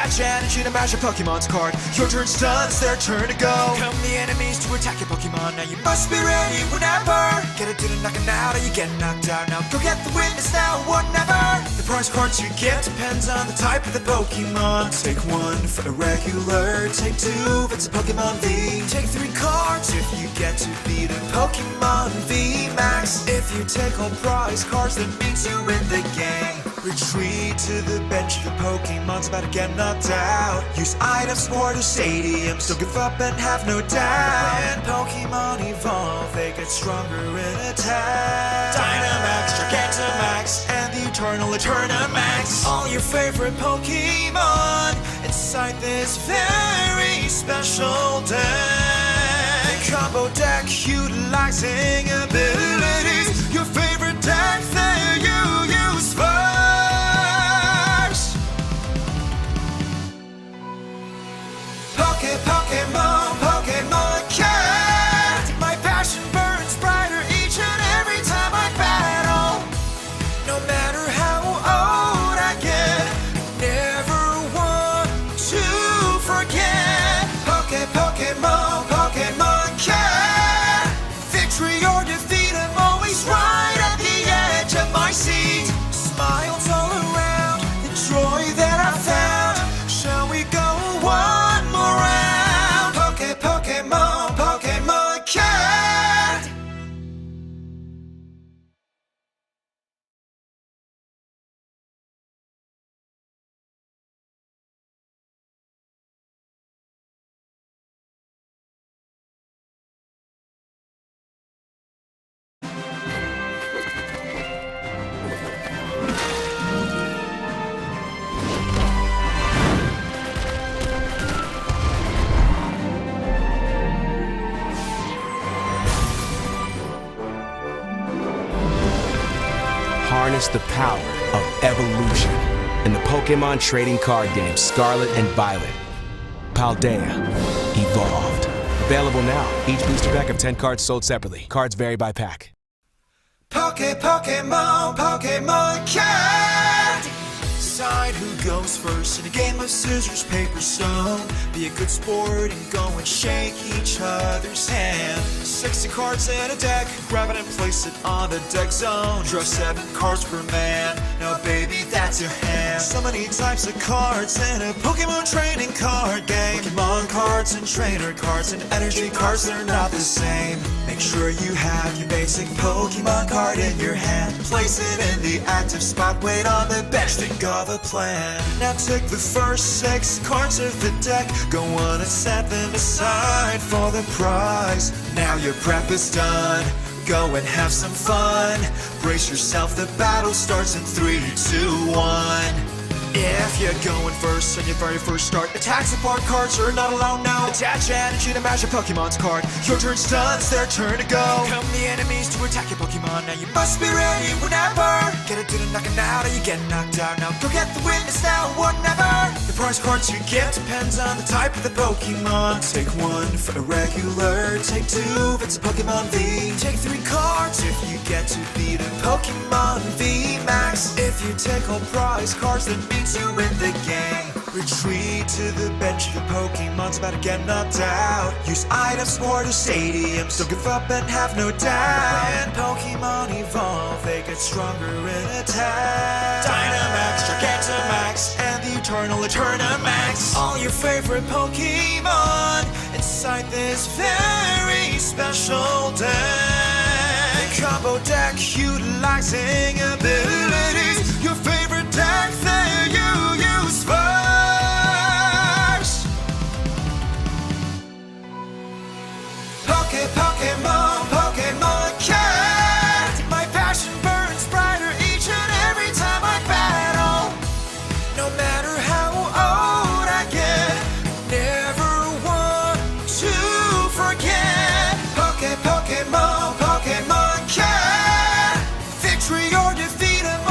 Attach energy to match your Pokemon's card. Your turn's done, it's their turn to go. Come the enemies to attack your Pokemon. Now you must be ready whenever. Get it to the knocking out or you get knocked out. Now go get the witness now or never. The prize cards you get depends on the type of the Pokemon. Take one for a regular, take two if it's a Pokemon V. Take 3 cards if you get to beat a Pokemon V Max. If you take all prize cards, that means you win the game. Retreat to the bench, the Pokemon's about to get knocked out. Use items for the stadiums, don't give up and have no doubt. When Pokemon evolve, they get stronger in attack. Dynamax, Gigantamax, and the Eternal Eternamax. All your favorite Pokemon inside this very special deck. Combo deck utilizing abilities. Your favorite deck that you use first. Pokemon cat. My passion burns brighter each and every time I battle. No matter how old I get, never want to forget. Pokemon cat. Victory or defeat, I'm always right at the edge of my seat. Smiles all around, the joy that I found. Shall we go one more round? Pokemon cat. Harness the power of evolution in the Pokemon trading card game Scarlet and Violet. Paldea Evolved. Available now. Each booster pack of 10 cards sold separately. Cards vary by pack. Pokemon cat. Decide who goes first in a game of scissors, paper, stone. Be a good sport and go and shake each other's hand. 60 cards in a deck, grab it and place it on the deck zone. Draw 7 cards per man, now baby that's your hand. So many types of cards in a Pokemon trading card game. Pokemon cards and trainer cards and energy cards, they're not the same. Make sure you have your basic Pokemon card in your hand. Place it in the active spot, wait on the bench, think of a plan. Now take the first 6 cards of the deck, go on and set them aside for the prize. Now your prep is done, go and have some fun. Brace yourself, the battle starts in 3, 2, 1. If you're going first on your very first start, attack support cards are not allowed now. Attach energy to match your Pokemon's card. Your turn's done, it's their turn to go. Come the enemies to attack your Pokemon. Now you must be ready whenever. Get it to the knocking out or you get knocked out. Now go get the witness now or never. The prize cards you get depends on the type of the Pokemon. Take 1 for a regular, take 2 if it's a Pokemon V. Take 3 cards if you get to beat a Pokemon V Max. If you take all prize cards, that means you win the game. Retreat to the bench, the Pokemon's about to get knocked out. Use items for the stadiums, don't give up and have no doubt. When Pokemon evolve, they get stronger in attack. Dynamax, Gigantamax, and the Eternal Eternamax. All your favorite Pokemon inside this very special deck. Combo deck utilizing abilities. Your favorite deck that you use first. Pokemon cat. My passion burns brighter each and every time I battle. No matter how old I get, never want to forget. Pokemon cat. Victory or defeat, I'm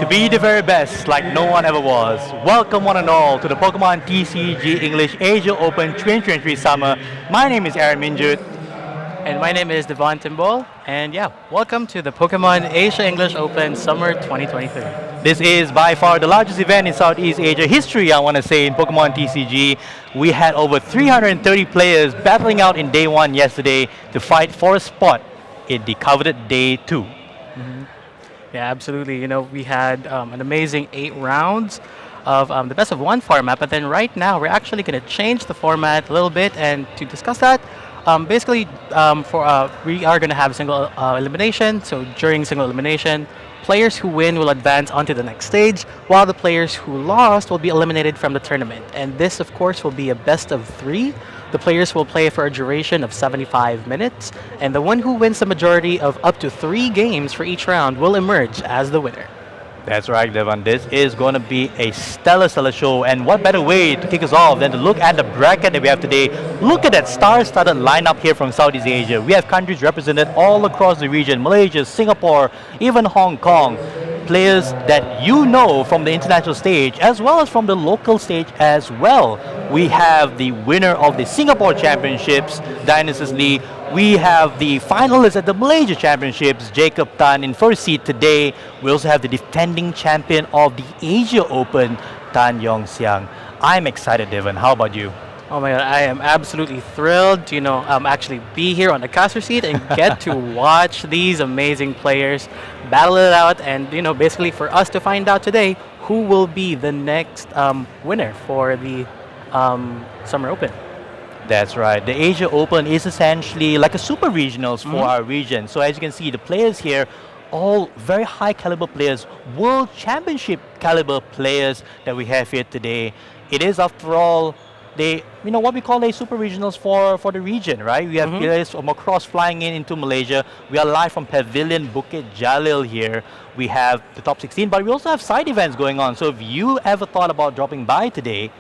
To be the very best, like no one ever was. Welcome one and all to the Pokemon TCG English Asia Open 2023 Summer. My name is Aaron Minjut. And my name is Devon Timbol. And yeah, welcome to the Pokemon Asia English Open Summer 2023. This is by far the largest event in Southeast Asia history, I want to say, in Pokemon TCG. We had over 330 players battling out in day one yesterday to fight for a spot in the coveted day 2. Yeah, absolutely. You know, we had an amazing 8 rounds of the best of 1 format, but then right now we're actually going to change the format a little bit, and to discuss that, we are going to have single elimination. So during single elimination, players who win will advance onto the next stage, while the players who lost will be eliminated from the tournament. And this, of course, will be a best of 3. The players will play for a duration of 75 minutes, and the one who wins the majority of up to 3 games for each round will emerge as the winner. That's right, Devon. This is going to be a stellar show, and what better way to kick us off than to look at the bracket that we have today. Look at that star-studded lineup here from Southeast Asia. We have countries represented all across the region: Malaysia, Singapore, even Hong Kong. Players that you know from the international stage as well as from the local stage as well. We have the winner of the Singapore Championships, Dionysus Lee. We have the finalists at the Malaysia Championships, Jacob Tan in first seed today. We also have the defending champion of the Asia Open, Tan Yong Xiang. I'm excited, Devon. How about you? Oh my god, I am absolutely thrilled to, actually be here on the caster seat and get to watch these amazing players battle it out, and, basically for us to find out today who will be the next winner for the Summer Open. That's right. The Asia Open is essentially like a super regionals for our region. So as you can see, the players here, all very high caliber players, world championship caliber players that we have here today. It is, after all, what we call a super regionals for the region, right? We have players from across flying into Malaysia. We are live from Pavilion Bukit Jalil here. We have the top 16, but we also have side events going on. So if you ever thought about dropping by today,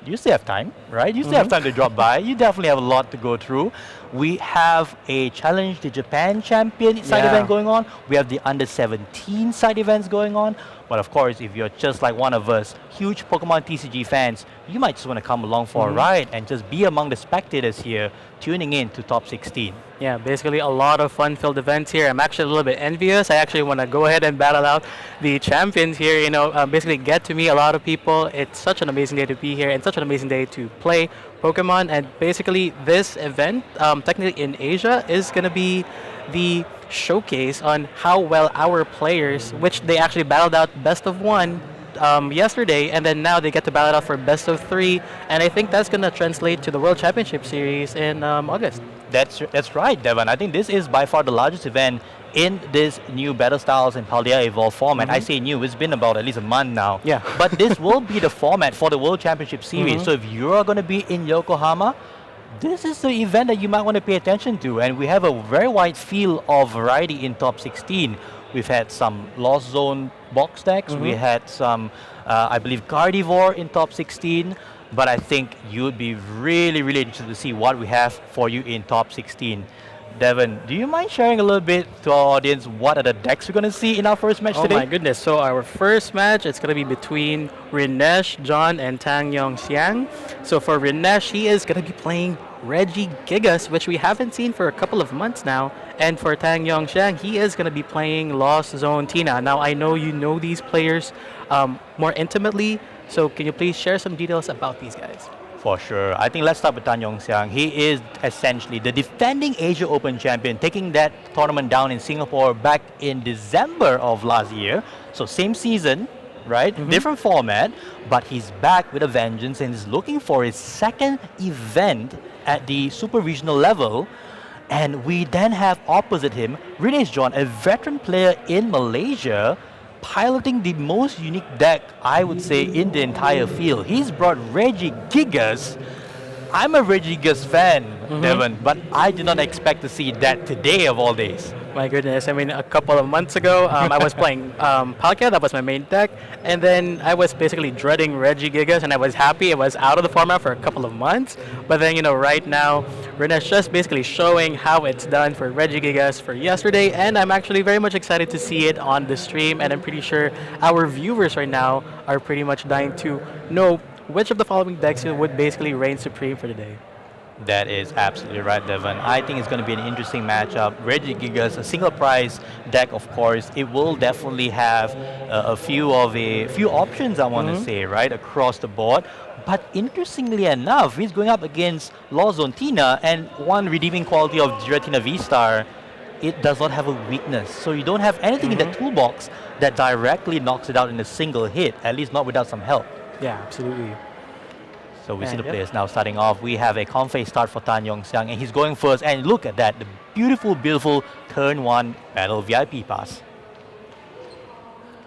you still have time, right? You still have time to drop by. You definitely have a lot to go through. We have a Challenge the Japan Champion side event going on. We have the Under 17 side events going on. But of course, if you're just like one of us, huge Pokemon TCG fans, you might just want to come along for a ride and just be among the spectators here, tuning in to Top 16. Yeah, basically a lot of fun-filled events here. I'm actually a little bit envious. I actually want to go ahead and battle out the champions here, basically get to meet a lot of people. It's such an amazing day to be here and such an amazing day to play Pokemon. And basically this event, technically in Asia, is going to be the showcase on how well our players, which they actually battled out best of 1 yesterday, and then now they get to battle it out for best of 3, and I think that's going to translate to the World Championship Series in August. That's right, Devon. I think this is by far the largest event in this new Battle Styles and Paldea Evolve format. I say new, it's been about at least a month now. Yeah. But this will be the format for the World Championship Series. So if you're going to be in Yokohama, this is the event that you might want to pay attention to. And we have a very wide field of variety in Top 16. We've had some Lost Zone box decks. We had some, I believe, Gardevoir in Top 16. But I think you'd be really interested to see what we have for you in Top 16. Devon, do you mind sharing a little bit to our audience what are the decks we're going to see in our first match today? Oh my goodness. So our first match, it's going to be between Rinesh, John, and Tang Yong Xiang. So for Rinesh, he is going to be playing Regigigas, which we haven't seen for a couple of months now. And for Tang Yong Xiang, he is going to be playing Lost Zone Tina. Now, I know you know these players more intimately, so can you please share some details about these guys? For sure. I think let's start with Tan Yong Xiang. He is essentially the defending Asia Open champion, taking that tournament down in Singapore back in December of last year. So same season, right? Different format, but he's back with a vengeance and is looking for his second event at the super regional level. And we then have opposite him, Rinesh John, a veteran player in Malaysia, piloting the most unique deck, I would say, in the entire field. He's brought Regigigas. I'm a Regigigas fan, Devon, but I did not expect to see that today of all days. My goodness. I mean, a couple of months ago, I was playing Palkia. That was my main deck. And then I was basically dreading Regigigas, and I was happy it was out of the format for a couple of months. But then, right now, Rene's just basically showing how it's done for Regigigas for yesterday. And I'm actually very much excited to see it on the stream. And I'm pretty sure our viewers right now are pretty much dying to know which of the following decks would basically reign supreme for the day. That is absolutely right, Devon. I think it's going to be an interesting matchup. Regigigas, a single prize deck, of course. It will definitely have a few options, I want to say, right, across the board. But interestingly enough, he's going up against Lozontina, and one redeeming quality of Giratina V-Star, it does not have a weakness. So you don't have anything in the toolbox that directly knocks it out in a single hit, at least not without some help. Yeah, absolutely. So we see the players now starting off. We have a Confei start for Tan Yongxiang, and he's going first. And look at that, the beautiful, beautiful turn 1 Battle VIP pass.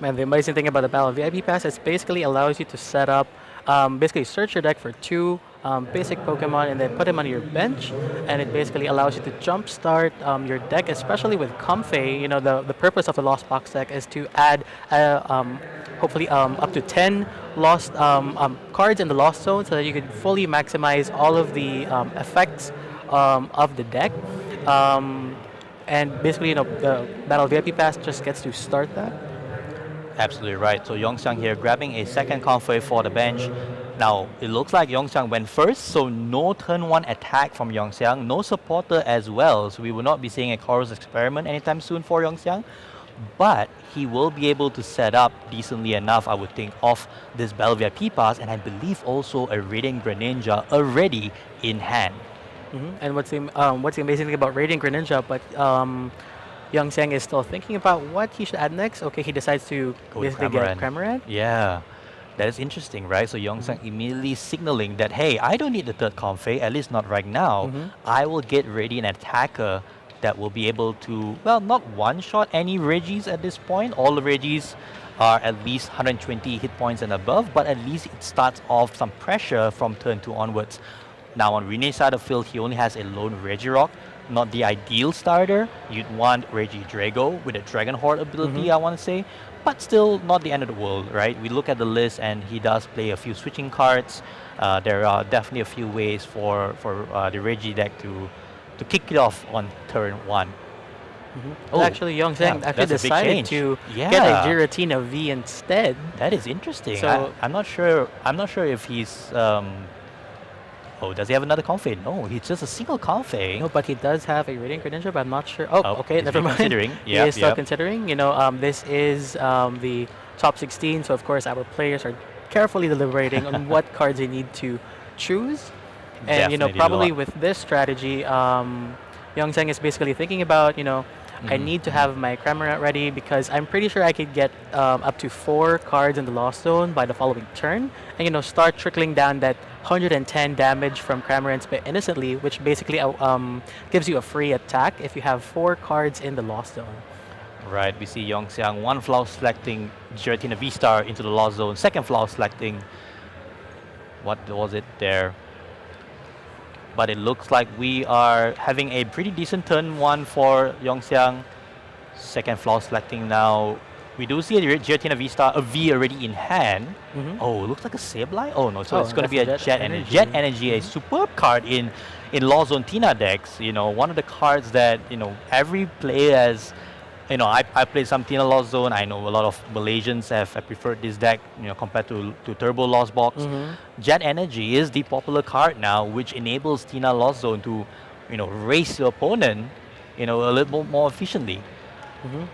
Man, the amazing thing about the Battle VIP Pass is basically allows you to set up, basically search your deck for 2 basic Pokemon and then put them on your bench, and it basically allows you to jumpstart your deck, especially with Comfey. The purpose of the Lost Box deck is to add hopefully up to 10 lost cards in the Lost Zone so that you can fully maximize all of the effects of the deck. And basically, the Battle VIP Pass just gets to start that. Absolutely right. So Yongxiang here grabbing a second Confei for the bench. Now, it looks like Yongxiang went first, so no turn 1 attack from Yongxiang, no supporter as well, so we will not be seeing a Chorus Experiment anytime soon for Yongxiang. But he will be able to set up decently enough, I would think, off this Battle VIP pass, and I believe also a Radiant Greninja already in hand. And what's the amazing thing about Radiant Greninja, but Yongxiang is still thinking about what he should add next. Okay, he decides to basically get Cramorant. Yeah, that is interesting, right? So Yongxiang immediately signaling that, hey, I don't need the third Confei, at least not right now. I will get ready an attacker that will be able to, well, not one-shot any Regis at this point. All the Regis are at least 120 hit points and above, but at least it starts off some pressure from turn 2 onwards. Now on Rene's side of the field, he only has a lone Regirock, not the ideal starter. You'd want Regidrago with a Dragon Horde ability, I want to say, but still not the end of the world, right? We look at the list and he does play a few switching cards. There are definitely a few ways for the Regi deck to kick it off on turn 1. Oh, actually, Yongxiang actually decided to get a Giratina V instead. That is interesting. So I'm not sure if he's oh, does he have another Confei? No, he's just a single Confei. No, but he does have a Radiant Greninja, but I'm not sure. Oh, okay, never mind. Considering. He is still considering. This is the top 16, so of course our players are carefully deliberating on what cards they need to choose. And probably with this strategy, Yongxiang is basically thinking about, I need to have my Cramorant ready because I'm pretty sure I could get up to 4 cards in the Lost Zone by the following turn, and start trickling down that 110 damage from Cramorant innocently, which basically gives you a free attack if you have 4 cards in the Lost Zone. Right, we see Yongxiang one flower selecting Giratina V-Star into the Lost Zone, second flower selecting, what was it there? But it looks like we are having a pretty decent turn 1 for Yongxiang. Second flower selecting now. We do see a Giratina V-Star, a V already in hand. Oh, it looks like a Sableye? Oh no, so it's going to be a Jet Energy. Jet Energy, a superb card in Lozontina decks. One of the cards that, every player has, I played some Tina Lost Zone. I know a lot of Malaysians have preferred this deck, compared to Turbo Lost Box. Jet Energy is the popular card now, which enables Tina Lost Zone to, race your opponent, a little more efficiently.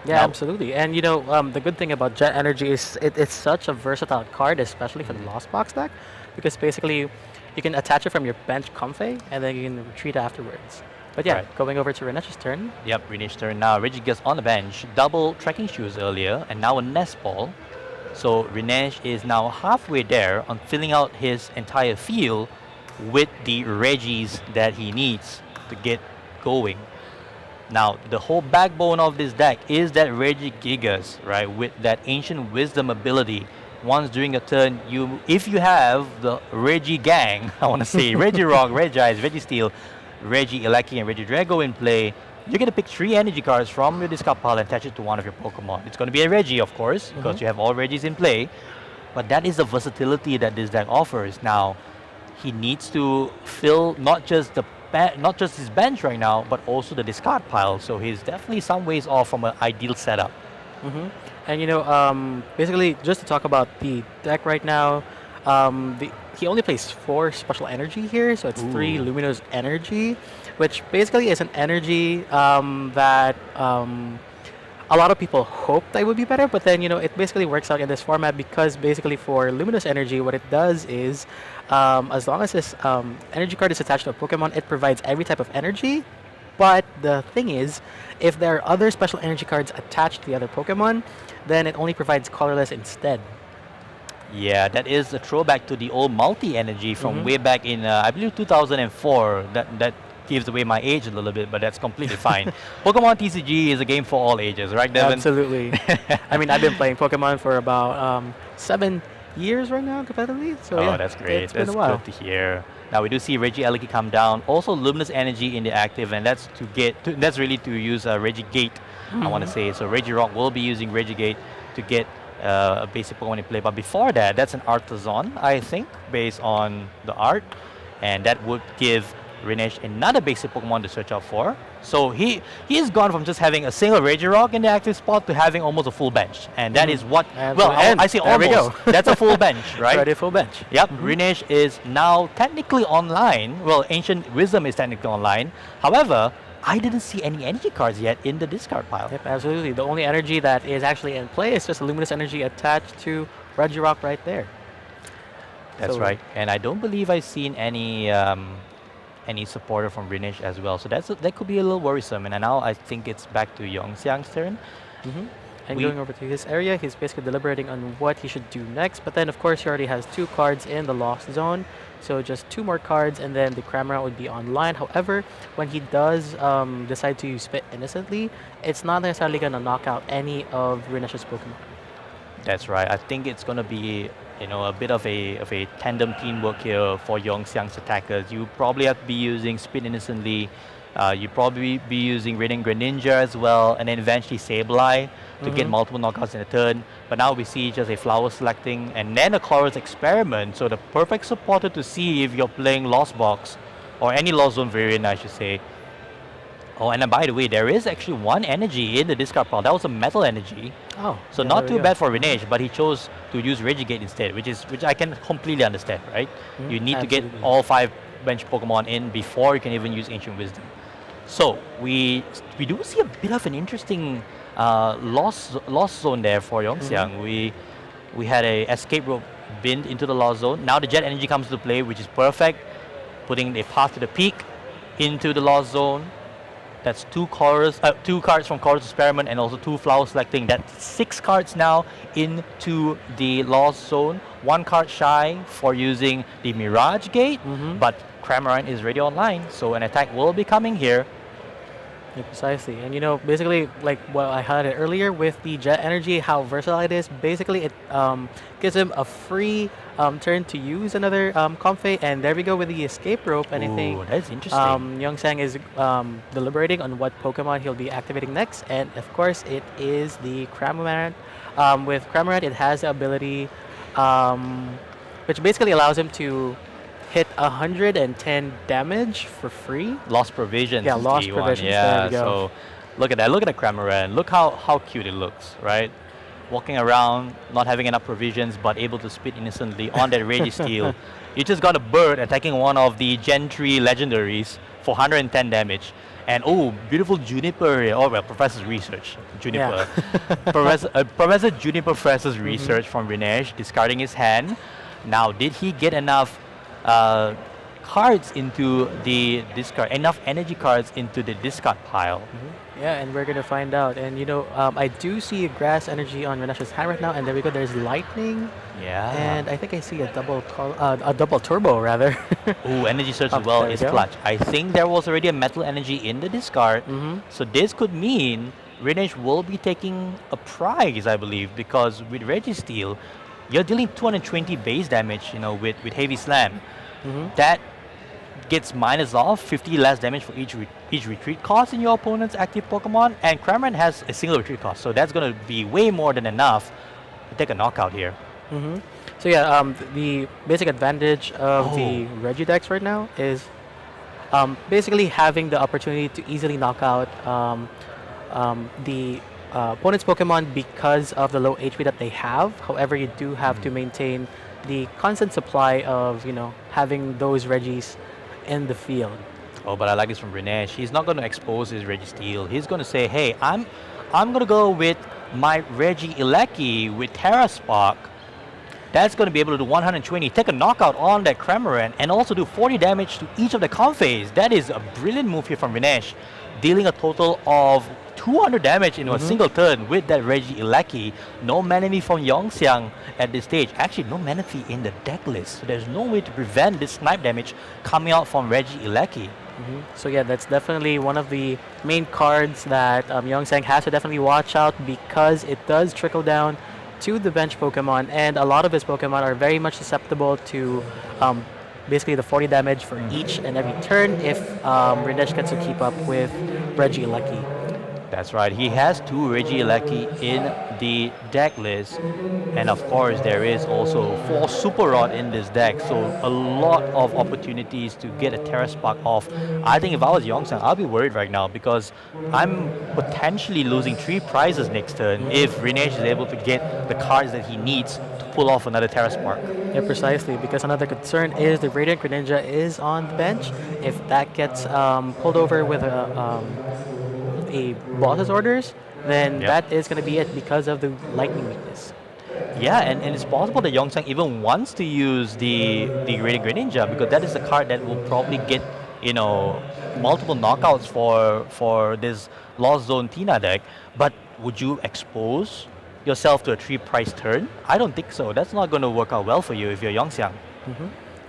Yeah, now, absolutely. And the good thing about Jet Energy is it's such a versatile card, especially for the Lost Box deck, because basically you can attach it from your bench Comfey and then you can retreat afterwards. But yeah, going over to Renesh's turn. Yep, Renesh's turn now. Regigigas on the bench, double tracking shoes earlier, and now a Nest Ball. So Renesh is now halfway there on filling out his entire field with the Regis that he needs to get going. Now, the whole backbone of this deck is that Regigigas, right, with that Ancient Wisdom ability. Once during a turn, if you have the Regi gang, I want to say Regirock, Regice, Registeel, Reggie Eleki and Regidrago in play, you're going to pick 3 energy cards from your discard pile and attach it to one of your Pokemon. It's going to be a Reggie, of course, because you have all Reggies in play. But that is the versatility that this deck offers. Now, he needs to fill not just his bench right now, but also the discard pile. So he's definitely some ways off from an ideal setup. And basically, just to talk about the deck right now, he only plays 4 special energy here, so it's 3 Luminous energy, which basically is an energy that a lot of people hoped that would be better, but then it basically works out in this format because basically for Luminous energy, what it does is as long as this energy card is attached to a Pokemon, it provides every type of energy. But the thing is, if there are other special energy cards attached to the other Pokemon, then it only provides colorless instead. Yeah, that is a throwback to the old multi-energy from way back in, I believe, 2004. That gives away my age a little bit, but that's completely fine. Pokemon TCG is a game for all ages, right, Devin? Absolutely. I mean, I've been playing Pokemon for about 7 years right now competitively. So yeah, that's great. It's been That's a while. good to hear. Now we do see Reggie Eliki come down. Also Luminous Energy in the active, and that's that's really to use Reggie Gate. I want to say so. Reggie Rock will be using Reggie Gate to get a basic Pokemon in play. But before that, that's an Artisan, I think, based on the art, and that would give Rinesh another basic Pokemon to search out for. So he's gone from just having a single Regirock in the active spot to having almost a full bench, and that is what. Well, I say there we almost. go. That's a full bench, right? Already full bench. Yep. Rinesh is now technically online. Well, Ancient Wisdom is technically online. However, I didn't see any energy cards yet in the discard pile. Yep, absolutely. The only energy that is actually in play is just a Luminous energy attached to Regirock right there. That's right. And I don't believe I've seen any supporter from Rinesh as well. So that could be a little worrisome. And now I think it's back to Yongxiang's turn. And going over to his area, he's basically deliberating on what he should do next. But then, of course, he already has 2 cards in the Lost Zone. So just 2 more cards, and then the Cramorant would be online. However, when he does decide to spit innocently, it's not necessarily going to knock out any of Rinesh's Pokemon. That's right. I think it's going to be a bit of a tandem teamwork here for Yongxiang's attackers. You probably have to be using Spin Innocently. You probably be using Radiant Greninja as well, and then eventually Sableye to get multiple knockouts in a turn. But now we see just a Flower Selecting and then a Chorus Experiment. So the perfect supporter to see if you're playing Lost Box or any Lost Zone variant, I should say. Oh, and by the way, there is actually 1 energy in the discard pile. That was a Metal Energy. Oh, So yeah, not there too we go. bad for Rinesh, but he chose to use Regigate instead, which I can completely understand, right? You need to get Absolutely. all 5 bench Pokemon in before you can even use Ancient Wisdom. So we do see a bit of an interesting lost zone there for Yongxiang. We had a escape rope binned into the lost zone. Now the Jet Energy comes to play, which is perfect, putting a path to the peak into the lost zone. That's 2 cards from Chorus Experiment and also 2 Flower Selecting. That's 6 cards now into the Lost Zone. 1 card shy for using the Mirage Gate, but Cramorant is already online, so an attack will be coming here. Yeah, precisely. And basically, like what I highlighted earlier with the Jet Energy, how versatile it is, basically it gives him a free turn to use another Comfey, and there we go with the Escape Rope. And I think that's interesting. Yongxiang is deliberating on what Pokemon he'll be activating next, and of course it is the Cramorant. With Cramorant, it has the ability, which basically allows him to hit 110 damage for free. Lost Provisions. Yeah, is Lost the one. Provisions, Yeah, there we go. so look at that. Look at the Cramorant. Look how cute it looks, right? Walking around, not having enough provisions, but able to spit innocently on that Registeel. You just got a bird attacking one of the Gen 3 legendaries for 110 damage. And beautiful Juniper here. Oh, well, Professor's research. Juniper. Professor Juniper Professor's research from Rinesh, discarding his hand. Now, did he get enough cards into the discard, enough energy cards into the discard pile? Yeah, and we're gonna find out. And I do see Grass Energy on Renesh's hand right now, and there we go. There's Lightning, Yeah. and I think I see a double turbo rather. Ooh, Energy Search as well there is we go. clutch. I think there was already a Metal Energy in the discard, so this could mean Rinesh will be taking a prize, I believe, because with Registeel, you're dealing 220 base damage, with Heavy Slam. gets minus off 50 less damage for each retreat cost in your opponent's active Pokemon, and Cramorant has a single retreat cost, so that's going to be way more than enough to take a knockout here. So yeah, the basic advantage of the Regidex right now is basically having the opportunity to easily knock out the opponent's Pokemon because of the low HP that they have. However, you do have to maintain the constant supply of, having those Regis in the field. Oh, but I like this from Rinesh. He's not going to expose his Registeel. He's going to say, hey, I'm going to go with my Regieleki with Terra Spark. That's going to be able to do 120, take a knockout on that Cramorant, and also do 40 damage to each of the Comfeys. That is a brilliant move here from Rinesh, dealing a total of 200 damage in a single turn with that Regieleki. No Manaphy from Yongxiang at this stage. Actually, no Manaphy in the deck list, so there's no way to prevent this snipe damage coming out from Regieleki. So yeah, that's definitely one of the main cards that Yongxiang has to definitely watch out, because it does trickle down to the bench Pokemon, and a lot of his Pokemon are very much susceptible to basically the 40 damage for each and every turn if Rinesh gets to keep up with Regieleki. That's right. He has two Regieleki in the deck list, and of course there is also 4 Super Rod in this deck, so a lot of opportunities to get a Terra Spark off. I think if I was Yongxiang, I'll be worried right now, because I'm potentially losing 3 prizes next turn if Rinesh is able to get the cards that he needs to pull off another Terra Spark. Yeah, precisely, because another concern is the Radiant Greninja is on the bench. If that gets pulled over with a boss's orders, then that is going to be it because of the lightning weakness. Yeah, and it's possible that Yongxiang even wants to use the Radiant Greninja, because that is the card that will probably get, multiple knockouts for this Lost Zone Tina deck. But would you expose yourself to a 3-price turn? I don't think so. That's not going to work out well for you if you're Yongxiang.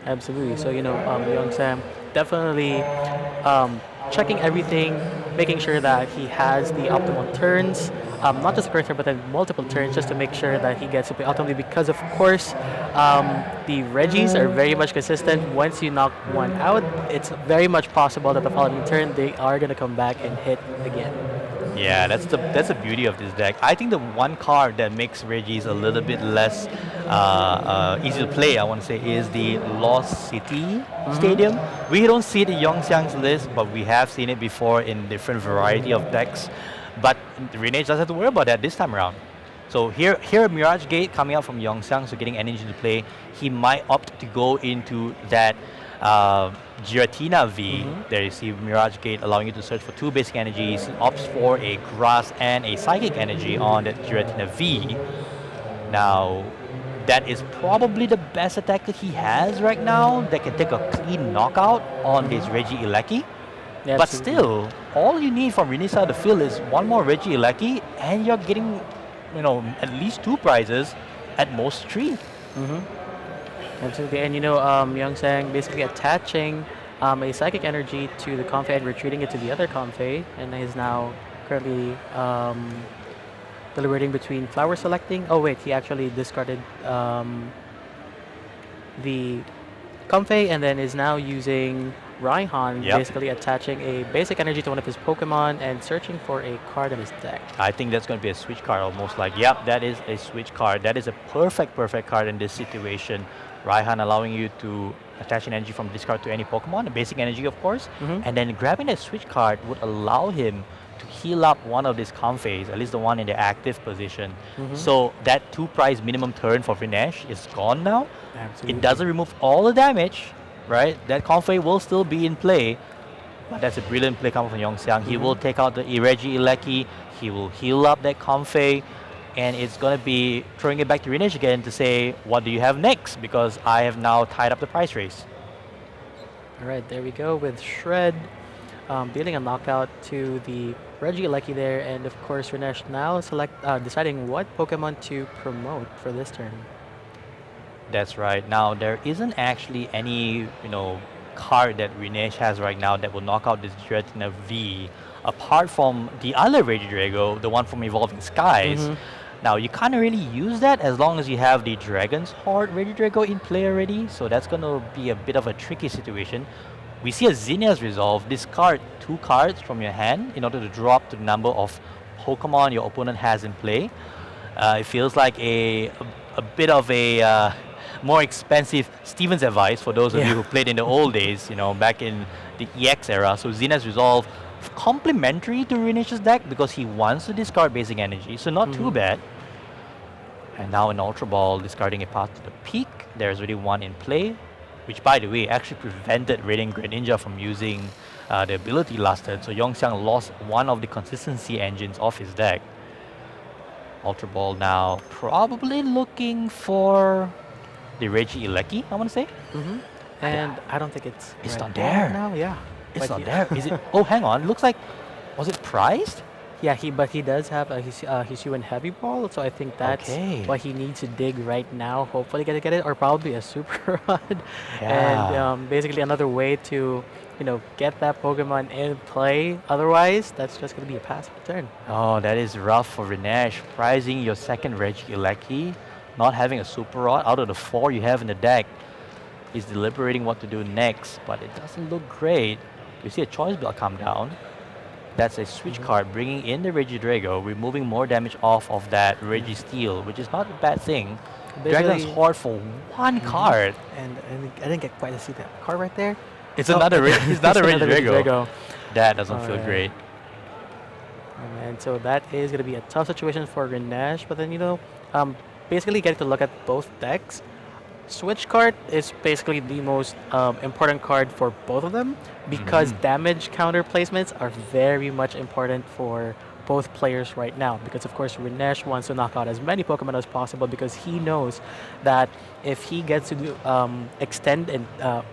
Absolutely. So, Yongxiang definitely checking everything, making sure that he has the optimal turns, not just the first turn, but then multiple turns, just to make sure that he gets to play optimally, because of course the Regis are very much consistent. Once you knock one out, it's very much possible that the following turn they are going to come back and hit again. Yeah, that's the beauty of this deck. I think the one card that makes Regis a little bit less easy to play, I want to say, is the Lost City Stadium. We don't see it in Yongxiang's list, but we have seen it before in different variety of decks. But Rinesh doesn't have to worry about that this time around. So here Mirage Gate coming out from Yongxiang, so getting energy to play. He might opt to go into that Giratina V. There you see Mirage Gate allowing you to search for 2 basic energies. He opts for a Grass and a Psychic energy on that Giratina V. Now, that is probably the best attack that he has right now that can take a clean knockout on this Regieleki. Yeah, but still, all you need from Rinesh side of the field is one more Regieleki, and you're getting, at least 2 prizes, at most 3. Absolutely, and Yongxiang basically attaching a Psychic energy to the Comfey and retreating it to the other Comfey, and is now currently deliberating between Flower Selecting. Oh wait, he actually discarded the Comfey, and then is now using Raihan, basically attaching a basic energy to one of his Pokemon and searching for a card in his deck. I think that's going to be a switch card almost. Yep, that is a switch card. That is a perfect card in this situation. Raihan allowing you to attach an energy from discard to any Pokemon, a basic energy of course, and then grabbing that switch card would allow him to heal up one of these Comfeys, at least the one in the active position. So that 2-prize minimum turn for Rinesh is gone now. Absolutely. It doesn't remove all the damage, right? That Comfey will still be in play, but that's a brilliant play coming from Yongxiang. He will take out the Regieleki, he will heal up that Comfey, and it's going to be throwing it back to Rinesh again to say, what do you have next? Because I have now tied up the price race. All right, there we go with Shred dealing a knockout to the Regieleki there, and of course Rinesh now deciding what Pokemon to promote for this turn. That's right. Now, there isn't actually any, card that Rinesh has right now that will knock out this Giratina V, apart from the other Regidrago, the one from Evolving Skies. Now, you can't really use that as long as you have the Dragon's Heart Regidrago in play already, so that's going to be a bit of a tricky situation. We see a Zinnia's Resolve. Discard 2 cards from your hand in order to drop to the number of Pokemon your opponent has in play. It feels like a bit of a more expensive Steven's Advice for those of you who played in the old days, back in the EX era. So Zinnia's Resolve, complementary to Rinish's deck because he wants to discard basic energy, so not too bad. And now an Ultra Ball discarding a path to the peak. There's already one in play, which by the way actually prevented Radiant Greninja from using the ability last turn. So Yongxiang lost one of the consistency engines of his deck. Ultra Ball now probably looking for the Reggie Ilecki, I want to say. And I don't think it's It's right not there. now. Yeah, It's But not there. Is it? Oh, hang on. Looks like, was it prized? Yeah, he does have his UN Heavy Ball, so I think that's Okay. what he needs to dig right now. Hopefully get it, or probably a Super Rod, Yeah. and basically another way to get that Pokemon in play. Otherwise, that's just gonna be a passive turn. Oh, that is rough for Rinesh. Prizing your second Reggie Ilecki, not having a Super Rod out of the 4 you have in the deck. He's deliberating what to do next, but it doesn't look great. You see a Choice Belt come down. That's a switch card, bringing in the Regidrago, removing more damage off of that Registeel, which is not a bad thing. Dragon's Basically- Horde for 1 card. And I didn't get quite to see that card right there. It's another it's another It's another Regidrago. That doesn't feel Alright. great. And so that is going to be a tough situation for Grenache, but then, basically getting to look at both decks. Switch card is basically the most important card for both of them because damage counter placements are very much important for both players right now, because of course Rinesh wants to knock out as many Pokemon as possible because he knows that if he gets to do, extend and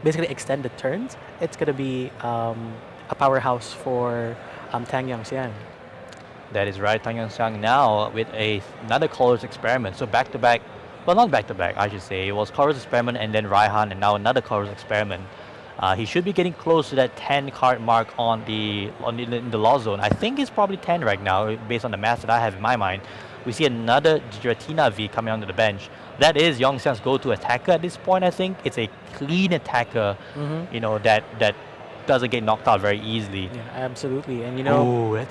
basically extend the turns, it's going to be a powerhouse for Tang Yongxiang. That is right. Tang Yongxiang now with another Colors Experiment. So back to back, well, not back to back, I should say. It was Colors Experiment and then Raihan, and now another Colors Experiment. He should be getting close to that 10 card mark in the Law Zone. I think it's probably 10 right now, based on the math that I have in my mind. We see another Giratina V coming onto the bench. That is Yongxiang's go-to attacker at this point. I think it's a clean attacker, that doesn't get knocked out very easily. Yeah, absolutely. And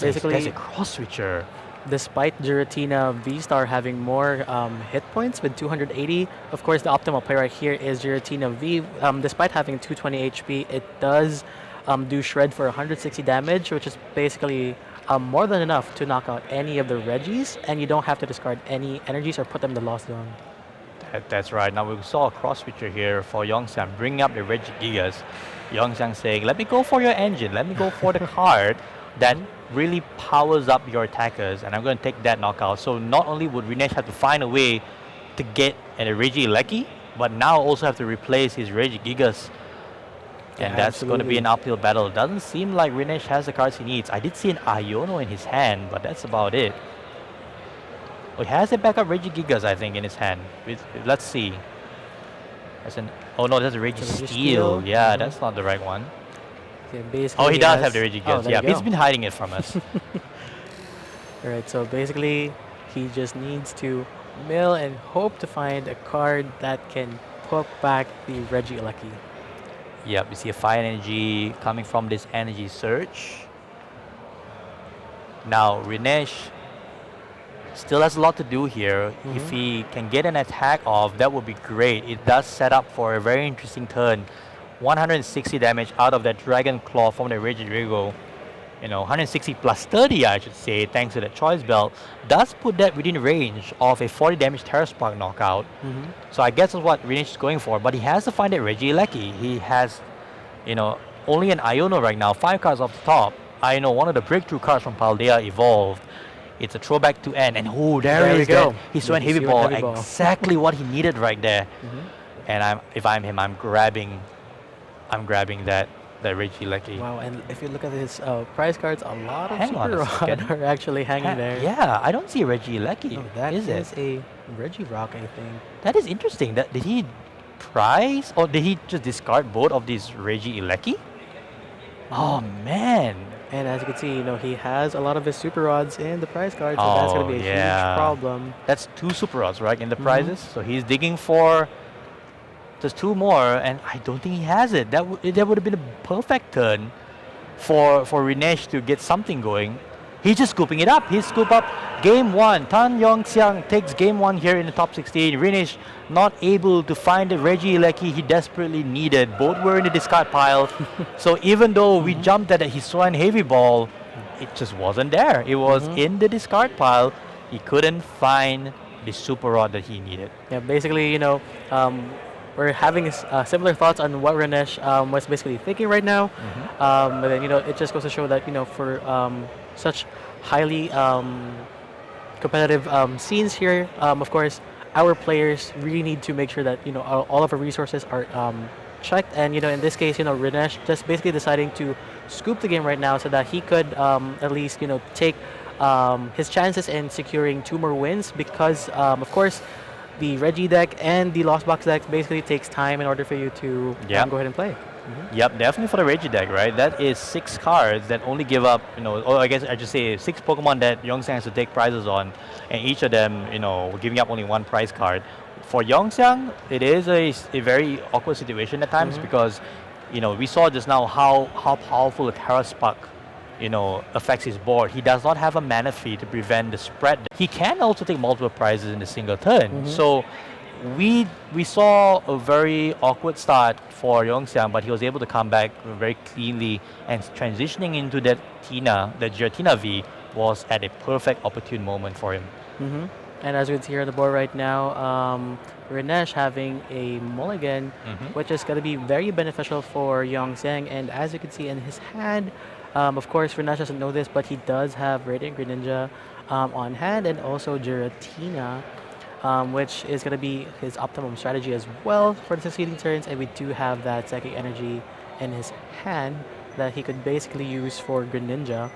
Basically, that's a cross switcher. despite Giratina V-Star having more hit points with 280, of course the optimal play right here is Giratina V. Despite having 220 HP, it does do Shred for 160 damage, which is basically more than enough to knock out any of the Regis, and you don't have to discard any energies or put them in the Lost Zone. That's right. Now we saw a cross switcher here for Yongxiang, bringing up the Regigigas. Yongxiang saying, let me go for your engine, let me go for the card that really powers up your attackers, and I'm going to take that knockout. So not only would Rinesh have to find a way to get a Regieleki, but now also have to replace his Regigigas. And that's going to be an uphill battle. Doesn't seem like Rinesh has the cards he needs. I did see an Iono in his hand, but that's about it. Oh, he has a backup Regigigas, I think, in his hand. Let's see. Oh no, that's a Registeel. Yeah, that's not the right one. Yeah, basically Oh, he does has- have the Regigigas. there Yeah, you he's go. been hiding it from us. Alright, so basically he just needs to mill and hope to find a card that can put back the Regieleki. Yep, you see a fire energy coming from this energy surge. Now, Rinesh still has a lot to do here. If he can get an attack off, that would be great. It does set up for a very interesting turn. 160 damage out of that Dragon Claw from the Regidrago. 160 plus 30, I should say, thanks to that Choice Belt, does put that within range of a 40 damage Terra Spark knockout. So I guess that's what Rinesh is going for, but he has to find that Regieleki. He has, only an Iono right now, 5 cards off the top. Iono, one of the breakthrough cards from Paldea evolved. It's a throwback to N, and there we is go. that. He Yeah, went he's heavy doing ball, heavy ball. exactly what he needed right there. And if I'm him, I'm grabbing that Regieleki. Wow, and if you look at his prize cards, a lot of Hang on Super a Rod second. are actually hanging there. Yeah, I don't see a Regieleki. No, that is is it? a Regirock, I think. That is interesting. Did he prize or did he just discard both of these Regieleki? Oh man. And as you can see, he has a lot of his Super Rods in the prize card, so that's going to be a huge problem. That's 2 Super Rods, right, in the prizes. So he's digging for just 2 more, and I don't think he has it. That would have been a perfect turn for Rinesh to get something going. He's just scooping it up. He scoop up game 1. Tan Yong-xiang takes game 1 here in the top 16. Rinesh not able to find the Reggie Lecky he desperately needed. Both were in the discard pile. So even though we jumped at his Swan Heavy Ball, it just wasn't there. It was in the discard pile. He couldn't find the super rod that he needed. Yeah, basically, we're having similar thoughts on what Rinesh was basically thinking right now. But then, it just goes to show that, for such highly competitive scenes here, of course, our players really need to make sure that, all of our resources are checked. And, in this case, Rinesh just basically deciding to scoop the game right now so that he could at least, take his chances in securing 2 more wins because, of course, the Reggie deck and the Lost Box deck basically takes time in order for you to go ahead and play. Yep, definitely for the Reggie deck, right? That is 6 cards that only give up, or I guess I should say 6 Pokemon that Yongxiang has to take prizes on, and each of them, giving up only 1 prize card. For Yongxiang, it is a very awkward situation at times because, we saw just now how powerful a Terra Spark affects his board. He does not have a mana fee to prevent the spread. He can also take multiple prizes in a single turn. So we saw a very awkward start for Yongxiang, but he was able to come back very cleanly, and transitioning into that Giratina V was at a perfect opportune moment for him. And as we can see here on the board right now, Rinesh having a mulligan, which is going to be very beneficial for Yongxiang. And as you can see in his hand, of course, Rinesh doesn't know this, but he does have Radiant Greninja on hand and also Giratina, which is going to be his optimum strategy as well for the succeeding turns. And we do have that Psychic Energy in his hand that he could basically use for Greninja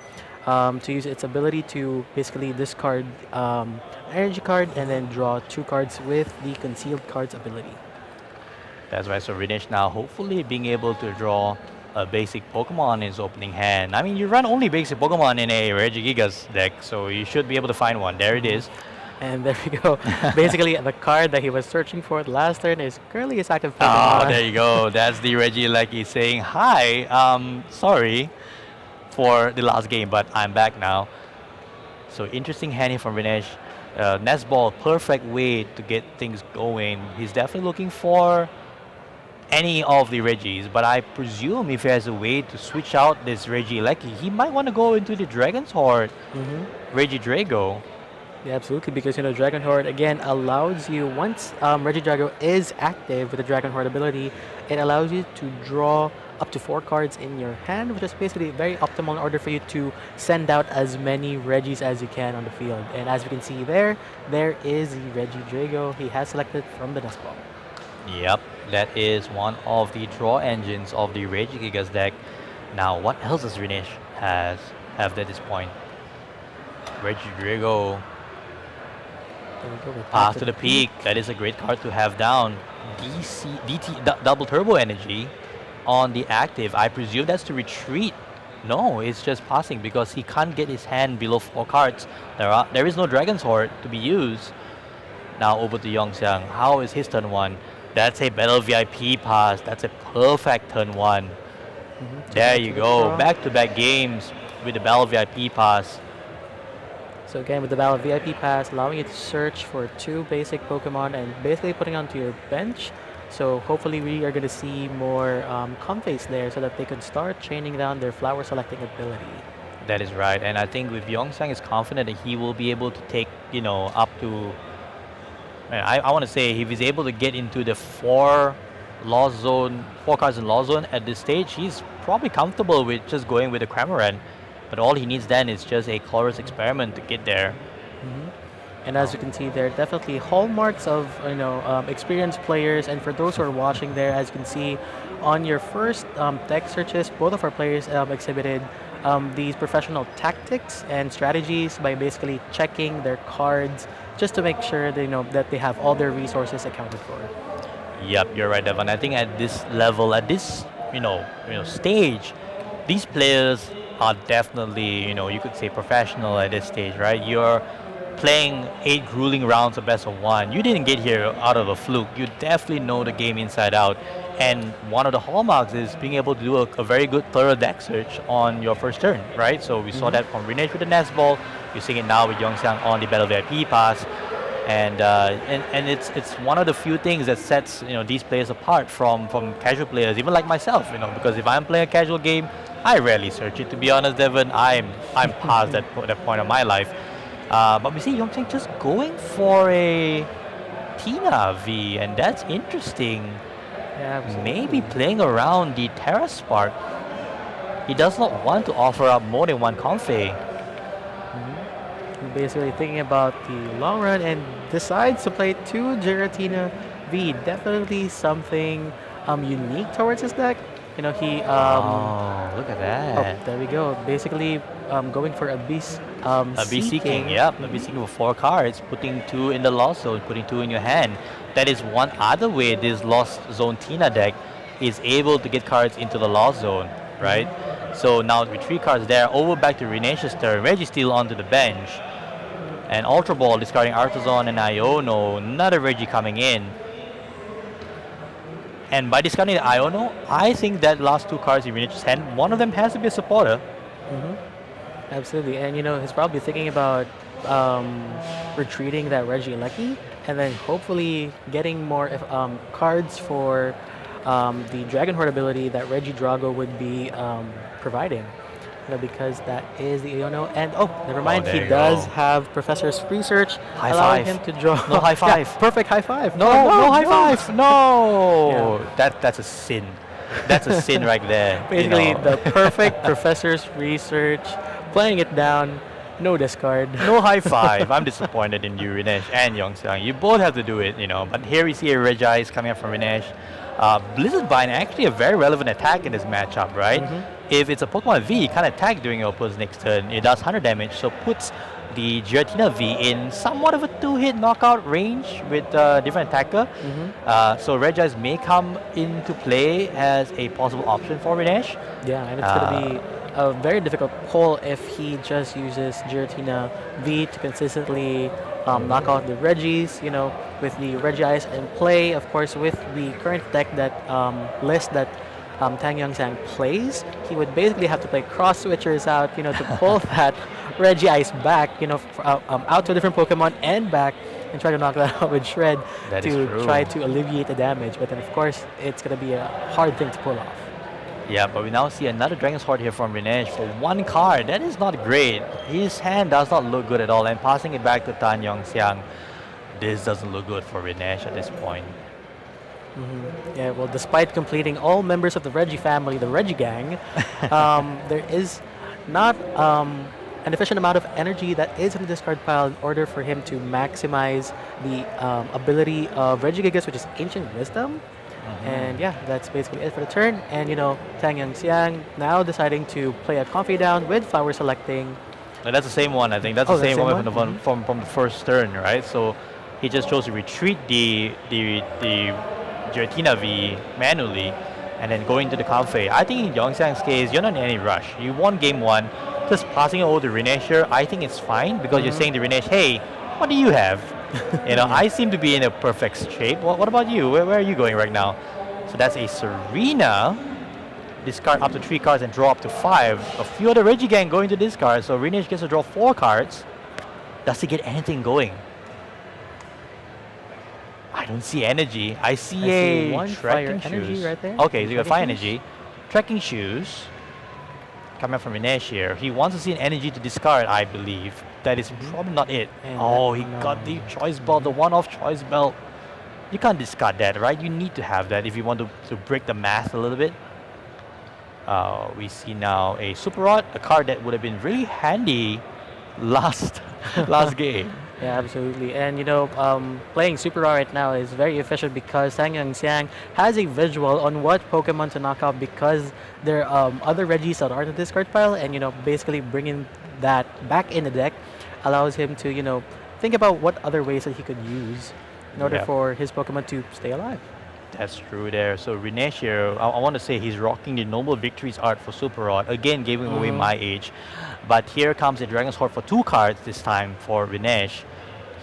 to use its ability to basically discard energy card and then draw 2 cards with the Concealed Cards ability. That's right. So Rinesh now hopefully being able to draw a basic Pokemon in his opening hand. I mean, you run only basic Pokemon in a Regigigas deck, so you should be able to find one. There it is. And there we go. Basically, the card that he was searching for the last turn is currently his active Pokemon. Oh, there you go. That's the Reggie Lecky saying, hi, sorry for the last game, but I'm back now. So interesting hand here from Rinesh. Nest Ball, perfect way to get things going. He's definitely looking for any of the Reggies, but I presume if he has a way to switch out this Reggie Lecky, he might want to go into the Dragon's Horde, Reggie Drago. Yeah, absolutely, because Dragon Horde again allows you, once Reggie Drago is active with the Dragon Horde ability, it allows you to draw up to 4 cards in your hand, which is basically very optimal in order for you to send out as many Reggies as you can on the field. And as we can see there is the Reggie Drago he has selected from the Nest Ball. Yep, that is one of the draw engines of the Regigigas deck. Now, what else does Rinesh have at this point? Reggie Drago. Path to the Peak. That is a great card to have down. Double Turbo Energy on the active. I presume that's to retreat. No, it's just passing because he can't get his hand below 4 cards. There is no Dragon's Horde to be used. Now over to Yongxiang. How is his turn 1? That's a Battle VIP pass. That's a perfect turn 1. There you go. Back-to-back games with the Battle VIP pass. So again, with the Battle VIP pass, allowing you to search for 2 basic Pokemon and basically putting onto your bench. So hopefully we are going to see more Comface there so that they could start chaining down their flower selecting ability. That is right. And I think with Yongxiang is confident that he will be able to take, up to... I want to say if he's able to get into the 4 cards in Lost Zone at this stage, he's probably comfortable with just going with the Cramorant. But all he needs then is just a Chorus Experiment to get there. And as you can see there, definitely hallmarks of experienced players. And for those who are watching there, as you can see on your first deck searches, both of our players exhibited these professional tactics and strategies by basically checking their cards just to make sure that they have all their resources accounted for. Yep, you're right, Evan. I think at this level, at this stage, these players are definitely you could say professional at this stage, right? You're playing 8 grueling rounds of best of 1, you didn't get here out of a fluke. You definitely know the game inside out. And one of the hallmarks is being able to do a very good thorough deck search on your first turn, right? So we saw that from Rinesh with the Nest Ball. You're seeing it now with Yongxiang on the Battle VIP pass. And it's one of the few things that sets these players apart from casual players, even like myself. Because if I'm playing a casual game, I rarely search it. To be honest, Devon, I'm past that point of my life. But we see Yongxiang just going for a Tina V, and that's interesting. Yeah, Maybe playing around the Terra Spark. He does not want to offer up more than one Comfey. Basically thinking about the long run and decides to play 2 Giratina V. Definitely something unique towards his deck. He Oh, look at that. there we go. Basically going for a beast A beast seeking, yep. A beast seeking for 4 cards, putting 2 in the Lost Zone, putting 2 in your hand. That is one other way this Lost Zone Tina deck is able to get cards into the Lost Zone, right? So now with 3 cards there, over back to Renesh's turn. Reggie still onto the bench. And Ultra Ball discarding Artisan and Iono, another Reggie coming in. And by discarding the Iono, I think that last 2 cards in Renesh's hand, one of them has to be a supporter. Absolutely, and he's probably thinking about retreating that Reggie Lucky, and then hopefully getting more cards for the Dragon Horde ability that Reggie Drago would be providing. Because that is the Iono, and never mind, he does have Professor's Research, High allowing five. him to draw. No high five. Yeah, perfect high five. No high five. No. Yeah. That's a sin. That's a sin right there. Basically, the perfect Professor's Research, playing it down, no discard. No high five. I'm disappointed in you, Rinesh and Yongxiang. You both have to do it, But here we see a Regice coming up from Rinesh. Blizzard Bind actually a very relevant attack in this matchup, right? If it's a Pokemon V, you can't attack during your opponent's next turn. It does 100 damage, so puts the Giratina V in somewhat of a 2-hit knockout range with a different attacker. So Regice may come into play as a possible option for Rinesh. Yeah, and it's going to be a very difficult pull if he just uses Giratina V to consistently knock out the Reggies, with the Regice in play. Of course, with the current deck that list that Tang Yongxiang plays, he would basically have to play cross switchers out, to pull that Regice back, out to a different Pokemon and back, and try to knock that out with Shred That is to true. try to alleviate the damage. But then, of course, it's going to be a hard thing to pull off. Yeah, but we now see another Dragon's Horde here from Rinesh for 1 card. That is not great. His hand does not look good at all. And passing it back to Tan Yongxiang, this doesn't look good for Rinesh at this point. Yeah, well, despite completing all members of the Reggie family, the Reggie gang, there is not an efficient amount of energy that is in the discard pile in order for him to maximize the ability of Regigigas, which is Ancient Wisdom. And yeah, that's basically it for the turn. And Tang Yongxiang now deciding to play a Comfey down with Flower Selecting. And that's the same one, I think. That's the same one from the first turn, right? So he just chose to retreat the Giratina V manually and then go into the Comfey. I think in Yongxiang's case, you're not in any rush. You won game 1, just passing it over to Rinesh here, I think it's fine because you're saying to Rinesh, hey, what do you have? I seem to be in a perfect shape. What about you? Where are you going right now? So that's a Serena. Discard up to 3 cards and draw up to 5. A few other Regigang going to discard, so Rinesh gets to draw 4 cards. Does he get anything going? I don't see energy. I see a one fire trekking energy shoes. right there. Okay, so you got fire Trekking shoes? energy. Trekking shoes. Coming up from Rinesh here. He wants to see an energy to discard, I believe. That is probably not it. And He got the choice belt, the one-off choice belt. You can't discard that, right? You need to have that if you want to break the math a little bit. We see now a Super Rod, a card that would have been really handy last game. Yeah, absolutely. And playing Super Raw right now is very efficient because Tang Yongxiang has a visual on what Pokemon to knock out because there are other Reggies that are in the discard pile, and basically bringing that back in the deck allows him to think about what other ways that he could use in order for his Pokemon to stay alive. That's true there. So Rinesh here, I want to say he's rocking the Noble Victories art for Super Rod. Again, giving away my age. But here comes a Dragon's Horde for 2 cards this time for Rinesh.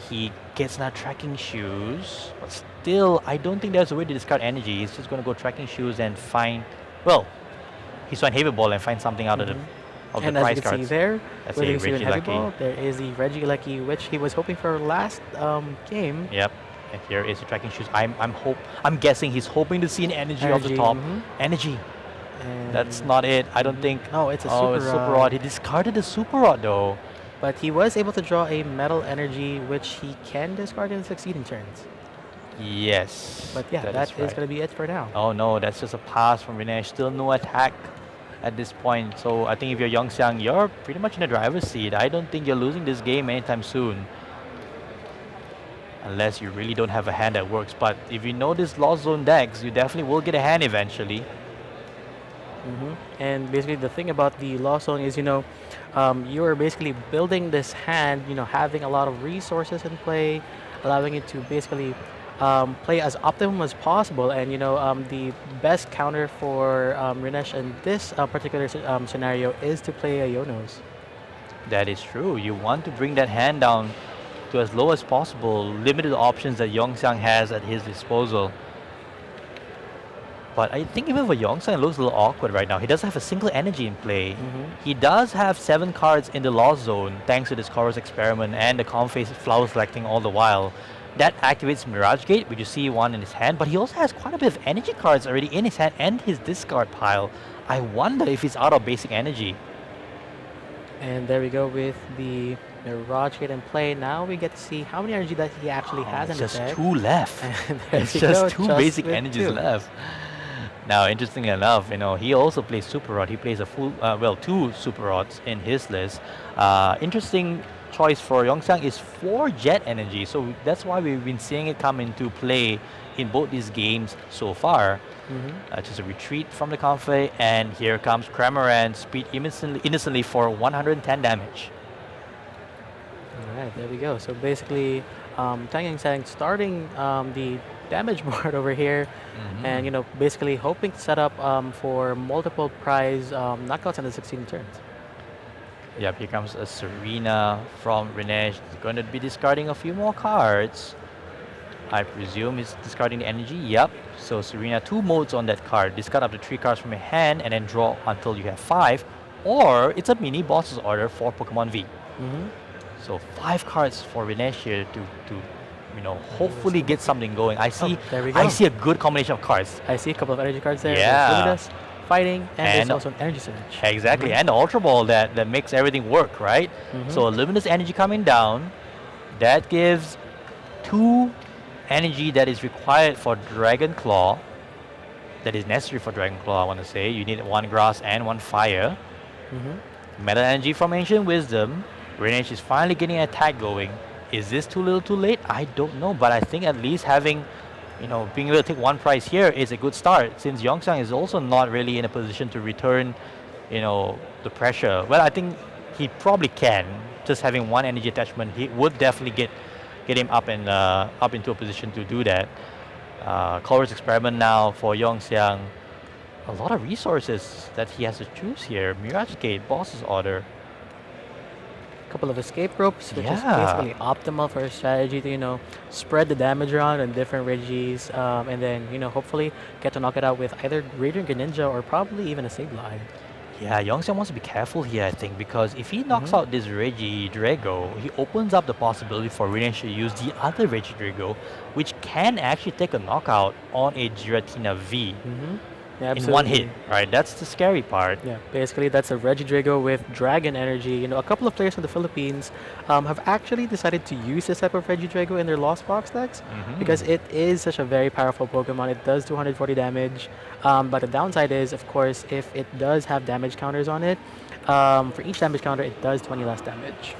He gets now Tracking Shoes. But still, I don't think there's a way to discard energy. He's just going to go Tracking Shoes and find... Well, he's going Heavy Ball and find something out of the And prize as you can cards. see there, That's where a you see in Heavy Regieleki. Ball, there is the Regieleki, which he was hoping for last game. Yep. And here is the Tracking Shoes. I'm guessing he's hoping to see an energy off the Energy, top. mhm. Energy. And That's not it. I don't think. No, it's a Oh, Super it's Super Rod. Rod. He discarded the Super Rod though. But he was able to draw a Metal Energy, which he can discard in succeeding turns. Yes. But yeah, that is right. going to be it for now. Oh no, that's just a pass from Rinesh. Still no attack at this point. So I think if you're Yongxiang, you're pretty much in the driver's seat. I don't think you're losing this game anytime soon. Unless you really don't have a hand that works. But if you know this Lost Zone decks, you definitely will get a hand eventually. And basically the thing about the Lost Zone is, you are basically building this hand, having a lot of resources in play, allowing it to basically play as optimum as possible. And, the best counter for Rinesh in this particular scenario is to play a Yonos. That is true. You want to bring that hand down to as low as possible, limited options that Yongxiang has at his disposal. But I think even for Yongxiang, it looks a little awkward right now. He doesn't have a single energy in play. He does have 7 cards in the Lost Zone, thanks to this Chorus Experiment and the Calm Face Flower Selecting all the while. That activates Mirage Gate, which you see one in his hand, but he also has quite a bit of energy cards already in his hand and his discard pile. I wonder if he's out of basic energy. And there we go with the Mirage Gate in play. Now we get to see how many energy that he actually has in It's his just deck. 2 left. And there It's we just go, 2 basic with energies 2. left. Now, interestingly enough, he also plays Super Rod. He plays a full, 2 Super Rods in his list. Interesting choice for Yongxiang is 4 Jet Energy. So that's why we've been seeing it come into play in both these games so far. Just a retreat from the conflict, and here comes Cramorant, speed innocently for 110 damage. Alright, there we go. So basically, Tang Yongxiang starting the damage board over here, and basically hoping to set up for multiple prize knockouts in the 16 turns. Yep, here comes a Serena from Rinesh. He's going to be discarding a few more cards. I presume he's discarding the energy. Yep. So Serena, 2 modes on that card. Discard up to 3 cards from your hand and then draw until you have 5. Or it's a mini boss's order for Pokemon V. So 5 cards for Rinesh here to hopefully get something going. I see. there we go. I see a good combination of cards. I see a couple of energy cards there. Yeah. There's Luminous, Fighting, and there's And- also an Energy Surge. Exactly, and the Ultra Ball that makes everything work, right? So Luminous Energy coming down, that gives 2 energy that is required for Dragon Claw, that is necessary for Dragon Claw, I want to say. You need 1 Grass and 1 Fire. Metal Energy from Ancient Wisdom. Rinesh is finally getting an attack going. Is this too little too late? I don't know, but I think at least having, being able to take 1 prize here is a good start, since Yongxiang is also not really in a position to return, the pressure. Well, I think he probably can. Just having 1 energy attachment, he would definitely get him up into a position to do that. Chorus Experiment now for Yongxiang. A lot of resources that he has to choose here. Mirage Gate, Boss's Order. Couple of escape ropes, which is Yeah. basically optimal for a strategy to spread the damage around on different Regis, and then hopefully get to knock it out with either Radiant Greninja or probably even a Sableye. Yeah, Yongxiang wants to be careful here, I think, because if he knocks out this Regidrago, he opens up the possibility for Rinesh to use the other Regidrago, which can actually take a knockout on a Giratina V Yeah, in 1 absolutely. hit, right? That's the scary part. Yeah, basically that's a Regidrago with Dragon Energy. A couple of players from the Philippines have actually decided to use this type of Regidrago in their Lost Box decks because it is such a very powerful Pokemon. It does 240 damage, but the downside is, of course, if it does have damage counters on it, for each damage counter, it does 20 less damage.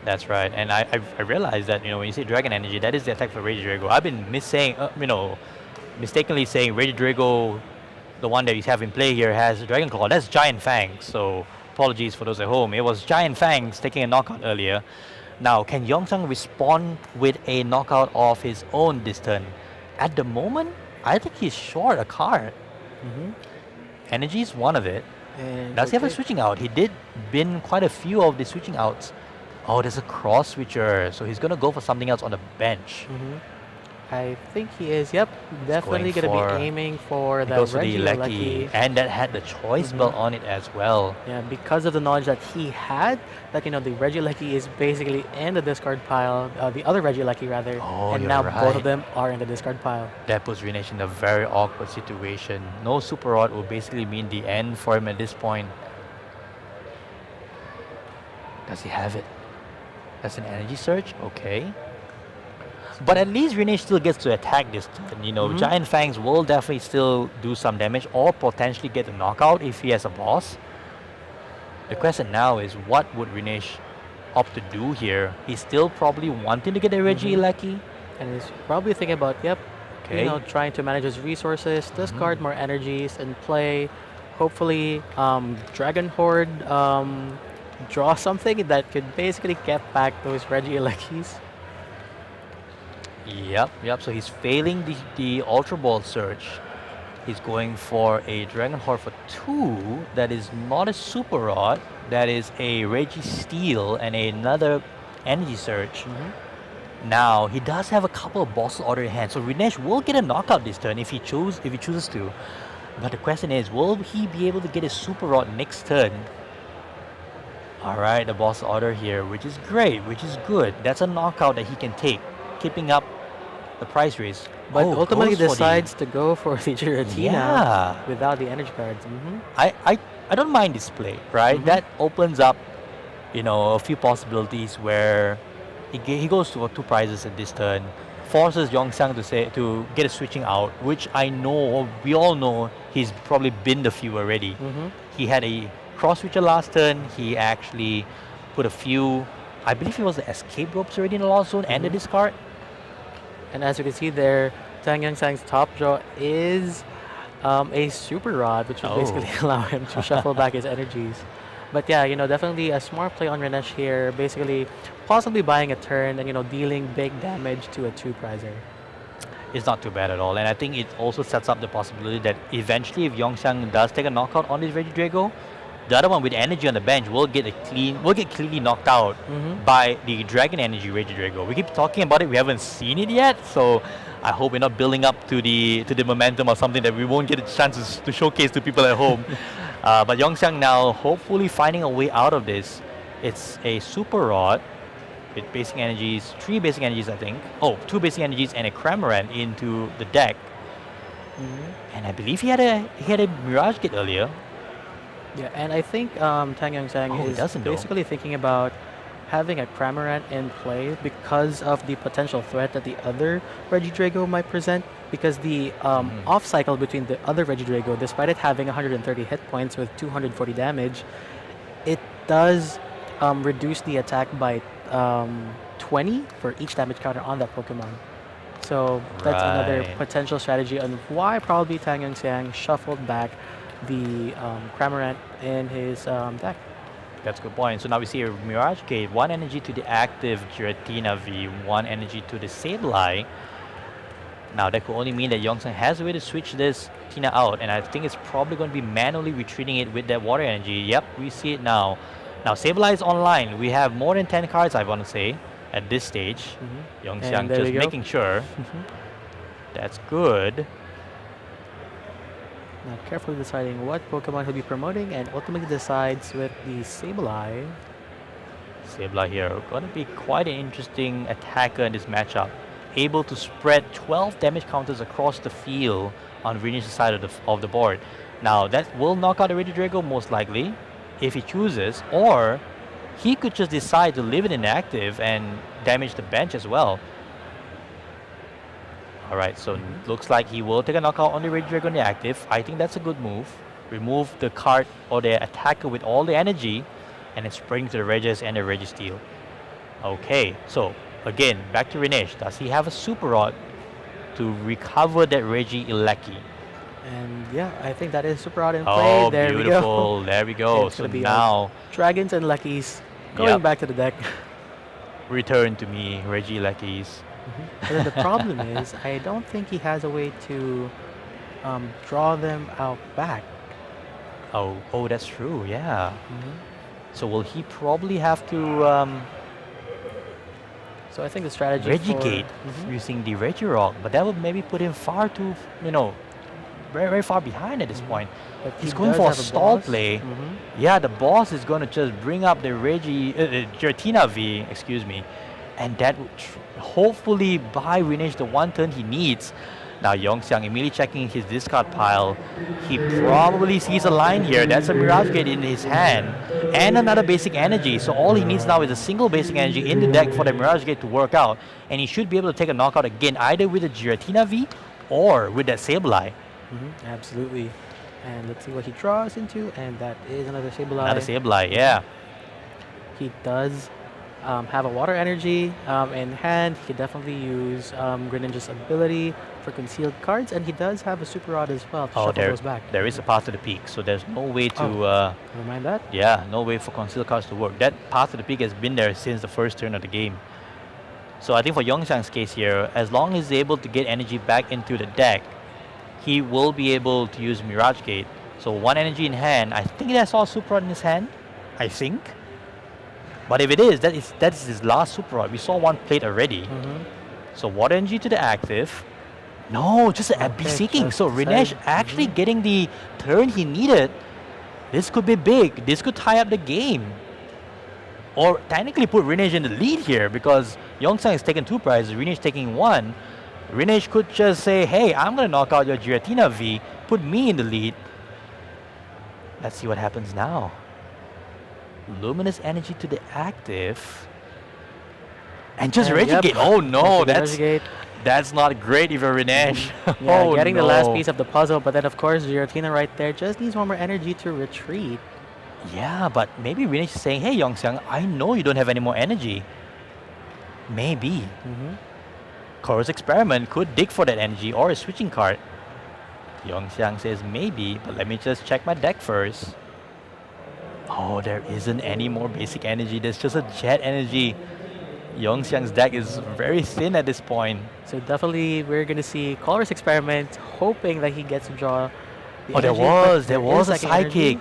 That's right, and I realized that when you say Dragon Energy, that is the attack for Regidrago. I've been mistakenly saying Regidrago, the one that you have in play here, has Dragon Claw. That's Giant Fangs. So apologies for those at home. It was Giant Fangs taking a knockout earlier. Now, can Yongxiang respond with a knockout of his own this turn? At the moment, I think he's short a card. Energy is one of it. And Does he have a okay. switching out? He did bin quite a few of the switching outs. Oh, there's a cross switcher. So he's going to go for something else on the bench. I think he is. Yep, definitely going going to for- be aiming for He the goes for Reggie the or Lucky. Lucky. And that had the choice belt on it as well. Yeah, because of the knowledge that he had, that the Reggie Lucky is basically in the discard pile, the other Reggie Lucky rather, Oh, and you're now both right. of them are in the discard pile. That puts Rinesh in a very awkward situation. No Super Rod will basically mean the end for him at this point. Does he have it? That's an energy surge? Okay. But at least Rinesh still gets to attack this turn. Giant Fangs will definitely still do some damage or potentially get a knockout if he has a boss. The question now is, what would Rinesh opt to do here? He's still probably wanting to get a Reggie Lucky. And he's probably thinking about, Okay. trying to manage his resources, discard more energies, and play, hopefully, Dragon Horde, draw something that could basically get back those Reggie Luckies. Yep. So he's failing the Ultra Ball search. He's going for a Dragon Horde for 2. That is not a Super Rod. That is a Reggie Steel and another Energy Surge. Now he does have a couple of bosses order in hand, so Rinesh will get a knockout this turn if he chooses to. But the question is, will he be able to get a Super Rod next turn? Alright, the boss order here, which is great, which is good. That's a knockout that he can take, keeping up the price raise. But Oh, ultimately goes for the- decides to go for the Giratina Yeah. without the energy cards. I don't mind this play, right? That opens up, a few possibilities where he goes to 2 prizes at this turn, forces Yongxiang to get a switching out, which we all know he's probably binned a few already. He had a cross switcher last turn. He actually put a few, I believe it was the escape ropes already in the lost zone and the discard. And as you can see there, Tang Yongsang's top draw is a Super Rod, which would Oh. basically allow him to shuffle back his energies. But yeah, definitely a smart play on Rinesh here, basically possibly buying a turn and, dealing big damage to a 2-prizer. It's not too bad at all, and I think it also sets up the possibility that eventually if Yongxiang does take a knockout on this Regidrago, the other one with energy on the bench will get cleanly knocked out by the Dragon Energy Regidrago. We keep talking about it, we haven't seen it yet, so I hope we're not building up to the momentum or something that we won't get a chance to showcase to people at home. But Yongxiang now hopefully finding a way out of this. It's a Super Rod with basic energies, 3 basic energies I think. Oh, 2 basic energies and a Cramorant into the deck. And I believe he had a Mirage Gate earlier. Yeah, and I think Tang Yongsang Oh, he is doesn't though. basically thinking about having a Cramorant in play because of the potential threat that the other Regidrago might present. Because the off cycle between the other Regidrago, despite it having 130 hit points with 240 damage, it does reduce the attack by 20 for each damage counter on that Pokemon. So that's another Right. potential strategy on why probably Tang Yongsang shuffled back the Cramorant in his deck. That's a good point. So now we see a Mirage Gate, 1 energy to the active Giratina V, 1 energy to the Sableye. Now that could only mean that Yongxiang has a way to switch this Tina out, and I think it's probably going to be manually retreating it with that water energy. Yep, we see it now. Now Sableye is online. We have more than 10 cards, I want to say, at this stage. Yongxiang And there just we go. making sure. That's good. Now carefully deciding what Pokemon he'll be promoting and ultimately decides with the Sableye. Sableye here, going to be quite an interesting attacker in this matchup. Able to spread 12 damage counters across the field on Renesh's side of the board. Now that will knock out the Regidrago most likely, if he chooses, or he could just decide to leave it inactive and damage the bench as well. Alright, so looks like he will take a knockout on the Regidrago in the active. I think that's a good move. Remove the card or the attacker with all the energy and then spring to the Regis and the Registeel. Okay, so again, back to Rinesh. Does he have a Super Rod to recover that Reggie Ilecki? And yeah, I think that is Super Rod in play. Oh, There we go. beautiful. There we go. It's So gonna be now, Dragons and Luckies going Yep. back to the deck. return to me, Reggie Ileckis. But then the problem is, I don't think he has a way to draw them out back. Oh, that's true. Yeah. Mhm. So will he probably have to So I think the strategy Regigate for using the Regirock, but that would maybe put him far too, very, very far behind at this point. but He's he going does for a have stall boss. play. Mhm. Yeah, the boss is going to just bring up the Giratina V, excuse me, and that would hopefully buy Rinesh the one turn he needs. Now Yongxiang immediately checking his discard pile. He probably sees a line here. That's a Mirage Gate in his hand and another basic energy. So all he needs now is a single basic energy in the deck for the Mirage Gate to work out, and he should be able to take a knockout again either with the Giratina V or with that Sableye. Absolutely. And let's see what he draws into, and that is another Sableye. Another Sableye, yeah. He does have a water energy in hand. He could definitely use Greninja's ability for concealed cards, and he does have a Super Rod as well to Oh, shuffle those back. there is a path to the peak, so there's no way to, Never mind that. yeah, no way for concealed cards to work. That path to the peak has been there since the first turn of the game. So I think for Yongxiang's case here, as long as he's able to get energy back into the deck, he will be able to use Mirage Gate. So one energy in hand. I think that's all Super Rod in his hand. I think. But if it is, that is his last Super Rod. We saw one played already. So water energy to the active. No, just a Okay, Seeking. just So Rinesh decided- actually getting the turn he needed. This could be big. This could tie up the game. Or technically put Rinesh in the lead here because Yongxiang is taking 2 prizes, Rinesh taking 1. Rinesh could just say, hey, I'm going to knock out your Giratina V, put me in the lead. Let's see what happens now. Luminous energy to the active. And just And Regigate. yep, Oh no, that's the Regigate. that's not great if you're Rinesh. Yeah, Oh, getting the last no. piece of the puzzle, but then of course Giratina right there just needs one more energy to retreat. Yeah, but maybe Rinesh is saying, hey Yongxiang, I know you don't have any more energy. Maybe. Chorus Experiment could dig for that energy or a switching card. Yongxiang says maybe, but let me just check my deck first. Oh, there isn't any more basic energy. There's just a jet energy. Yongxiang's deck is very thin at this point. So definitely we're gonna see Chorus Experiment, hoping that he gets to draw. The Oh, there energy, but there was a psychic energy. psychic.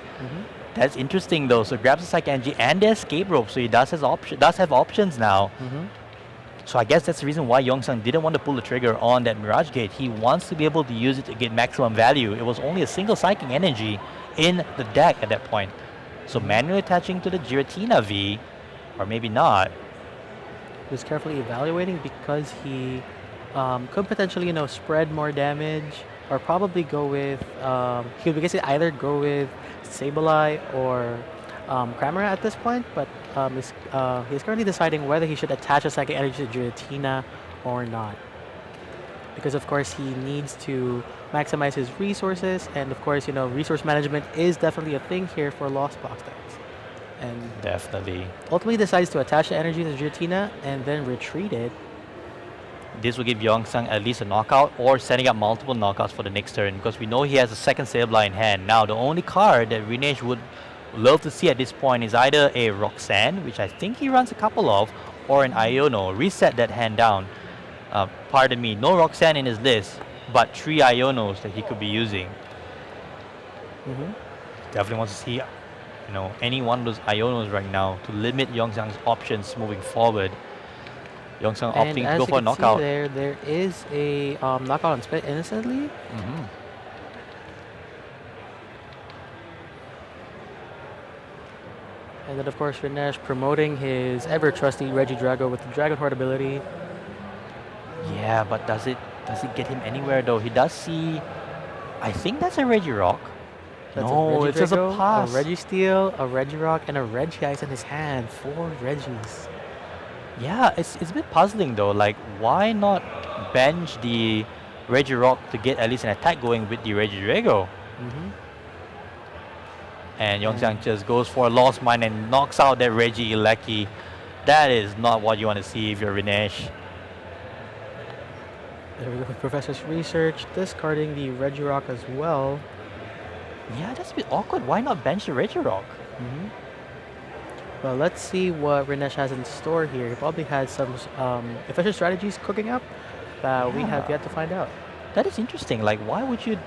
That's interesting though. So grabs the psychic energy and the escape rope. So he does have options now. So I guess that's the reason why Yongxiang didn't want to pull the trigger on that Mirage Gate. He wants to be able to use it to get maximum value. It was only a single psychic energy in the deck at that point. So manually attaching to the Giratina V, or maybe not. Was carefully evaluating because he could potentially, spread more damage, or probably go with. He would basically either go with Sableye or Cramorant at this point, but he's currently deciding whether he should attach a second energy to Giratina or not. Because of course he needs to maximize his resources, and of course resource management is definitely a thing here for Lost Box decks. And Definitely. ultimately decides to attach the energy to Giratina and then retreat it. This will give Yongxiang at least a knockout or setting up multiple knockouts for the next turn because we know he has a second Sableye in hand. Now the only card that Rinesh would love to see at this point is either a Roxanne, which I think he runs a couple of, or an Iono. Reset that hand down. Pardon me, no Roxanne in his list, but 3 Ionos that he could be using. Definitely wants to see, any one of those Ionos right now to limit Yongxiang's options moving forward. Yongxiang And opting to as go you for a can see knockout. there is a knockout on Spit innocently. And then of course Rinesh promoting his ever trusty Regidrago with the Dragon Horde ability. Yeah, but does it get him anywhere though? He does see, I think that's a Regirock. That's No, a it's just a Regidrago, pass. a Registeel, a Regirock, and a Regice in his hand. 4 Regis. Yeah, it's a bit puzzling though. Like, why not bench the Regirock to get at least an attack going with the Regidrago? And Yongxiang just goes for a Lost Mine and knocks out that Reggie Ilecki. That is not what you want to see if you're Rinesh. There we go with Professor's Research, discarding the Regirock as well. Yeah, that's a bit awkward. Why not bench the Regirock? Well, let's see what Rinesh has in store here. He probably has some efficient strategies cooking up that we have yet to find out. That is interesting. Like, why would you,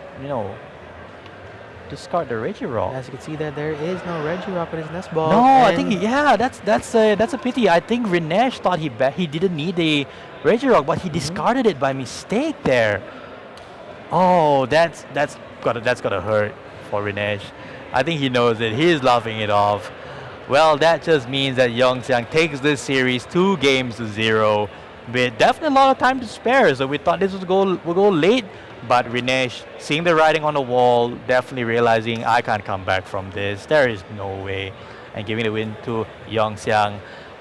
discard the Regirock? As you can see, that there is no Regirock in his nest ball. No, I think that's a pity. I think Rinesh thought he didn't need a Regirock, but he discarded it by mistake there. Oh, that's gotta hurt for Rinesh. I think he knows it. He is laughing it off. Well, that just means that Yongxiang takes this series 2-0 with definitely a lot of time to spare. So we thought this would go late, but Rinesh, seeing the writing on the wall, definitely realizing I can't come back from this. There is no way, and giving the win to Yongxiang.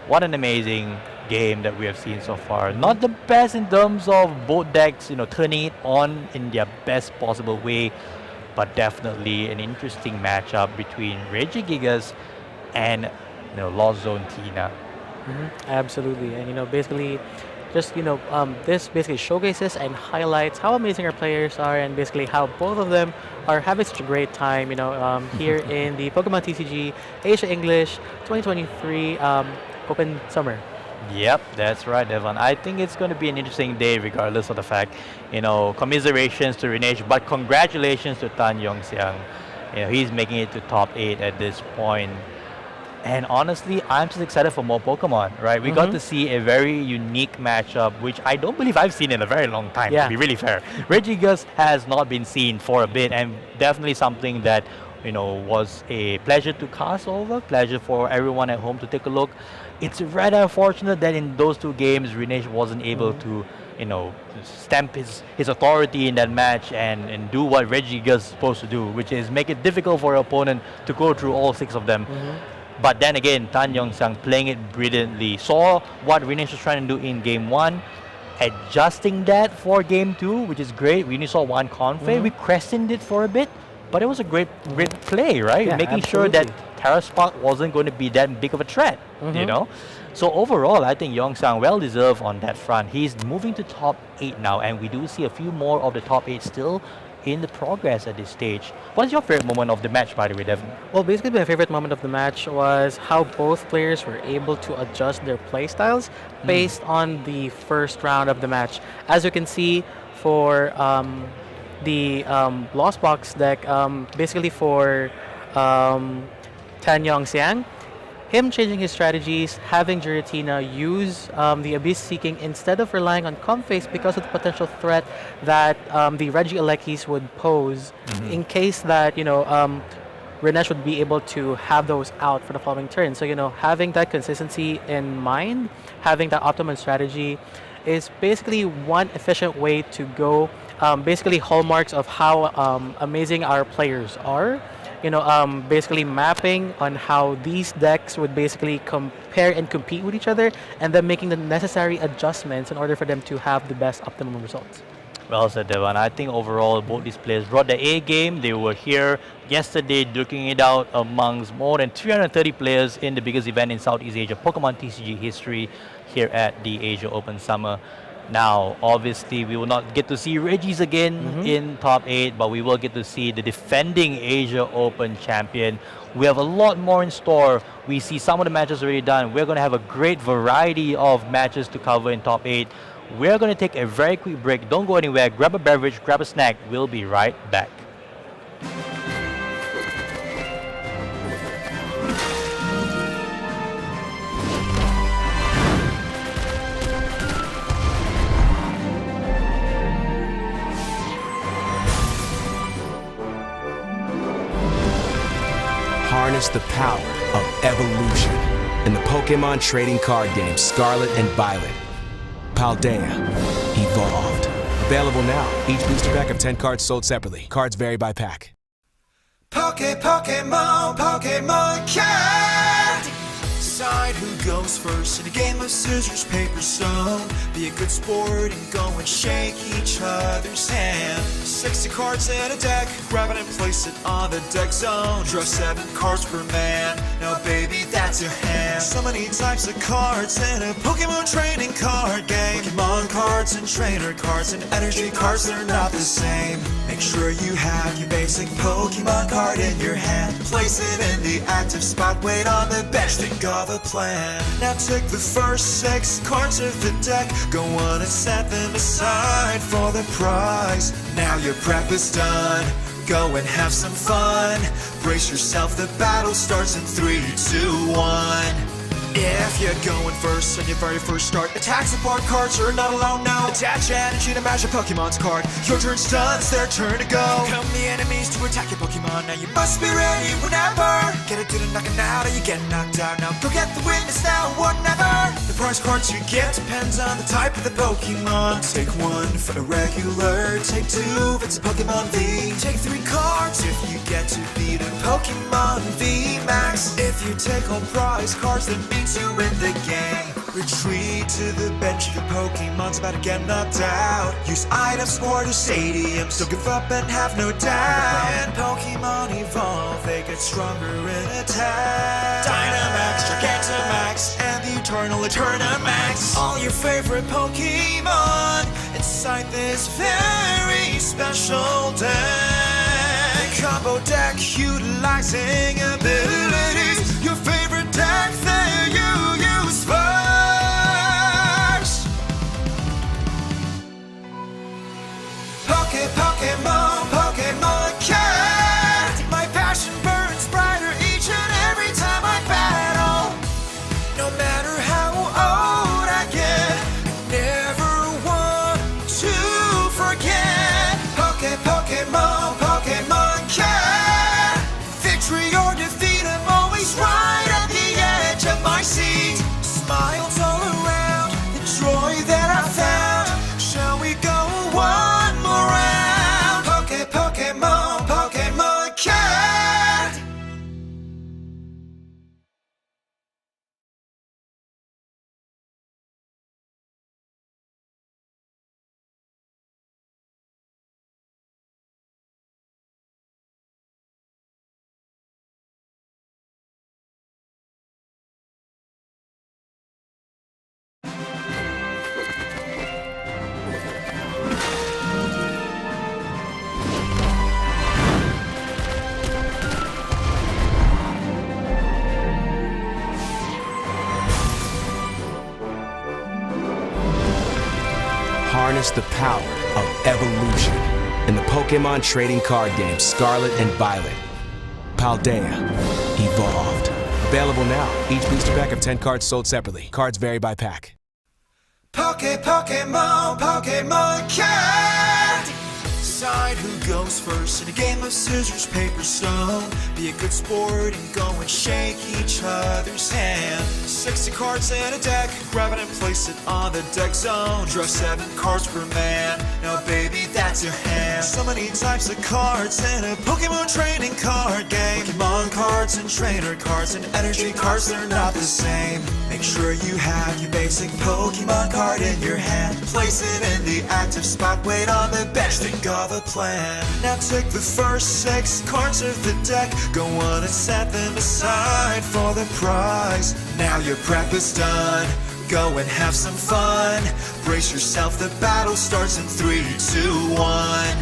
What an amazing game that we have seen so far. Not the best in terms of both decks, turning it on in their best possible way, but definitely an interesting matchup between Regigigas and Lost Zone Tina. Absolutely, and basically, just this basically showcases and highlights how amazing our players are, and basically how both of them are having such a great time. Here in the Pokemon TCG Asia English 2023 Open Summer. Yep, that's right, Devon. I think it's going to be an interesting day, regardless of the fact, commiserations to Rinesh, but congratulations to Tan Yongxiang. He's making it to top 8 at this point. And honestly, I'm just excited for more Pokemon, right? We got to see a very unique matchup, which I don't believe I've seen in a very long time, to be really fair. Regigigas has not been seen for a bit, and definitely something that, was a pleasure to cast over, pleasure for everyone at home to take a look. It's rather unfortunate that in those 2 games, Rinesh wasn't able to, stamp his authority in that match and do what Regigigas is supposed to do, which is make it difficult for your opponent to go through all 6 of them. But then again, Tan Yongxiang playing it brilliantly. Saw what Rinesh was trying to do in Game 1, adjusting that for Game 2, which is great. We only saw 1 Confe. We questioned it for a bit, but it was a great play, right? Yeah, making sure that Terra Spark wasn't going to be that big of a threat, So overall, I think Yongxiang well-deserved on that front. He's moving to top 8 now, and we do see a few more of the top 8 still in the progress at this stage. What is your favorite moment of the match, by the way, Devon? Well, basically my favorite moment of the match was how both players were able to adjust their playstyles based on the first round of the match. As you can see, for the Lost Box deck, basically for Tan Yongxiang, him changing his strategies, having Giratina use the Abyss Seeking instead of relying on Comface because of the potential threat that the Regielekis would pose in case that, Rinesh would be able to have those out for the following turn. So, having that consistency in mind, having that optimum strategy is basically one efficient way to go, basically hallmarks of how amazing our players are. Basically mapping on how these decks would basically compare and compete with each other, and then making the necessary adjustments in order for them to have the best optimum results. Well said, Devon. I think overall both these players brought the A game. They were here yesterday duking it out amongst more than 330 players in the biggest event in Southeast Asia, Pokemon TCG history, here at the Asia Open Summer. Now, obviously, we will not get to see Regis again in top 8, but we will get to see the defending Asia Open champion. We have a lot more in store. We see some of the matches already done. We're going to have a great variety of matches to cover in top 8. We're going to take a very quick break. Don't go anywhere. Grab a beverage, grab a snack. We'll be right back. Harness the power of evolution in the Pokémon trading card game Scarlet and Violet. Paldea Evolved. Available now. Each booster pack of 10 cards sold separately. Cards vary by pack. Pokemon, Pokemon Card. Decide who goes first in a game of scissors, paper, stone. Be a good sport and go and shake each other's hand. 60 cards in a deck, grab it and place it on the deck zone. Draw 7 cards per man, now baby that's your hand. So many types of cards in a Pokémon trading card game. Pokémon cards and trainer cards and energy cards, they're not the same. Make sure you have your basic Pokémon card in your hand. Place it in the active spot, wait on the bench, think of a plan. Now take the first 6 cards of the deck, go on and set them aside for the prize. Now your prep is done, go and have some fun. Brace yourself, the battle starts in 3, 2, 1. If you're going first on your very first start, attack support cards are not allowed now. Attach energy to match a Pokemon's card. Your turn's done, it's their turn to go. Come the enemies to attack your Pokemon. Now you must be ready whenever. Get it to the knocking out or you get knocked out. Now go get the witness now or never. The prize cards you get depends on the type of the Pokemon. Take 1 for a regular, take 2 if it's a Pokemon V. Take 3 cards if you get to beat a Pokemon V Max. If you take all prize cards, that means you win the game. Retreat to the bench if your Pokemon's about to get knocked out. Use items or to stadiums, don't give up and have no doubt. When Pokemon evolve, they get stronger in attack. Dynamax, Gigantamax, and the Eternal Eternamax. All your favorite Pokemon inside this very special deck. Combo deck utilizing abilities. Your favorite deck that you use first. Pokemon cat. My passion burns brighter each and every time I battle. No matter how old I get, I never want to forget. Pokemon cat. Victory or defeat, I'm always right at the edge of my seat. Smiles all around, the joy that I found. Shall we go one more round? Pokemon cat. Harness the power of evolution in the Pokémon trading card game Scarlet and Violet. Paldea Evolved. Available now. Each booster pack of 10 cards sold separately. Cards vary by pack. Pokemon cat. Decide who goes first in a game of scissors, paper, stone. Be a good sport and go and shake each other's hand. 60 cards in a deck, grab it and place it on the deck zone. Draw 7 cards per man, now baby that's your hand. So many types of cards in a Pokemon trading card game. Pokemon cards and trainer cards and energy cards, they're not the same. Make sure you have your basic Pokemon card in your hand. Place it in the active spot, wait on the bench, think of a plan. Now take the first 6 cards of the deck, go on and set them aside for the prize. Now your prep is done, go and have some fun. Brace yourself, the battle starts in 3, 2, 1.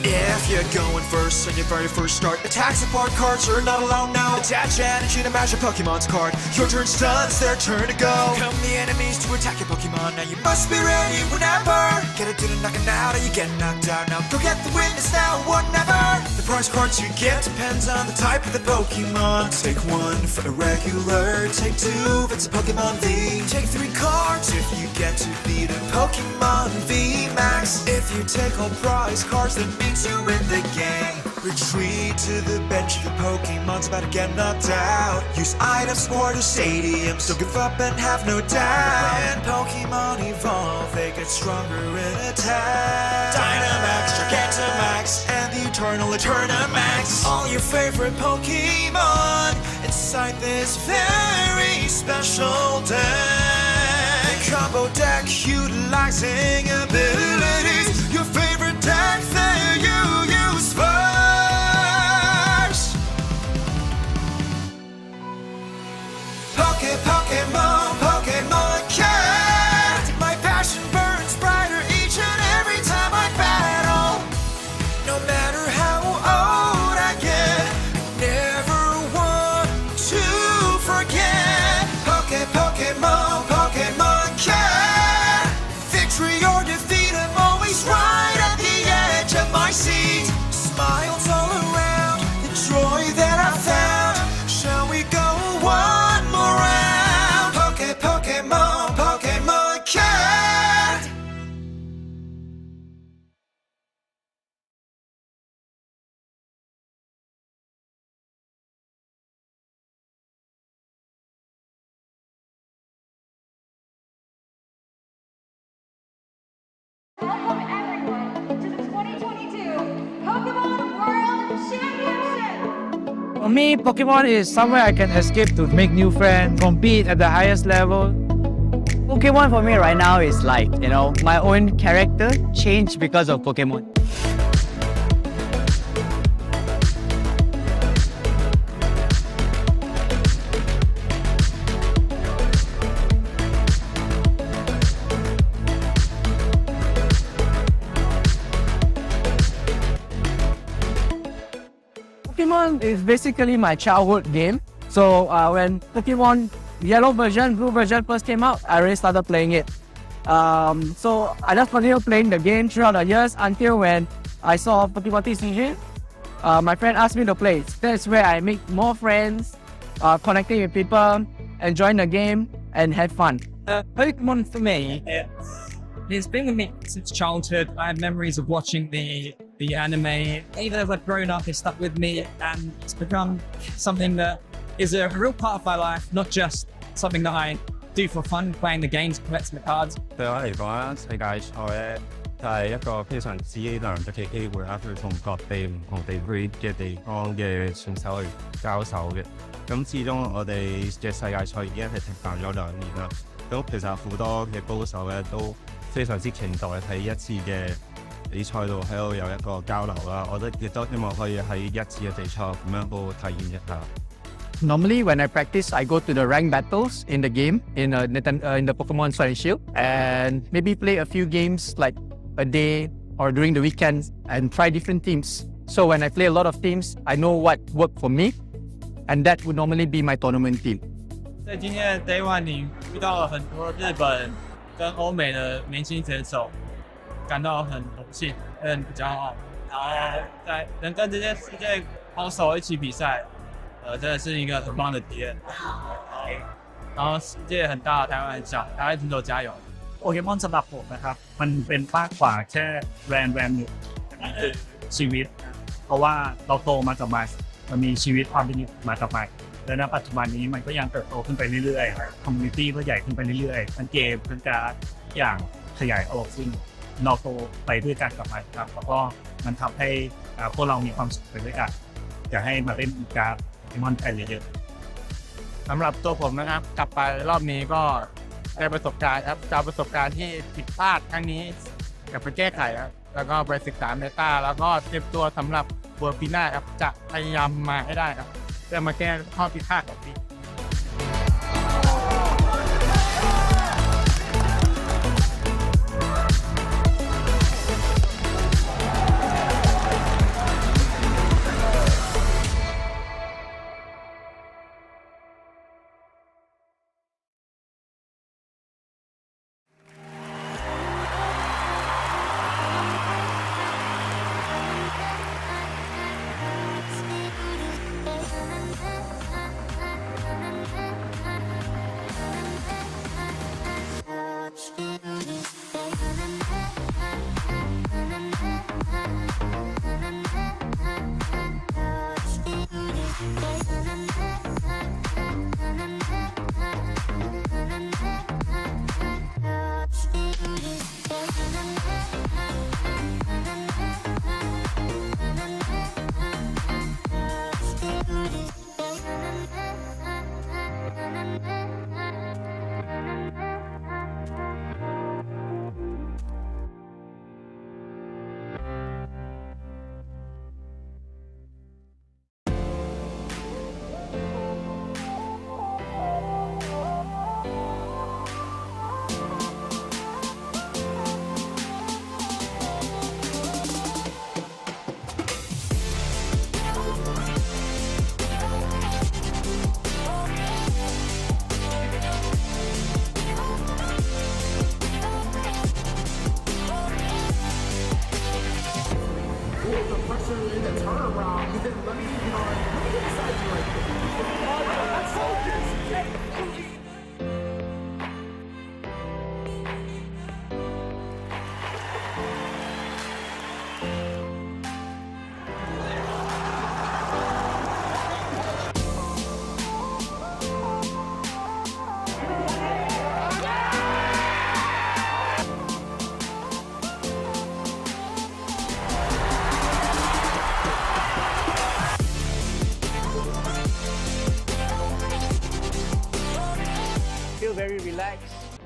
If you're going first on your very first start, attack support cards are not allowed now. Attach energy to match a Pokemon's card. Your turn's done, it's their turn to go. Come the enemies to attack your Pokemon. Now you must be ready whenever. Get it to the knocking out or you get knocked out. Now go get the witness now or never. The prize cards you get depends on the type of the Pokemon. Take 1 for a regular, take 2 if it's a Pokemon V. Take 3 cards if you get to beat a Pokemon V Max. If you take all prize cards, that means you win the game. Retreat to the bench if your Pokemon's about to get knocked out. Use items or to stadiums, don't give up and have no doubt. When Pokemon evolve, they get stronger in attack. Dynamax, Gigantamax, and the Eternal Eternamax. All your favorite Pokemon alongside this very special deck. Combo deck utilizing abilities. Your favorite deck that you use first. Pokemon, Pokemon cat. My passion burns brighter each and every time I battle. No matter how old I get, never want to forget. Pokemon, Pokemon cat. Victory or defeat, I'm always right at the edge of my seat. Smiles all around, the joy that I found. Shall we go one more round? Pokemon, Pokemon cat. Welcome everyone to the 2022 Pokemon World Championship! For me, Pokemon is somewhere I can escape to make new friends, compete at the highest level. Pokemon for me right now is like, my own character changed because of Pokemon. Pokemon is basically my childhood game. So when Pokemon Yellow version, Blue version first came out, I already started playing it. So I just continued playing the game throughout the years until when I saw Pokemon TCG. My friend asked me to play. That's where I make more friends, connecting with people, enjoying the game, and have fun. Pokemon for me, it's been with me since childhood. I have memories of watching the anime. Even as I've grown up, it's stuck with me, and it's become something that is a real part of my life, not just something that I do for fun, playing the games, collecting the cards. 對我嚟講，世界賽咧就係一個非常之難得嘅機會啦，去同各地唔同地區嘅地方嘅選手去交手嘅。咁始終我哋嘅世界賽已經係停辦咗2年啦。咁其實好多嘅高手咧都非常之期待喺一次嘅比賽度喺度有一個交流啦。我亦都希望可以喺一次嘅比賽咁樣都體驗一下。Normally, when I practice, I go to the rank battles in the game, in the Pokemon Sword and Shield, and maybe play a few games like a day or during the weekends and try different teams. So when I play a lot of teams, I know what worked for me, and that would normally be my tournament team. 在今天的 Day One 里遇到了很多日本跟欧美的年轻选手，感到很荣幸，也很骄傲。然后能跟这些世界好手一起比赛，真的是一个很棒的体验。然后世界很大，台湾很小，台湾选手加油！ โปเกมอนสำหรับผมนะครับมันเป็นมากกว่าแค่แบรนด์หนึ่งมันคือชีวิต เพราะว่าเราโตมากับมันมีชีวิตความเป็นอยู่มากับมันและณปัจจุบันนี้มันก็ยังเติบโตขึ้นไปเรื่อยๆคอมมูนิตี้ก็ใหญ่ขึ้นไปเรื่อยๆทั้งเกมทั้งการอย่างขยายออกซึ่งเราโตไปด้วยกันกับมันครับแล้วก็มันทำให้พวกเรามีความสุขไปด้วยกันอยากให้มาเล่นการ์ดโปเกมอนกันเยอะๆ สำหรับตัวผมนะครับกลับไปรอบนี้ก็ได้ประสบการณ์ครับจากประสบการณ์ที่ผิดพลาดครั้งนี้กลับไปแก้ไขครับแล้วก็ไปศึกษาเมตาแล้วก็เตรียมตัวสำหรับเวิร์ปีหน้าครับจะพยายามมาให้ได้ครับเพื่อมาแก้ข้อผิดพลาดของปี Pokemon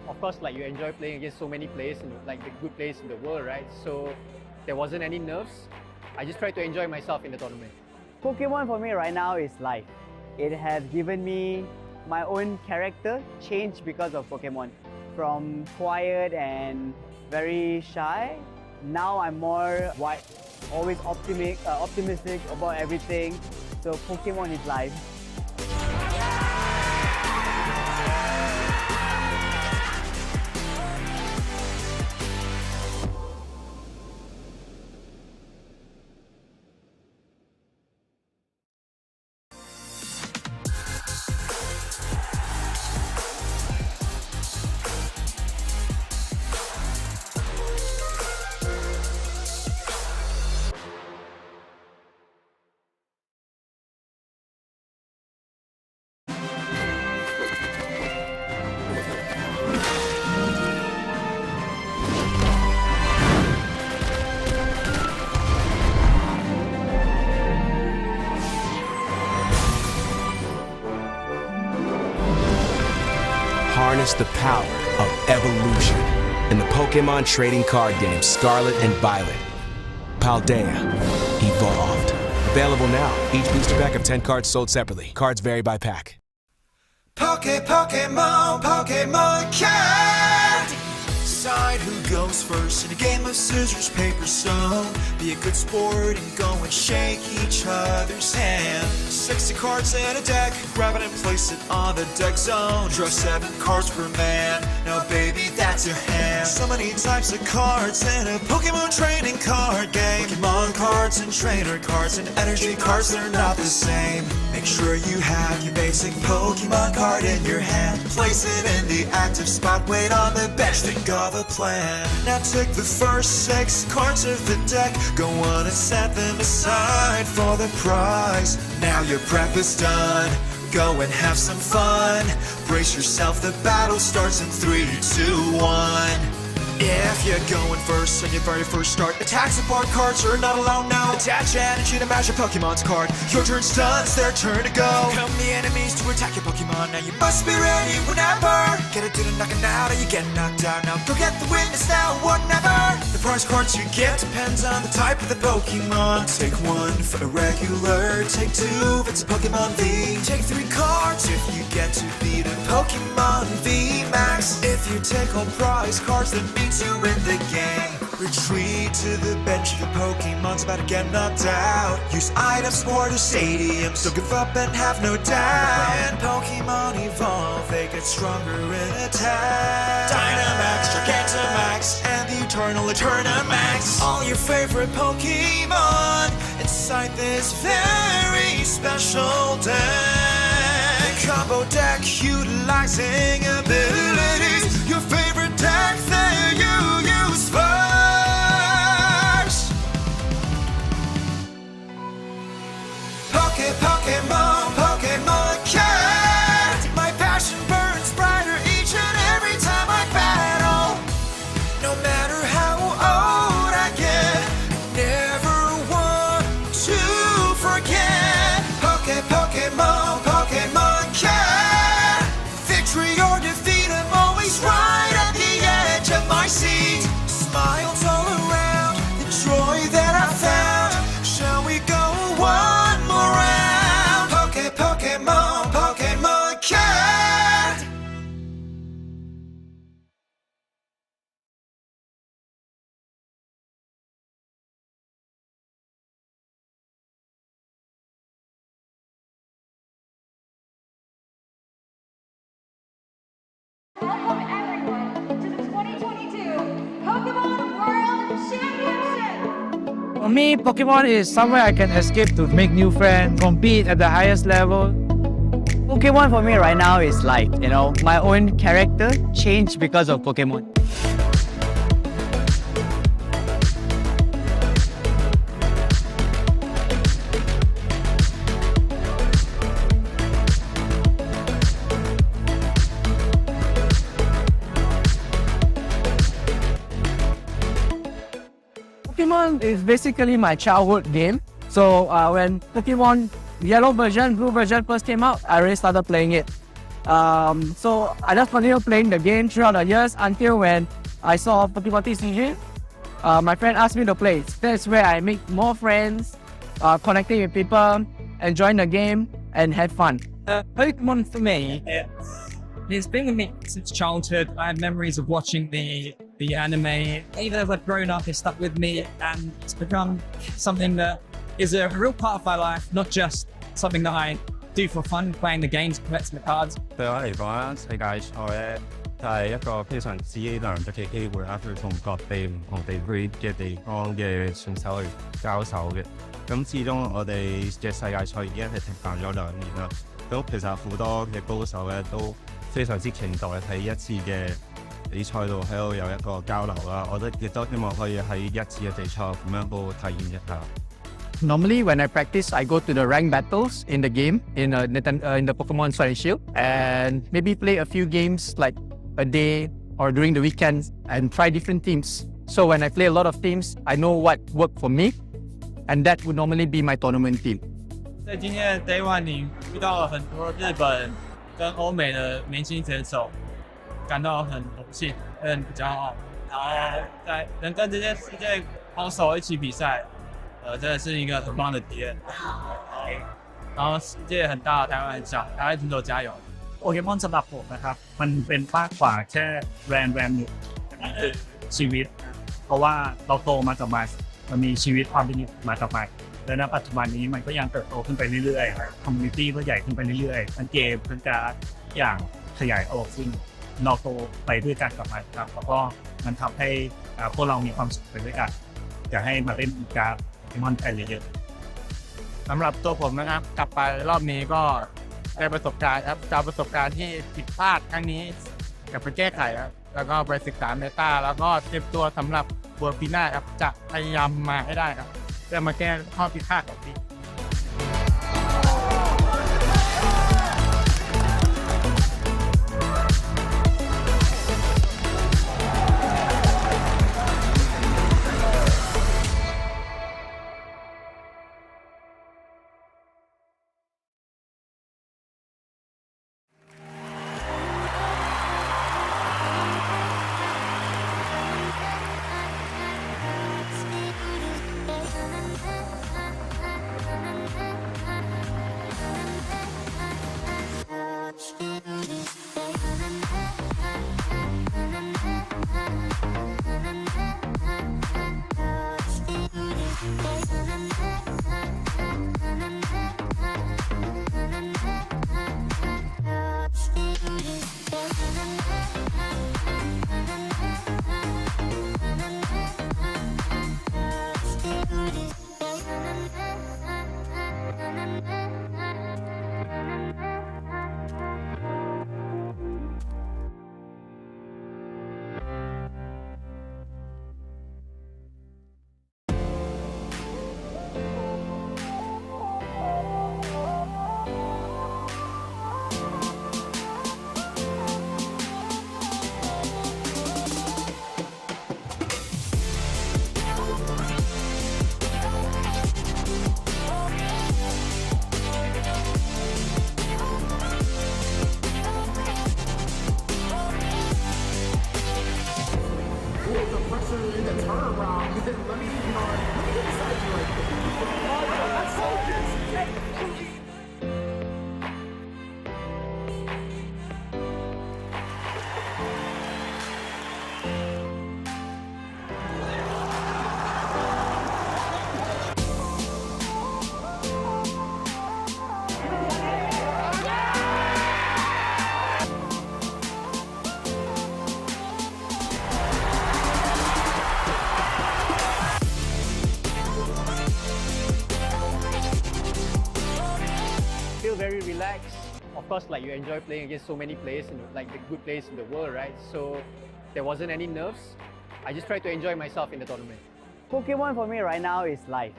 of course, like you enjoy playing against so many players, like the good players in the world, right? So there wasn't any nerves. I just tried to enjoy myself in the tournament. Pokemon for me right now is life. It has given me my own character change because of Pokemon. From quiet and very shy, now I'm more wide, always optimistic about everything. So Pokemon is life. Harness the power of evolution in the Pokémon trading card game Scarlet and Violet. Paldea Evolved. Available now. Each booster pack of 10 cards sold separately. Cards vary by pack. Pokemon Card. Decide who goes first in a game of scissors, paper, stone. Be a good sport and go and shake each other's hand. 60 cards in a deck, grab it and place it on the deck zone. Draw 7 cards per man, now baby that's your hand. So many types of cards in a Pokemon trading card game. Pokemon cards and trainer cards and energy cards, they're not the same. Make sure you have your basic Pokemon card in your hand. Place it in the active spot, wait on the bench, think of a plan. Now take the first 6 cards of the deck, go on and set them aside for the prize. Now your prep is done, go and have some fun. Brace yourself, the battle starts in 3, 2, 1. If you're going first on your very first start, attack support cards are not allowed now. Attach energy to match your Pokemon's card. Your turn's done, it's their turn to go. Come the enemies to attack your Pokemon, now you must be ready whenever. Get a dude knocking out or you get knocked out. Now go get the witness now, whatever. The prize cards you get depends on the type of the Pokemon. Take 1 for a regular, take 2 if it's a Pokemon V. Take 3 cards if you get to beat a Pokemon V Max. If you take all prize cards, that means you in the game. Retreat to the bench if your Pokemon's about to get knocked out. Use items for the stadiums, don't give up and have no doubt. When Pokemon evolve, they get stronger in attack. Dynamax, Gigantamax, and the Eternal Eternamax. All your favorite Pokemon inside this very special deck. Combo deck utilizing abilities. Your favorite deck that you use first. Pokemon Card. My passion burns brighter each and every time I battle. No matter how old I get, I never want to forget. Pokemon Card. Victory or defeat, I'm always right at the edge of my seat. Smiles all around, the joy that I found. Shall we go one more round? Pokemon Card. Welcome everyone to the 2022 Pokemon World Championship! For me, Pokemon is somewhere I can escape to make new friends, compete at the highest level. Pokemon for me right now is life, my own character changed because of Pokemon. Pokemon is basically my childhood game. So when Pokemon Yellow version, Blue version first came out, I already started playing it. So I just continued playing the game throughout the years until when I saw Pokemon TCG. My friend asked me to play. That's where I make more friends, connecting with people, enjoying the game, and have fun. Pokemon for me, it's been with me since childhood. I have memories of watching the anime. Even as I've grown up, it's stuck with me, and it's become something that is a real part of my life, not just something that I do for fun, playing the games, collecting the cards. 對我嚟講啦，世界賽咧就係一個非常之難得嘅機會啦，去同各地唔同地區嘅地方嘅選手去交手嘅。咁始終我哋嘅世界賽已經係停辦咗2年啦。咁其實好多嘅高手咧都非常之期待喺一次嘅比賽度喺度有一個交流啦。我亦都希望可以喺一次嘅比賽咁樣度體驗一下。Normally, when I practice, I go to the ranked battles in the game in the Pokemon Sword and Shield, and maybe play a few games like a day or during the weekends and try different teams. So when I play a lot of teams, I know what worked for me, and that would normally be my tournament team. 在今天的 Day One 里遇到了很多日本跟欧美的明星选手，感到很荣幸，很骄傲。然后能跟这些世界好手一起比赛，真的是一个很棒的体验。然后世界很大，台湾很小，台湾选手加油！ โปเกมอนสำหรับผมนะครับมันเป็นมากกว่าแค่แบรนด์หนึ่งคือชีวิตเพราะว่าเราโตมากับมันมีชีวิตความเป็นอยู่มากับมันและณปัจจุบันนี้มันก็ยังเติบโตขึ้นไปเรื่อยๆคอมมูนิตี้ก็ใหญ่ขึ้นไปเรื่อยๆทั้งเกมทั้งการอย่างขยายออกซึ่งเราโตไปด้วยกันกับมันครับแล้วก็มันทำให้พวกเรามีความสุขไปด้วยกันอยากให้มาเล่นการ์ดโปเกมอนกันเยอะๆ สำหรับตัวผมนะครับกลับไปรอบนี้ก็ได้ประสบการณ์ครับจากประสบการณ์ที่ผิดพลาดครั้งนี้กลับไปแก้ไขครับแล้วก็ไปศึกษาเมตาแล้วก็เตรียมตัวสำหรับบัวปีหน้าครับจะพยายามมาให้ได้ครับเพื่อมาแก้ข้อผิดพลาดของทีม Feel very relaxed. Of course, like you enjoy playing against so many players, and like the good players in the world, right? So there wasn't any nerves. I just tried to enjoy myself in the tournament. Pokemon for me right now is life.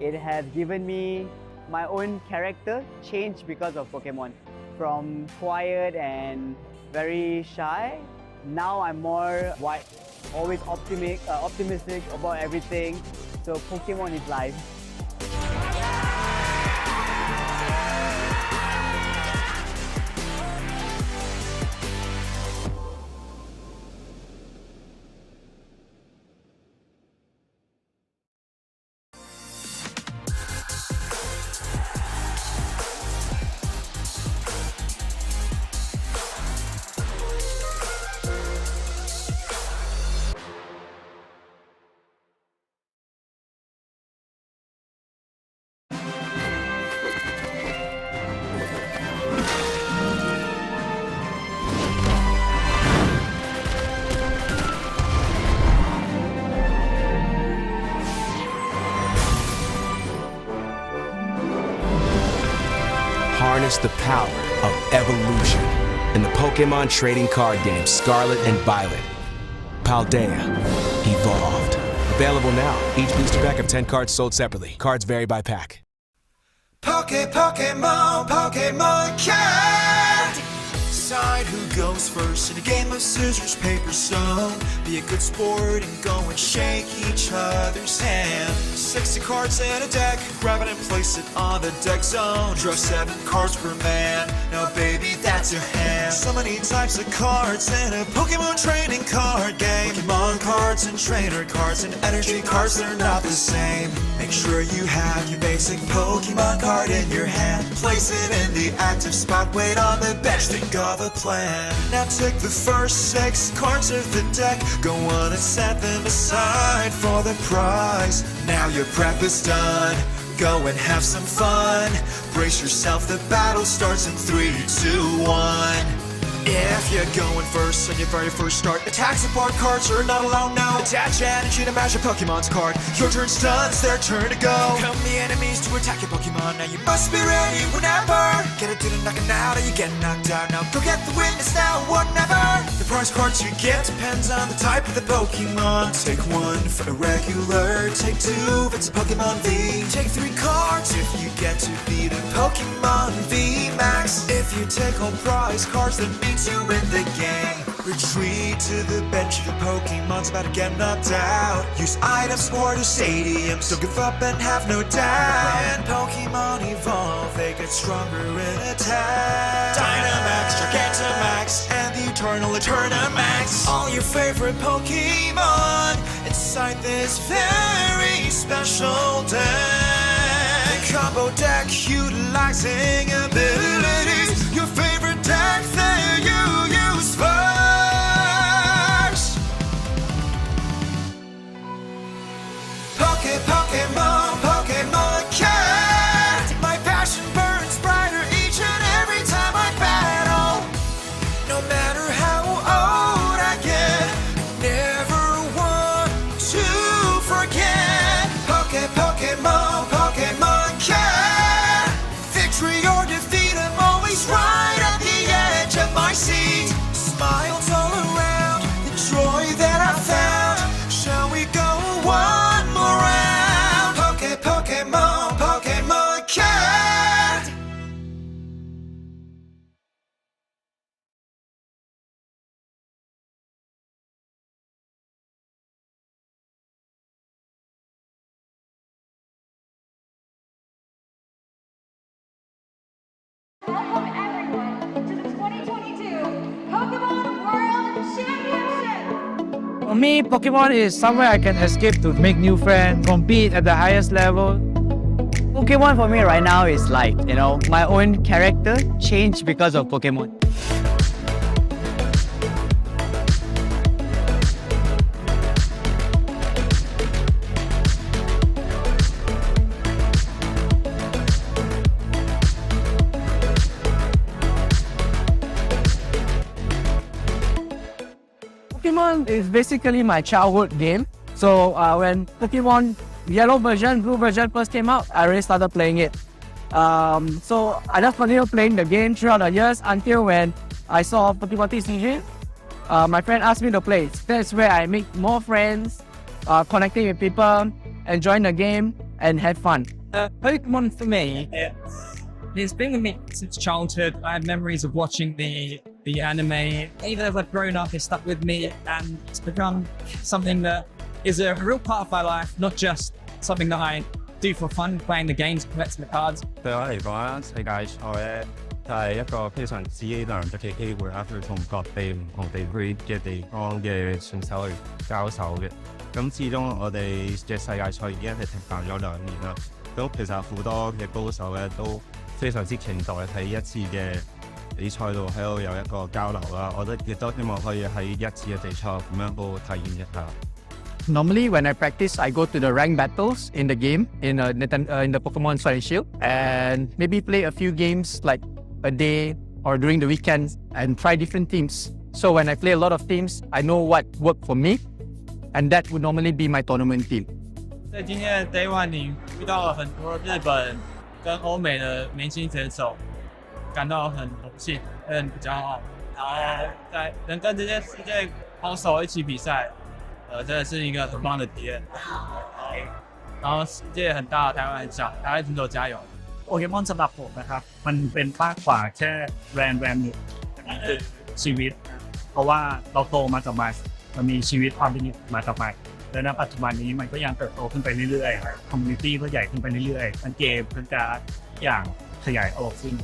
It has given me my own character change because of Pokemon. From quiet and very shy, now I'm more wide, always optimistic about everything. So Pokemon is life. Harness the power of evolution in the Pokémon trading card game Scarlet and Violet. Paldea Evolved. Available now. Each booster pack of 10 cards sold separately. Cards vary by pack. Pokemon Card. Decide who goes first in a game of scissors, paper, stone. Be a good sport and go and shake each other's hand. 60 cards in a deck, grab it and place it on the deck zone. Draw 7 cards per man, now baby that's your hand. So many types of cards in a Pokemon trading card game. Pokemon cards and trainer cards and energy cards, they're not the same. Make sure you have your basic Pokemon card in your hand. Place it in the active spot, wait on the bench, think of a plan. Now take the first 6 cards of the deck, go on and set them aside for the prize. Now your prep is done, go and have some fun. Brace yourself, the battle starts in 3, 2, 1. If you're going first on your very first start, attack support cards are not allowed now. Attach energy to match your Pokemon's card. Your turn's done, it's their turn to go. Come the enemies to attack your Pokemon, now you must be ready whenever. Get it to the knocking out or you get knocked out. Now go get the witness now, whatever. The prize cards you get depends on the type of the Pokemon. Take 1 for a regular, take 2 if it's a Pokemon V. Take 3 cards if you get to beat a Pokemon V Max. If you take all prize cards, that means you win the game. Retreat to the bench if your Pokemon's about to get knocked out. Use items or the stadiums, don't give up and have no doubt. When Pokemon evolve, they get stronger in attack. Dynamax, Gigantamax, and the Eternal Eternamax. All your favorite Pokemon inside this very special deck. The combo deck utilizing abilities. Your favorite deck that you use first. Pokemon Card. My passion burns brighter each and every time I battle. No matter how old I get, I never want to forget. Pokemon Card. Victory or defeat, I'm always right at the edge of my seat. Smiles all around, the joy that I found. Shall we go one more round? Pokemon Card. Welcome everyone to the 2022 Pokemon World Championship. For me, Pokemon is somewhere I can escape to make new friends, compete at the highest level. Pokemon for me right now is like, my own character changed because of Pokemon. Pokemon is basically my childhood game. So when Pokemon Yellow version, Blue version first came out, I already started playing it. So I just continued playing the game throughout the years until when I saw Pokemon TCG. My friend asked me to play. That's where I make more friends, connecting with people, enjoying the game, and have fun. Pokemon for me, it's been with me since childhood. I have memories of watching the anime. Even as I've grown up, it's stuck with me, and it's become something that is a real part of my life, not just something that I do for fun, playing the games, collecting the cards. 對我嚟講啦，世界賽咧就係一個非常之難得嘅機會啦，去同各地唔同地區嘅地方嘅選手去交手嘅。咁始終我哋嘅世界賽已經係停辦咗2年啦。咁其實好多嘅高手咧都非常之期待喺一次嘅比賽度喺度有一個交流啦。我覺得亦都希望可以喺一次嘅比賽咁樣去體驗一下。Normally, when I practice, I go to the ranked battles in the game, in the Pokemon Sword and Shield, and maybe play a few games like a day or during the weekends and try different teams. So when I play a lot of teams, I know what worked for me, and that would normally be my tournament team. 在今天的 Day One， 你遇到了很多日本跟欧美的明星选手，感到很荣幸，很骄傲。然后能跟这些世界好手一起比赛，真的是一个很棒的体验。然后世界很大，台湾很小，台湾选手加油！ โปเกมอนสำหรับผมนะครับมันเป็นมากกว่าแค่แบรนด์หนึ่งมันคือชีวิต เพราะว่าเราโตมากับมันมีชีวิตความเป็นอยู่มากับมันแล้วณปัจจุบันนี้มันก็ยังเติบโตขึ้นไปเรื่อยๆคอมมูนิตี้ก็ใหญ่ขึ้นไปเรื่อยๆทั้งเกมทั้งการอย่างขยายออกซึ่ง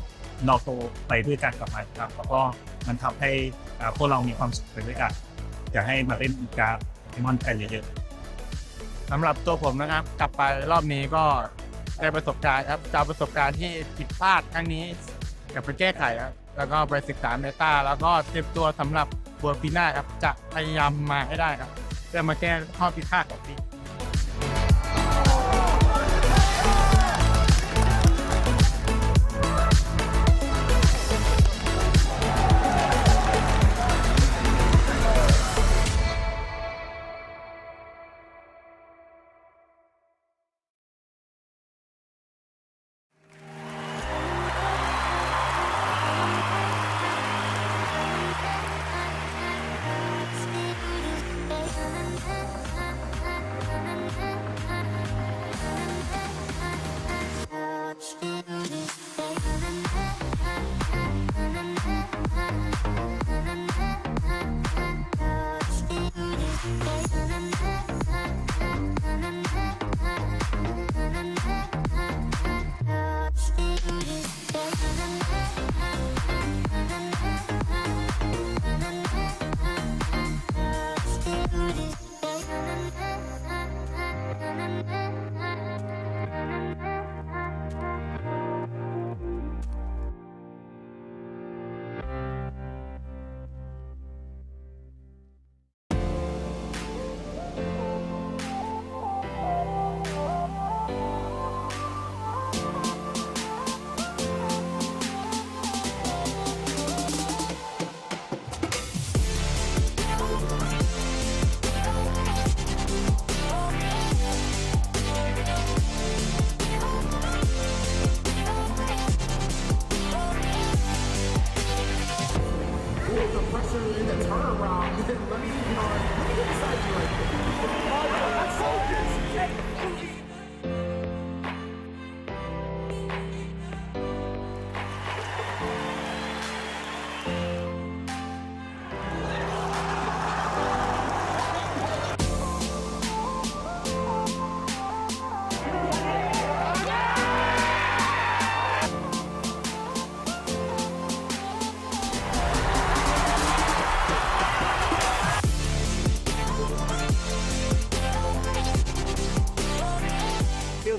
เราโตไปด้วยกันกับมันครับแล้วก็มันทำให้พวกเรามีความสุขไปด้วยกันอยากให้มาเล่นการ์ดโปเกมอนกันเยอะๆ สำหรับตัวผมนะครับกลับไปรอบนี้ก็ได้ประสบการณ์ครับจากประสบการณ์ที่ผิดพลาดครั้งนี้กลับไปแก้ไขครับแล้วก็ไปศึกษาเมตาแล้วก็เตรียมตัวสำหรับบัวปีหน้าครับจะพยายามมาให้ได้ครับเพื่อมาแก้ข้อผิดพลาดของปี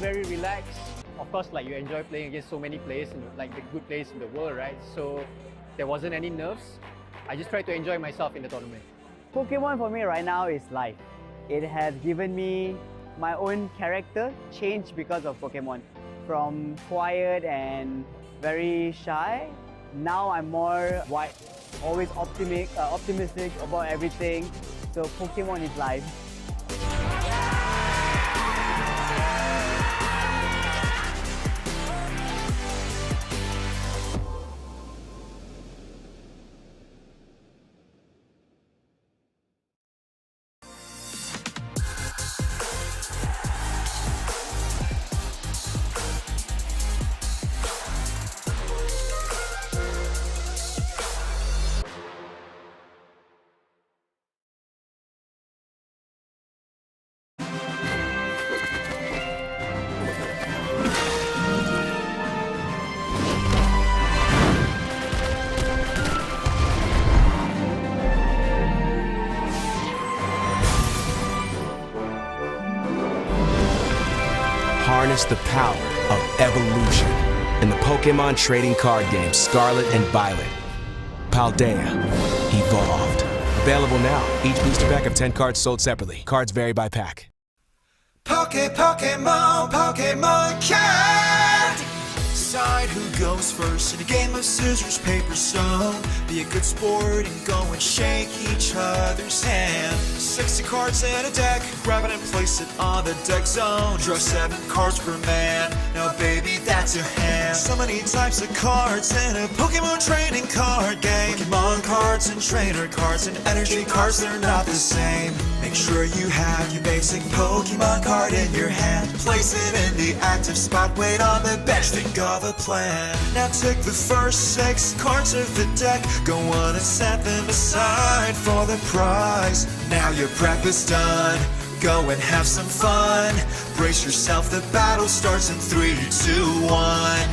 Very relaxed. Of course, like you enjoy playing against so many players, like the good players in the world, right? So there wasn't any nerves. I just tried to enjoy myself in the tournament. Pokemon for me right now is life. It has given me my own character change because of Pokemon. From quiet and very shy, now I'm more wide, always optimistic about everything. So Pokemon is life. Harness the power of evolution in the Pokémon trading card game Scarlet and Violet. Paldea Evolved. Available now. Each booster pack of 10 cards sold separately. Cards vary by pack. Pokemon card. Decide who goes first in a game of scissors, paper, stone. Be a good sport and go and shake each other's hand. 60 cards in a deck, grab it and place it on the deck zone. Draw 7 cards per man, now baby that's your hand. So many types of cards in a Pokemon trading card game. Pokemon cards and trainer cards and energy cards, they're not the same. Make sure you have your basic Pokemon card in your hand. Place it in the active spot, wait on the bench, think of a plan. Now take the first 6 cards of the deck, go on and set them aside for the prize. Now your prep is done, go and have some fun. Brace yourself, the battle starts in 3, 2, 1.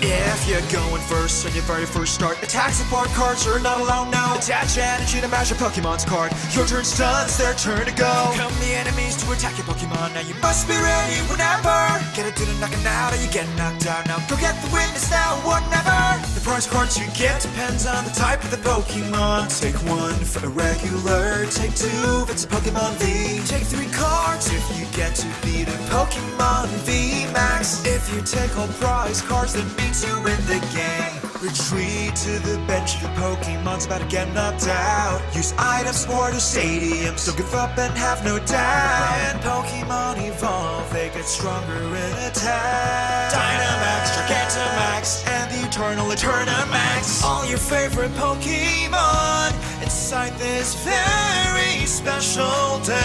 If you're going first on your very first start, attack support cards are not allowed now. Attach energy to match your Pokemon's card. Your turn's done, it's their turn to go. Come the enemies to attack your Pokemon. Now you must be ready whenever. Get it to the knocking out or you get knocked out. Now go get the witness now or never. The prize cards you get depends on the type of the Pokemon. Take 1 for a regular, take 2 if it's a Pokemon V. Take 3 cards if you get to beat a Pokemon V Max. If you take all prize cards, that means you win the game. Retreat to the bench if your Pokemon's about to get knocked out. Use items for the stadiums, don't give up and have no doubt. When Pokemon evolve, they get stronger in attack. Dynamax, Gigantamax, and the Eternal Eternamax. All your favorite Pokemon inside this very special deck.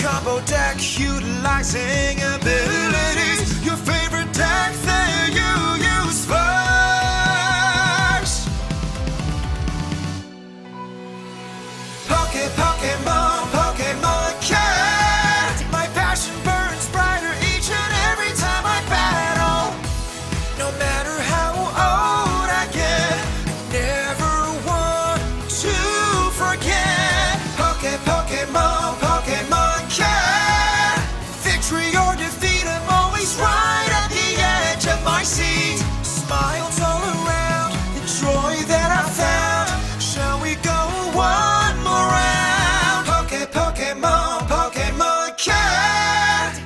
Combo deck utilizing abilities. Your favorite deck that you use first. Pokemon, Pokemon cat. My passion burns brighter each and every time I battle. No matter how old I get, never want to forget. Pokemon, Pokemon cat. Victory or defeat, I'm always right at the edge of my seat. Smiles all around, the joy that I found. Shall we go one more round? Pokemon, Pokemon cat.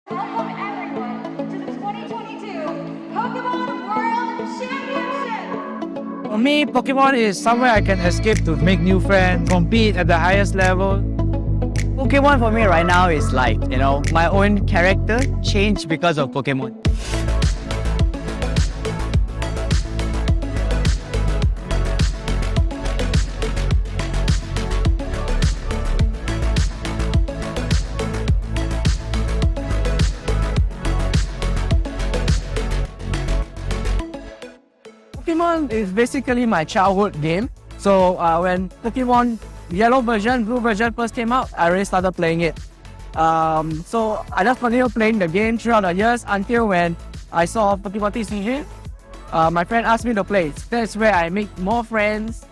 Welcome everyone to the 2022 Pokemon World Championship! For me, Pokemon is somewhere I can escape to make new friends, compete at the highest level. Pokemon for me right now is life, you know. My own character changed because of Pokemon. Pokemon is basically my childhood game. So when Pokemon yellow version, blue version first came out, I already started playing it. So I just continued playing the game throughout the years until when I saw Pokemon TCG. My friend asked me to play. That's where I make more friends,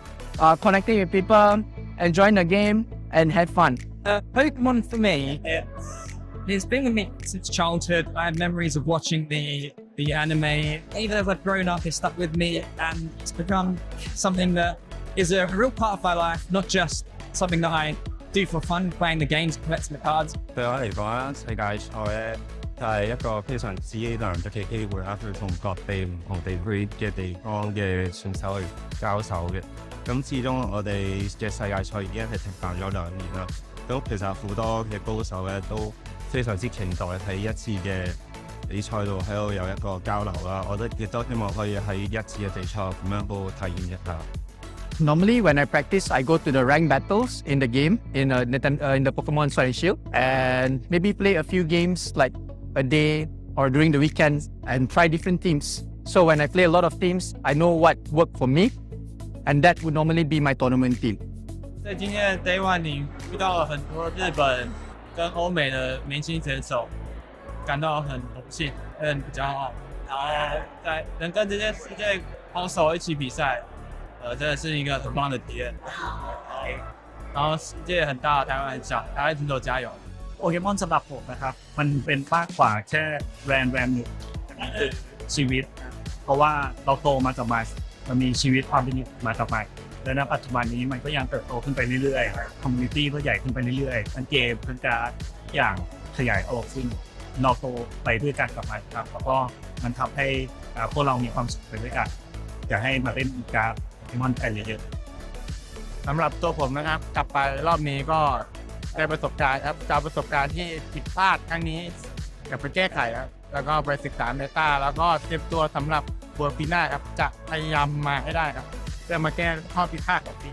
connecting with people, enjoying the game, and have fun. Pokemon for me, it's been with me since childhood. I have memories of watching the anime. Even as I've grown up, it's stuck with me, and it's become something that is a real part of my life, not just something that I do for fun, playing the games, collecting the cards. 對我嚟講啦，世界賽咧就係一個非常之難得嘅機會啦，去同各地唔同地區嘅地方嘅選手去交手嘅。咁始終我哋嘅世界賽已經係停辦咗2年啦。咁其實好多嘅高手咧都非常之期待喺一次嘅比賽度喺度有一個交流啦。我亦都希望可以喺一次嘅比賽咁樣去體驗一下。Normally, when I practice, I go to the rank battles in the game in the Pokemon Sword and Shield, and maybe play a few games like a day or during the weekends and try different teams. So when I play a lot of teams, I know what worked for me, and that would normally be my tournament team. 在今天的 Day One 里遇到了很多日本跟欧美的明星选手，感到很荣幸，很骄傲。然后能跟这些世界好手一起比赛。真的是一个很棒的体验。然後世界很大，台灣很小，大家一同加油。โปเกมอนสำหรับผมนะครับมันเป็นมากกว่าแค่แบรนด์หนึ่ง ชีวิต เพราะว่าเราโตมากับมันมีชีวิตความเป็นอยู่มากับมันและณปัจจุบันนี้มันก็ยังเติบโตขึ้นไปเรื่อยๆคอมมูนิตี้ก็ใหญ่ขึ้นไปเรื่อยๆทั้งเกมทั้งการดอย่างขยายออกซึ่งเราโตไปด้วยกันกับมันครับแล้วก็มันทำให้พวกเรามีความสุขไปด้วยกันอยากให้มาเล่นการ์ดโปเกมอนกันเยอะๆ สำหรับตัวผมนะครับกลับไปรอบนี้ก็ได้ประสบการณ์ครับจากประสบการณ์ที่ผิดพลาดครั้งนี้กลับไปแก้ไขครับแล้วก็ไปศึกษาเมตาแล้วก็เตรียมตัวสำหรับบัวปีหน้าครับจะพยายามมาให้ได้ครับเพื่อมาแก้ข้อผิดพลาดของปี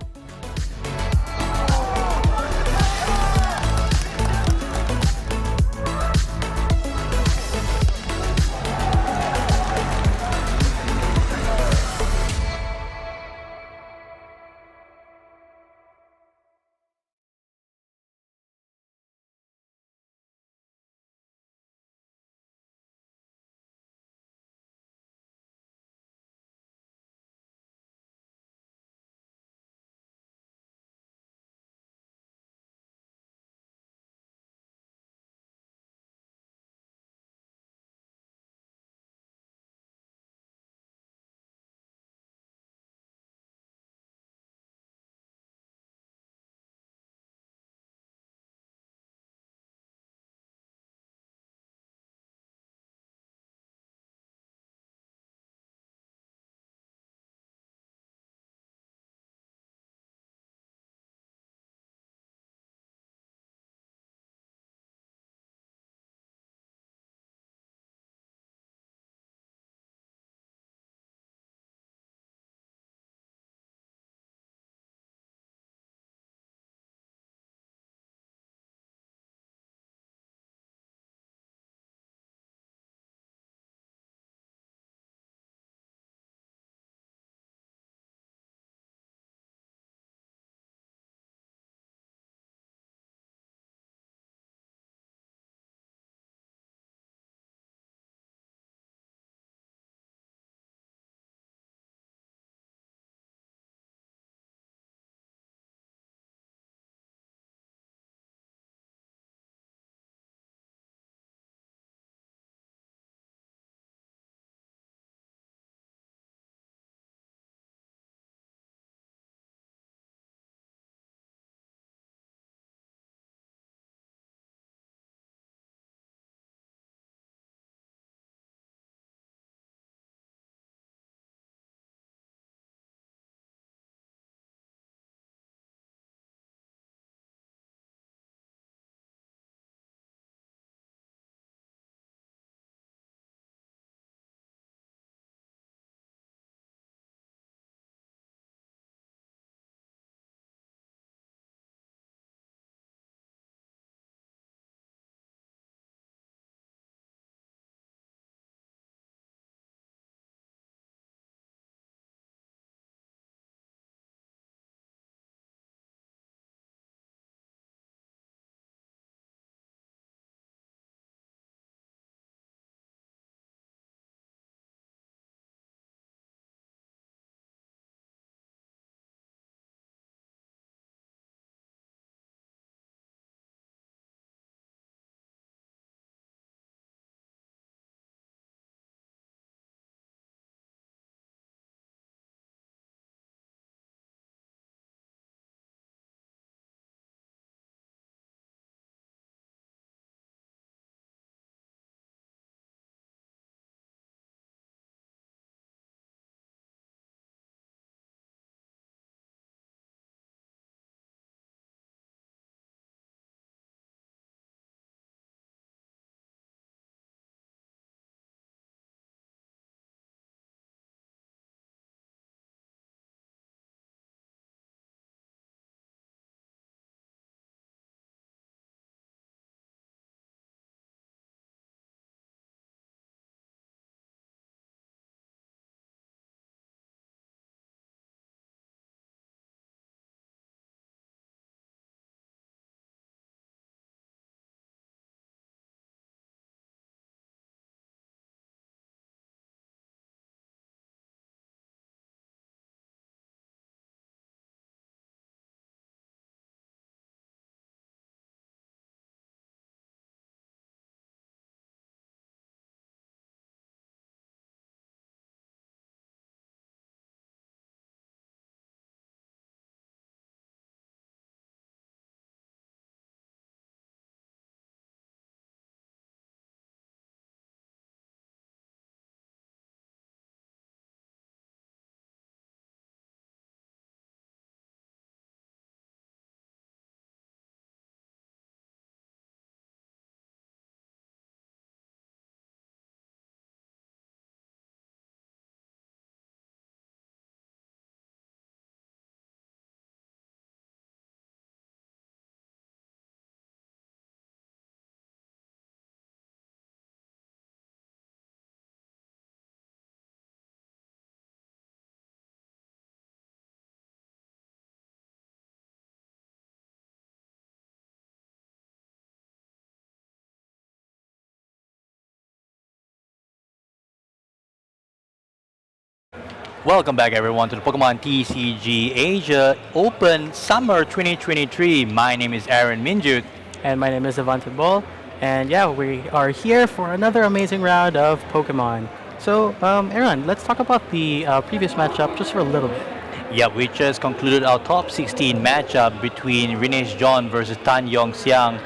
Welcome back everyone to the Pokemon TCG Asia Open Summer 2023. My name is Aaron Minjut. And my name is Avante Ball. And yeah, we are here for another amazing round of Pokemon. So, Aaron, let's talk about the previous matchup just for a little bit. Yeah, we just concluded our top 16 matchup between Rinesh John versus Tan Yong Siang,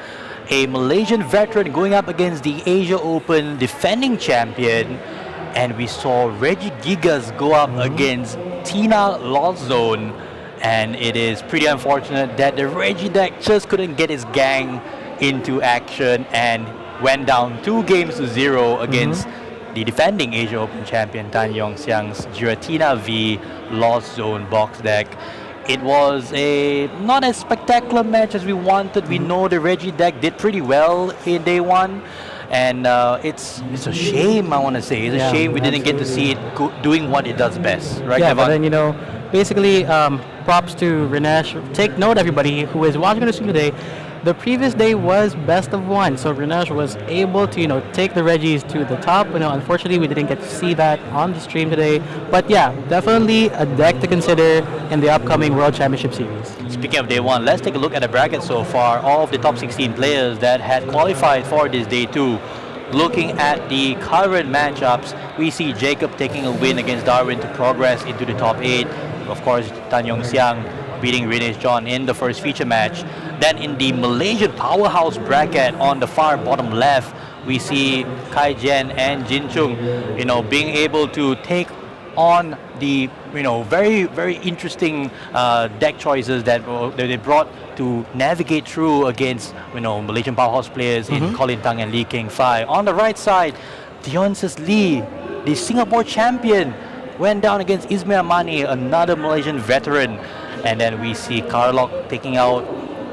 a Malaysian veteran going up against the Asia Open defending champion. And we saw Reggie Gigas go up against Tina Lawzone. And it is pretty unfortunate that the Reggie deck just couldn't get his gang into action and went down 2-0 against the defending Asia Open champion Tan Yong Siang's Giratina V Lost Zone box deck. It was a not as spectacular match as we wanted. We know the Reggie deck did pretty well in day one. And it's a shame, I want to say. It's a shame we didn't get to see it doing what it does best, right? Yeah, but Devon? then, basically, props to Rinesh. Take note, everybody who is watching the stream today. The previous day was best of one, so Rinesh was able to, take the Reggies to the top. Unfortunately, we didn't get to see that on the stream today. But yeah, definitely a deck to consider in the upcoming World Championship Series. Speaking of day one, let's take a look at the bracket so far. All of the top 16 players that had qualified for this day two. Looking at the current matchups, we see Jacob taking a win against Darwin to progress into the top 8. Of course, Tan Yong Siang beating Rinesh John in the first feature match. Then in the Malaysian powerhouse bracket on the far bottom left, we see Kai Jen and Jin Chung, being able to take on the, very, very interesting deck choices that they brought to navigate through against, Malaysian powerhouse players in Colin Tang and Lee Keng Fai. On the right side, Dionysus Lee, the Singapore champion, went down against Ismail Mani, another Malaysian veteran. And then we see Carlock taking out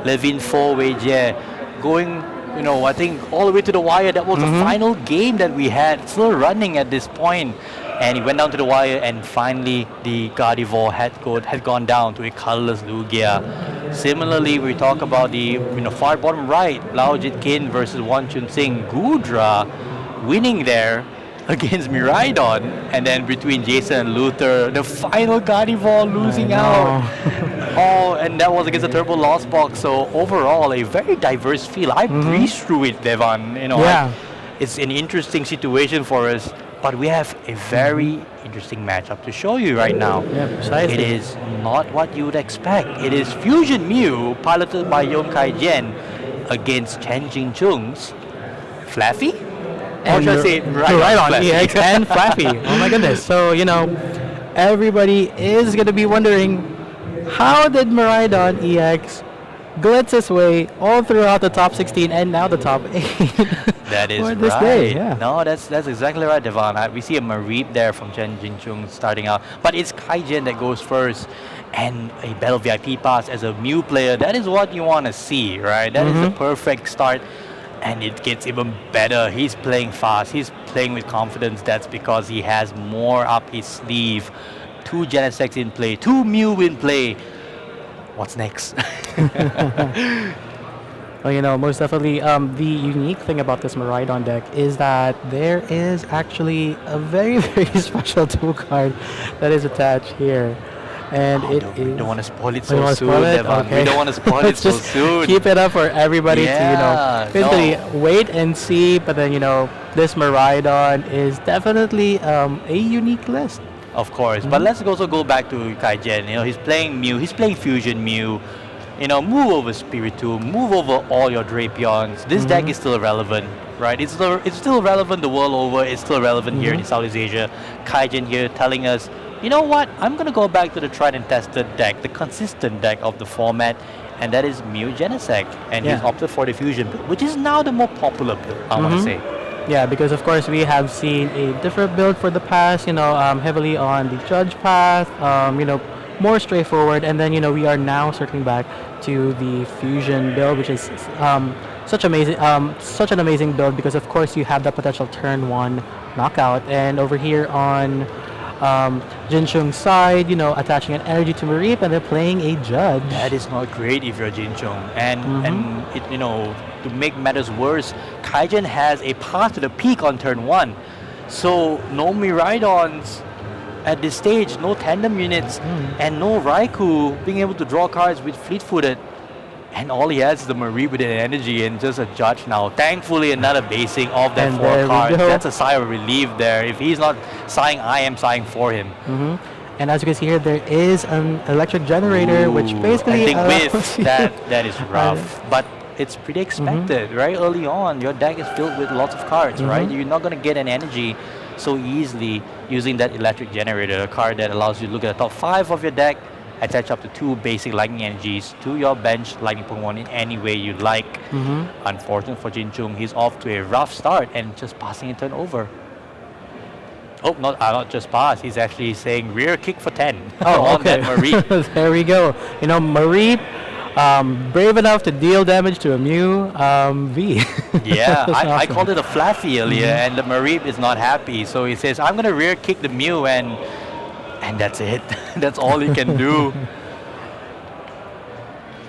Levin Fo Wei Jie, going, I think all the way to the wire. That was the final game that we had, still running at this point. And he went down to the wire, and finally the Gardevoir had gone down to a colorless Lugia. Similarly, we talk about the far bottom right, Lao Jitkin versus Wan Chun Sing. Gudra winning there against Miraidon, and then between Jason and Luther, the final Gardevoir losing out. And that was against the Turbo Lost Box. So overall, a very diverse field. I breezed through it, Devan. It's an interesting situation for us, but we have a very interesting matchup to show you right now. Yeah, precisely. It is not what you would expect. It is Fusion Mew, piloted by Yong Kai Jen, against Chen Jing Chung's Flaffy? Or should I say Miraidon Flaffy? EX and Flaffy. Oh my goodness. So, everybody is going to be wondering, how did Miraidon EX glitz his way all throughout the top 16 and now the top 8? That is for this right. day, yeah. No, that's exactly right, Devon. We see a Mareep there from Chen Jinchung starting out. But it's Kaijin that goes first. And a Battle VIP pass as a Mew player, that is what you want to see, right? That is the perfect start. And it gets even better. He's playing fast. He's playing with confidence. That's because he has more up his sleeve. 2 Genesects in play. 2 Mew in play. What's next? Well, most definitely, the unique thing about this Miraidon deck is that there is actually a very, very special tool card that is attached here. And we don't want to spoil it so soon, Devon. Okay. We don't want to spoil it so soon. Keep it up for everybody to, basically wait and see. But then, this Miraidon is definitely a unique list. Of course. But let's also go back to Kai Jen. He's playing Mew. He's playing Fusion Mew. Move over Spiritomb. Move over all your Drapions. This deck is still relevant, right? It's still relevant the world over. It's still relevant here in Southeast Asia. Kai Jen here telling us, you know what? I'm going to go back to the tried and tested deck, the consistent deck of the format, and that is Mew Genesect. And he's opted for the Fusion build, which is now the more popular build, I want to say. Yeah, because of course we have seen a different build for the past, heavily on the Judge path, more straightforward. And then, we are now circling back to the Fusion build, which is such an amazing build because, of course, you have the potential turn 1 knockout. And over here on Jin Chung's side, attaching an energy to Mareep and they're playing a Judge. That is not great if you're Jin Chung. And it, to make matters worse, Kaijin has a path to the peak on turn 1. So no Miraidons at this stage, no tandem units, and no Raikou being able to draw cards with fleet-footed. And all he has is the Mareep with an energy and just a judge now. Thankfully, another basing of that And 4 there we cards. go. That's a sigh of relief there. If he's not sighing, I am sighing for him. And as you can see here, there is an electric generator, which Ooh, basically I think allows with you- that is rough. But it's pretty expected. Right early on, your deck is filled with lots of cards, right? You're not going to get an energy so easily using that electric generator, a card that allows you to look at the top 5 of your deck, attach up to 2 basic lightning energies to your bench lightning Pokemon in any way you like. Unfortunate for Jin Chung, he's off to a rough start and just passing a turn over. Oh, not just pass. He's actually saying rear kick for 10 on that Mareep. There we go. You know, Mareep, brave enough to deal damage to a Mew V. Yeah, That's I awesome. called it a Flaffy earlier, and the Mareep is not happy. So he says, I'm going to rear kick the Mew, and that's it. That's all he can do.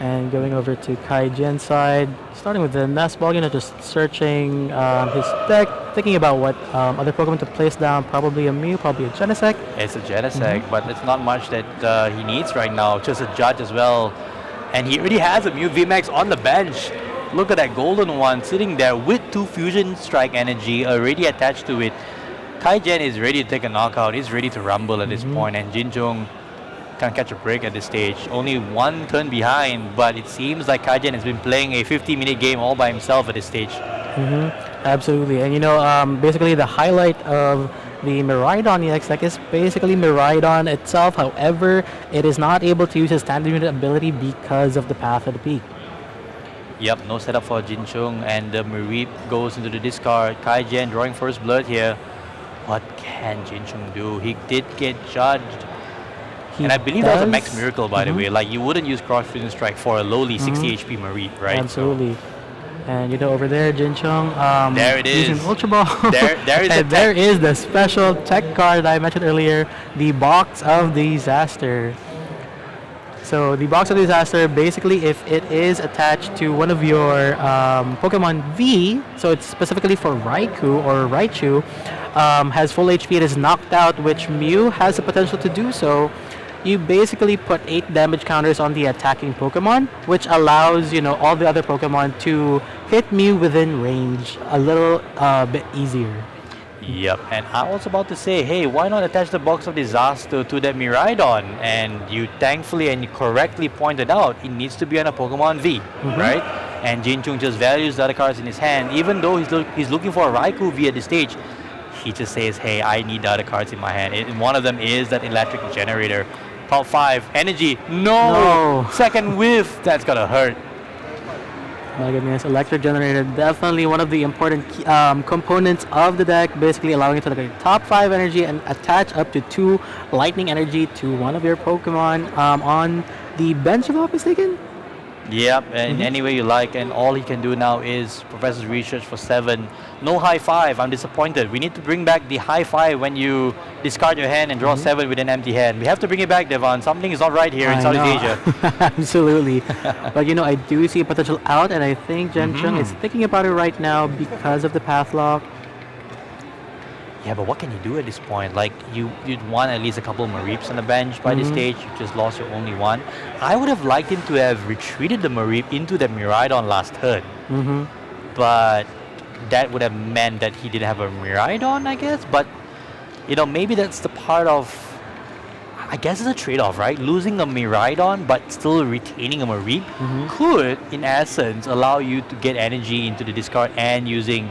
And going over to Kai Jian's side, starting with the Nest Ball, you know, just searching his deck, thinking about what other Pokemon to place down. Probably a Mew, probably a Genesect. It's a Genesect, but it's not much that he needs right now. Just a Judge as well. And he already has a Mew VMAX on the bench. Look at that golden one sitting there with 2 Fusion Strike energy already attached to it. Kai Jian is ready to take a knockout. He's ready to rumble at this point, and Jin Chung can't catch a break at this stage. Only 1 turn behind, but it seems like Kai Jian has been playing a 50-minute game all by himself at this stage. Absolutely. And you know, basically the highlight of the Miraidon EX deck is basically Miraidon itself. However, it is not able to use his standard unit ability because of the Path of the Peak. Yep, no setup for Jin Chung, and the Mareep goes into the discard. Kai Jian drawing first blood here. What can Jin Chung do? He did get judged. He And I believe that was a does- max miracle, by the way. Like, you wouldn't use Cross Fusion Strike for a lowly 60 HP Mareep, right? Absolutely. And you know, over there, Jin Chung, There it using is. Ultra Ball. There is the and there is the special tech card that I mentioned earlier, the Box of Disaster. So the Box of Disaster, basically, if it is attached to one of your Pokemon V, so it's specifically for Raikou or Raichu, has full HP, it is knocked out, which Mew has the potential to do so. You basically put 8 damage counters on the attacking Pokemon, which allows, you know, all the other Pokemon to hit Mew within range a little bit easier. Yep, and I was about to say, hey, why not attach the Box of Disaster to that Miraidon? And you thankfully and you correctly pointed out it needs to be on a Pokemon V, right? And Jin Chung just values the other cards in his hand. Even though he's looking for a Raikou V at this stage, he just says, hey, I need the other cards in my hand. And one of them is that electric generator. Top 5, energy, no! Second whiff, that's gonna hurt. My goodness, Electric Generator, definitely one of the important components of the deck, basically allowing it to look at top 5 energy and attach up to 2 lightning energy to one of your Pokemon on the bench, if I'm not mistaken. Yep, and any way you like, and all he can do now is Professor's Research for 7. No high 5, I'm disappointed. We need to bring back the high 5 when you discard your hand and draw 7 with an empty hand. We have to bring it back, Devon. Something is not right here in Southeast Asia. Absolutely. But you know, I do see potential out, and I think Jen Chung is thinking about it right now because of the path lock. Yeah, but what can you do at this point? Like, you'd want at least a couple of Mareeps on the bench by this stage. You just lost your only one. I would have liked him to have retreated the Mareep into the Miraidon last turn. But that would have meant that he didn't have a Miraidon, I guess. But, you know, maybe that's the part of... I guess it's a trade-off, right? Losing a Miraidon but still retaining a Mareep could, in essence, allow you to get energy into the discard and using...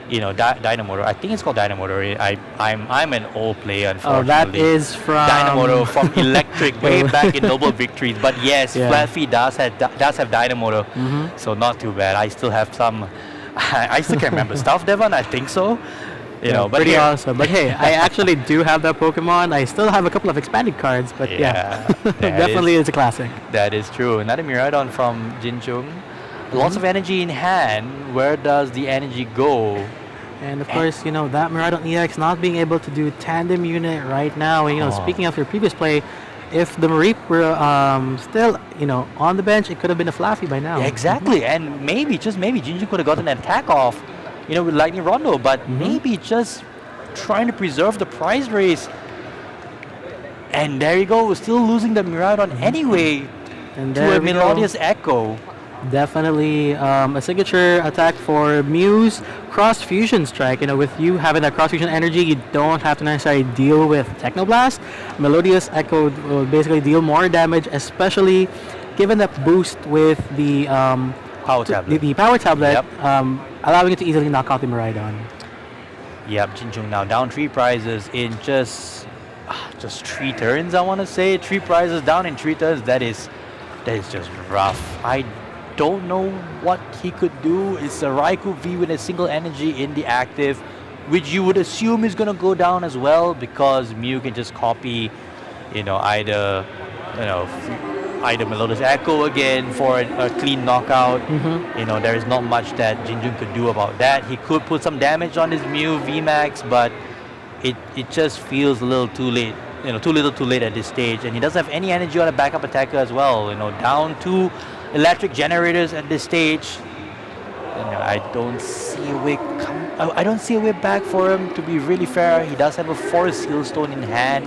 You know, Dynamotor. I think it's called Dynamotor. I'm an old player, unfortunately. Oh, that is from Dynamotor from Electric way back in Noble Victories. But yes, Fluffy does have Dynamotor, so not too bad. I still have some. I still can remember stuff, Devon. I think so. You know, but pretty here- awesome. But hey, I actually do have that Pokemon. I still have a couple of expanded cards, but yeah, that definitely is a classic. That is true. Another Miraidon from Jin Chung. Lots of energy in hand. Where does the energy go? And of course, you know, that Miraidon EX not being able to do tandem unit right now. And, you know, speaking of your previous play, if the Mareep were still, you know, on the bench, it could have been a Fluffy by now. Yeah, exactly. And maybe, just maybe, Jinju could have gotten an attack off, you know, with Lightning Rondo. But maybe just trying to preserve the prize race. And there you go, still losing the Miraidon anyway And to there a we go. Melodious Echo. Definitely a signature attack for Mew's Cross Fusion Strike. You know, with you having that Cross Fusion energy, you don't have to necessarily deal with Technoblast. Melodious Echo will basically deal more damage, especially given that boost with the Power tablet. the power tablet, Yep. allowing it to easily knock out the Miraidon. Yep, Jinjung now down 3 prizes in just 3 turns, I want to say. 3 prizes down in 3 turns. That is just rough. I don't know what he could do. It's a Raikou V with a single energy in the active, which you would assume is going to go down as well because Mew can just copy, either Melodious Echo again for a clean knockout. There is not much that Jinjung could do about that. He could put some damage on his Mew VMAX, but it just feels a little too late. Too little too late at this stage. And he doesn't have any energy on a backup attacker as well. Down 2 electric generators at this stage. I don't see a way I don't see a way back for him, to be really fair. He does have a Forest Seal Stone in hand.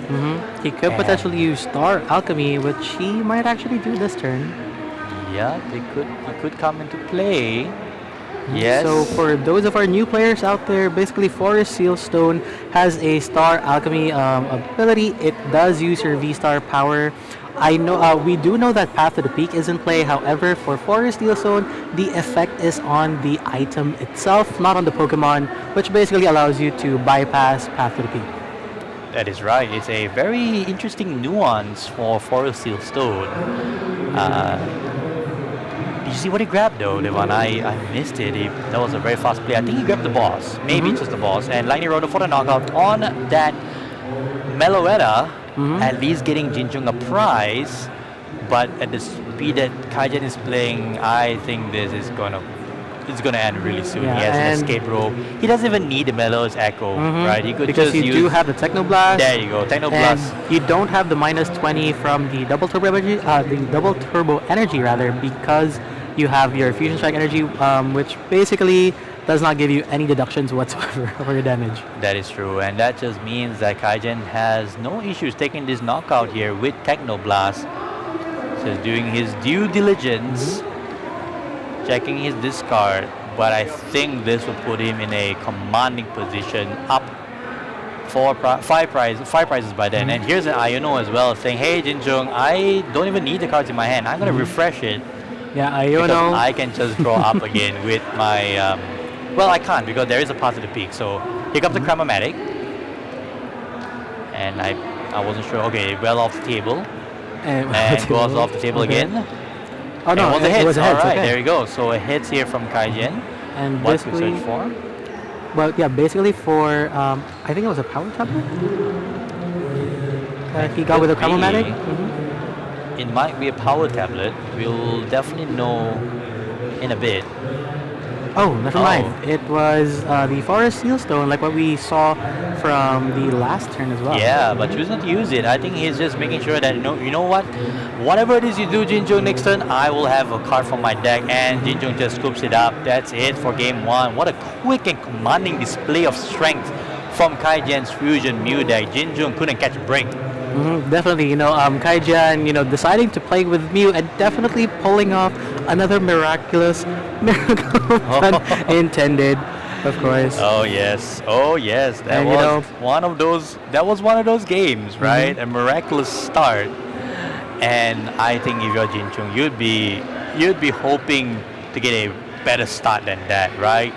He could And- potentially use Star Alchemy, which he might actually do this turn. Yeah, it could come into play. Yes. So for those of our new players out there, basically Forest Seal Stone has a Star Alchemy ability. It does use your V-Star power. I know we do know that Path to the Peak is in play. However, for Forest Seal Stone, the effect is on the item itself, not on the Pokemon, which basically allows you to bypass Path to the Peak. That is right. It's a very interesting nuance for Forest Seal Stone. Did you see what he grabbed though, Devon? I missed it. That was a very fast play. I think he grabbed the boss. Maybe just the boss. And Lightning Rotor for the knockout on that Meloetta, at least getting Jinjung a prize. But at the speed that Kaijen is playing, I think this is gonna end really soon. Yeah, He has an and- escape rope. He doesn't even need the Melodious Echo, right? He could Because just you use... do have the Technoblast. There you go, Technoblast. And you don't have the minus 20 from the double turbo energy, rather, because you have your Fusion Strike energy, which basically does not give you any deductions whatsoever for your damage. That is true, and that just means that Kaijen has no issues taking this knockout here with Technoblast. So he's doing his due diligence, checking his discard, but I think this will put him in a commanding position, up 5 prizes by then. And here's an Iono as well, saying, hey Jinjung, I don't even need the cards in my hand, I'm going to refresh it. Yeah, Because Iono. I can just draw up again with my... well, I can't because there is a path to the peak. So here comes the Cramomatic. And I wasn't sure. Okay, well off the table. And goes off the table Okay. again. Oh no, And it was a it hit. was a hit. All right, okay. there you go. So a hit here from Kaijen. And What to basically, search for? well, yeah, basically for I think it was a power tablet. He got with a Could be. Cramomatic. It might be a power tablet. We'll definitely know in a bit. Oh, never Oh. mind. It was the Forest Seal Stone, like what we saw from the last turn as well. Yeah, but choose not to use it. I think he's just making sure that, you know what? Whatever it is you do, Jinjung, next turn, I will have a card from my deck, and Jinjung just scoops it up. That's it for game 1. What a quick and commanding display of strength from Kaijen's Fusion Mew deck. Jinjung couldn't catch a break. Definitely, Kaijan, deciding to play with Mew and definitely pulling off another miraculous miracle pun intended, of course. Oh yes, that And, was one of those. That was one of those games, right? A miraculous start, and I think if you're Jinchung, you'd be hoping to get a better start than that, right?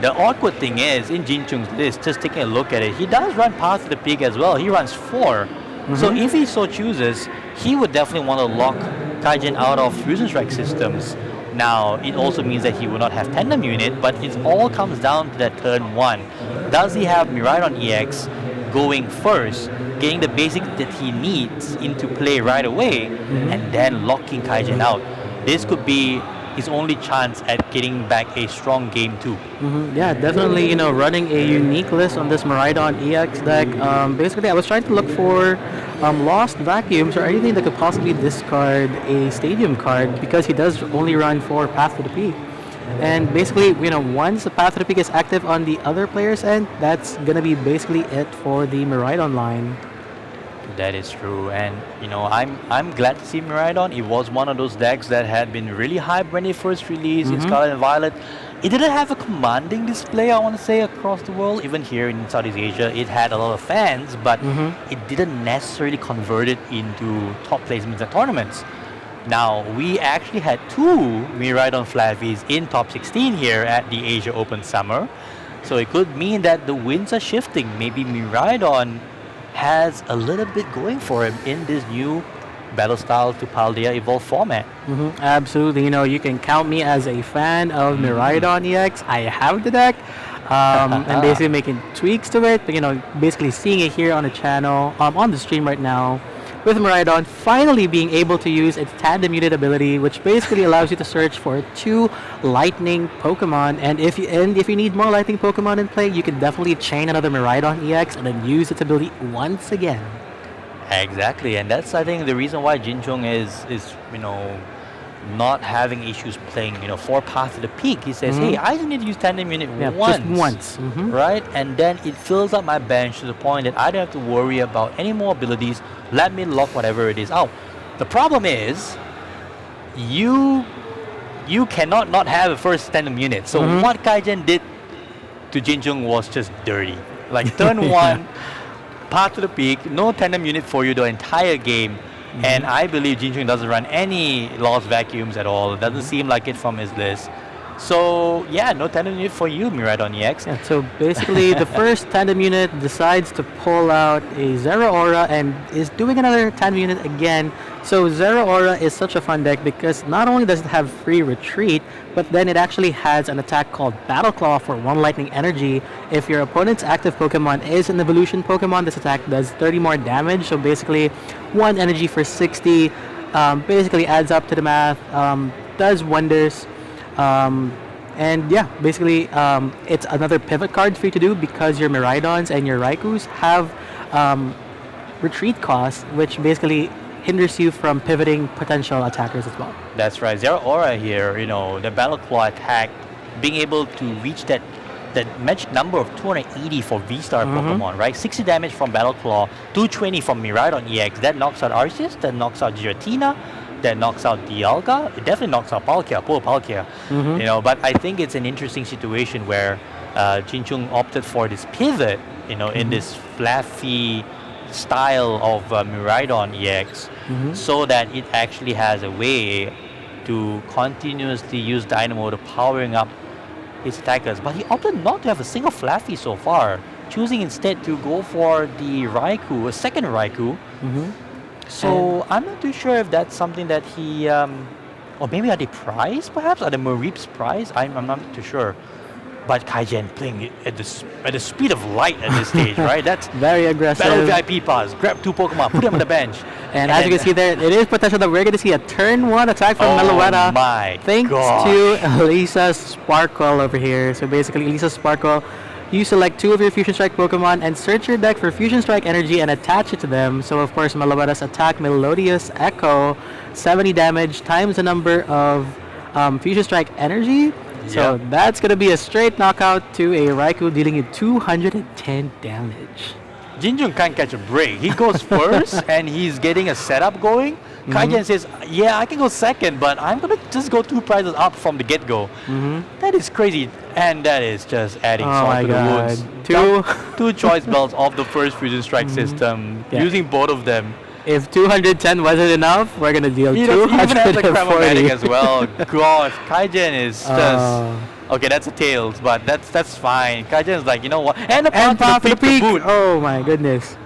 The awkward thing is in Jinchung's list, just taking a look at it, he does run Path to the Peak as well. He runs 4. So if he so chooses, he would definitely want to lock Kaijen out of Fusion Strike systems. Now, it also means that he will not have Tandem Unit, but it all comes down to that turn 1. Does he have Miraidon EX going first, getting the basic that he needs into play right away, and then locking Kaijen out? This could be his only chance at getting back a strong game 2. Yeah, definitely, running a unique list on this Miraidon EX deck. Basically, I was trying to look for lost vacuums or anything that could possibly discard a stadium card because he does only run 4 Path to the Peak. And basically, once the Path to the Peak is active on the other player's end, that's going to be basically it for the Miraidon line. That is true, and I'm glad to see Miraidon. It was one of those decks that had been really hyped when it first released in Scarlet and Violet. It didn't have a commanding display, I want to say, across the world. Even here in Southeast Asia, it had a lot of fans, but it didn't necessarily convert it into top placements at tournaments. Now, we actually had 2 Miraidon Flaffies in top 16 here at the Asia Open Summer. So it could mean that the winds are shifting. Maybe Miraidon has a little bit going for him in this new Battle Style to Paldea Evolve format. Absolutely. You can count me as a fan of Miraidon EX. I have the deck. And basically making tweaks to it. But, basically seeing it here on the channel, on the stream right now, with Miraidon finally being able to use its tandem unit ability, which basically allows you to search for 2 lightning Pokemon. And if you need more lightning Pokemon in play, you can definitely chain another Miraidon EX and then use its ability once again. Exactly, and that's, I think, the reason why Jinchung is not having issues playing, for Path to the Peak. He says, hey, I just need to use tandem unit once. Just once. Right? And then it fills up my bench to the point that I don't have to worry about any more abilities. Let me lock whatever it is out. The problem is, you cannot not have a first tandem unit. So what Kaizen did to Jinchung was just dirty. Like turn 1, Path to the Peak, no tandem unit for you the entire game. And I believe Jinchung doesn't run any lost vacuums at all. It doesn't seem like it from his list. So yeah, no tandem unit for you, Miraidon EX. Yeah, so basically the first tandem unit decides to pull out a Zero Aura and is doing another tandem unit again. So Zero Aura is such a fun deck because not only does it have free retreat, but then it actually has an attack called Battle Claw for 1 lightning energy. If your opponent's active Pokemon is an evolution Pokemon, this attack does 30 more damage. So basically 1 energy for 60, basically adds up to the math, does wonders. And yeah, basically it's another pivot card for you to do because your Miraidons and your Raikus have retreat costs, which basically hinders you from pivoting potential attackers as well. That's right. Zero Aura here, the Battle Claw attack, being able to reach that magic number of 280 for V-Star Pokemon, right? 60 damage from Battle Claw, 220 from Miraidon EX. That knocks out Arceus, that knocks out Giratina, that knocks out Dialga. It definitely knocks out Palkia, poor Palkia. But I think it's an interesting situation where Jinchung opted for this pivot, in this fluffy style of Miraidon EX, so that it actually has a way to continuously use Dynamo to powering up his attackers. But he opted not to have a single Fluffy so far, choosing instead to go for the Raikou, a second Raikou. So I'm not too sure if that's something that he, or maybe are they prized perhaps? Are the Mareeps prized? I'm not too sure. But Kaizen playing at the speed of light at this stage, right? That's very aggressive. Battle VIP pass, grab 2 Pokemon, put them on the bench. And as you can see there, it is potential that we're going to see a turn 1 attack from Meloetta. My thanks to Elisa's Sparkle over here. So basically, Elisa's Sparkle, you select 2 of your Fusion Strike Pokemon and search your deck for Fusion Strike energy and attach it to them. So of course, Meloetta's attack, Melodious Echo, 70 damage times the number of Fusion Strike energy. So that's going to be a straight knockout to a Raikou, dealing you 210 damage. Jinchung can't catch a break. He goes first and he's getting a setup going. Kaizen says, yeah, I can go second, but I'm going to just go 2 prizes up from the get-go. That is crazy. And that is just adding salt to the wounds. 2 choice belts of the first Fusion Strike system, using both of them. If 210 wasn't enough, we're going to deal 240. He even has the Chromatic as well. Gosh, Kaizen is just... Okay, that's a Tails, but that's fine. Kaizen is like, you know what? And a Path to the Peak to boot. Oh my goodness.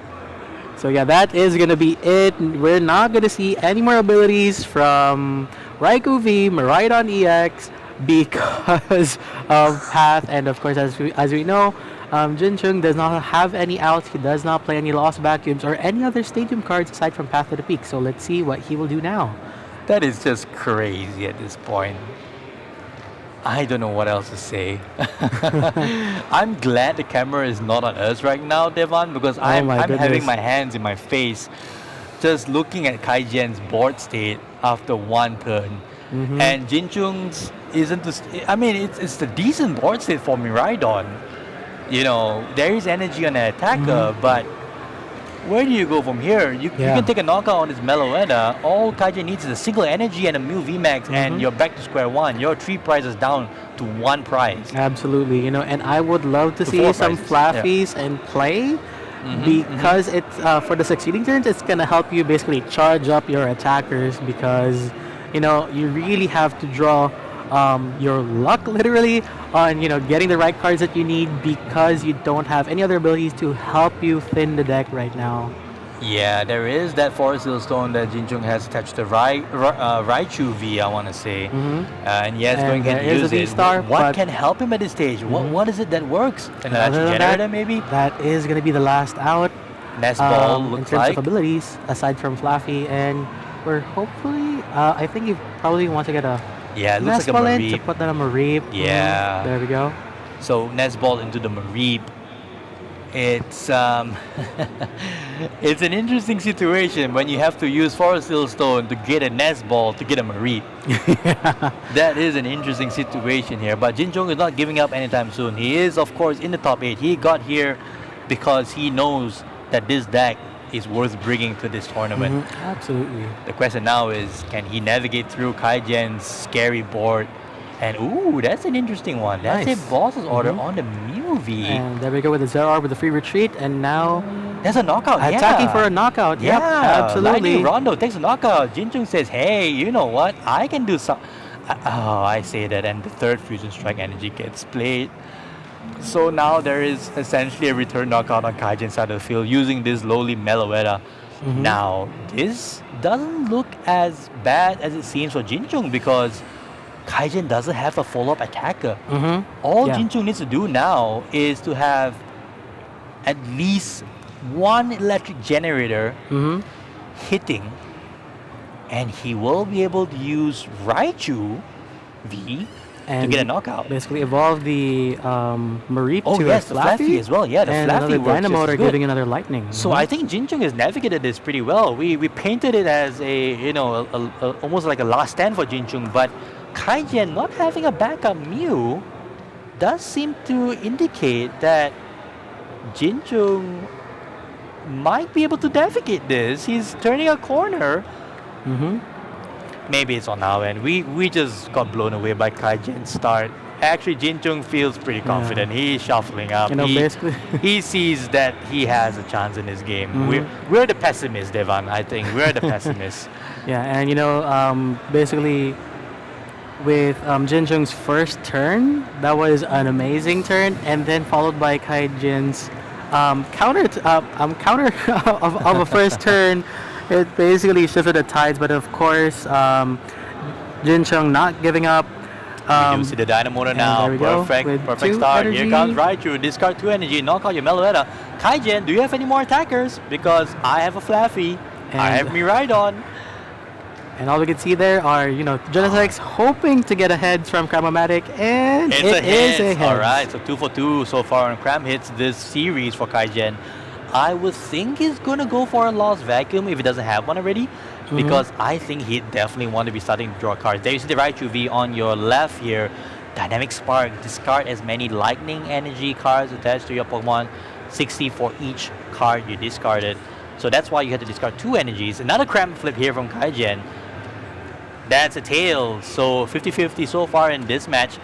So yeah, that is going to be it. We're not going to see any more abilities from Raikou V, Miraidon EX, because of Path. And of course, as we know, Jinchung does not have any outs. He does not play any Lost Vacuums or any other stadium cards aside from Path to the Peak. So let's see what he will do now. That is just crazy at this point. I don't know what else to say. I'm glad the camera is not on us right now, Devan, because I'm having my hands in my face just looking at Kaizen's board state after 1 turn. And Jinchung's isn't it's a decent board state for Miraidon. There is energy on the attacker, but where do you go from here? You Yeah. can take a knockout on this Meloetta. All Kaijen needs is a single energy and a Mew VMAX, and you're back to square one. Your 3 prizes down to 1 prize. Absolutely, and I would love to To see 4 some prizes, flaffies in play because it's for the succeeding turns. It's gonna help you basically charge up your attackers because you really have to draw your luck literally on getting the right cards that you need because you don't have any other abilities to help you thin the deck right now. Yeah, there is that Forest Hill Stone that Jinchung has attached to Raichu V, I want to say. And yes, And going ahead there and is a use it. V-Star, What but- can help him at this stage? What is it that works? An Other electric than generator, maybe? That is gonna be the last out. Nest Ball in looks terms like. of abilities, aside from Fluffy, and we're hopefully, I think you probably want to get a Yeah, it looks Nest like a Ball in to Mareep. put that on Mareep. Yeah. There we go. So Nest Ball into the Mareep. It's it's an interesting situation when you have to use Forest Hill Stone to get a Nest Ball to get a Mareep. That is an interesting situation here. But Jinchung is not giving up anytime soon. He is, of course, in the top 8. He got here because he knows that this deck is worth bringing to this tournament. Absolutely. The question now is, can he navigate through Kaijen's scary board? And ooh, that's an interesting one. That's Nice. a boss's order on the Mew V. And there we go with the Zero with the free retreat, and now That's a knockout. attacking yeah. for a knockout. Yeah, Yep, absolutely. Lightning Rondo takes a knockout. Jinchung says, hey, you know what? I can do some. Oh, I say that, and the third Fusion Strike energy gets played. So now there is essentially a return knockout on Kaijen's side of the field using this lowly Meloetta. Now, this doesn't look as bad as it seems for Jinchung because Kaijen doesn't have a follow-up attacker. All Yeah. Jinchung needs to do now is to have at least one electric generator hitting, and he will be able to use Raichu V to get a knockout. Basically evolve the Mareep Oh to yes, a the Flaffy as well. Yeah, the and Flaffy another works just Dynamotor as good. giving another Lightning. So I think Jinchung has navigated this pretty well. We painted it as a almost like a last stand for Jinchung, but Kaijen not having a backup Mew does seem to indicate that Jinchung might be able to navigate this. He's turning a corner. Maybe it's on our end. We just got blown away by Kaijen's start. Actually, Jinchung feels pretty confident. He's shuffling up. Basically. He sees that he has a chance in this game. We're the pessimists, Devan. I think we're the pessimists. Yeah, and basically with Jinchung's first turn, that was an amazing turn, and then followed by Kaijen's counter of a first turn. It basically shifted the tides, but of course, Jinchung not giving up. We do see the Dynamotor now. there we go, Perfect with start. 2 Here energy. comes Raichu. Discard 2 energy. Knock out your Meloetta. Kaijen, do you have any more attackers? Because I have a Flaffy. I And- have Miraidon. And all we can see there are, Genesects hoping to get ahead from Cramomatic, and It's it a is hit. a hit. All right, so 2 for 2 so far on Cram hits this series for Kaijen. I would think he's going to go for a Lost Vacuum if he doesn't have one already, because I think he'd definitely want to be starting to draw cards. There you see the Raichu V on your left here. Dynamic Spark, discard as many Lightning Energy cards attached to your Pokemon, 60 for each card you discarded. So that's why you had to discard 2 energies. Another Cram flip here from Kaijen. That's a tail. So 50-50 so far in this match.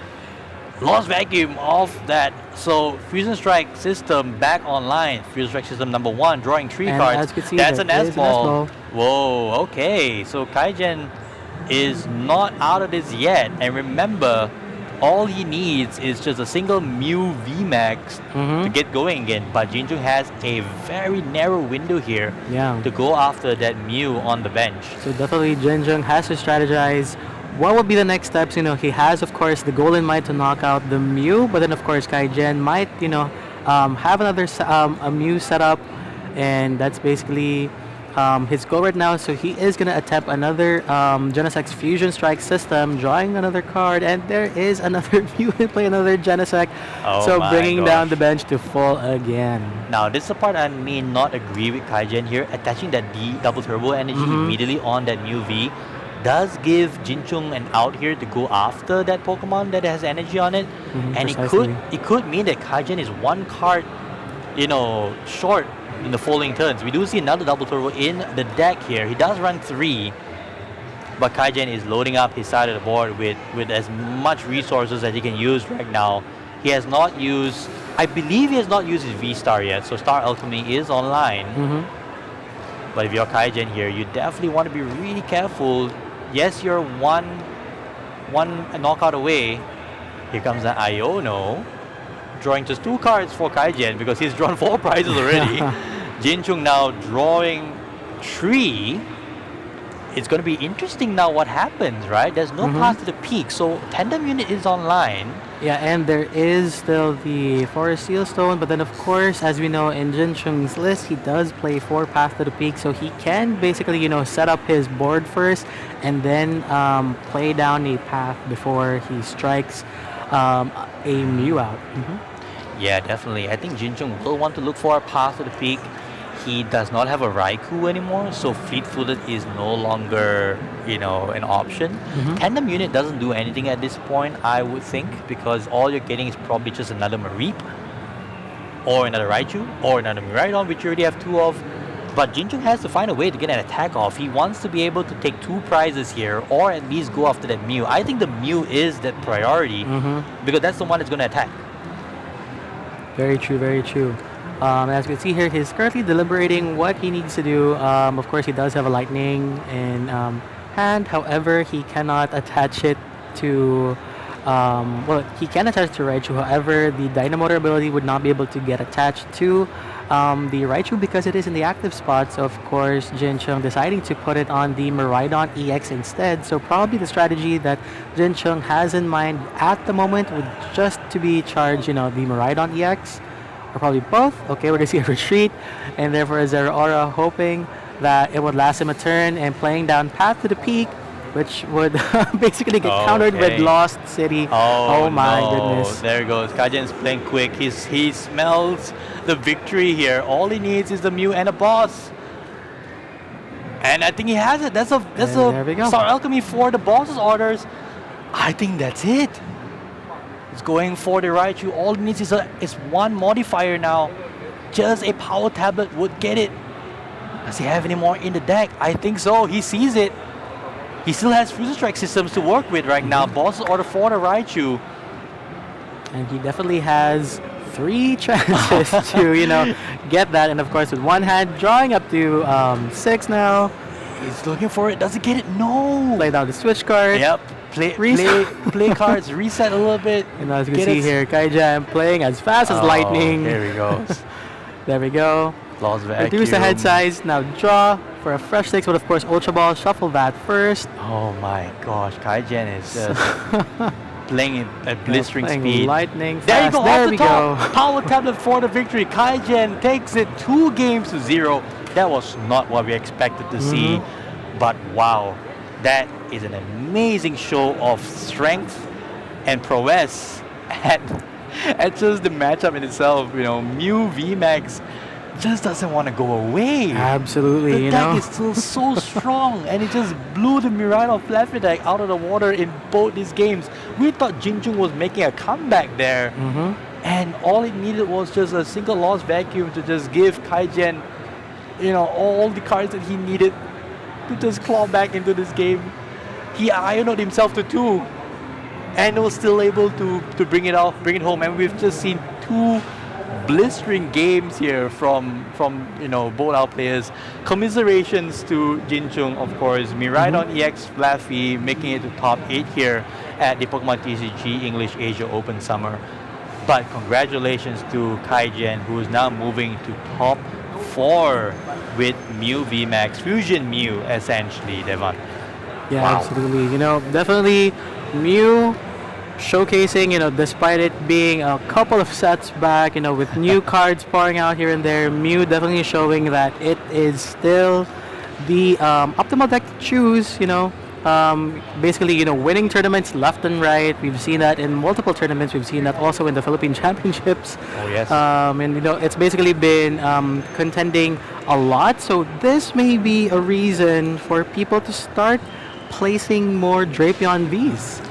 Lost Vacuum off that. So Fusion Strike system back online. Fusion Strike system number 1, drawing 3 And cards. as you can see, That's a there is Nest a Nest Ball. Ball. Whoa, okay. So Kaijen is not out of this yet. And remember, all he needs is just a single Mew VMAX to get going again. But Jinchung has a very narrow window here to go after that Mew on the bench. So definitely Jinchung has to strategize. What would be the next steps? He has, of course, the Golden Might to knock out the Mew, but then, of course, Kaijen might, have another a Mew setup, and that's basically his goal right now. So he is going to attempt another Genesec's Fusion Strike system, drawing another card, and there is another Mew to play another Genesect. Oh So my bringing down gosh. the bench to full again. Now, this is the part I may not agree with Kaijen here. Attaching that D double turbo energy immediately on that Mew V does give Jinchung an out here to go after that Pokemon that has energy on it. And precisely. it could mean that Kaijen is one card, short in the following turns. We do see another double turbo in the deck here. He does run 3, but Kaijen is loading up his side of the board with as much resources as he can use right now. He has not used, I believe he has not used his V-Star yet, so Star Alchemy is online. But if you're Kaijen here, you definitely want to be really careful. Yes, you're one knockout away. Here comes an Iono, drawing just 2 cards for Kaijen because he's drawn 4 prizes already. Jinchung now drawing 3. It's going to be interesting now what happens, right? There's no path to the peak, so Tandem Unit is online. Yeah, and there is still the Forest Sealstone, but then of course, as we know in Jinchung's list, he does play 4 Path to the Peak, so he can basically, set up his board first and then play down a path before he strikes a Mew out. Yeah, definitely. I think Jinchung will want to look for a path to the peak. He does not have a Raikou anymore, so fleet-footed is no longer, an option. Tandem Unit doesn't do anything at this point, I would think, because all you're getting is probably just another Mareep, or another Raichu, or another Miraidon, which you already have 2 of. But Jinchung has to find a way to get an attack off. He wants to be able to take 2 prizes here, or at least go after that Mew. I think the Mew is that priority, because that's the one that's going to attack. Very true, very true. As you can see here, he's currently deliberating what he needs to do. Of course, he does have a Lightning in hand. However, he cannot attach it to... he can attach it to Raichu. However, the Dynamotor ability would not be able to get attached to the Raichu because it is in the active spot. So, of course, Jinchung deciding to put it on the Miraidon EX instead. So, probably the strategy that Jinchung has in mind at the moment would just to be charged, the Miraidon EX. Or probably both. Okay, we're going to see a retreat. And therefore, Zeraora hoping that it would last him a turn and playing down Path to the Peak, which would basically get countered with Lost City. Oh my goodness. There he goes. Kaijen's playing quick. He smells the victory here. All he needs is the Mew and a boss. And I think he has it. That's a Star Alchemy for the boss's orders. I think that's it. He's going for the Raichu. All he needs is one modifier now. Just a power tablet would get it. Does he have any more in the deck? I think so. He sees it. He still has Fusion Strike systems to work with right now. Boss's order for the Raichu. And he definitely has 3 chances to, get that. And of course, with one hand, drawing up to 6 now. He's looking for it. Does he get it? No. Play down the switch card. Yep. Play cards, reset a little bit. And as you can see here, Kaijan playing as fast as lightning. There he goes. There we go. Lost vacuum. Reduce the head size. Now draw for a fresh 6, but of course, Ultra Ball, shuffle that first. Oh my gosh, Kaijan is just playing at blistering speed. Lightning fast. There you go, there off we the top. go. Power tablet for the victory. Kaijan takes it 2 games to 0. That was not what we expected to see. But wow, that is an amazing show of strength and prowess. And just the matchup in itself, Mew VMAX just doesn't want to go away. Absolutely, the deck is still so strong, and it just blew the Miraidon Fluffy deck out of the water in both these games. We thought Jinchung was making a comeback there, and all it needed was just a single lost vacuum to just give Kaijen, all the cards that he needed to just claw back into this game. He Ionoed himself to 2, and was still able to bring it home. And we've just seen 2 blistering games here from both our players. Commiserations to Jinchung, of course. Miraidon EX Fluffy making it to top 8 here at the Pokemon TCG English Asia Open Summer. But congratulations to Kaijen, who is now moving to top 4 with Mew VMAX, Fusion Mew essentially, Devon. Yeah, Wow. absolutely. Definitely Mew showcasing, despite it being a couple of sets back, with new cards pouring out here and there, Mew definitely showing that it is still the optimal deck to choose, basically, winning tournaments left and right. We've seen that in multiple tournaments. We've seen that also in the Philippine Championships. Oh, yes. And, it's basically been contending a lot. So this may be a reason for people to start placing more Drapion Vs.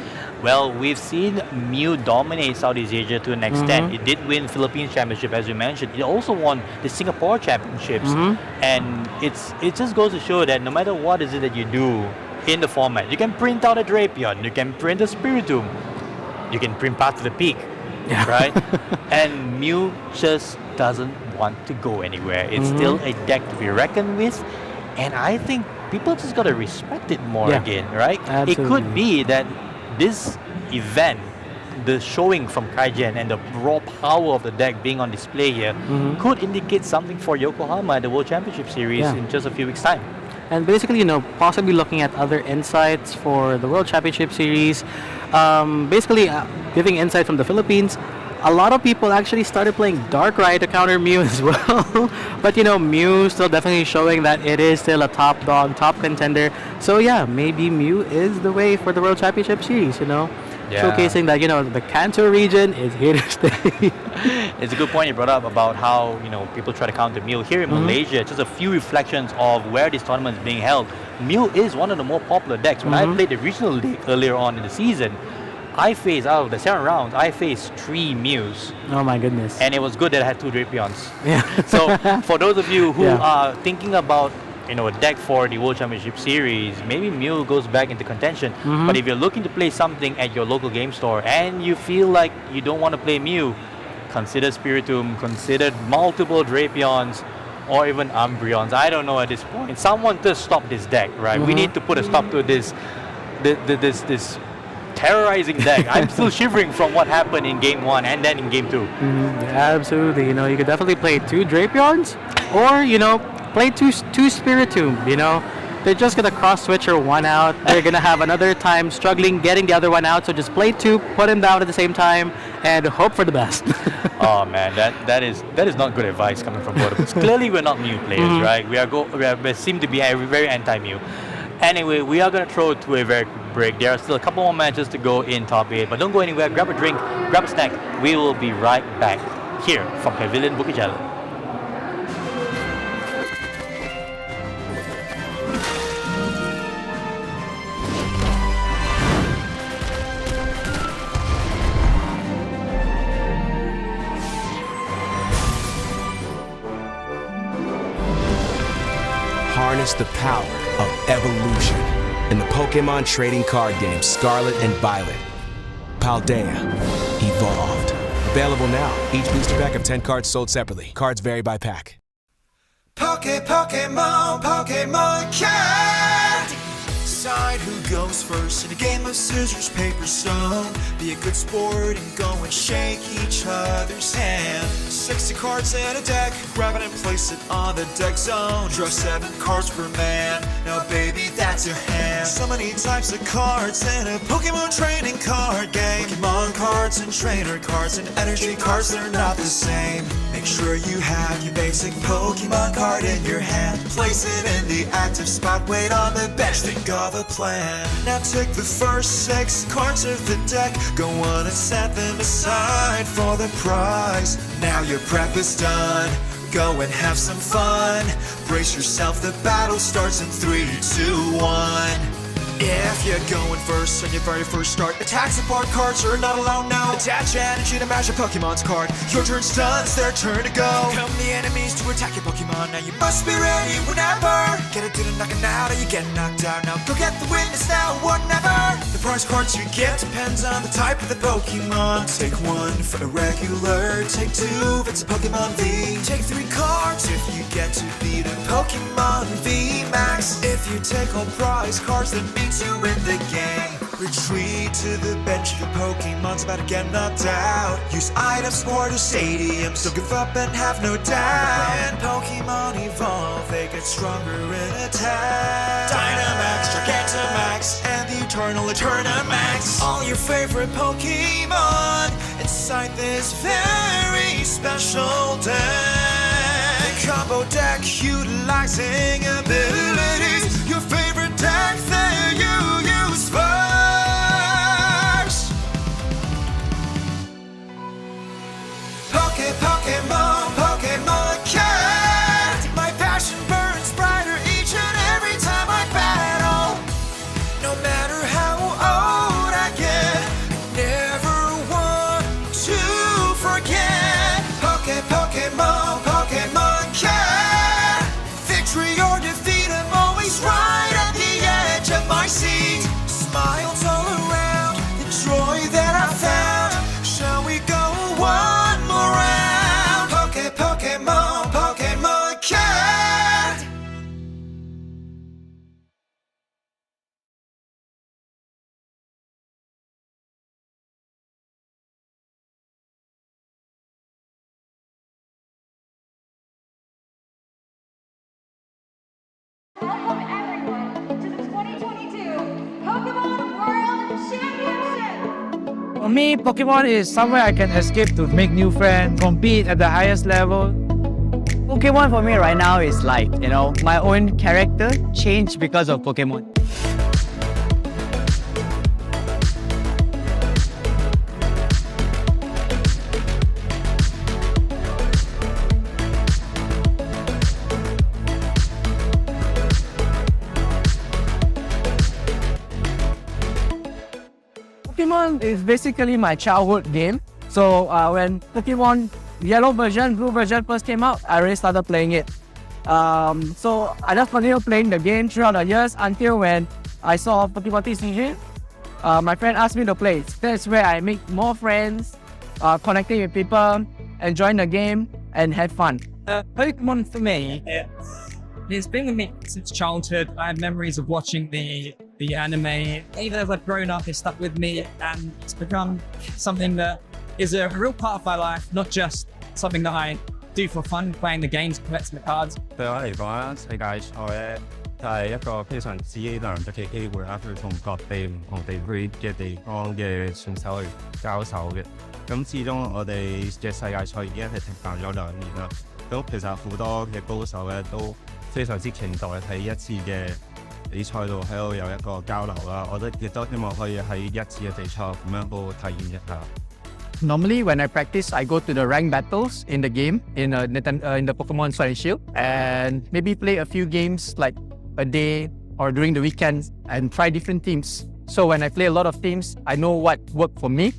Well, we've seen Mew dominate Southeast Asia to an extent. It did win Philippines Championship, as you mentioned. It also won the Singapore Championships. And it just goes to show that no matter what is it that you do in the format, you can print out a Drapion, you can print a Spiritomb, you can print Path to the Peak, right? And Mew just doesn't want to go anywhere. It's still a deck to be reckoned with. And I think people just got to respect it more again, right? Absolutely. It could be that this event, the showing from Kaijen and the raw power of the deck being on display here could indicate something for Yokohama at the World Championship Series in just a few weeks' time. And basically, possibly looking at other insights for the World Championship Series. Basically, giving insight from the Philippines. A lot of people actually started playing Darkrai to counter Mew as well. But Mew still definitely showing that it is still a top dog, top contender. So yeah, maybe Mew is the way for the World Championship Series, Showcasing that, the Kanto region is here to stay. It's a good point you brought up about how, people try to counter Mew. Here in Malaysia, just a few reflections of where this tournament is being held. Mew is one of the more popular decks. When I played the regional league earlier on in the season, out of the 7 rounds, I faced 3 Mews. Oh my goodness. And it was good that I had 2 Drapions. Yeah. So for those of you who are thinking about a deck for the World Championship Series, maybe Mew goes back into contention. But if you're looking to play something at your local game store and you feel like you don't want to play Mew, consider Spiritomb, consider multiple Drapions, or even Umbreons. I don't know at this point. Someone just stop this deck, right? We need to put a stop to this terrorizing deck. I'm still shivering from what happened in Game 1 and then in Game 2. Absolutely. You could definitely play 2 Drapions or, play 2 Spiritomb, They're just going to cross switch or one out. They're going to have another time struggling getting the other one out. So just play 2, put him down at the same time, and hope for the best. Oh man, that is not good advice coming from both of us. Clearly we're not Mew players, right? We seem to be very anti-Mew. Anyway, we are going to throw to a very quick break. There are still a couple more matches to go in top 8, but don't go anywhere. Grab a drink, grab a snack. We will be right back here from Pavilion Bukit Jalil. Harness the power of evolution in the Pokémon trading card game Scarlet and Violet. Paldea Evolved. Available now. Each booster pack of 10 cards sold separately. Cards vary by pack. Pokemon Cat. Decide who goes first in a game of scissors, paper, stone. Be a good sport and go and shake each other's hand. 60 cards in a deck, grab it and place it on the deck zone. Draw 7 cards per man, now baby that's your hand. So many types of cards in a Pokemon trading card game. Pokemon cards and trainer cards and energy cards, they're not the same. Make sure you have your basic Pokemon card in your hand. Place it in the active spot, wait on the bench, think of a plan. Now take the first 6 cards of the deck, go on and set them aside for the prize. Now your prep is done, go and have some fun. Brace yourself, the battle starts in 3, 2, 1. If you're going first on your very first start, attack support cards are not allowed now. Attach energy to match your Pokemon's card. Your turn's done, it's their turn to go. Come the enemies to attack your Pokemon, now you must be ready whenever. Get it to the knocking out or you get knocked out. Now go get the witness now or never. The prize cards you get depends on the type of the Pokemon. Take 1 for a regular, take 2 if it's a Pokemon V. Take 3 cards if you get to beat a Pokemon V Max. If you take all prize cards, then to win the game. Retreat to the bench if your Pokemon's about to get knocked out. Use items or to stadiums, don't give up and have no doubt. When Pokemon evolve, they get stronger in attack. Dynamax, Gigantamax, and the Eternal Eternamax. All your favorite Pokemon inside this very special deck. The combo deck utilizing abilities. Your favorite deck that you use first. Pokemon Cat. My passion burns brighter each and every time I battle. No matter how old I get, 2022 Pokémon World Championship. For me, Pokemon is somewhere I can escape to make new friends, compete at the highest level. Pokemon for me right now is like, my own character changed because of Pokemon. Pokemon is basically my childhood game. So when Pokemon Yellow version, Blue version first came out, I already started playing it. So I just continued playing the game throughout the years until when I saw Pokemon TCG. My friend asked me to play. That's where I make more friends, connecting with people, enjoying the game, and have fun. Pokemon for me, it's been with me since childhood. I have memories of watching the anime. Even as I've grown up, it's stuck with me, and it's become something that is a real part of my life, not just something that I do for fun, playing the games, collecting the cards. 對我嚟講啦，世界賽咧就係一個非常之難得嘅機會啦，去同各地唔同地區嘅地方嘅選手去交手嘅。咁始終我哋嘅世界賽已經係停辦咗2年啦。咁其實好多嘅高手咧都非常之期待喺一次嘅比賽度喺度有一個交流啦。我亦都希望可以喺一次嘅比賽咁樣去體驗一下。Normally, when I practice, I go to the ranked battles in the game, in the Pokemon Sword and Shield, and maybe play a few games like a day or during the weekends and try different teams. So when I play a lot of teams, I know what worked for me,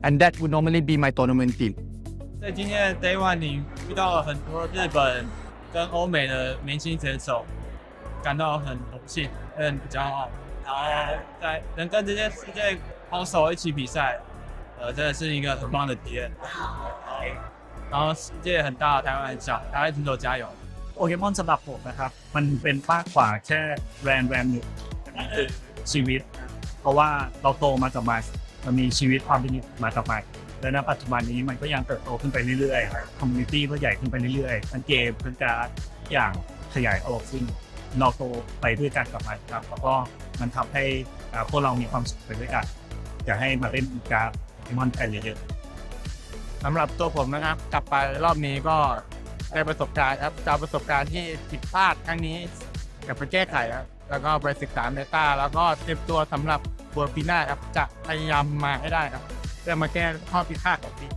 and that would normally be my tournament team. 在今天的 Day One 里遇到了很多日本跟欧美的明星选手，感到很荣幸，很骄傲。然后能跟这些世界好手一起比赛。真的是一个很棒的体验。然后世界很大，台湾很小，台湾选手加油！ โปเกมอนสำหรับผมนะครับมันเป็นมากกว่าแค่แบรนด์หนึ่งมันคือชีวิตเพราะว่าเราโตมากับมันมีชีวิตความเป็นอยู่มากับมันและณปัจจุบันนี้มันก็ยังเติบโตขึ้นไปเรื่อยๆคอมมูนิตี้ก็ใหญ่ขึ้นไปเรื่อยๆทั้งเกมทั้งการอย่างขยายออกซึ่งเราโตไปด้วยกันกับมันครับแล้วก็มันทำให้พวกเรามีความสุขไปด้วยกันอยากให้มาเล่นการมันไปเยอะๆ สำหรับตัวผมนะครับกลับไปรอบนี้ก็ได้ประสบการณ์ครับจากประสบการณ์ที่ผิดพลาดครั้งนี้กลับไปแก้ไขครับแล้วก็ไปศึกษาเมตาแล้วก็เตรียมตัวสำหรับบัวปีหน้าครับจะพยายามมาให้ได้ครับเพื่อมาแก้ข้อผิดพลาดของปี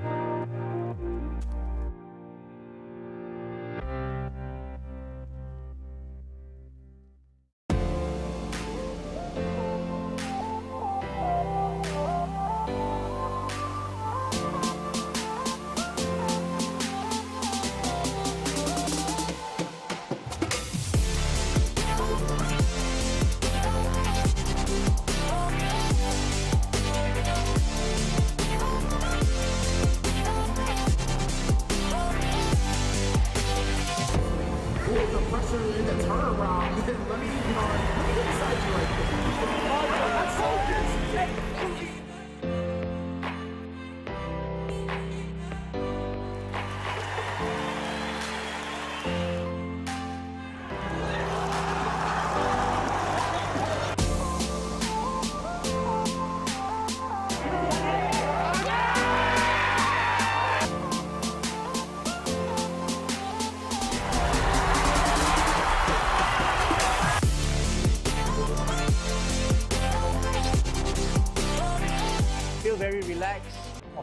Pokémon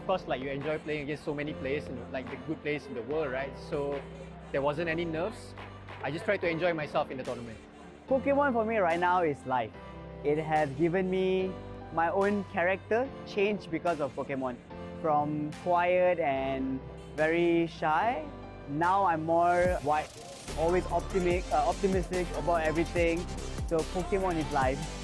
of course, like you enjoy playing against so many players and like the good players in the world, right? So there wasn't any nerves. I just tried to enjoy myself in the tournament. Pokemon for me right now is life. It has given me my own character change because of Pokemon. From quiet and very shy, now I'm more wide, always optimistic about everything. So Pokemon is life.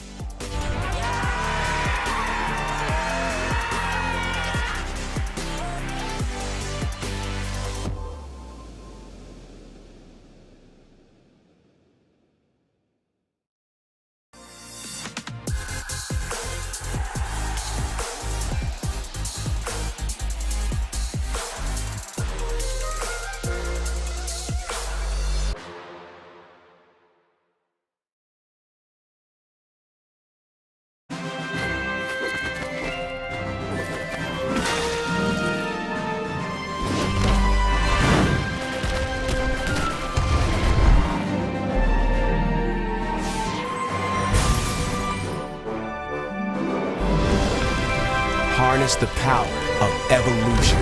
Harness the power of evolution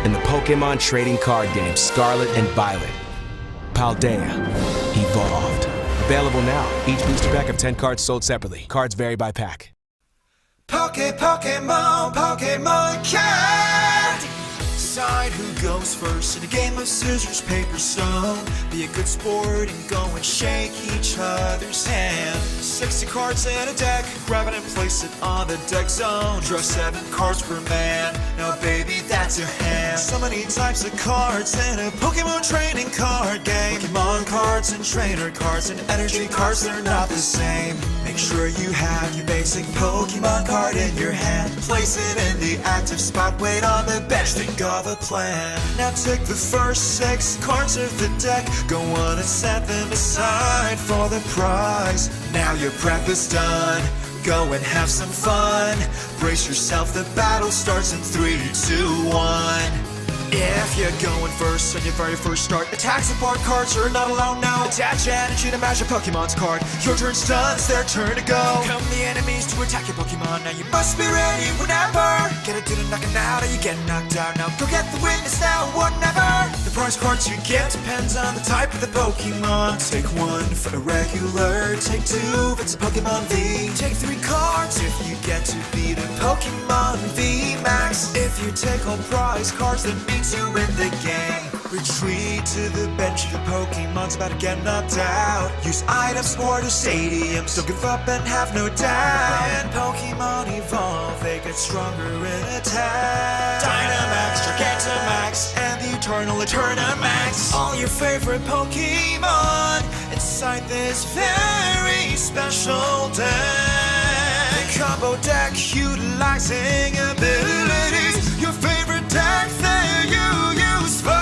in the Pokémon trading card game Scarlet and Violet. Paldea Evolved. Available now. Each booster pack of 10 cards sold separately. Cards vary by pack. Pokemon card. Decide who goes first in a game of scissors, paper, stone. Be a good sport and go and shake each other's hand. 60 cards in a deck, grab it and place it on the deck zone. Draw 7 cards per man, now baby that's your hand. So many types of cards in a Pokemon trading card game. Pokemon cards and trainer cards and energy cards, they're not the same. Make sure you have your basic Pokemon card in your hand. Place it in the active spot, wait on the bench, think of a plan. Now take the first 6 cards of the deck, go on and set them aside for the prize. Now your prep is done, go and have some fun. Brace yourself, the battle starts in 3, 2, 1. If you're going first on your very first start, attack support cards are not allowed now. Attach energy to match your Pokemon's card. Your turn's done, it's their turn to go. Come the enemies to attack your Pokemon, now you must be ready whenever. Get a good at knocking out or you get knocked out. Now go get the witness now, whatever. The prize cards you get depends on the type of the Pokemon. Take 1 for a regular, take 2 if it's a Pokemon V. Take 3 cards if you get to beat a Pokemon V Max. If you take all prize cards, that means you in the game. Retreat to the bench, the Pokemon's about to get knocked out. Use items for the stadiums, don't give up and have no doubt. And Pokemon evolve, they get stronger in attack. Dynamax, Gigantamax, and the Eternal Eternamax. All your favorite Pokemon inside this very special deck. Combo deck utilizing abilities. Your favorite deck that you use first.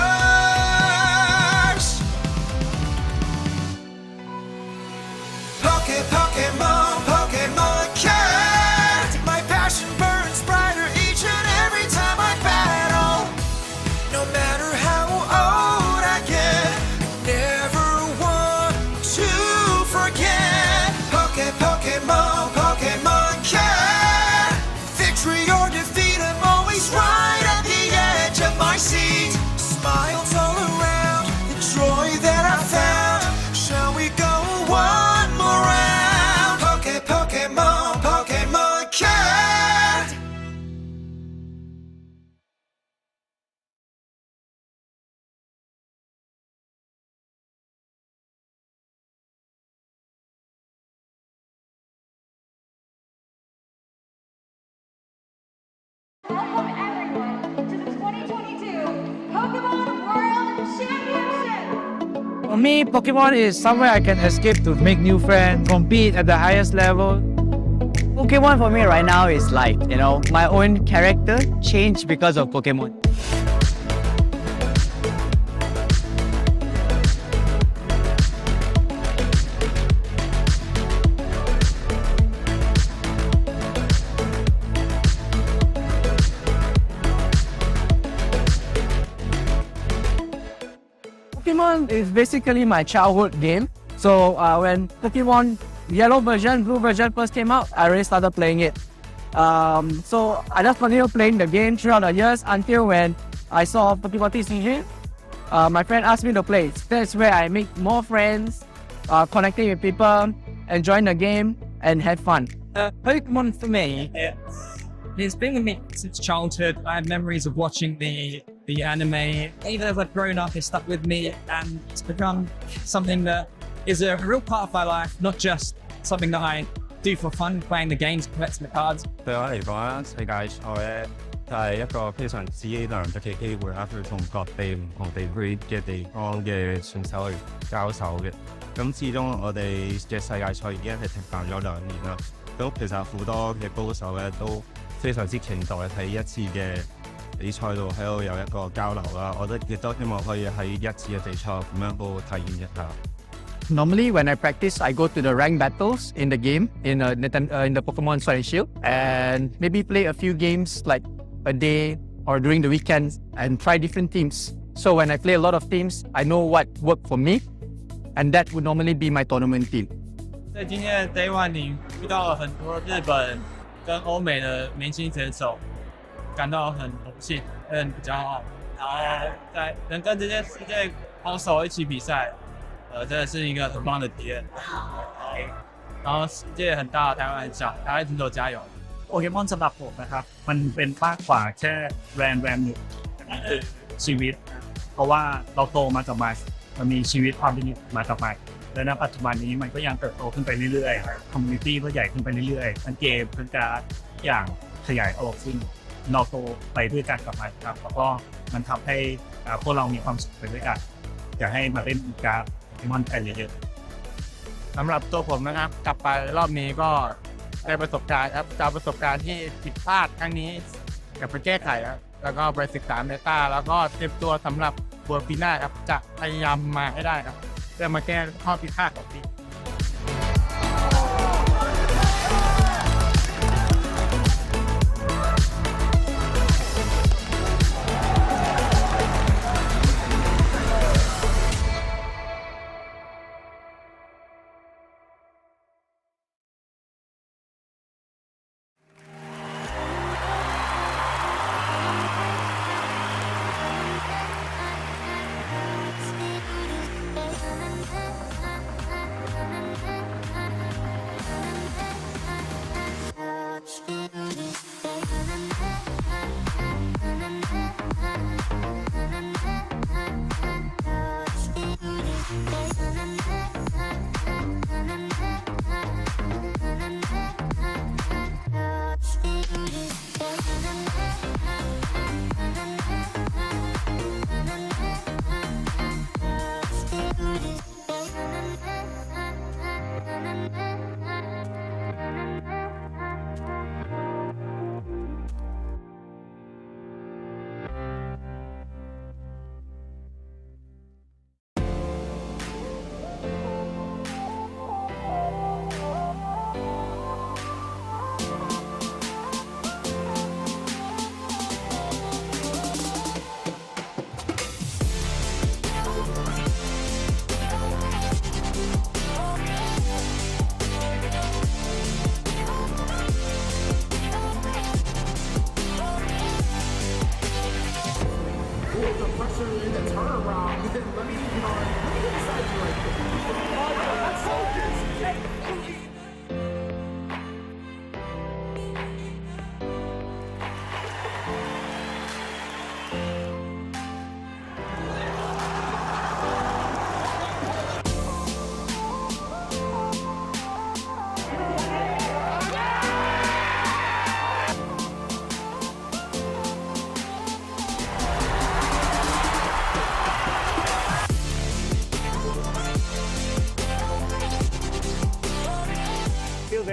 Pokemon card. My passion burns brighter each and every time I battle. No matter how old I get, I never want to forget. Pokemon card. Victory or defeat, I'm always right at the edge of my seat. Smiles all around, the joy that I found. Shall we go one more round? Pokemon card. Welcome everyone to the 2022 Pokemon World Championship! For me, Pokemon is somewhere I can escape to make new friends, compete at the highest level. Pokemon for me right now is life, you know. My own character changed because of Pokemon. Pokemon is basically my childhood game. So when Pokemon Yellow version, Blue version first came out, I already started playing it. So I just continued playing the game throughout the years until when I saw Pokemon TCG. My friend asked me to play. That's where I make more friends, connecting with people, enjoying the game, and have fun. Pokemon for me, it's been with me since childhood. I have memories of watching the anime. Even as I've grown up, it's stuck with me, and it's become something that is a real part of my life, not just something that I do for fun, playing the games, collecting the cards. 對我嚟講，世界賽咧就係一個非常之難得嘅機會啦，去同各地唔同地區嘅地方嘅選手去交手嘅。咁始終我哋嘅世界賽已經係停辦咗2年啦。咁其實好多嘅高手咧都非常之期待喺一次嘅比賽度喺度有一個交流啦。我覺得亦都希望可以喺一次嘅比賽咁樣好體驗一下。Normally, when I practice, I go to the rank battles in the game in the Pokemon Sword and Shield, and maybe play a few games like a day or during the weekends and try different teams. So when I play a lot of teams, I know what worked for me, and that would normally be my tournament team. 在今天的 Day One 里遇到了很多日本跟欧美的明星选手，感到很荣幸，很骄傲。然后能跟这些世界好手一起比赛。真的是一个很棒的体验。然後世界很大，台灣很小，大家一直都加油。โปเกมอนสำหรับผมนะครับมันเป็นมากกว่าแค่แบรนด์หนึ่งชีวิต เพราะว่าเราโตมากับมันมีชีวิตความเป็นอยู่มากับมันและณปัจจุบันนี้มันก็ยังเติบโตขึ้นไปเรื่อยๆคอมมูนิตี้ก็ใหญ่ขึ้นไปเรื่อยๆทั้งเกมทั้งการ์ดอย่างขยายออกซึ่งเราโตไปด้วยกันกับมันครับแล้วก็มันทำให้พวกเรามีความสุขไปด้วยกันอยากให้มาเล่นการ์ดมันไปเยอะๆ สำหรับตัวผมนะครับกลับไปรอบนี้ก็ได้ประสบการณ์ครับจากประสบการณ์ที่ผิดพลาดครั้งนี้กลับไปแก้ไขครับแล้วก็ไปศึกษาเมตาแล้วก็เตรียมตัวสำหรับบัวปีหน้าครับจะพยายามมาให้ได้ครับเพื่อมาแก้ข้อผิดพลาดของปี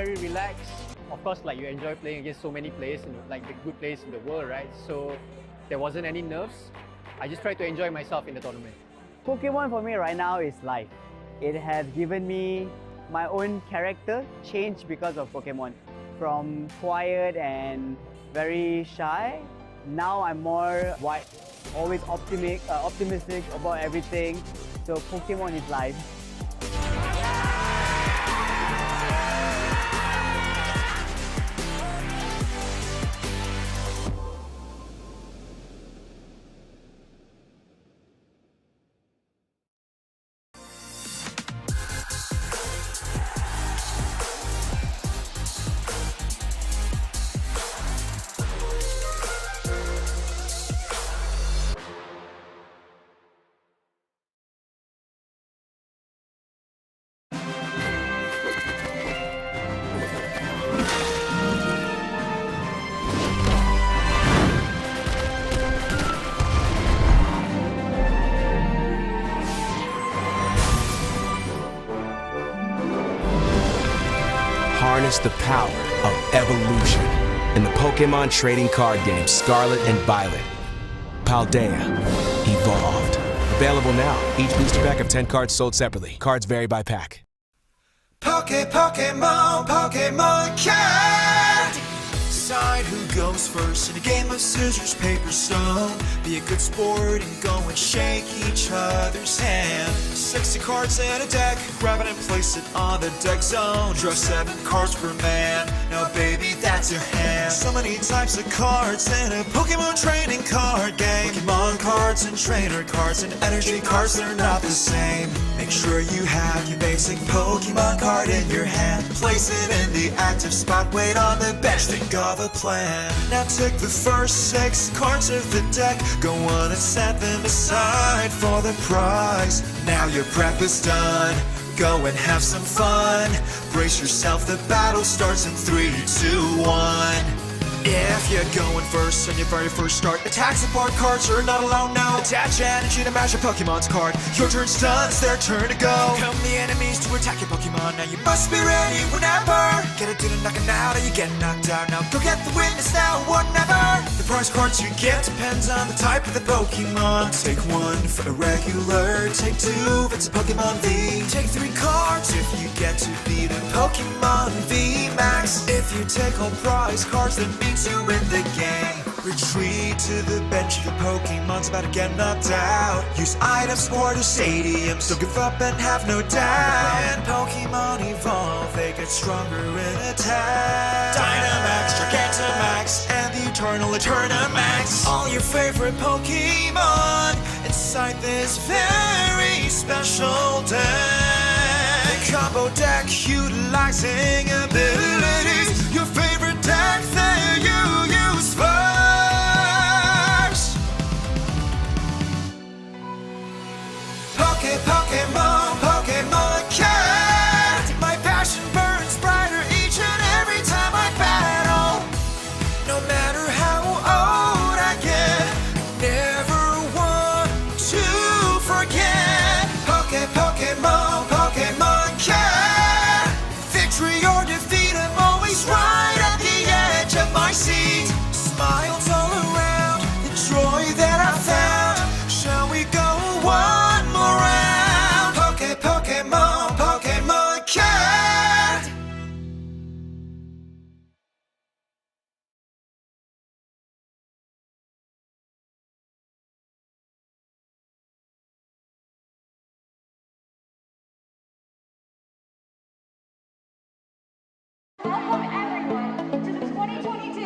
Very relaxed. Of course, like you enjoy playing against so many players, like the good players in the world, right? So there wasn't any nerves. I just tried to enjoy myself in the tournament. Pokemon for me right now is life. It has given me my own character change because of Pokemon. From quiet and very shy, now I'm more wide, always optimistic about everything. So Pokemon is life. Harness the power of evolution in the Pokémon trading card game Scarlet and Violet. Paldea Evolved. Available now. Each booster pack of 10 cards sold separately. Cards vary by pack. Pokemon Card. Decide who goes first in a game of scissors, paper, stone. Be a good sport and go and shake each other's hand. 60 cards in a deck, grab it and place it on the deck zone. Draw 7 cards per man, now baby that's your hand. So many types of cards in a Pokemon trading card game. Pokemon cards and trainer cards and energy cards, they're not the same. Make sure you have your basic Pokemon card in your hand. Place it in the active spot, wait on the bench, think of a plan. Now take the first 6 cards of the deck, go on and set them aside for the prize. Now your prep is done, go and have some fun. Brace yourself, the battle starts in 3, 2, 1. If you're going first on your very first start, attack support cards are not allowed now. Attach energy to match your Pokemon's card. Your turn's done, it's their turn to go. Come the enemies to attack your Pokemon. Now you must be ready whenever. Get it to the knocking out or you get knocked out. Now go get the witness now or never. The prize cards you get depends on the type of the Pokemon. Take 1 for a regular, take 2 if it's a Pokemon V. Take 3 cards if you get to beat a Pokemon V Max. If you take all prize cards, that means you win the game. Retreat to the bench if your Pokemon's about to get knocked out. Use items or to stadiums, don't give up and have no doubt. When Pokemon evolve, they get stronger in attack. Dynamax, Gigantamax, and the Eternal Eternamax. All your favorite Pokemon inside this very special deck. The combo deck utilizing abilities. Your favorite deck that you use first. Pokemon Card. My passion burns brighter each and every time I battle. No matter how old I get, never want to forget. Pokemon Card. Victory or defeat, I'm always right at the edge of my seat. Smiles all around, the joy that I found. Shall we go one more round? Pokemon Card. Welcome everyone to the 2022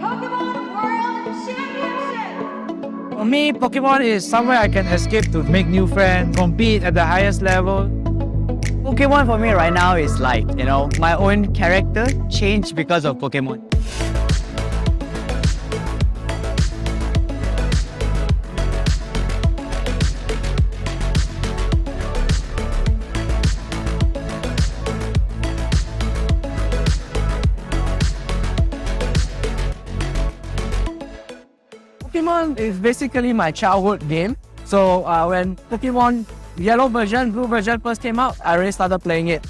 Pokemon World Championship. For me, Pokemon is somewhere I can escape to make new friends, compete at the highest level. Pokemon for me right now is life, you know. My own character changed because of Pokemon. Pokemon is basically my childhood game. So when Pokemon yellow version, blue version first came out, I already started playing it.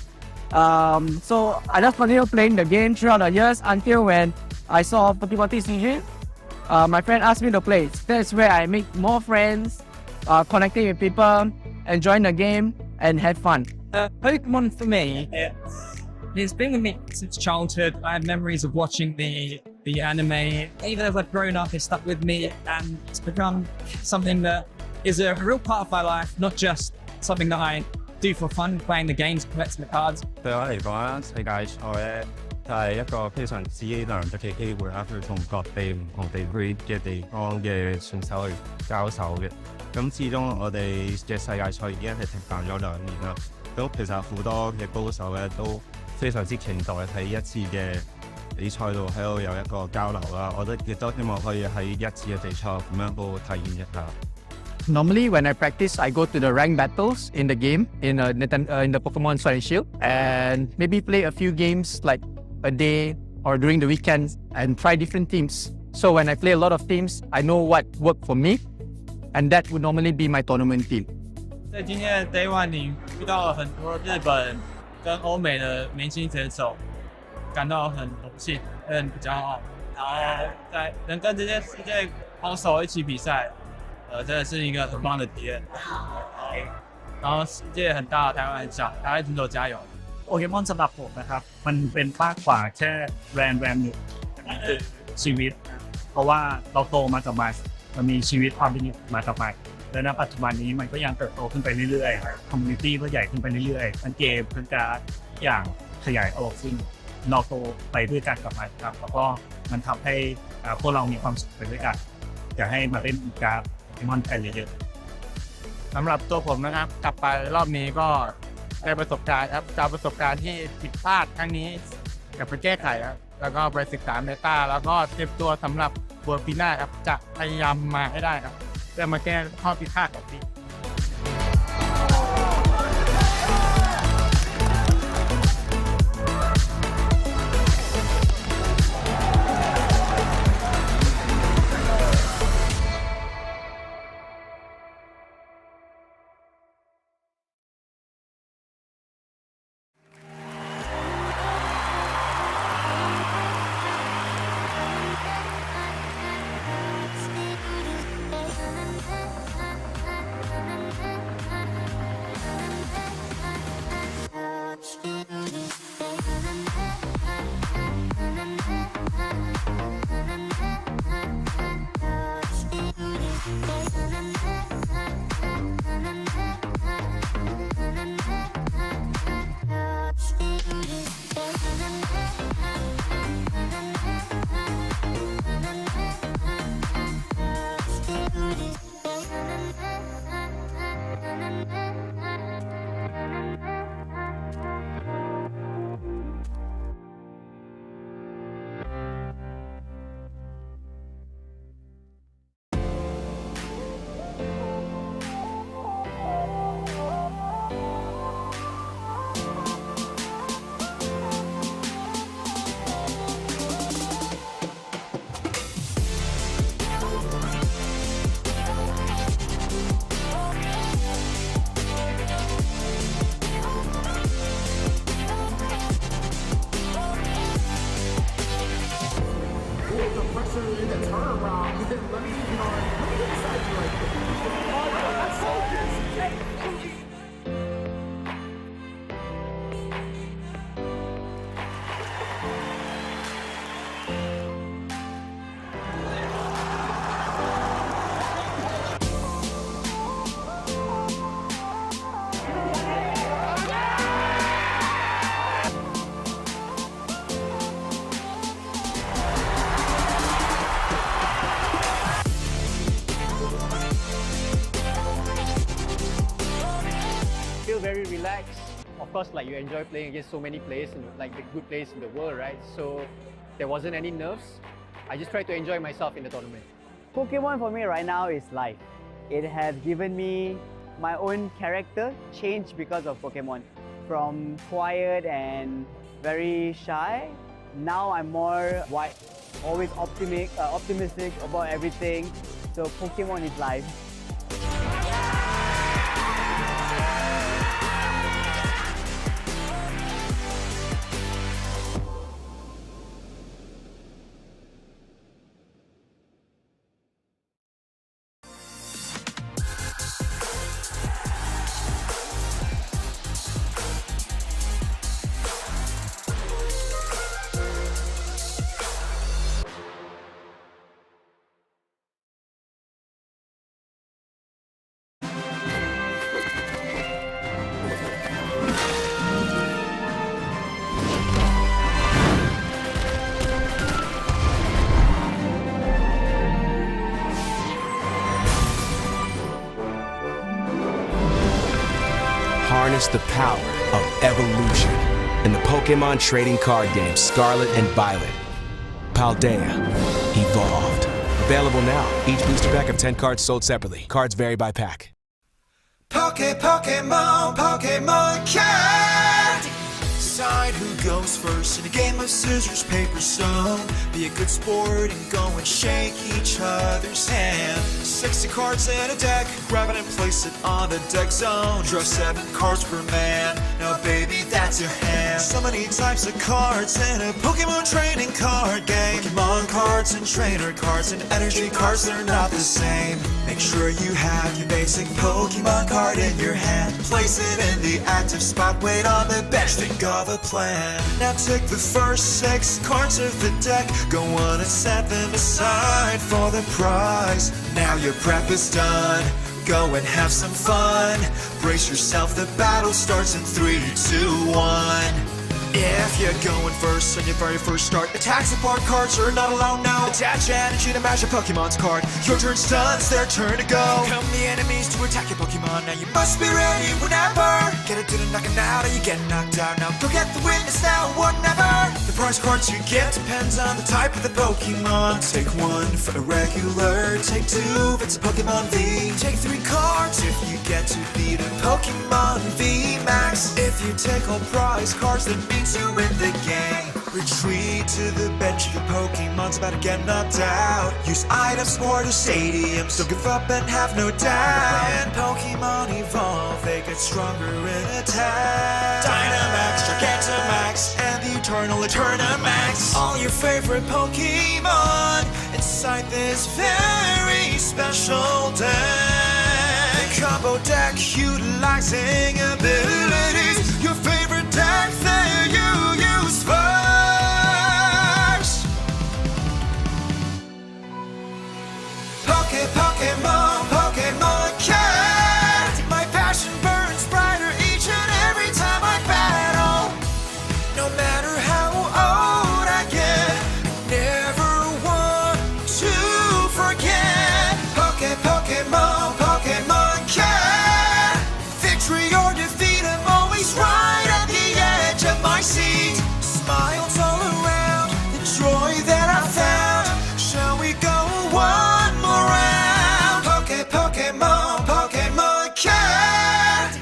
So I just continued playing the game throughout the years until when I saw Pokemon TCG. My friend asked me to play. That's where I make more friends, connecting with people, enjoying the game, and had fun. Pokemon for me, it's been with me since childhood. I have memories of watching the anime. Even as I've grown up, it's stuck with me, and it's become something that is a real part of my life, not just something that I do for fun, playing the games, collecting the cards. 對我嚟講啦，世界賽咧就係一個非常之難得嘅機會啦，去同各地唔同地區嘅地方嘅選手去交手嘅。咁始終我哋嘅世界賽已經係停辦咗2年啦。咁其實好多嘅高手咧都非常之期待喺一次嘅比賽度喺度有一個交流啦。我亦都希望可以喺一次嘅比賽咁樣都體驗一下。Normally, when I practice, I go to the ranked battles in the game, in the Pokemon Sword and Shield, and maybe play a few games like a day or during the weekends and try different teams. So when I play a lot of teams, I know what worked for me, and that would normally be my tournament team. 在今天的 Day One 里遇到了很多日本跟欧美的明星选手，感到很荣幸，很骄傲。然后能跟这些世界好手一起比赛，真的是一个很棒的体验。然后世界很大，台湾很小，大家一直都加油。โปเกมอนสำหรับผมนะครับมันเป็นมากกว่าแค่แบรนด์หนึ่งคือชีวิต เพราะว่าเราโตมากับมันมีชีวิตความเป็นอยู่มากับมันและณปัจจุบันนี้มันก็ยังเติบโตขึ้นไปเรื่อยๆคอมมูนิตี้ก็ใหญ่ขึ้นไปเรื่อยๆทั้งเกมทั้งการดอย่างขยายออกซึ่งเราโตไปด้วยกันกับมันครับแล้วก็มันทำให้พวกเรามีความสุขไปด้วยกันอยากให้มาเล่นการ์ดโปเกมอนกันเยอะๆ สำหรับตัวผมนะครับกลับไปรอบนี้ก็ได้ประสบการณ์ครับจากประสบการณ์ที่ผิดพลาดครั้งนี้กลับไปแก้ไขครับแล้วก็ไปศึกษาเมตาแล้วก็เตรียมตัวสำหรับบัวปีหน้าครับจะพยายามมาให้ได้ครับเพื่อมาแก้ข้อผิดพลาดของปี very relaxed. Of course, like you enjoy playing against so many players and like the good players in the world, right? So there wasn't any nerves. I just tried to enjoy myself in the tournament. Pokemon for me right now is life. It has given me my own character change because of Pokemon. From quiet and very shy, now I'm more wide, always optimistic about everything. So Pokemon is life. Harness the power of evolution in the Pokémon trading card game Scarlet and Violet. Paldea Evolved. Available now. Each booster pack of 10 cards sold separately. Cards vary by pack. Pokemon card. Decide who goes first in a game of scissors, paper, stone. Be a good sport and go and shake each other's hand. 60 cards in a deck, grab it and place it on the deck zone. Draw 7 cards per man, now baby that's your hand. So many types of cards in a Pokemon trading card game. Pokemon cards and trainer cards and energy cards, they're not the same. Make sure you have your basic Pokemon card in your hand. Place it in the active spot, wait on the bench, think of a plan. Now take the first 6 cards of the deck, go on and set them aside for the prize. Now your prep is done, go and have some fun. Brace yourself, the battle starts in 3, 2, 1. If you're going first on your very first start, attack support cards are not allowed now. Attach energy to match your Pokemon's card. Your turn's done, it's their turn to go. Come the enemies to attack your Pokemon, now you must be ready whenever. Get it to the knocking out or you get knocked out. Now go get the witness now, whatever. The prize cards you get depends on the type of the Pokemon. Take 1 for a regular, take 2 if it's a Pokemon V. Take 3 cards if you get to beat a Pokemon V Max. If you take all prize cards, that means you win the game. Retreat to the bench, your Pokemon's about to get knocked out. Use items or the stadiums, don't give up and have no doubt. When Pokemon evolve, they get stronger in attack. Dynamax, Gigantamax, and the Eternal Eternamax. All your favorite Pokemon inside this very special deck. The combo deck utilizing abilities. Your favorite deck that you use first. Pokemon, Pokemon cat. My passion burns brighter each and every time I battle. No matter how old I get, I never want to forget. Pokemon, Pokemon cat. Victory or defeat, I'm always right at the edge of my seat. Smiles all around, the joy that I found. Shall we go one more round? Pokemon, Pokemon cat.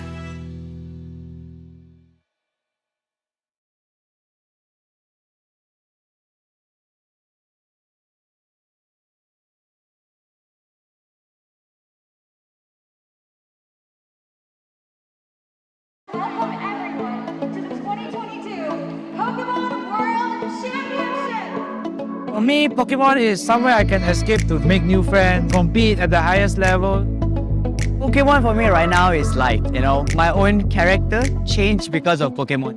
Welcome everyone to the 2022 Pokemon World Championship! For me, Pokemon is somewhere I can escape to make new friends, compete at the highest level. Pokemon for me right now is like, my own character changed because of Pokemon.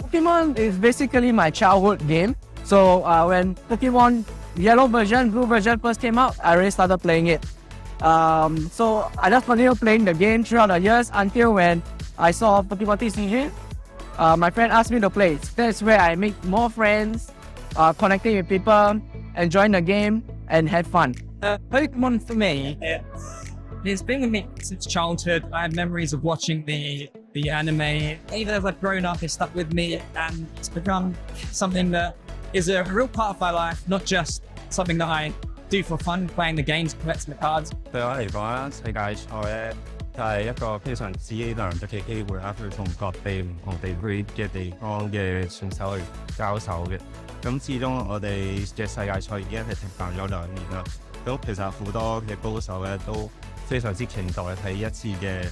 Pokemon is basically my childhood game. So when Pokemon Yellow version, Blue version first came out, I already started playing it. So I just continued playing the game throughout the years until when I saw Pokemon TCG. My friend asked me to play. That's where I make more friends, connecting with people, enjoying the game, and had fun. Pokemon for me, it's been with me since childhood. I have memories of watching the anime. Even as I've grown up, it's stuck with me, and it's become something that is a real part of my life, not just something that I do for fun, playing the games, collecting the cards. 對我嚟講啦，世界賽咧就係一個非常之難得嘅機會啦，去同各地唔同地區嘅地方嘅選手去交手嘅。咁始終我哋嘅世界賽已經係停辦咗2年啦。咁其實好多嘅高手咧都非常之期待喺一次嘅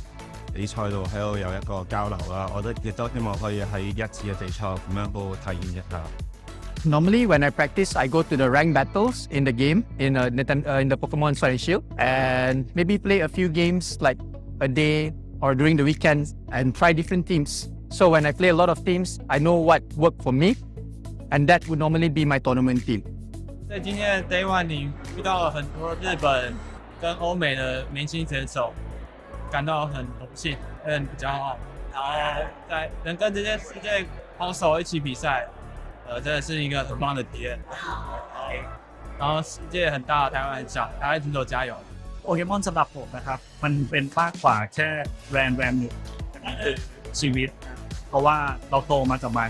比賽度喺度有一個交流啦。我亦都希望可以喺一次嘅比賽咁樣度體驗一下。Normally, when I practice, I go to the ranked battles in the game, in the Pokemon Sword and Shield, and maybe play a few games like a day or during the weekends and try different teams. So when I play a lot of teams, I know what worked for me, and that would normally be my tournament team. 在今天的 Day One 里遇到了很多日本跟欧美的明星选手，感到很荣幸，也很骄傲。然后能跟这些世界好手一起比赛。真的是一个很棒的体验。然后世界很大，台湾很小，台湾选手加油！ โปเกมอนสำหรับผมนะครับมันเป็นมากกว่าแค่แบรนด์หนึ่ง ชีวิต เพราะว่าเราโตมากับมัน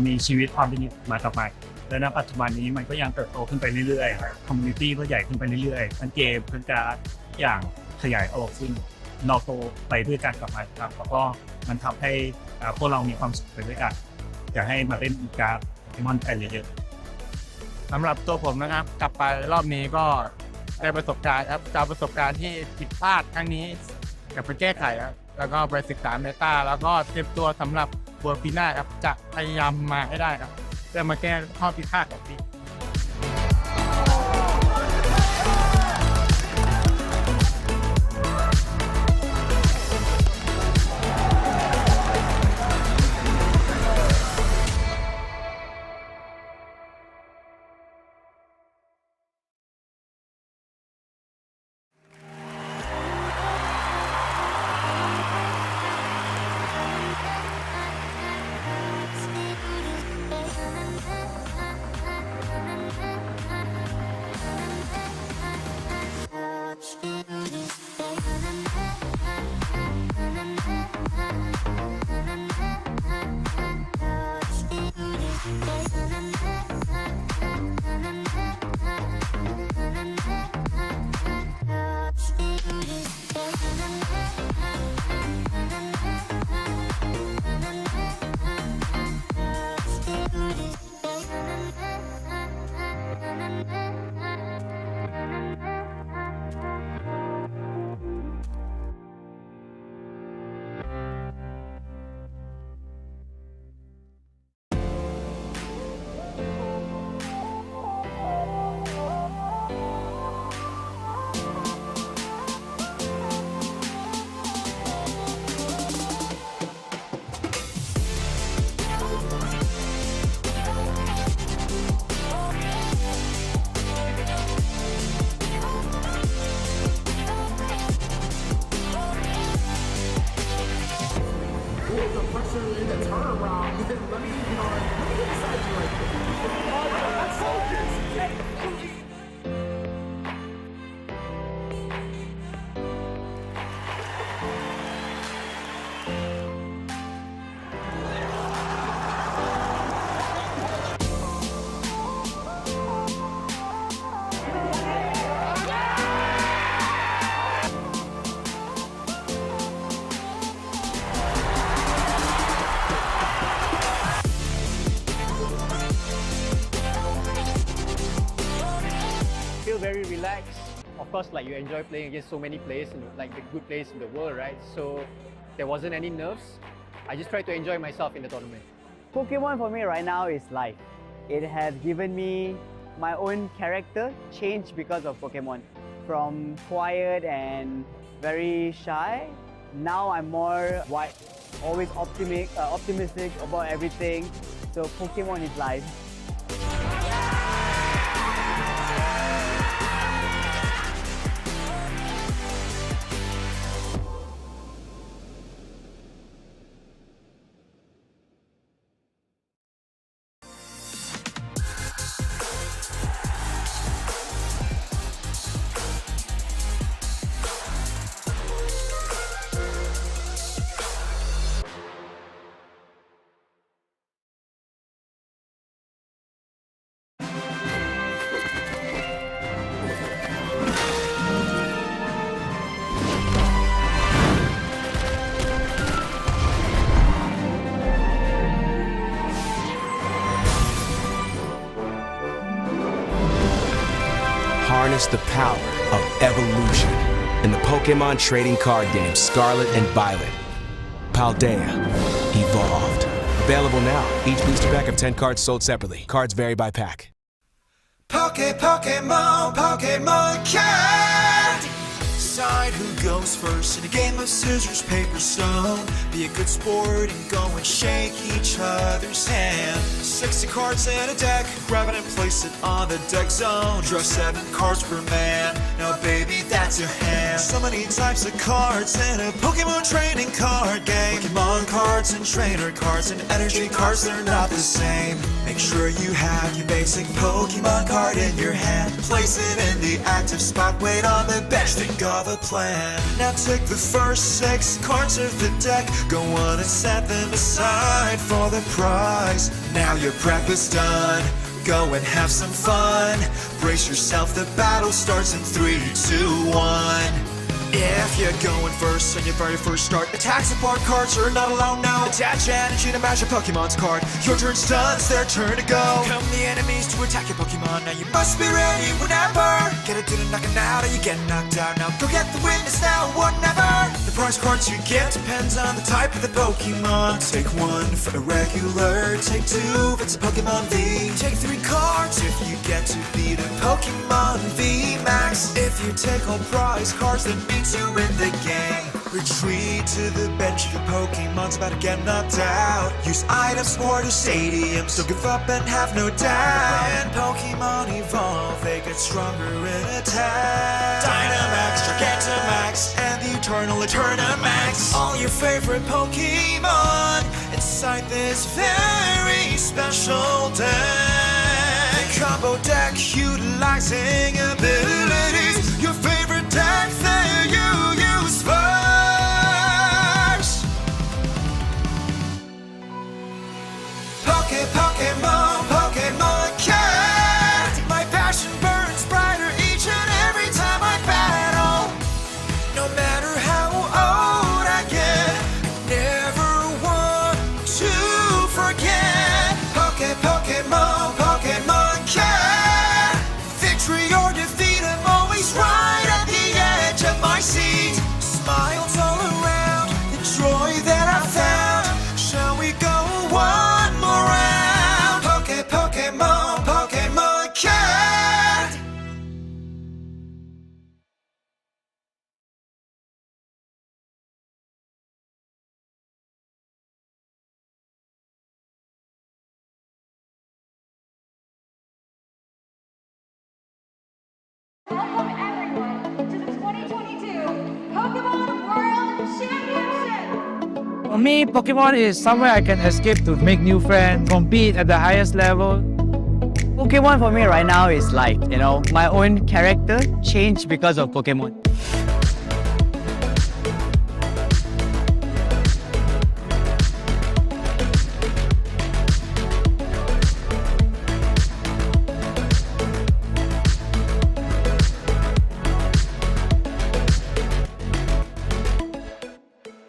มีชีวิตความเป็นอยู่มากับมันและณปัจจุบันนี้มันก็ยังเติบโตขึ้นไปเรื่อยๆคอมมูนิตี้ก็ใหญ่ขึ้นไปเรื่อยๆทั้งเกมทั้งการอย่างขยายออกซึ่งเราโตไปด้วยกันกับมันครับแล้วก็มันทำให้พวกเรามีความสุขไปด้วยกันอยากให้มาเล่นการ์ดโปเกมอนกันเยอะๆ สำหรับตัวผมนะครับกลับไปรอบนี้ก็ได้ประสบการณ์ครับจากประสบการณ์ที่ผิดพลาดครั้งนี้กลับไปแก้ไขครับแล้วก็ไปศึกษาเมตาแล้วก็เตรียมตัวสำหรับบัวปีหน้าครับจะพยายามมาให้ได้ครับเพื่อมาแก้ข้อผิดพลาดของปี very relaxed. Of course, like you enjoy playing against so many players and like the good players in the world, right? So there wasn't any nerves. I just tried to enjoy myself in the tournament. Pokemon for me right now is life. It has given me my own character change because of Pokemon. From quiet and very shy, now I'm more wide, always optimistic about everything. So Pokemon is life. Harness the power of evolution in the Pokémon trading card game Scarlet and Violet. Paldea Evolved. Available now. Each booster pack of 10 cards sold separately. Cards vary by pack. Pokemon Cat. Decide who goes first in a game of scissors, paper, stone. Be a good sport and go and shake each other's hand. 60 cards in a deck, grab it and place it on the deck zone. Draw 7 cards per man, now baby that's your hand. So many types of cards in a Pokemon trading card game. Pokemon cards and trainer cards and energy cards, they're not the same. Make sure you have your basic Pokemon card in your hand. Place it in the active spot, wait on the bench, think of a plan. Now take the first 6 cards of the deck, go on and set them aside for the prize. Now your prep is done, go and have some fun. Brace yourself, the battle starts in 3, 2, 1. If you're going first on your very first start, attack support cards are not allowed now. Attach energy to match your Pokemon's card. Your turn's done, it's their turn to go. Come the enemies to attack your Pokemon. Now you must be ready whenever. Get it to the knocking out or you get knocked out. Now go get the witness now, whatever. The prize cards you get depends on the type of the Pokemon. Take 1 for a regular, take 2 if it's a Pokemon V. Take 3 cards if you get to beat a Pokemon V Max. If you take all prize cards, then you in the game. Retreat to the bench if your Pokemon's about to get knocked out. Use items or to stadiums, don't give up and have no doubt. When Pokemon evolve, they get stronger in attack. Dynamax, Gigantamax, and the Eternal Eternamax. All your favorite Pokemon inside this very special deck. Combo deck utilizing abilities. Your favorite deck that you use first. Pokemon cat. My passion burns brighter each and every time I battle. No matter how old I get, I never want to forget. Pokemon cat. Victory or defeat, I'm always right at the edge of my seat. Smiles all around, the joy that I found. Shall we go one more round? Pokemon cat. Welcome everyone to the 2022 Pokemon World Championship! For me, Pokemon is somewhere I can escape to make new friends, compete at the highest level. Pokemon for me right now is like, my own character changed because of Pokemon.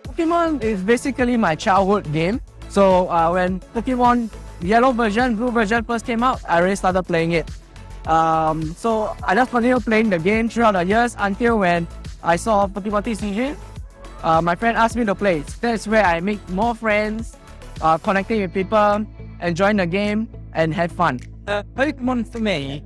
Pokemon is basically my childhood game. So when Pokemon yellow version, blue version first came out, I already started playing it. So I just continued playing the game throughout the years until when I saw Pokemon TCG. My friend asked me to play. That's where I make more friends, connecting with people, enjoying the game, and have fun. Pokemon for me,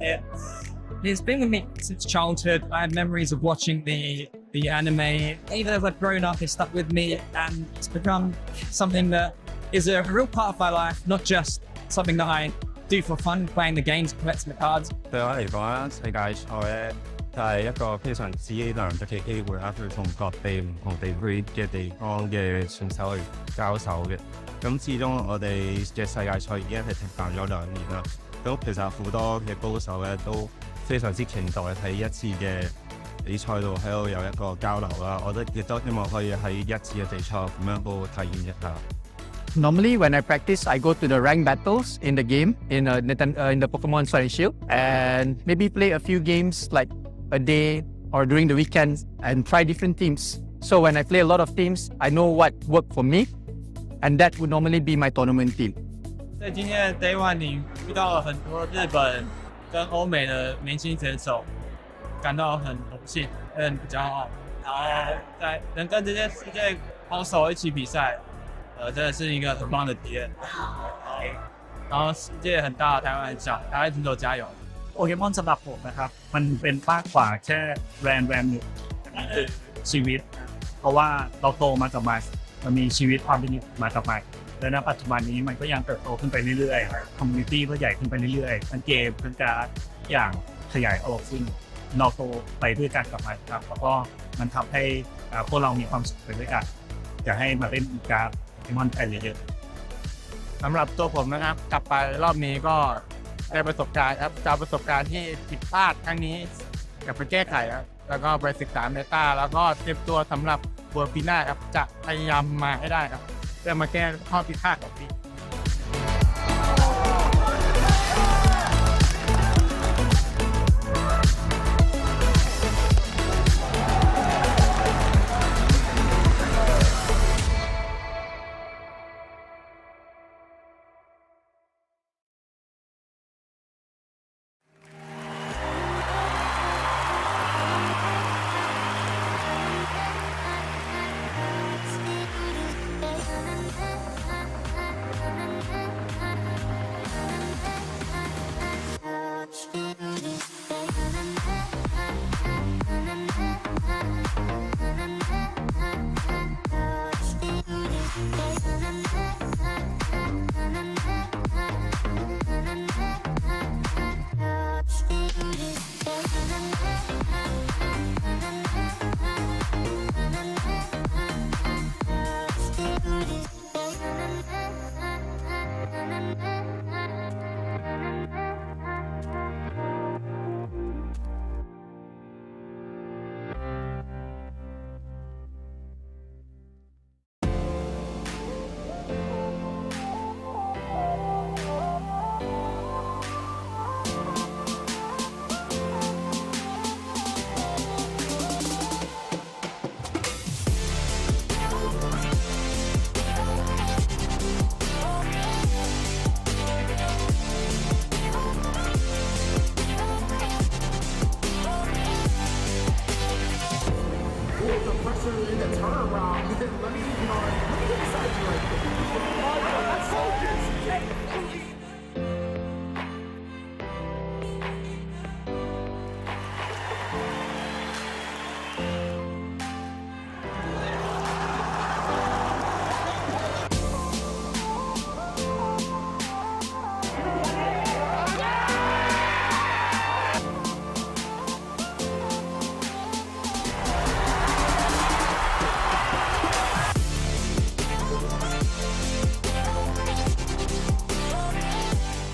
it's been with me since childhood. I have memories of watching the anime. Even as I've grown up, it's stuck with me, and it's become something that is a real part of my life, not just something that I do for fun, playing the games, collecting the cards. 對我嚟講啦，世界賽咧就係一個非常之難得嘅機會啦，去同各地唔同地區嘅地方嘅選手去交手嘅。咁始終我哋嘅世界賽已經係停辦咗2年啦。咁其實好多嘅高手咧都非常之期待喺一次嘅比賽度喺度有一個交流啦。我覺得亦都希望可以喺一次嘅比賽咁樣度體驗一下。Normally, when I practice, I go to the ranked battles in the game, in the Pokemon Sword and Shield, and maybe play a few games like a day or during the weekends and try different teams. So when I play a lot of teams, I know what worked for me, and that would normally be my tournament team. 在今天的 Day One 里遇到了很多日本跟欧美的年轻选手，感到很荣幸，很骄傲。然后能跟这些世界好手一起比赛。真的是一个很棒的体验。然後世界很大，台灣很小，台灣選手加油！โปเกมอนสำหรับผมนะครับมันเป็นมากกว่าแค่แบรนด์หนึ่งชีวิตเพราะว่าเราโตมากับมันมีชีวิตความเป็นอยู่มากับมันและณปัจจุบันนี้มันก็ยังเติบโตขึ้นไปเรื่อยๆคอมมูนิตี้ก็ใหญ่ขึ้นไปเรื่อยๆทั้งเกมทั้งการ์ดอย่างขยายออกขึ้นเราโตไปด้วยกันกับมันครับแล้วก็มันทำให้พวกเรามีความสุขไปด้วยกันอยากให้มาเล่นการ์ดPokemon ไปเรื่อย สำหรับตัวผมนะครับกลับไปรอบนี้ก็ได้ประสบการณ์ครับจากประสบการณ์ที่ผิดพลาดครั้งนี้กลับไปแก้ไขครับแล้วก็ไปศึกษาเมตาแล้วก็เตรียมตัวสำหรับเวอร์ปีหน้าครับจะพยายามมาให้ได้ครับเพื่อมาแก้ข้อผิดพลาดของปี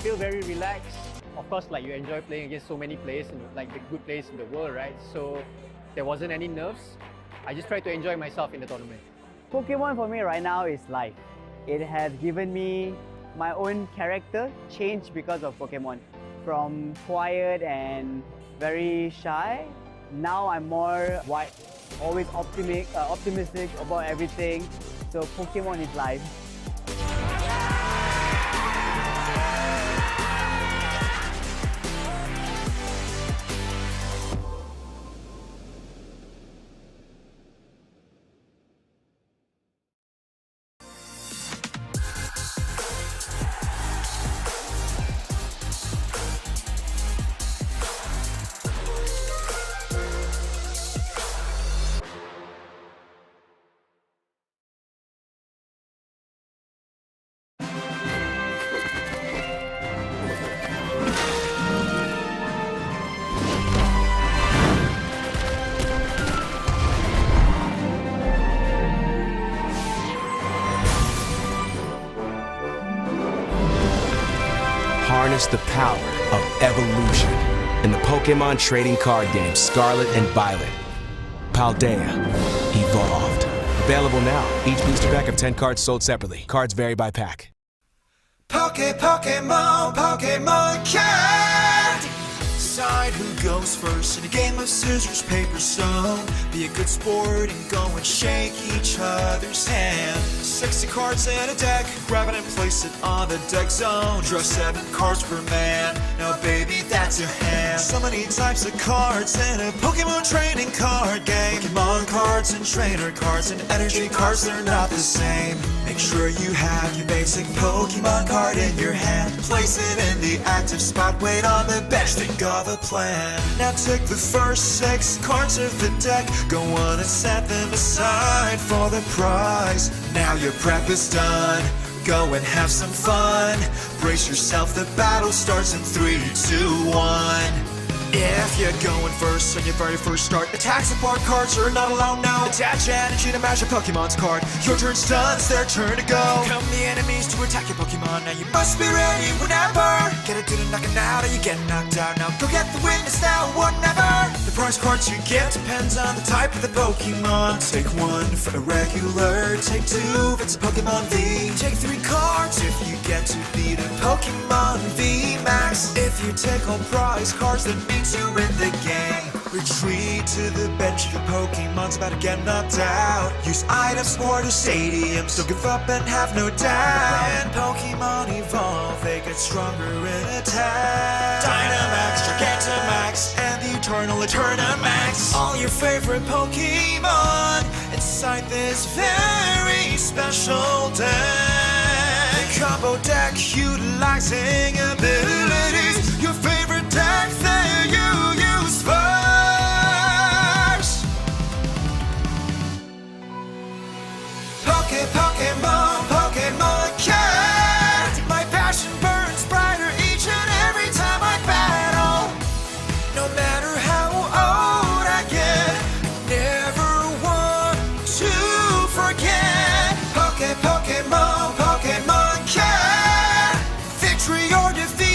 Feel very relaxed. Of course, like you enjoy playing against so many players, like the good players in the world, right? So there wasn't any nerves. I just tried to enjoy myself in the tournament. Pokemon for me right now is life. It has given me my own character change because of Pokemon. From quiet and very shy, now I'm more wide, always optimistic about everything. So Pokemon is life. Harness the power of evolution in the Pokémon trading card game Scarlet and Violet. Paldea Evolved. Available now. Each booster pack of 10 cards sold separately. Cards vary by pack. Pokemon Card. Decide who goes first in a game of scissors, paper, stone. Be a good sport and go and shake each other's hand. 60 cards in a deck, grab it and place it on the deck zone. Draw 7 cards per man, now baby that's your hand. So many types of cards in a Pokemon trading card game. Pokemon cards and trainer cards and energy cards, they're not the same. Make sure you have your basic Pokemon card in your hand. Place it in the active spot, wait on the bench, think of a plan. Now take the first 6 cards of the deck, go on and set them aside for the prize. Now your prep is done, go and have some fun. Brace yourself, the battle starts in 3, 2, 1. If you're going first on your very first start, attack support cards are not allowed now. Attach energy to match a Pokemon's card. Your turn's done, it's their turn to go. Come the enemies to attack your Pokemon. Now you must be ready whenever. Get it to the knocking out or you get knocked out. Now go get the witness now, whatever. The prize cards you get depends on the type of the Pokemon. Take one for a regular, take two if it's a Pokemon V. Take 3 cards if you get to beat a Pokemon V Max. If you take all prize cards, that means you win the game. Retreat to the bench if your Pokemon's about to get knocked out. Use items for the stadiums, don't give up and have no doubt. When Pokemon evolve, they get stronger in attack. Dynamax, Gigantamax, and the Eternal Eternamax. All your favorite Pokemon inside this very special deck. Combo deck utilizing abilities. Your favorite deck that you use first. Pokemon Cat. My passion burns brighter each and every time I battle. No matter how old I get, never want to forget. Pokemon Cat. Victory or defeat.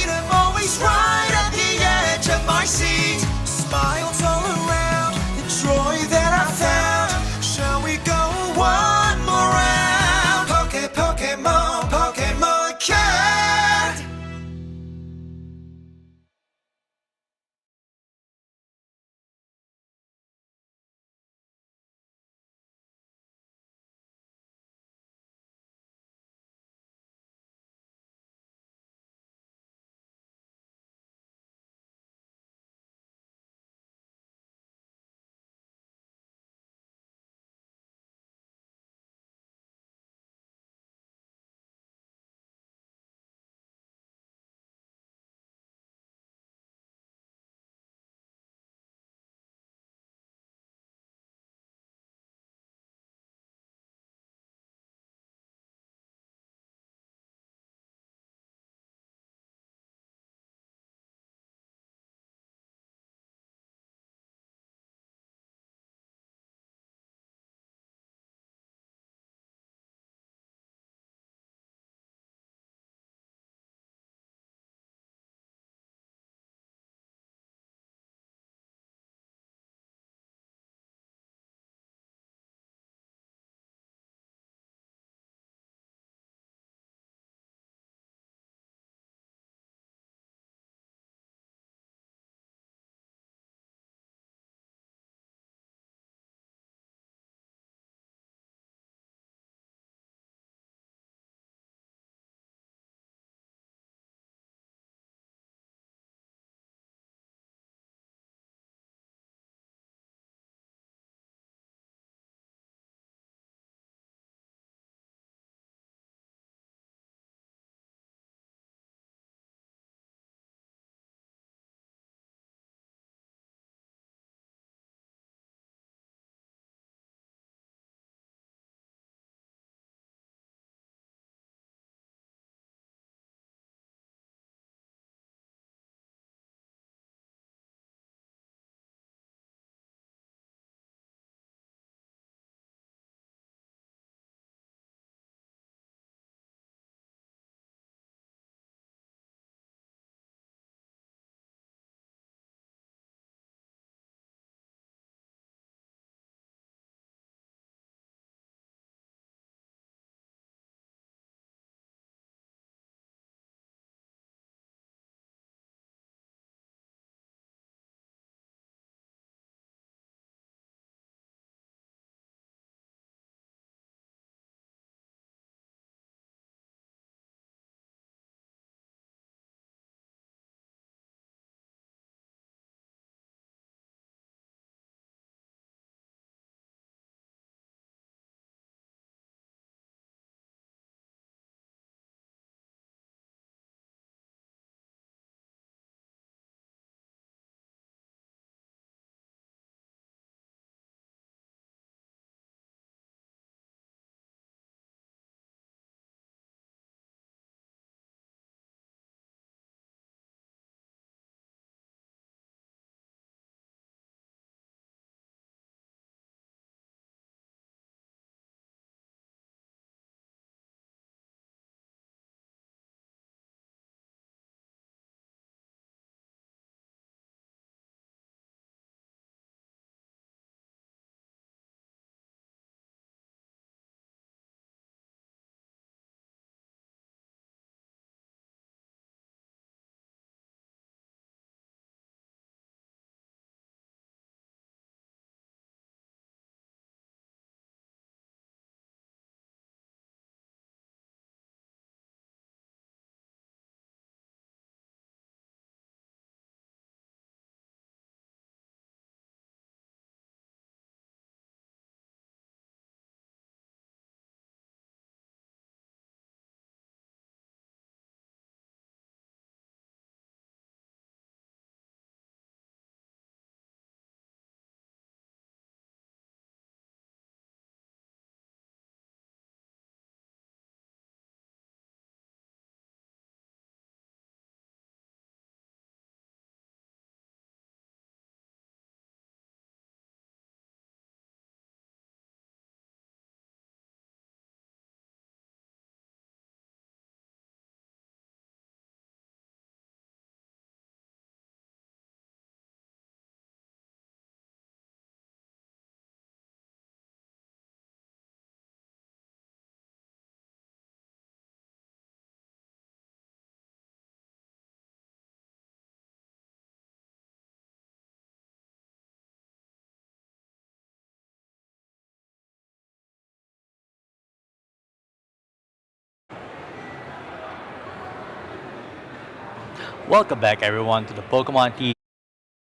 Welcome back, everyone, to the Pokemon TCG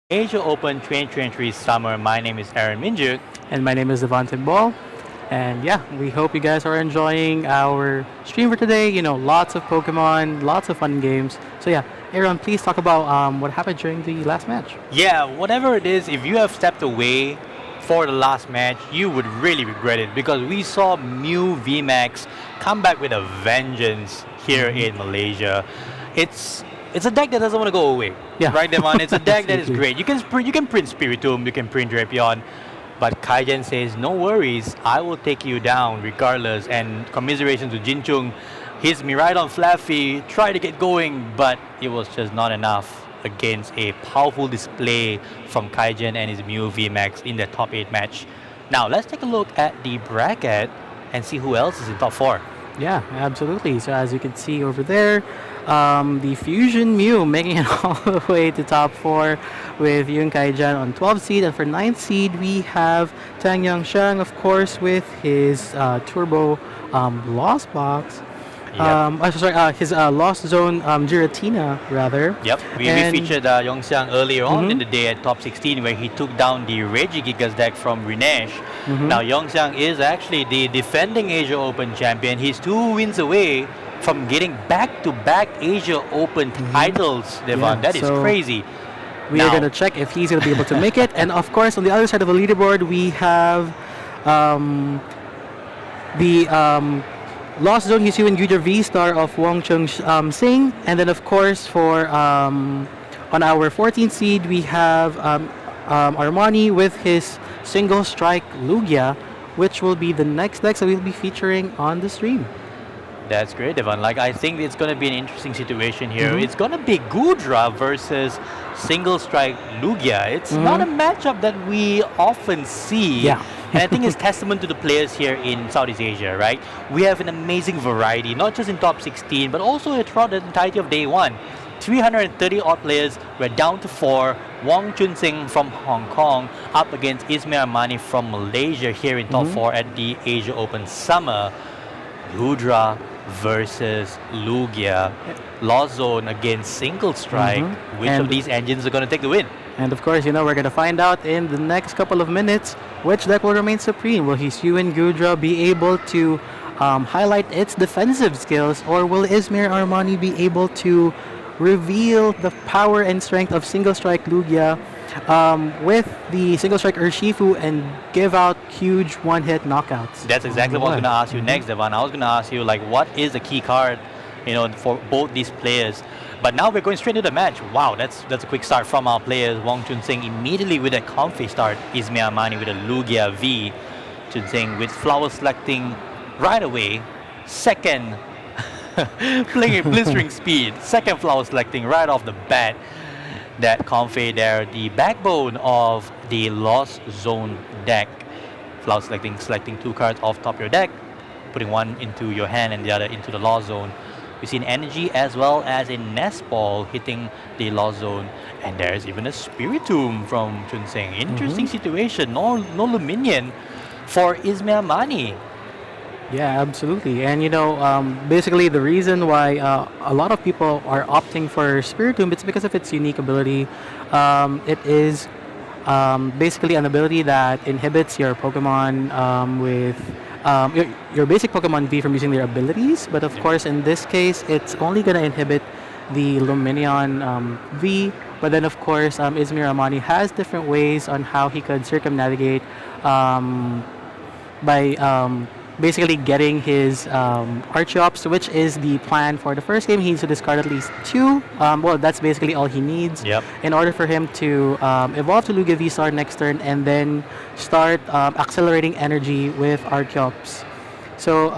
Asia Open 2023 Summer. My name is Aaron Minjuk. And my name is Devontae Ball. And yeah, we hope you guys are enjoying our stream for today. You know, lots of Pokemon, lots of fun games. So yeah, Aaron, please talk about what happened during the last match. Yeah, whatever it is, if you have stepped away for the last match, you would really regret it because we saw Mew VMAX come back with a vengeance here in Malaysia. It's a deck that doesn't want to go away. Yeah. Right, Devon? It's a deck that is Absolutely. great. You can print Spiritomb, you can print Drapion, but Kaijen says, no worries, I will take you down regardless. And commiseration to Jinchung. His Miraidon Flaffy tried to get going, but it was just not enough against a powerful display from Kaijen and his Mew VMAX in the top 8 match. Now, let's take a look at the bracket and see who else is in top 4. Yeah, absolutely. So as you can see over there, the Fusion Mew making it all the way to top 4 with Yun Kaijan on 12th seed. And for 9th seed, we have Tang Yangsheng, of course, with his Turbo Lost Box. His Lost Zone Giratina, rather. Yep, we featured Yongxiang earlier on in the day at top 16 where he took down the Regigigas deck from Rinesh. Now Yongxiang is actually the defending Asia Open champion. He's 2 wins away from getting back-to-back Asia Open titles, Devon. That is so crazy. We are going to check if he's going to be able to make it. And of course, on the other side of the leaderboard, we have the Lost Zone Hisuian Guja V-Star of Wong Chung Sing. And then, of course, for on our 14th seed, we have Armani with his Single Strike Lugia, which will be the next deck that we'll be featuring on the stream. That's great, Devon. Like, I think it's going to be an interesting situation here. It's going to be Gudra versus Single Strike Lugia. It's not a matchup that we often see. Yeah. And I think it's testament to the players here in Southeast Asia, right? We have an amazing variety, not just in top 16, but also throughout the entirety of day 1. 330 odd players, we're down to 4. Wong Chun Sing from Hong Kong up against Ismail Armani from Malaysia here in top 4 at the Asia Open Summer. Gudra versus Lugia. Lost Zone against Single Strike. Which of these engines are going to take the win? And of course, you know, we're going to find out in the next couple of minutes which deck will remain supreme. Will Hisuian Gudra be able to highlight its defensive skills, or will Ismail Armani be able to reveal the power and strength of Single Strike Lugia with the Single Strike Urshifu and give out huge one-hit knockouts? That's exactly what I was going to ask you next, Devon. I was going to ask you, like, what is the key card, you know, for both these players? But now we're going straight into the match. Wow, that's a quick start from our players. Wong Chun Sing immediately with a comfy start. Ismail Armani with a Lugia V. Chun Sing with flower selecting right away. Second, playing at blistering speed. Second flower selecting right off the bat. That comfy there, the backbone of the Lost Zone deck. Flower selecting 2 cards off top of your deck, putting one into your hand and the other into the Lost Zone. We've seen Energy as well as a Nest Ball hitting the Lost Zone. And there's even a Spiritomb from Chun Sing. Interesting situation. No Luminion for Ismail Armani. Yeah, absolutely. And you know, basically the reason why a lot of people are opting for Spiritomb, it's because of its unique ability. It is basically an ability that inhibits your Pokemon with your basic Pokemon V from using their abilities. But of course, in this case, it's only going to inhibit the Luminion V. But then, of course, Ismail Armani has different ways on how he could circumnavigate by basically getting his Archeops, which is the plan for the first game. He needs to discard at least 2. Well, that's basically all he needs in order for him to evolve to Lugia V-Star next turn and then start accelerating energy with Archeops. So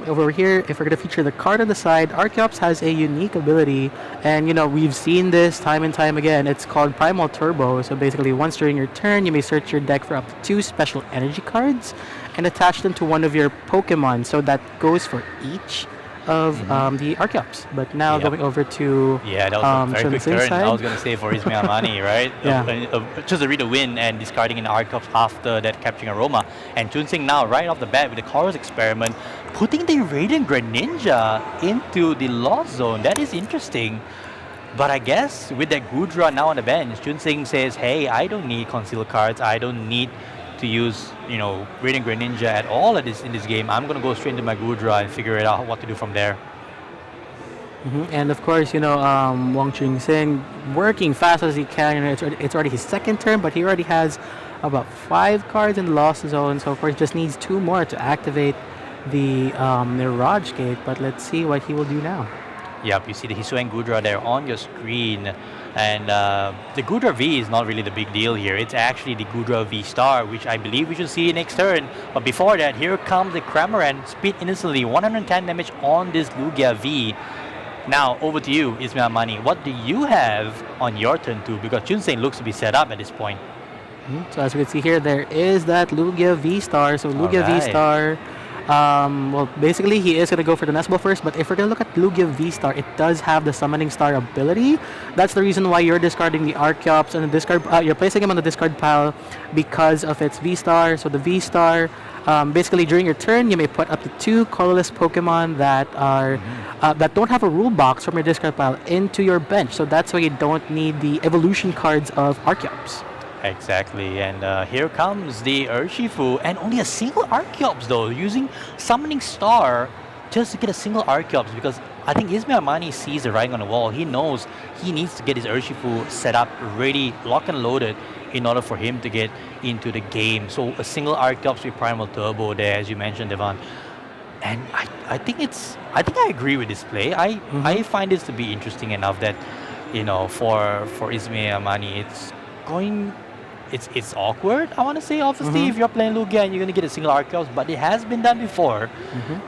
over here, if we're going to feature the card on the side, Archeops has a unique ability, and you know, we've seen this time and time again. It's called Primal Turbo. So basically, once during your turn, you may search your deck for up to 2 special energy cards and attach them to one of your Pokemon. So that goes for each of the Archeops. But now going over to that was a very quick turn. side. I was going to say for Ismail Armani, right? Just to read a win and discarding an Archeops after that capturing Aroma. And Chun Sing now right off the bat with the Chorus Experiment, putting the Radiant Greninja into the Lost Zone. That is interesting. But I guess with that Gudra now on the bench, Junsing says, hey, I don't need concealed cards. I don't need to use, Radiant Greninja at all in this game. I'm going to go straight into my Gudra and figure it out what to do from there. And of course, Wang Chun-Sing working fast as he can. It's already his second turn, but he already has about 5 cards in the Lost Zone. So of course, just needs 2 more to activate the Mirage Gate. But let's see what he will do now. Yep, you see the Hisuian Gudra there on your screen. And the Gudra V is not really the big deal here. It's actually the Gudra V Star, which I believe we should see next turn. But before that, here comes the Cramorant. Speed instantly, 110 damage on this Lugia V. Now, over to you, Ismail Mani. What do you have on your turn 2? Because Junsing looks to be set up at this point. So as we can see here, there is that Lugia V-Star. So Lugia Alright. V-Star, well, basically he is going to go for the Nest Ball first. But if we're going to look at Lugia V-Star, it does have the Summoning Star ability. That's the reason why you're discarding the Archeops and the discard. You're placing him on the discard pile because of its V-Star. So the V-Star, basically during your turn, you may put up to 2 colorless Pokemon that are that don't have a rule box from your discard pile into your bench. So that's why you don't need the evolution cards of Archeops. Exactly, and here comes the Urshifu, and only a single Archeops though, using Summoning Star just to get a single Archeops, because I think Ismail Mani sees the writing on the wall. He knows he needs to get his Urshifu set up, ready, lock and loaded, in order for him to get into the game. So a single Archeops with Primal Turbo there, as you mentioned, Devon. And I think I agree with this play. I find this to be interesting enough that, for Ismail Mani, it's awkward, I want to say, obviously, if you're playing Lugia and you're going to get a single Archeops, but it has been done before.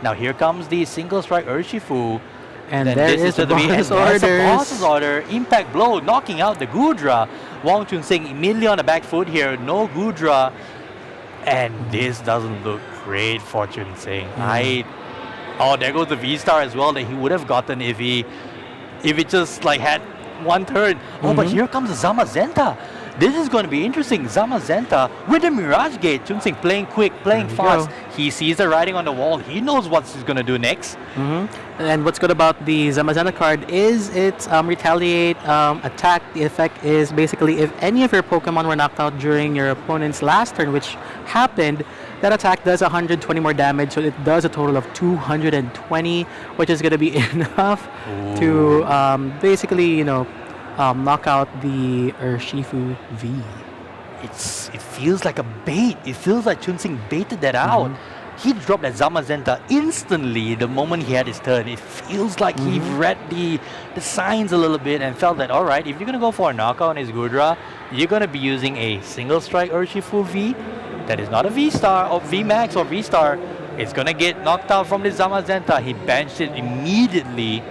Now here comes the single strike Urshifu. And there is the boss's order. Impact blow, knocking out the Gudra. Wang Chun-Sing immediately on the back foot here. No Gudra. And this doesn't look great for Chun-Sing. Oh, there goes the V-Star as well that he would have gotten if it just had one turn. Oh, but here comes the Zamazenta. This is going to be interesting. Zamazenta with the Mirage Gate. Chun-Sing playing quick, playing fast. He sees the writing on the wall. He knows what he's going to do next. And what's good about the Zamazenta card is its Retaliate attack. The effect is basically if any of your Pokemon were knocked out during your opponent's last turn, which happened, that attack does 120 more damage. So it does a total of 220, which is going to be enough to basically, knock out the Urshifu V. It feels like a bait. It feels like Chun-Sing baited that out. He dropped that Zamazenta instantly the moment he had his turn. It feels like he read the signs a little bit and felt that, all right, if you're going to go for a knockout on his Gudra, you're going to be using a single strike Urshifu V that is not a V-Star or V-Max or V-Star. It's going to get knocked out from the Zamazenta. He benched it immediately.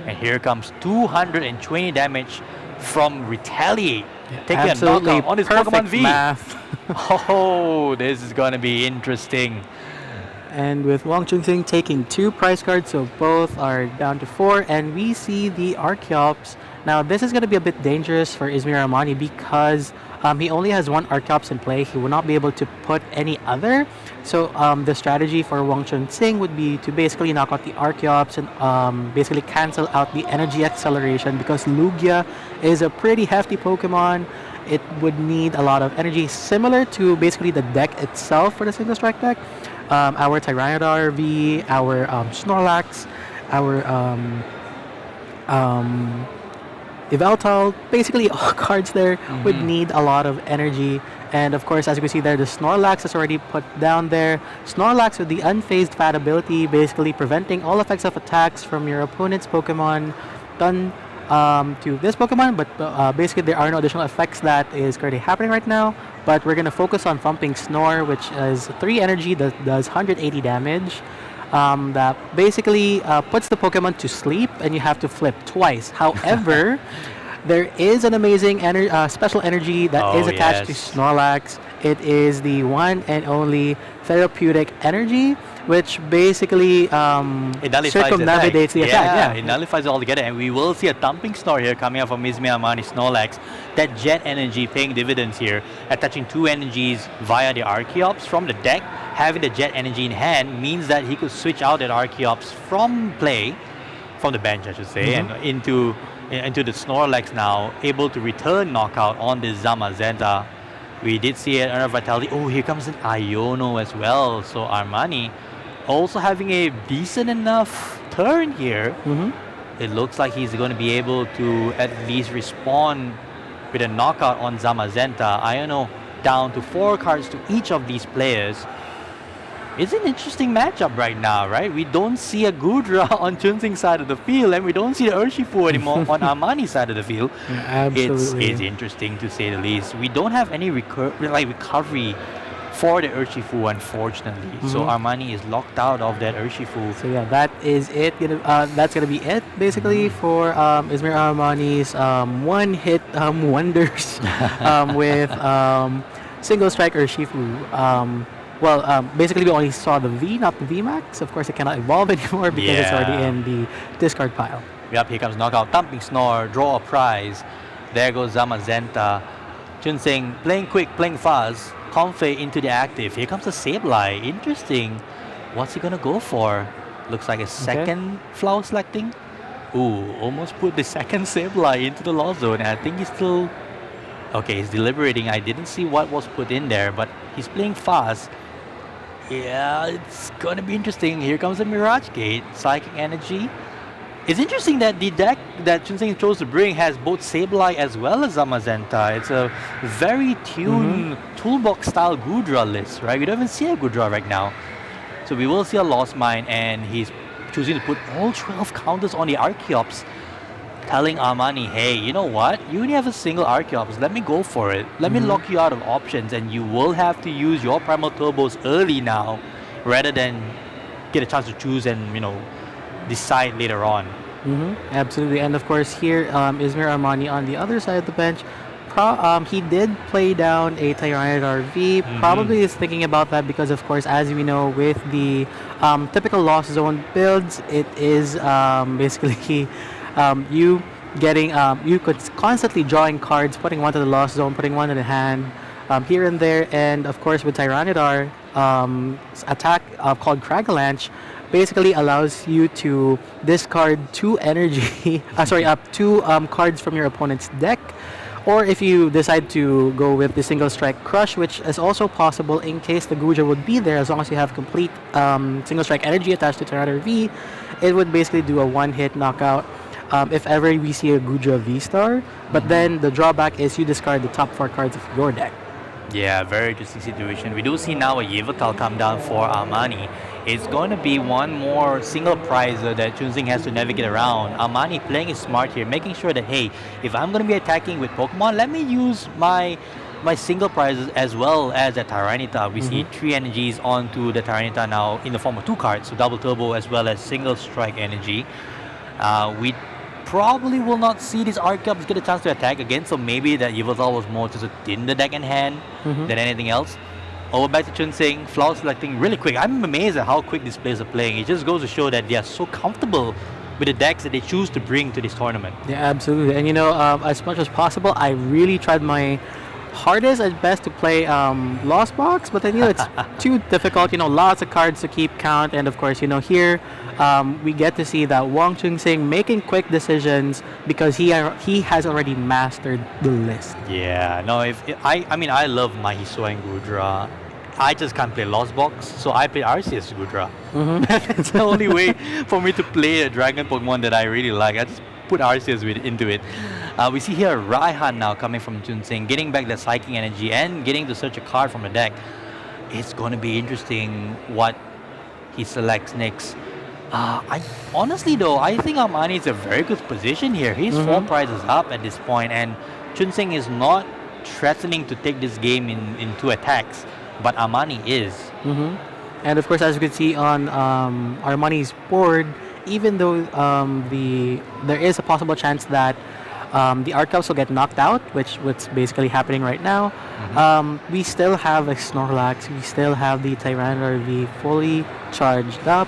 And here comes 220 damage from Retaliate. Taking a knockout on his Pokemon V. Math. Oh, this is going to be interesting. And with Wang Chun-Sing taking 2 prize cards, so both are down to 4. And we see the Archeops. Now, this is going to be a bit dangerous for Ismail Mani because he only has 1 Archeops in play. He will not be able to put any other. So the strategy for Wang Chun-Sing would be to basically knock out the Archeops and basically cancel out the energy acceleration, because Lugia is a pretty hefty Pokemon. It would need a lot of energy, similar to basically the deck itself for the single strike deck. Our Tyranitar V, our Snorlax, our Yveltal, basically all cards there would need a lot of energy. And of course, as you can see there, the Snorlax is already put down there. Snorlax with the Unfazed Fat ability, basically preventing all effects of attacks from your opponent's Pokemon done to this Pokemon. But basically, there are no additional effects that is currently happening right now. But we're going to focus on Thumping Snore, which is 3 energy that does 180 damage. That basically puts the Pokemon to sleep, and you have to flip twice. However, there is an amazing special energy that is attached to Snorlax. It is the one and only therapeutic energy, which basically circumnavigates the attack. It nullifies it altogether, and we will see a Thumping Snore here coming out from Ismail Mani Snorlax. That jet energy paying dividends here, attaching 2 energies via the Archeops from the deck. Having the jet energy in hand means that he could switch out that Archeops from play, from the bench I should say, and into into the Snorlax now, able to return knockout on this Zamazenta. We did see it under Vitality. Oh, here comes an Iono as well. So Armani also having a decent enough turn here. It looks like he's going to be able to at least respond with a knockout on Zamazenta. Iono down to 4 cards to each of these players. It's an interesting matchup right now, right? We don't see a Gudra on Chunsing's side of the field, and we don't see the Urshifu anymore on Armani's side of the field. Absolutely. It's interesting to say the least. We don't have any recovery for the Urshifu, unfortunately. So Armani is locked out of that Urshifu. So yeah, that is it. That's gonna be it basically for Izmir Armani's one-hit wonders with single strike Urshifu. Basically we only saw the V, not the VMAX. Of course, it cannot evolve anymore because it's already in the discard pile. Yep, here comes knockout, thumping snore, draw a prize. There goes Zamazenta. Chunsing playing quick, playing fast. Comfey into the active. Here comes a Sableye. Interesting. What's he gonna go for? Looks like a second flower selecting. Ooh, almost put the second Sableye into the lost zone. And I think he's still... Okay, he's deliberating. I didn't see what was put in there, but he's playing fast. Yeah, it's gonna be interesting. Here comes a Mirage Gate. Psychic Energy. It's interesting that the deck that Chunsing chose to bring has both Sableye as well as Zamazenta. It's a very tuned toolbox style Gudra list, right? We don't even see a Gudra right now. So we will see a Lost Mine, and he's choosing to put all 12 counters on the Archeops, telling Armani, hey, you know what? You only have a single Archeops. Let me go for it. Let me lock you out of options, and you will have to use your Primal Turbos early now rather than get a chance to choose and, decide later on. Absolutely. And of course here Izmir Armani on the other side of the bench, he did play down a Tyranitar V. Probably is thinking about that because of course, as we know, with the typical Lost Zone builds, it is basically you could constantly drawing cards, putting one to the Lost Zone, putting one in the hand, here and there. And of course with Tyranitar, attack called Cragalanche basically allows you to discard 2 energy, two cards from your opponent's deck. Or if you decide to go with the single strike Crush, which is also possible in case the Gudra would be there, as long as you have complete single strike energy attached to Tyranitar V, it would basically do a one-hit knockout if ever we see a Gudra V-Star. But then the drawback is you discard the top 4 cards of your deck. Yeah, very interesting situation. We do see now a Yveltal come down for Armani. It's going to be one more single prizer that Chunsing has to navigate around. Armani playing it smart here, making sure that, hey, if I'm going to be attacking with Pokemon, let me use my single prizes as well as the Tyranitar. We see 3 energies onto the Tyranitar now in the form of 2 cards, so double turbo as well as single strike energy. We probably will not see these Archeops get a chance to attack again, so maybe that Yveltal was more just a thin the deck in hand than anything else. Over back to Chunsing, flower selecting really quick. I'm amazed at how quick these players are playing. It just goes to show that they are so comfortable with the decks that they choose to bring to this tournament. Yeah, absolutely. And as much as possible, I really tried my hardest at best to play Lost Box, but then it's too difficult. Lots of cards to keep count, and of course, here we get to see that Wong Chunsing making quick decisions because he has already mastered the list. Yeah, no, I love my Hisua and Gudra. I just can't play Lost Box, so I play Arceus Gudra. It's the only way for me to play a Dragon Pokemon that I really like. I just put Arceus into it. We see here Raihan now coming from Chunsing, getting back the Psychic Energy and getting to search a card from the deck. It's going to be interesting what he selects next. Honestly though, I think Armani is a very good position here. He's 4 prizes up at this point, and Chunsing is not threatening to take this game in 2 attacks, but Armani is. And of course, as you can see on Armani's board, even though there is a possible chance that the Archeops will get knocked out, what's basically happening right now, we still have a Snorlax, we still have the Tyranitar V fully charged up,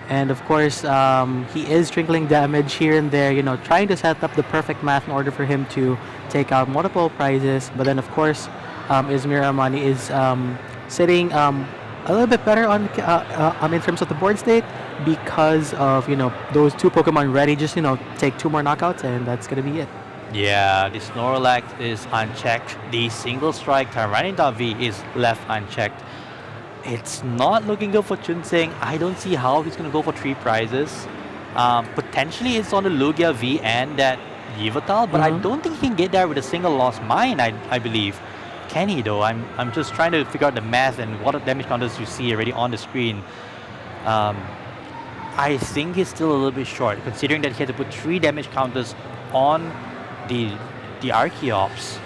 and of course he is trickling damage here and there, trying to set up the perfect math in order for him to take out multiple prizes. But then of course Izmir Armani is sitting a little bit better on in terms of the board state because of those two Pokemon ready. Just take 2 more knockouts and that's gonna be it. Yeah, the Snorlax is unchecked. The single strike Tyranitar V is left unchecked. It's not looking good for Chunsing. I don't see how he's going to go for 3 prizes. Potentially it's on the Lugia V and that Yveltal, but I don't think he can get there with a single Lost Mine, I believe. Can he though? I'm just trying to figure out the math and what damage counters you see already on the screen. I think he's still a little bit short, considering that he had to put 3 damage counters on the Archeops.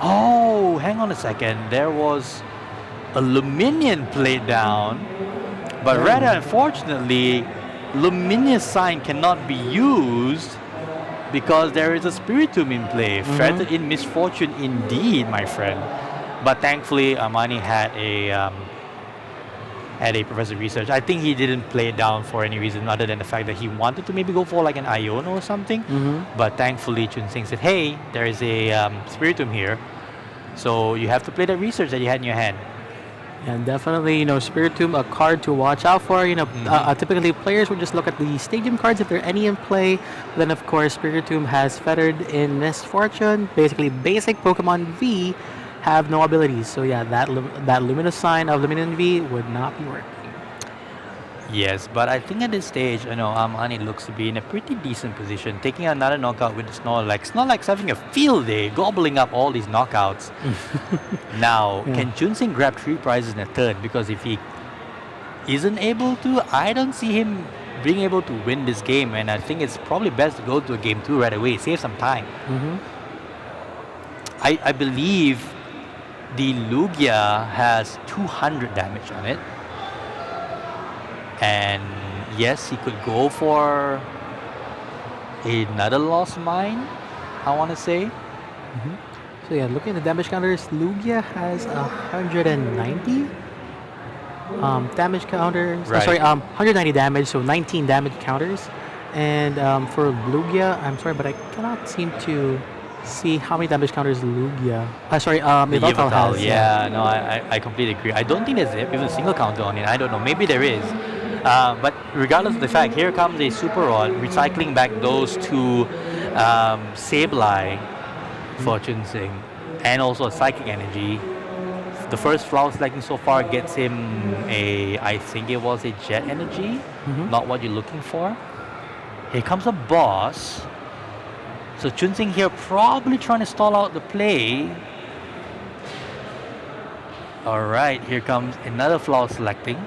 Oh, hang on a second. There was a Luminion played down, but rather unfortunately, Luminion's sign cannot be used because there is a Spiritomb in play. Fretted in misfortune indeed, my friend. But thankfully, Armani had a Professor Research. I think he didn't play it down for any reason other than the fact that he wanted to maybe go for like an Iono or something. But thankfully, Chunsing said, hey, there is a Spiritomb here. So you have to play the Research that you had in your hand. And definitely, Spiritomb, a card to watch out for. Typically players would just look at the stadium cards if there are any in play. Then, of course, Spiritomb has Fettered in Misfortune. Basically, basic Pokemon V have no abilities. So yeah, that Luminous sign of Luminion V would not be working. Yes, but I think at this stage, Armani looks to be in a pretty decent position, taking another knockout with the Snorlax. Snorlax having a field day, gobbling up all these knockouts. Now, can Chunsing grab 3 prizes in a turn? Because if he isn't able to, I don't see him being able to win this game, and I think it's probably best to go to a game 2 right away, save some time. I believe the Lugia has 200 damage on it. And yes, he could go for another Lost Mine, I want to say. So yeah, looking at the damage counters, Lugia has 190 damage counters. Right. 190 damage, so 19 damage counters. And for Lugia, I'm sorry, but I cannot seem to see how many damage counters Lugia. Yveltal has. Yeah, no, I completely agree. I don't think there's even a single counter on it. I don't know. Maybe there is. But regardless of the fact, here comes a Super Rod, recycling back those 2 Sableye for Chunsing, and also a Psychic Energy. The first flower selecting so far gets him I think it was a Jet Energy, not what you're looking for. Here comes a Boss. So Chunsing here probably trying to stall out the play. Alright, here comes another flower selecting.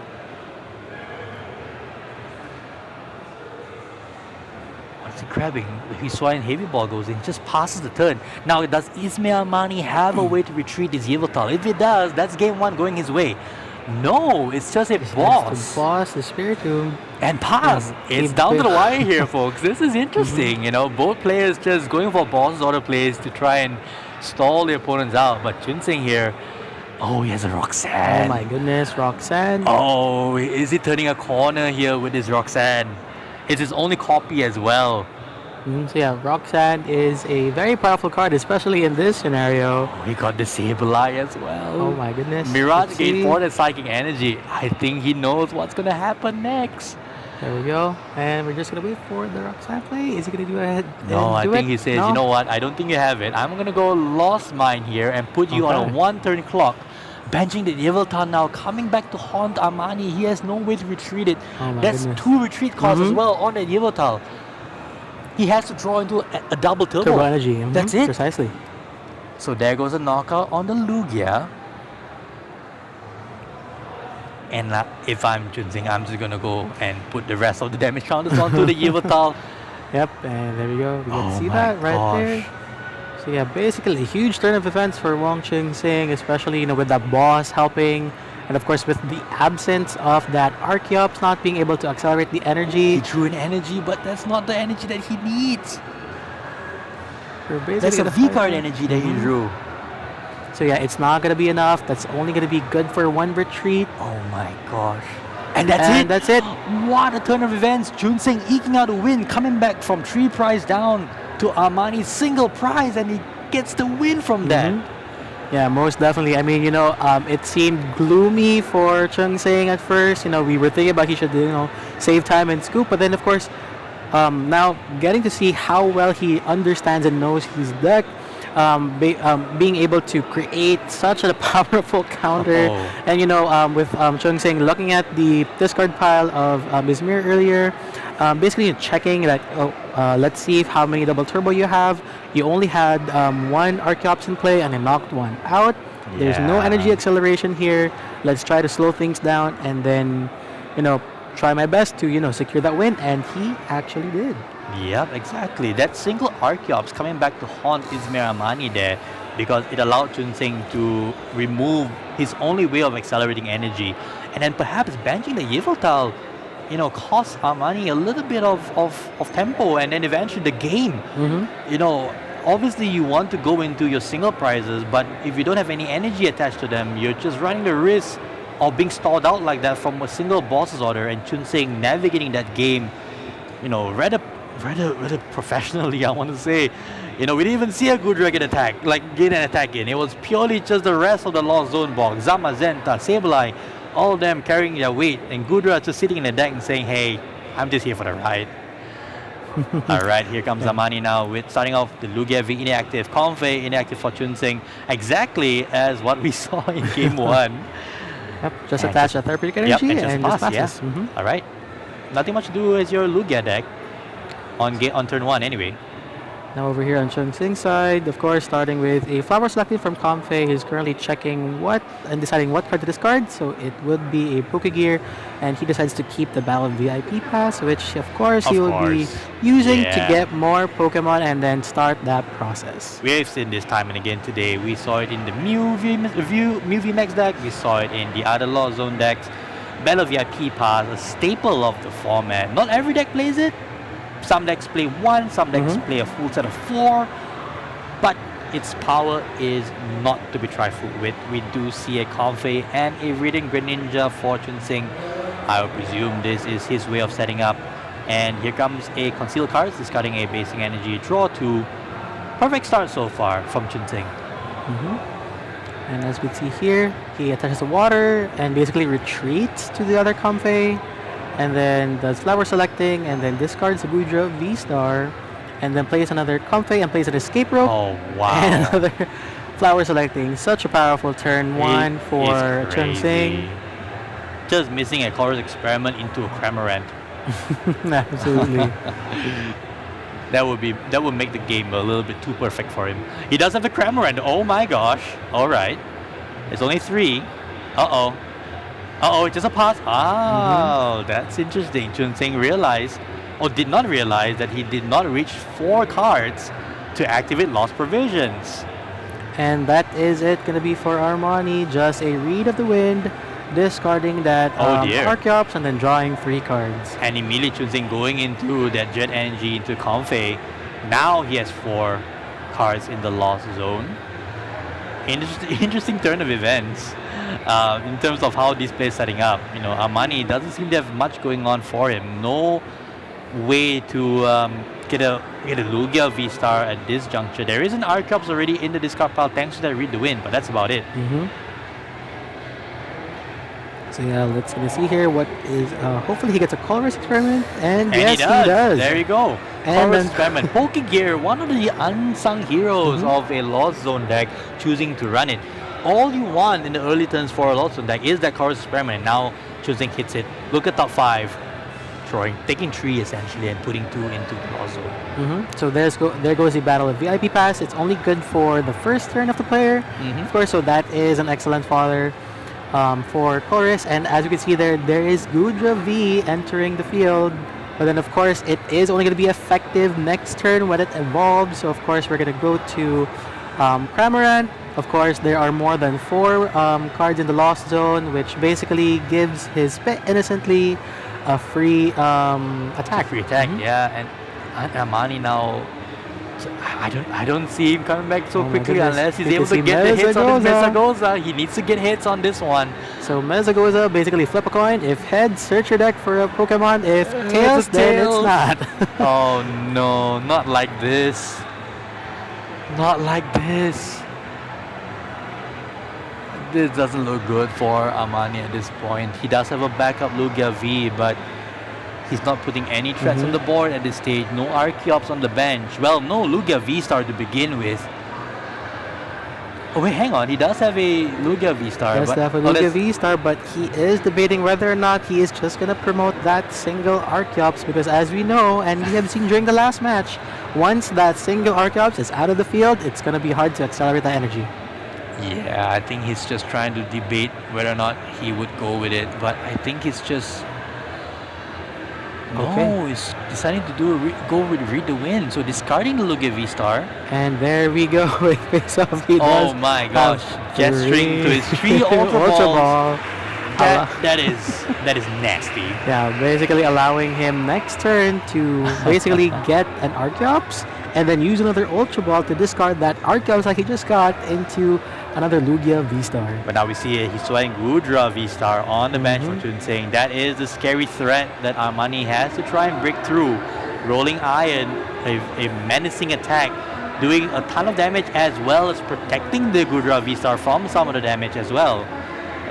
What's he grabbing? He saw in Heavy Ball goes in, just passes the turn. Now, does Ismail Mani have a way to retreat this Yveltal? If it does, that's game 1 going his way. No, it's just a Boss. The Boss, the Spiritomb. And pass. It's down to the wire here, folks. This is interesting. Both players just going for Boss order plays to try and stall the opponents out. But Chunsing here, oh, he has a Roxanne. Oh my goodness, Roxanne. Oh, is he turning a corner here with his Roxanne? It's his only copy as well. So yeah, Roxanne is a very powerful card, especially in this scenario. Oh, he got the Sableye as well. Oh my goodness. Mirage gained 4 that Psychic Energy. I think he knows what's going to happen next. There we go. And we're just going to wait for the Roxanne play. Is he going to do it? No, I think he says, you know what? I don't think you have it. I'm going to go Lost Mine here and put you on a 1-turn clock. Benching the Yveltal now, coming back to haunt Armani. He has no way to retreat it. That's goodness. 2 retreat cards as well on that Yveltal. He has to draw into a double turbo. Turbo energy. That's it. Precisely. So there goes a knockout on the Lugia. And if I'm Chunsing, I'm just going to go and put the rest of the damage counters onto the Yveltal. Yep, and there we go. We can see that right there. So yeah, basically a huge turn of events for Wong Chunsing, especially with that Boss helping. And of course, with the absence of that Archeops not being able to accelerate the energy. He drew an energy, but that's not the energy that he needs. That's a V-card energy that he drew. So yeah, it's not going to be enough. That's only going to be good for 1 retreat. Oh my gosh. And that's it. What a turn of events. Chunsing eking out a win, coming back from 3 prize down to Armani's single prize, and he gets the win from that. Yeah, most definitely. I mean, it seemed gloomy for Chung Sing at first. We were thinking about he should, save time and scoop. But then, of course, now getting to see how well he understands and knows his deck, being able to create such a powerful counter. And, with Chung Sing looking at the discard pile of Izmir earlier, basically checking that, let's see how many double turbo you have. You only had one Archeops in play and I knocked one out. There's no energy acceleration here. Let's try to slow things down and then, try my best to, secure that win. And he actually did. Yep, exactly. That single Archeops coming back to haunt Izmir Armani there because it allowed Chun Sing to remove his only way of accelerating energy. And then perhaps banking the Yveltal, cost Armani a little bit of tempo and then eventually the game. Obviously you want to go into your single prizes, but if you don't have any energy attached to them, you're just running the risk of being stalled out like that from a single boss's order. And Chun Sing navigating that game, rather professionally, I want to say. We didn't even see a Gudra get an attack in. It was purely just the rest of the Lost Zone box. Zama, Zenta, Sableye, all of them carrying their weight, and Gudra just sitting in the deck and saying, hey, I'm just here for the ride. Alright, here comes Zamani now with starting off the Lugia V inactive, Convey inactive for Chun Sing, exactly as what we saw in game 1. Yep, just attach a therapeutic energy and just passes. Alright, nothing much to do as your Lugia deck on turn 1 anyway. Now over here on Chung Sing's side, of course, starting with a flower selected from Comfey. He's currently checking and deciding what card to discard. So it would be a Pokegear, and he decides to keep the Battle VIP pass, which of course he will be using to get more Pokemon and then start that process. We have seen this time and again today. We saw it in the Mew VMAX deck. We saw it in the other Lost Zone decks. Battle VIP pass, a staple of the format. Not every deck plays it. Some decks play 1, some decks play a full set of 4, but its power is not to be trifled with. We do see a Convey and a Reading Greninja for Chun Sing. I would presume this is his way of setting up. And here comes a Concealed card, discarding a Basic Energy, draw 2. Perfect start so far from Chun Sing. And as we see here, he attaches the water and basically retreats to the other Comfey. And then does flower selecting, and then discards the Gudra V-Star, and then plays another Comfey and plays an Escape Rope. Oh, wow. And another flower selecting. Such a powerful turn 1 for Chun Sing. Just missing a Chorus Experiment into a Cramorant. Absolutely. That would make the game a little bit too perfect for him. He does have a Cramorant. Oh my gosh. Alright. It's only 3. Uh-oh. It's just a pass. That's interesting. Chun Sing did not realize that he did not reach 4 cards to activate Lost Provisions. And that is it going to be for Armani. Just a Read of the Wind, discarding that Archeops, and then drawing 3 cards. And immediately Chun Sing going into that Jet Energy into Convey. Now he has 4 cards in the Lost Zone. Interesting turn of events. In terms of how this play is setting up, Armani doesn't seem to have much going on for him. No way to get a Lugia V-Star at this juncture. There is an Archeops already in the discard pile thanks to that Read the Wind, but that's about it. So yeah, let's see here what is. Hopefully he gets a Colorless Experiment, and yes, he does. There you go. Colorless Experiment. Pokegear, one of the unsung heroes of a Lost Zone deck, choosing to run it. All you want in the early turns for a Lost Zone deck is that Colorless Experiment. Now Chun Sing hits it. Look at top 5. Taking 3 essentially and putting 2 into the Lost Zone. So there goes the Battle of VIP Pass. It's only good for the first turn of the player, of course. So that is an excellent fodder for Chorus. And as you can see there is Gudra V entering the field. But then of course it is only going to be effective next turn when it evolves. So of course we're going to go to Cramorant. Of course, there are more than 4 cards in the Lost Zone, which basically gives his pet innocently a free attack. Yeah. And Armani now, I don't see him coming back so quickly unless he's able to get the hits on his Mesagoza. He needs to get hits on this one. So Mesagoza, basically flip a coin. If heads, search your deck for a Pokemon. If tails, then it's not. Oh no, not like this. Not like this. this doesn't look good for Armani at this point. He does have a backup Lugia V, but he's not putting any threats on the board at this stage. No Archeops on the bench. Well, no Lugia V-Star to begin with. Oh wait, hang on. He does have a Lugia V-Star. Does have a Lugia V-Star, but he is debating whether or not he is just going to promote that single Archeops, because as we know, and we have seen during the last match, once that single Archeops is out of the field, it's going to be hard to accelerate that energy. Yeah, I think he's just trying to debate whether or not he would go with it, but I think he's just... No, he's deciding to go with Read the Wind, so discarding the Lugia V-Star. And there we go with face-off. He Oh my gosh, Jet String to his 3 Ultra Balls. That is nasty. Yeah, basically allowing him next turn to basically get an Archeops and then use another Ultra Ball to discard that Archeops like he just got into another Lugia V-Star. But now we see a Hisuian Gudra V-Star on the bench for Chunsing. That is the scary threat that Armani has to try and break through. Rolling Iron, a menacing attack, doing a ton of damage as well as protecting the Gudra V-Star from some of the damage as well.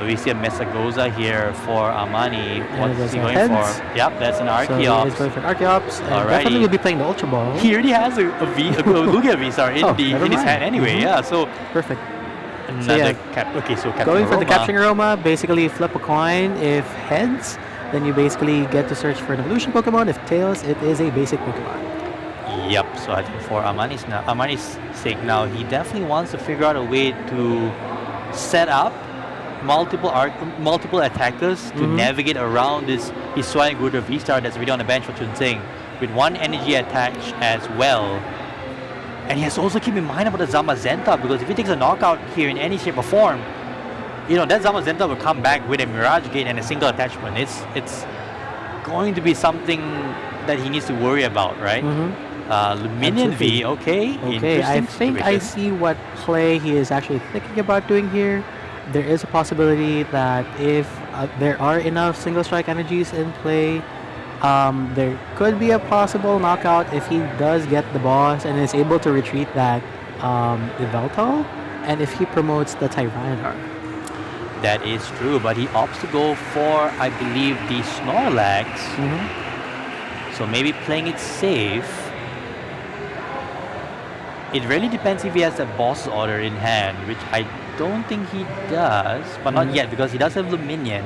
We see a Mesagoza here for Armani. What is he going for? Yep, that's an Archeops. So he is going for an Archeops. And definitely will be playing the Ultra Ball. He already has a Lugia V-Star in his hand anyway. Yeah, so perfect. So yeah, so going for the Capturing Aroma, basically flip a coin. If heads, then you basically get to search for an evolution Pokemon. If tails, it is a basic Pokemon. Yep, so I think for Armani's sake now, he definitely wants to figure out a way to set up multiple attackers to navigate around this Hisuian Gudra V-Star that's already on the bench for Chunsing, with one energy attached as well. And he has to also keep in mind about the Zamazenta, because if he takes a knockout here in any shape or form, that Zamazenta will come back with a Mirage Gate and a single attachment. It's going to be something that he needs to worry about, right? Luminion V, okay. I think I see what play he is actually thinking about doing here. There is a possibility that if there are enough single strike energies in play, there could be a possible knockout if he does get the boss and is able to retreat that Yveltal, and if he promotes the Tyranitar. That is true, but he opts to go for, I believe, the Snorlax. So maybe playing it safe. It really depends if he has a boss order in hand, which I don't think he does, but not yet, because he does have Luminion.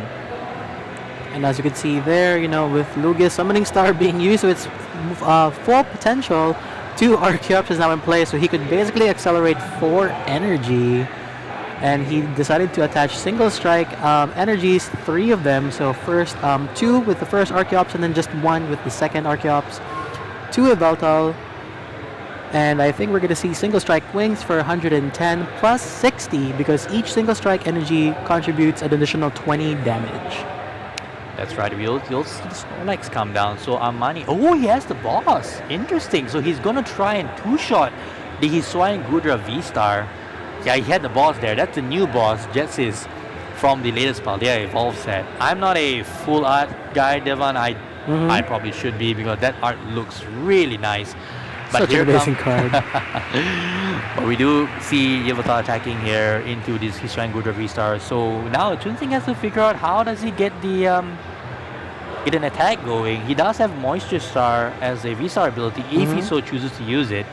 And as you can see there, with Lugia's Summoning Star being used, so its full potential, 2 Archeops is now in play, so he could basically accelerate 4 energy. And he decided to attach single strike energies, 3 of them. So first 2 with the first Archeops, and then just 1 with the second Archeops. 2 Yveltal. And I think we're going to see single strike wings for 110 plus 60, because each single strike energy contributes an additional 20 damage. That's right. You'll see the Snorlax come down. So Armani, he has the boss. Interesting. So he's going to try and 2-shot the Hisuian Gudra V-Star. Yeah, he had the boss there. That's the new boss, Jetsis, from the latest Paldea Evolve set. I'm not a full art guy, Devon. I probably should be, because that art looks really nice. But such an amazing card. But we do see Yveltal attacking here into this Hisuian Gudra V-Star. So now Chunsing has to figure out how does he get the get an attack going. He does have Moisture Star as a V-Star ability if he so chooses to use it.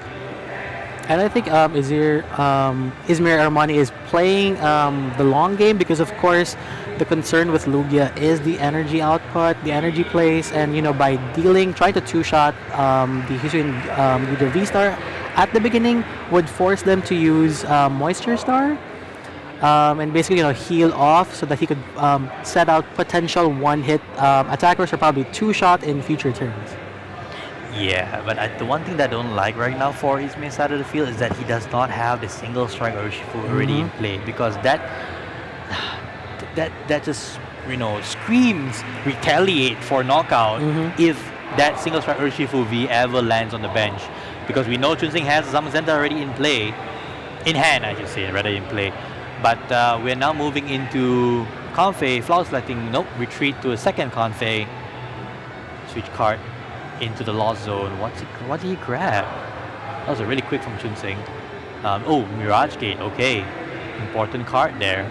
And I think Izmir Armani is playing the long game, because of course the concern with Lugia is the energy output, the energy plays, and by trying to 2-shot the Hisuian Gudra V-Star at the beginning would force them to use Moisture Star and basically heal off, so that he could set out potential 1-hit attackers, or probably 2-shot in future turns. Yeah, but the one thing that I don't like right now for Izmir's side of the field is that he does not have the single strike Urshifu already in play, because that just screams retaliate for knockout if that single strike Urshifu V ever lands on the bench, because we know Chunsing has Zamazenta already in play, in hand I should say, rather in play. But we're now moving into Confe, Flower Selecting, retreat to a second Confe, switch card into the lost zone. What did he grab? That was a really quick from Chunsing. Mirage Gate, okay. Important card there.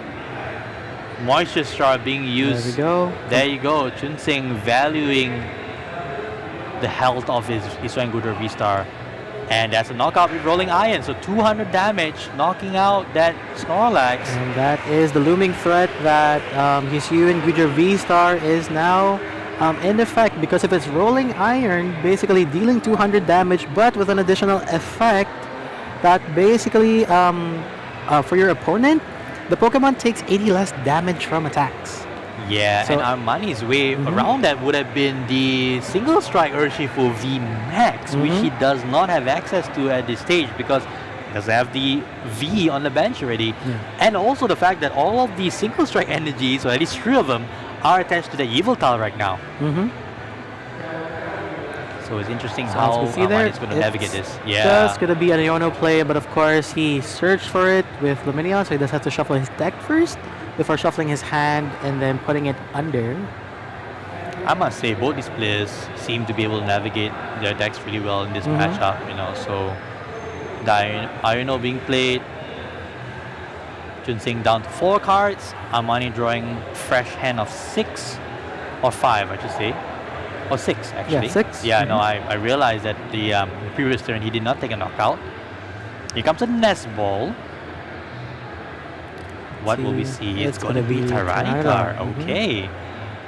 Moisture Star being used. There we go. There you go. Chun-Sing valuing the health of his Hisuian Gudra V-Star. And that's a knockout with Rolling Iron. So 200 damage, knocking out that Snorlax. And that is the looming threat that Hisuian Gudra V-Star is now in effect, because if it's Rolling Iron, basically dealing 200 damage, but with an additional effect that basically for your opponent, the Pokemon takes 80 less damage from attacks. Yeah, So- and Armani's way around that would have been the single strike Urshifu V Max, which he does not have access to at this stage because he doesn't have the V on the bench already. And also the fact that all of these single strike energies, or at least 3 of them, are attached to the Yveltal right now. So it's interesting So how as we see there, Armani's going to navigate this. Yeah. Just gonna be an Iono play, but of course he searched for it with Lumineon, so he does have to shuffle his deck first before shuffling his hand and then putting it under. I must say both these players seem to be able to navigate their decks really well in this matchup, you know. So Iono being played, Chun-Sing down to 4 cards, Armani drawing fresh hand of 6 or 5, I should say. Or 6 actually. 6. Yeah, no, I realized that the previous turn he did not take a knockout. Here comes a Nest Ball. What will we see? It's going to be Tyranitar. Okay.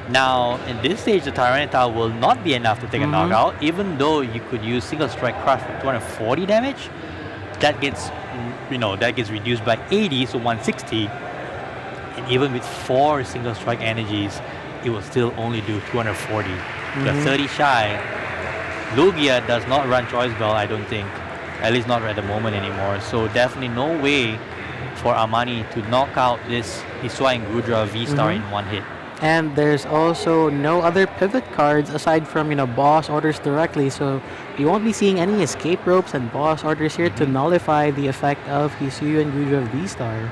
Now, in this stage, the Tyranitar will not be enough to take a knockout, even though you could use Single Strike Crush for 240 damage. That gets, that gets reduced by 80, so 160. And even with 4 Single Strike energies, it will still only do 240. The 30 shy. Lugia does not run Choice Bell, I don't think. At least not at the moment anymore. So definitely no way for Armani to knock out this Hisuian Gudra V-Star in one hit. And there's also no other pivot cards aside from, boss orders directly, so you won't be seeing any escape ropes and boss orders here to nullify the effect of Hisuian Gudra V-Star.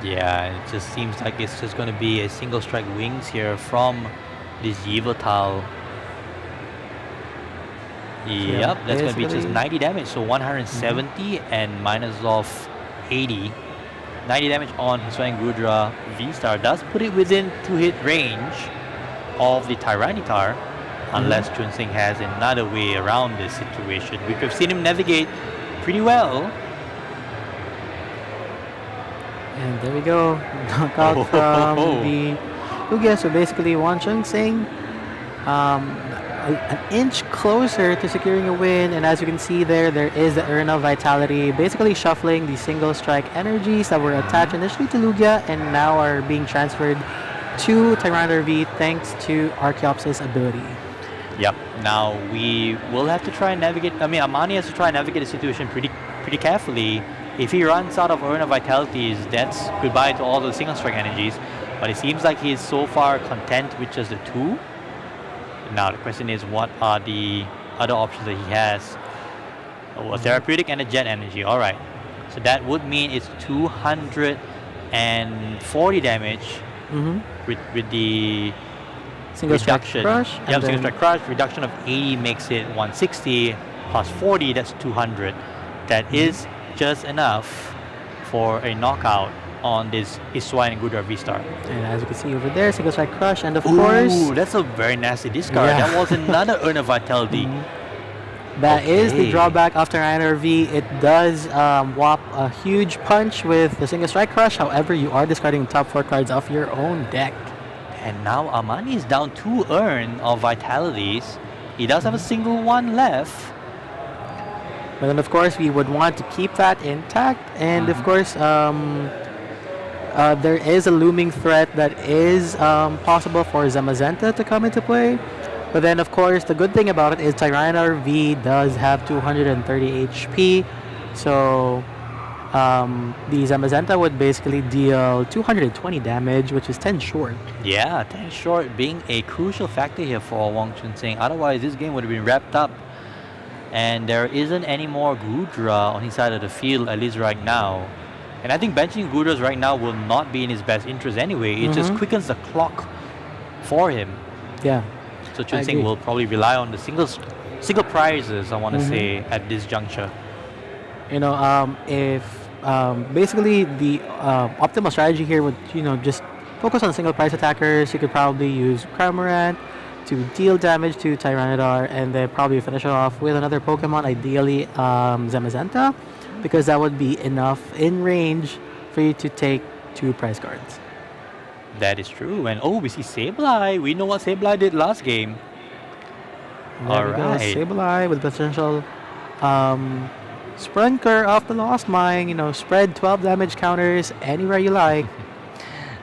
Yeah, it just seems like it's just going to be a single strike wings here from this Yveltal. Yep, that's going to be just 90 damage, so 170 and minus of 80. 90 damage on Hisuian Gudra V-Star does put it within 2-hit range of the Tyranitar, unless Chun-Sing has another way around this situation, which we've seen him navigate pretty well. And there we go, knockout from the Lugia. So basically, Wan Chun-Sing an inch closer to securing a win, and as you can see there is the Urn of Vitality, basically shuffling the single strike energies that were attached initially to Lugia and now are being transferred to Tyranitar V thanks to Archeops' ability. Yep, now we will have to try and navigate, Armani has to try and navigate the situation pretty carefully. If he runs out of Urn of Vitalities, that's goodbye to all the single strike energies, but it seems like he's so far content with just the 2. Now the question is, what are the other options that he has? A therapeutic and a jet energy. Alright. So that would mean it's 240 damage with the Single reduction. Strike Crush. Yep, single strike crush. Reduction of 80 makes it 160 plus 40, that's 200. That is just enough for a knockout on this Hisuian Gudra V-Star. And as you can see over there, Single Strike Crush, and of course... Ooh, that's a very nasty discard. Yeah. That was another Urn of Vitality. That is the drawback of Tyranitar V. It does whop a huge punch with the Single Strike Crush. However, you are discarding the top 4 cards of your own deck. And now Armani is down 2 Urn of Vitalities. He does have a single one left. But then, of course, we would want to keep that intact. And, of course, there is a looming threat that is possible for Zamazenta to come into play. But then, of course, the good thing about it is Tyranitar V does have 230 HP. So the Zamazenta would basically deal 220 damage, which is 10 short. Yeah, 10 short being a crucial factor here for Wang Chun-Sing. Otherwise, this game would have been wrapped up. And there isn't any more Gudra on his side of the field, at least right now. And I think benching Gudras right now will not be in his best interest anyway. It just quickens the clock for him. Yeah. So Chun-Sing will probably rely on the single prizes, I want to say, at this juncture. If basically the optimal strategy here would, just focus on single price attackers, you could probably use Cramorant to deal damage to Tyranitar, and then probably finish it off with another Pokemon, ideally Zamazenta, because that would be enough in range for you to take 2 prize cards. That is true. And oh, we see Sableye. We know what Sableye did last game. There we go, Sableye with potential Sprunker off the Lost Mine, spread 12 damage counters anywhere you like.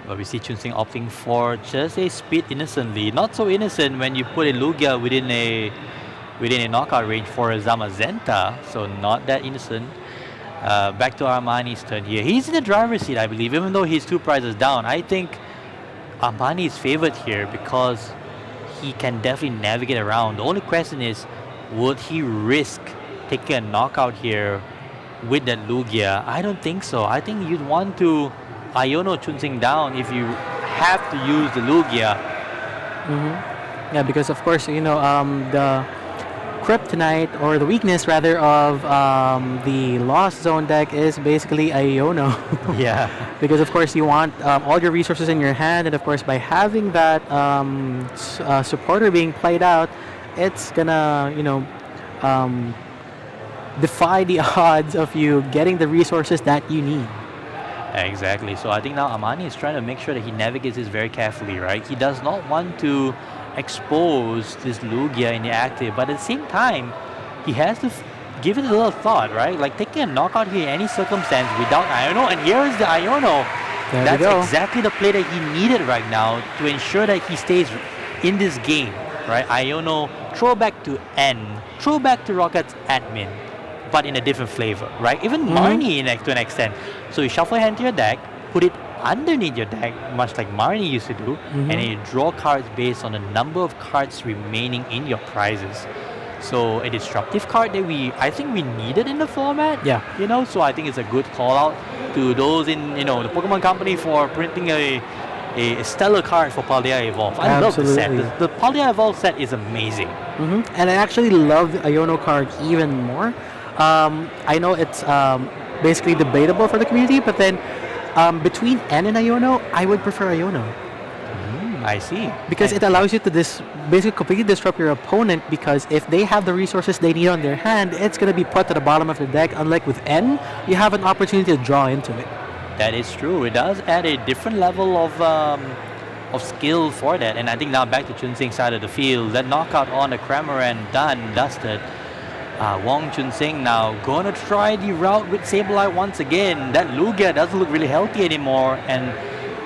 But we see Chunsing opting for just a Speed innocently. Not so innocent when you put a Lugia within a knockout range for a Zamazenta. So not that innocent. Back to Armani's turn here. He's in the driver's seat, I believe, even though he's 2 prizes down. I think Armani is favored here because he can definitely navigate around. The only question is, would he risk taking a knockout here with that Lugia? I don't think so. I think you'd want to Iono Chunsing down if you have to use the Lugia. Yeah, because of course, the kryptonite, or the weakness rather, of the Lost Zone deck is basically Iono. Yeah. Because of course you want all your resources in your hand, and of course by having that supporter being played out, it's gonna, defy the odds of you getting the resources that you need. Exactly. So I think now Armani is trying to make sure that he navigates this very carefully, right? He does not want to expose this Lugia in the active, but at the same time, he has to give it a little thought, right? Like taking a knockout here in any circumstance without Iono, and here is the Iono. That's exactly the play that he needed right now to ensure that he stays in this game, right? Iono, throw back to N, throw back to Rocket's admin, but in a different flavor, right? Even Marnie to an extent. So you shuffle your hand to your deck, put it underneath your deck, much like Marnie used to do, and then you draw cards based on the number of cards remaining in your prizes. So a disruptive card that I think we needed in the format. Yeah. So I think it's a good call out to those in, the Pokemon Company for printing a stellar card for Paldea Evolve. I love the set. The Paldea Evolve set is amazing. And I actually love the Iono card even more. I know it's basically debatable for the community, but then between N and Iono, I would prefer Iono. I see. Because it allows you to basically completely disrupt your opponent, because if they have the resources they need on their hand, it's going to be put to the bottom of the deck. Unlike with N, you have an opportunity to draw into it. That is true. It does add a different level of skill for that. And I think now back to Chunsing's side of the field, that knockout on the Cramorant done, dusted. Wong Chunsing now going to try the route with Sableye once again. That Lugia doesn't look really healthy anymore, and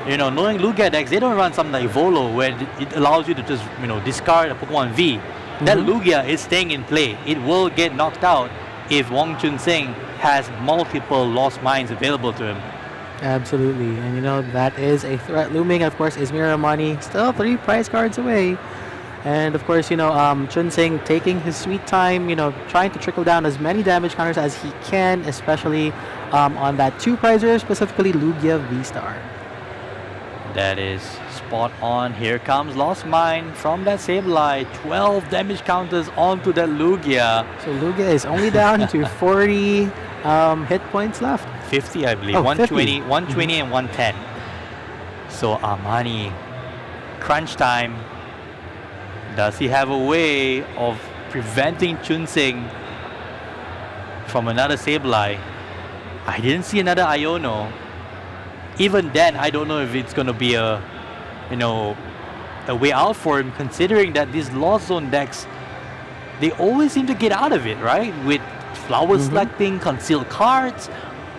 knowing Lugia decks, they don't run something like Volo where it allows you to just discard a Pokemon V. That Lugia is staying in play. It will get knocked out if Wong Chunsing has multiple Lost Mines available to him. Absolutely, and that is a threat looming. Of course, Izmir Amani still 3 prize cards away. And of course, Chunsing taking his sweet time, trying to trickle down as many damage counters as he can, especially on that 2 prizer, specifically Lugia V-Star. That is spot on. Here comes Lost Mine from that Sableye. 12 damage counters onto that Lugia. So Lugia is only down to 40 hit points left. 50, I believe. 120, 120 and 110. So Armani, crunch time. Does he have a way of preventing Chunsing from another Sableye? I didn't see another Iono. Even then, I don't know if it's going to be a way out for him, considering that these Lost Zone decks, they always seem to get out of it, right? With flower selecting, concealed cards,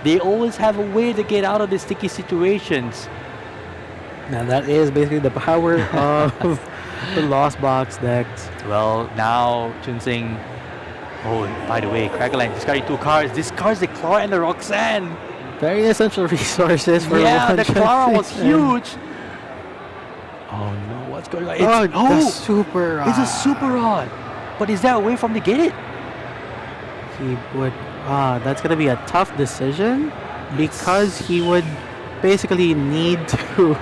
they always have a way to get out of the sticky situations. Now that is basically the power of the Lost Box decks. Well, now Chunsing. Oh, by the way, Crackerline discarding 2 cards. Discards the Clara and the Roxanne. Very essential resources for the Clara was huge. Oh no, what's going on? The Super Rod. It's a Super Rod. But is there a way for him to get it? He would. That's going to be a tough decision, because he would basically need to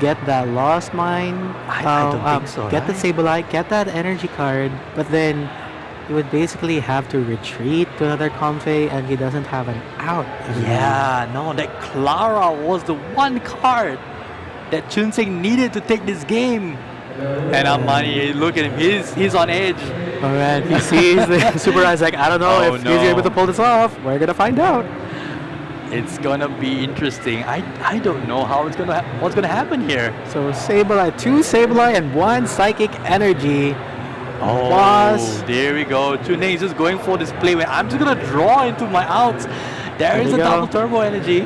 get that Lost Mine. I don't think so. Get the Sableye, get that energy card, but then he would basically have to retreat to another Comfey, and he doesn't have an out. Yeah, no, that Clara was the one card that Chunsing needed to take this game. And Armani, look at him, he's on edge. Oh man, he sees the Super Eyes like, I don't know if he's able to pull this off. We're gonna find out. It's gonna be interesting. I don't know how it's gonna what's gonna happen here. So Sableye, 2 Sableye and 1 Psychic Energy. Oh, Boss. there we go. Chunsing is just going for this play where I'm just gonna draw into my outs. There is a double turbo energy.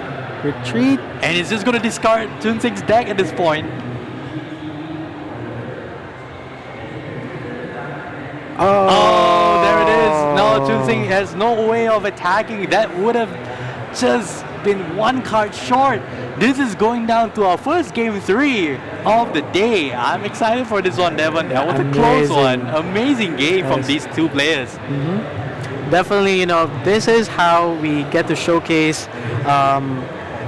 Retreat. And he's just gonna discard Chunsing's deck at this point. Oh, there it is. No, Chunsing has no way of attacking. That would have just been 1 card short. This is going down to our first game 3 of the day. I'm excited for this one, Devon. That was a close one. Amazing game from these 2 players. Definitely, you know, this is how we get to showcase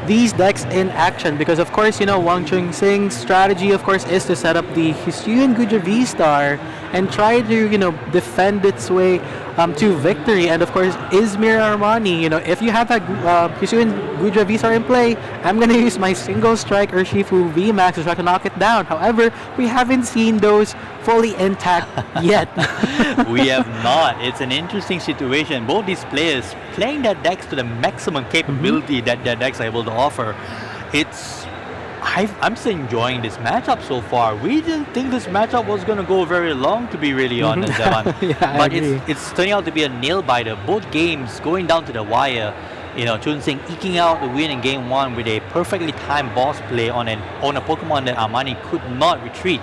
these decks in action, because of course, you know, Wang Chunsing's strategy, of course, is to set up the Hisuian Guja V-Star and try to, you know, defend its way to victory. And of course, Izmir Armani, you know, if you have that Hisuian Guja V-Star in play, I'm gonna use my single strike Urshifu VMAX to try to knock it down. However, we haven't seen those fully intact yet. We have not. It's an interesting situation. Both these players playing their decks to the maximum capability that their decks are able to offer. I'm still enjoying this matchup so far. We didn't think this matchup was going to go very long, to be really honest, Devon. Yeah, but it's turning out to be a nail biter. Both games going down to the wire. You know, Chunsing eking out the win in game 1 with a perfectly timed boss play on a Pokemon that Armani could not retreat.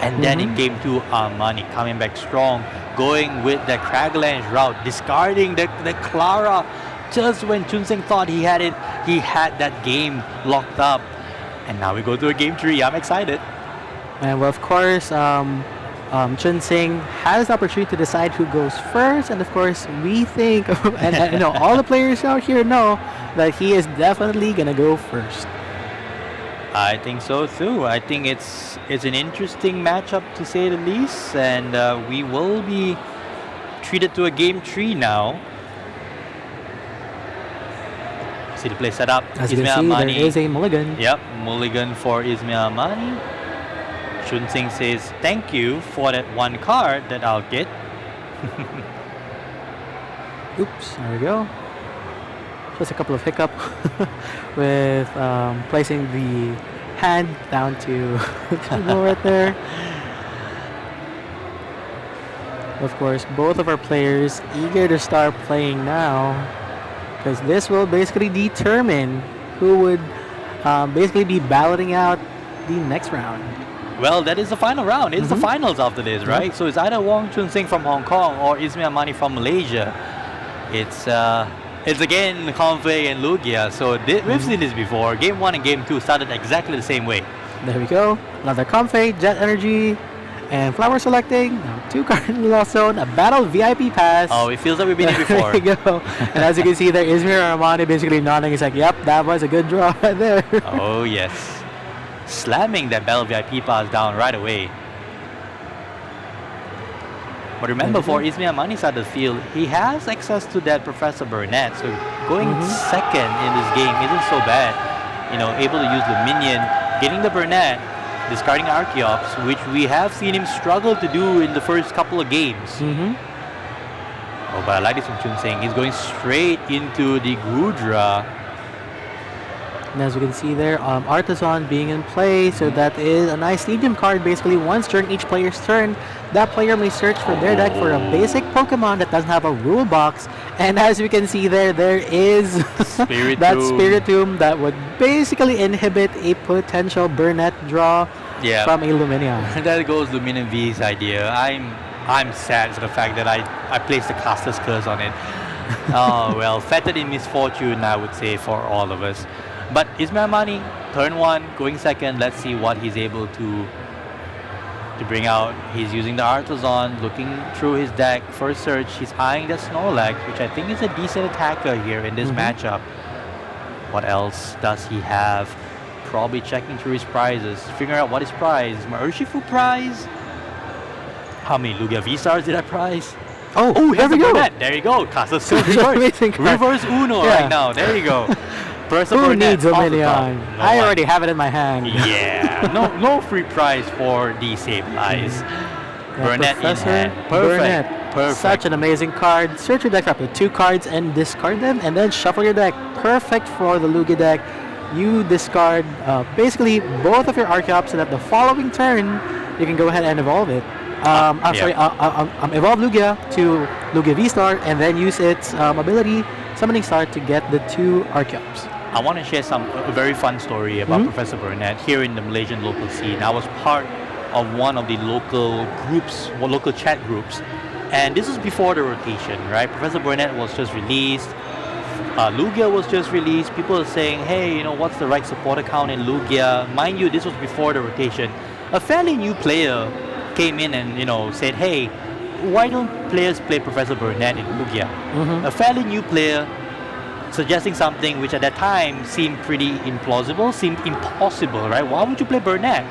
And then in game 2, Armani coming back strong, going with the Craglands route, discarding the Clara. Just when Chunsing thought he had it, he had that game locked up. And now we go to a game 3. I'm excited. And well, of course, Chunsing has the opportunity to decide who goes first. And of course, we think, and you know, all the players out here know that he is definitely going to go first. I think so too. I think it's an interesting matchup to say the least, and we will be treated to a game 3 now. See the play set up. As you can see, there is a mulligan. Yep, mulligan for Izmir Armani. Chunsing says thank you for that 1 card that I'll get. Oops, there we go. Just a couple of hiccup with placing the hand down to right there. Of course, both of our players eager to start playing now, because this will basically determine who would basically be battling out the next round. Well, that is the final round. It's the finals after this, right? So it's either Wang Chunsing from Hong Kong or Izmir Armani from Malaysia. It's again Config and Lugia. So we've seen this before. Game 1 and Game 2 started exactly the same way. There we go. Another Config, Jet Energy, and Flower selecting. Now 2 cards in the Lost Zone, a Battle VIP Pass. Oh, it feels like we've been here before. There you go. And as you can see there, Izmir Armani basically nodding. He's like, yep, that was a good draw right there. Oh, yes. Slamming that Battle VIP Pass down right away. But remember, for Izmir Armani's side of the field, he has access to that Professor Burnett. So going second in this game isn't so bad. You know, able to use the minion, getting the Burnett, discarding Archeops, which we have seen him struggle to do in the first couple of games. Oh, but I like this from Chunsing. He's going straight into the Gudra. And as you can see there, Artisan being in play, so that is a nice Stadium card. Basically, once during each player's turn, that player may search for their deck for a basic Pokemon that doesn't have a rule box. And as we can see there, there is that Spiritomb that would basically inhibit a potential Burnett draw from a Luminia. That goes Luminia V's idea. I'm sad for the fact that I placed the Caster's Curse on it. Oh, well, fettered in misfortune, I would say, for all of us. But Izmir Armani, turn 1, going second. Let's see what he's able to bring out. He's using the Artisan, looking through his deck. First search, he's eyeing the Snorlax, which I think is a decent attacker here in this matchup. What else does he have? Probably checking through his prizes, figuring out what his prize is. My Urshifu prize? How many Lugia V-Stars did I prize? Oh, there we go. There you go. Caster's Curse. Reverse Uno right now. There you go. Professor Who Burnett needs a off the top. million? No I one. already have it in my hand. Yeah, no free prize for the Save Lies. Burnett in Professor hand. Perfect. Burnett. Perfect. Such an amazing card. Search your deck up with 2 cards and discard them, and then shuffle your deck. Perfect for the Lugia deck. You discard basically both of your Archeops, so that the following turn you can go ahead and evolve it. Evolve Lugia to Lugia V-Star, and then use its ability Summoning Star to get the 2 Archeops. I want to share a very fun story about Professor Burnett here in the Malaysian local scene. I was part of one of the local groups, local chat groups, and this was before the rotation, right? Professor Burnett was just released. Lugia was just released. People are saying, hey, you know, what's the right support account in Lugia? Mind you, this was before the rotation. A fairly new player came in and, you know, said, hey, why don't players play Professor Burnett in Lugia? A fairly new player suggesting something which at that time seemed pretty implausible, seemed impossible, right? Why would you play Burnett?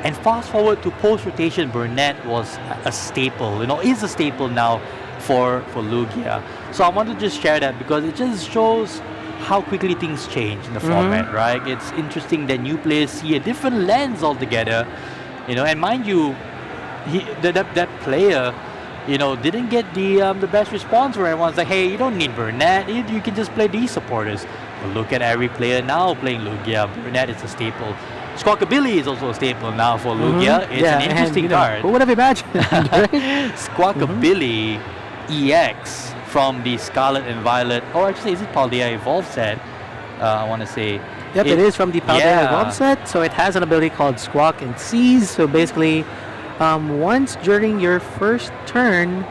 And fast forward to post-rotation, Burnett was a staple, you know, is a staple now for Lugia. So I want to just share that because it just shows how quickly things change in the format, right? It's interesting that new players see a different lens altogether, you know, and mind you, that player, you know, didn't get the best response where everyone's like, hey, you don't need Burnett, you can just play these supporters. But look at every player now playing Lugia. Burnett is a staple. Squawkabilly is also a staple now for Lugia. It's an interesting card. Who would have imagined? Squawkabilly EX from the Scarlet and Violet, or actually is it Paldea Evolved set? I want to say. Yep, it is from the Paldea Evolved set. So it has an ability called Squawk and Seize. So basically, once during your first turn,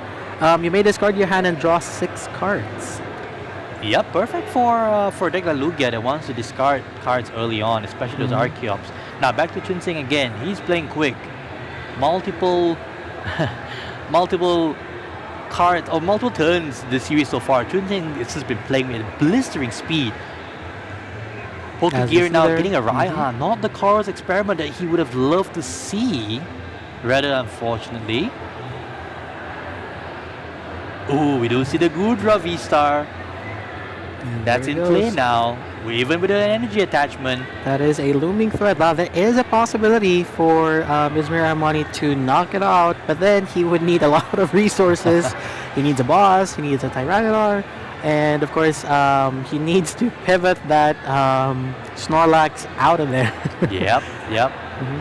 you may discard your hand and draw 6 cards. Yep, perfect for a deck like Lugia that wants to discard cards early on, especially those Archeops. Now back to Chunsing again. He's playing quick. Multiple cards or multiple turns this series so far. Chunsing has just been playing with blistering speed. Pokegear now getting a Raihan, not the Chorus Experiment that he would have loved to see. Rather, unfortunately. Ooh, we do see the Gudra V-Star. That's in play now, even with an energy attachment. That is a looming threat. Now, there is a possibility for Izmir Amani to knock it out, but then he would need a lot of resources. He needs a boss, he needs a Tyranitar, and of course, he needs to pivot that Snorlax out of there. Yep.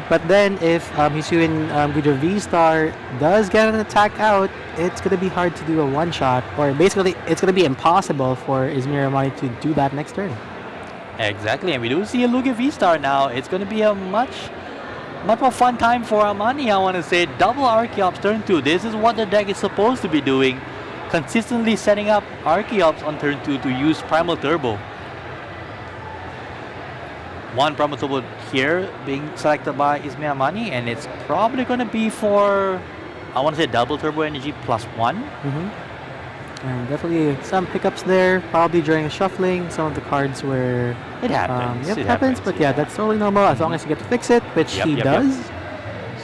But then if Hisuian Gudra V-Star does get an attack out, it's going to be hard to do a one-shot, or basically it's going to be impossible for Izmir Amani to do that next turn. Exactly, and we do see a Lugia V-Star now. It's going to be a much more fun time for Amani, I want to say. Double Archeops turn 2. This is what the deck is supposed to be doing. Consistently setting up Archeops on turn 2 to use Primal Turbo. One Primal Turbo here being selected by Izmir Amani, and it's probably going to be for, I want to say, double Turbo Energy +1. And definitely some pickups there, probably during the shuffling. Some of the cards where it happens. It happens, but yeah, that's totally normal as long as you get to fix it, which he does.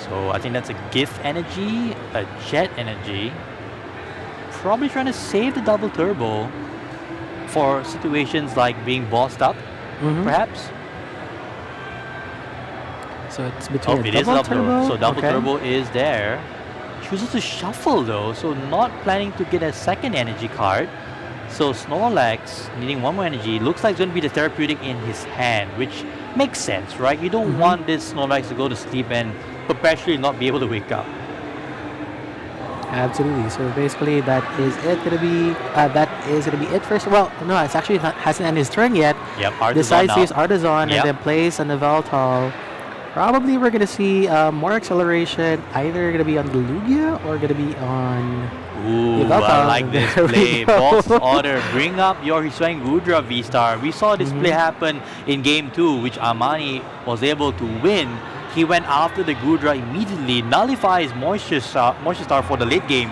So I think that's a Gift Energy, a Jet Energy. Probably trying to save the double Turbo for situations like being bossed up, perhaps. So it's between it is double turbo. So double okay. turbo is there. Chooses to shuffle though, so not planning to get a second energy card. So Snorlax needing one more energy. Looks like it's going to be the therapeutic in his hand, which makes sense, right? You don't want this Snorlax to go to sleep and perpetually not be able to wake up. Absolutely. So basically, that is it. Gonna be it first. Well, no, it's actually hasn't ended his turn yet. Yep. Artisan decides now. to use Artisan and then plays an Yveltal. Probably we're gonna see more acceleration. Either gonna be on the Lugia or gonna be on. Ooh, I like this play. Boss order. Bring up your Hisuian Gudra V-Star. We saw this play happen in game 2, which Amani was able to win. He went after the Gudra immediately, nullifies Moisture Star for the late game.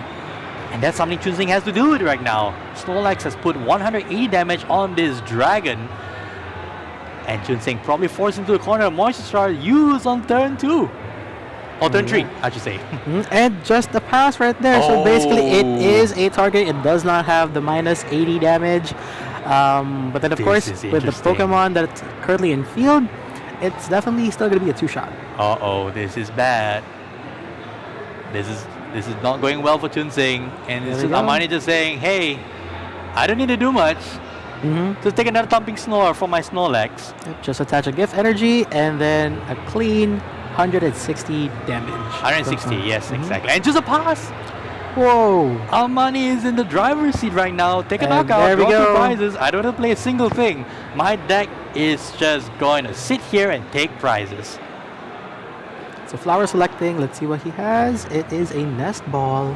And that's something Chunsing has to do with right now. Snorlax has put 180 damage on this dragon. And Chunsing probably forced into the corner. Moisture Star used on turn 2. Or turn 3, I should say. And just a pass right there. So basically it is a target. It does not have the -80 damage. But then, of This course, is with the interesting. Pokemon that's currently in field, it's definitely still going to be a 2-shot. Uh-oh, this is bad. This is not going well for Chunsing. And There this we is go. Amani just saying, hey, I don't need to do much. Just take another thumping snore from my Snorlax. Yep, just attach a gift energy and then a clean 160 damage. 160, yes, exactly. And just a pass. Whoa. Amani is in the driver's seat right now. Take a And knockout, there we draw 2 go. prizes. I don't have to play a single thing. My deck is just going to sit here and take prizes. So flower selecting, let's see what he has. It is a nest ball.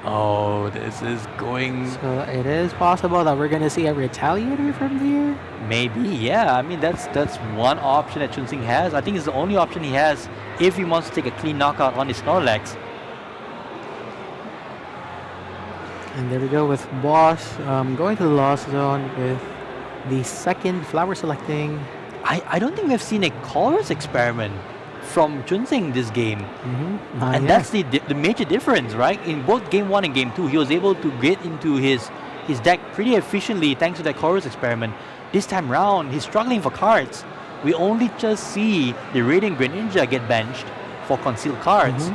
Oh, this is going... So it is possible that we're going to see a retaliator from here. Maybe, yeah. I mean, that's one option that Chunsing has. I think it's the only option he has if he wants to take a clean knockout on his Snorlax. And there we go with Boss going to the lost zone with the second flower selecting. I don't think we've seen a colors experiment from Chunsing this game. And yes. that's the major difference, right? In both Game 1 and Game 2, he was able to get into his deck pretty efficiently thanks to that Chorus experiment. This time round, he's struggling for cards. We only just see the Radiant Greninja get benched for concealed cards.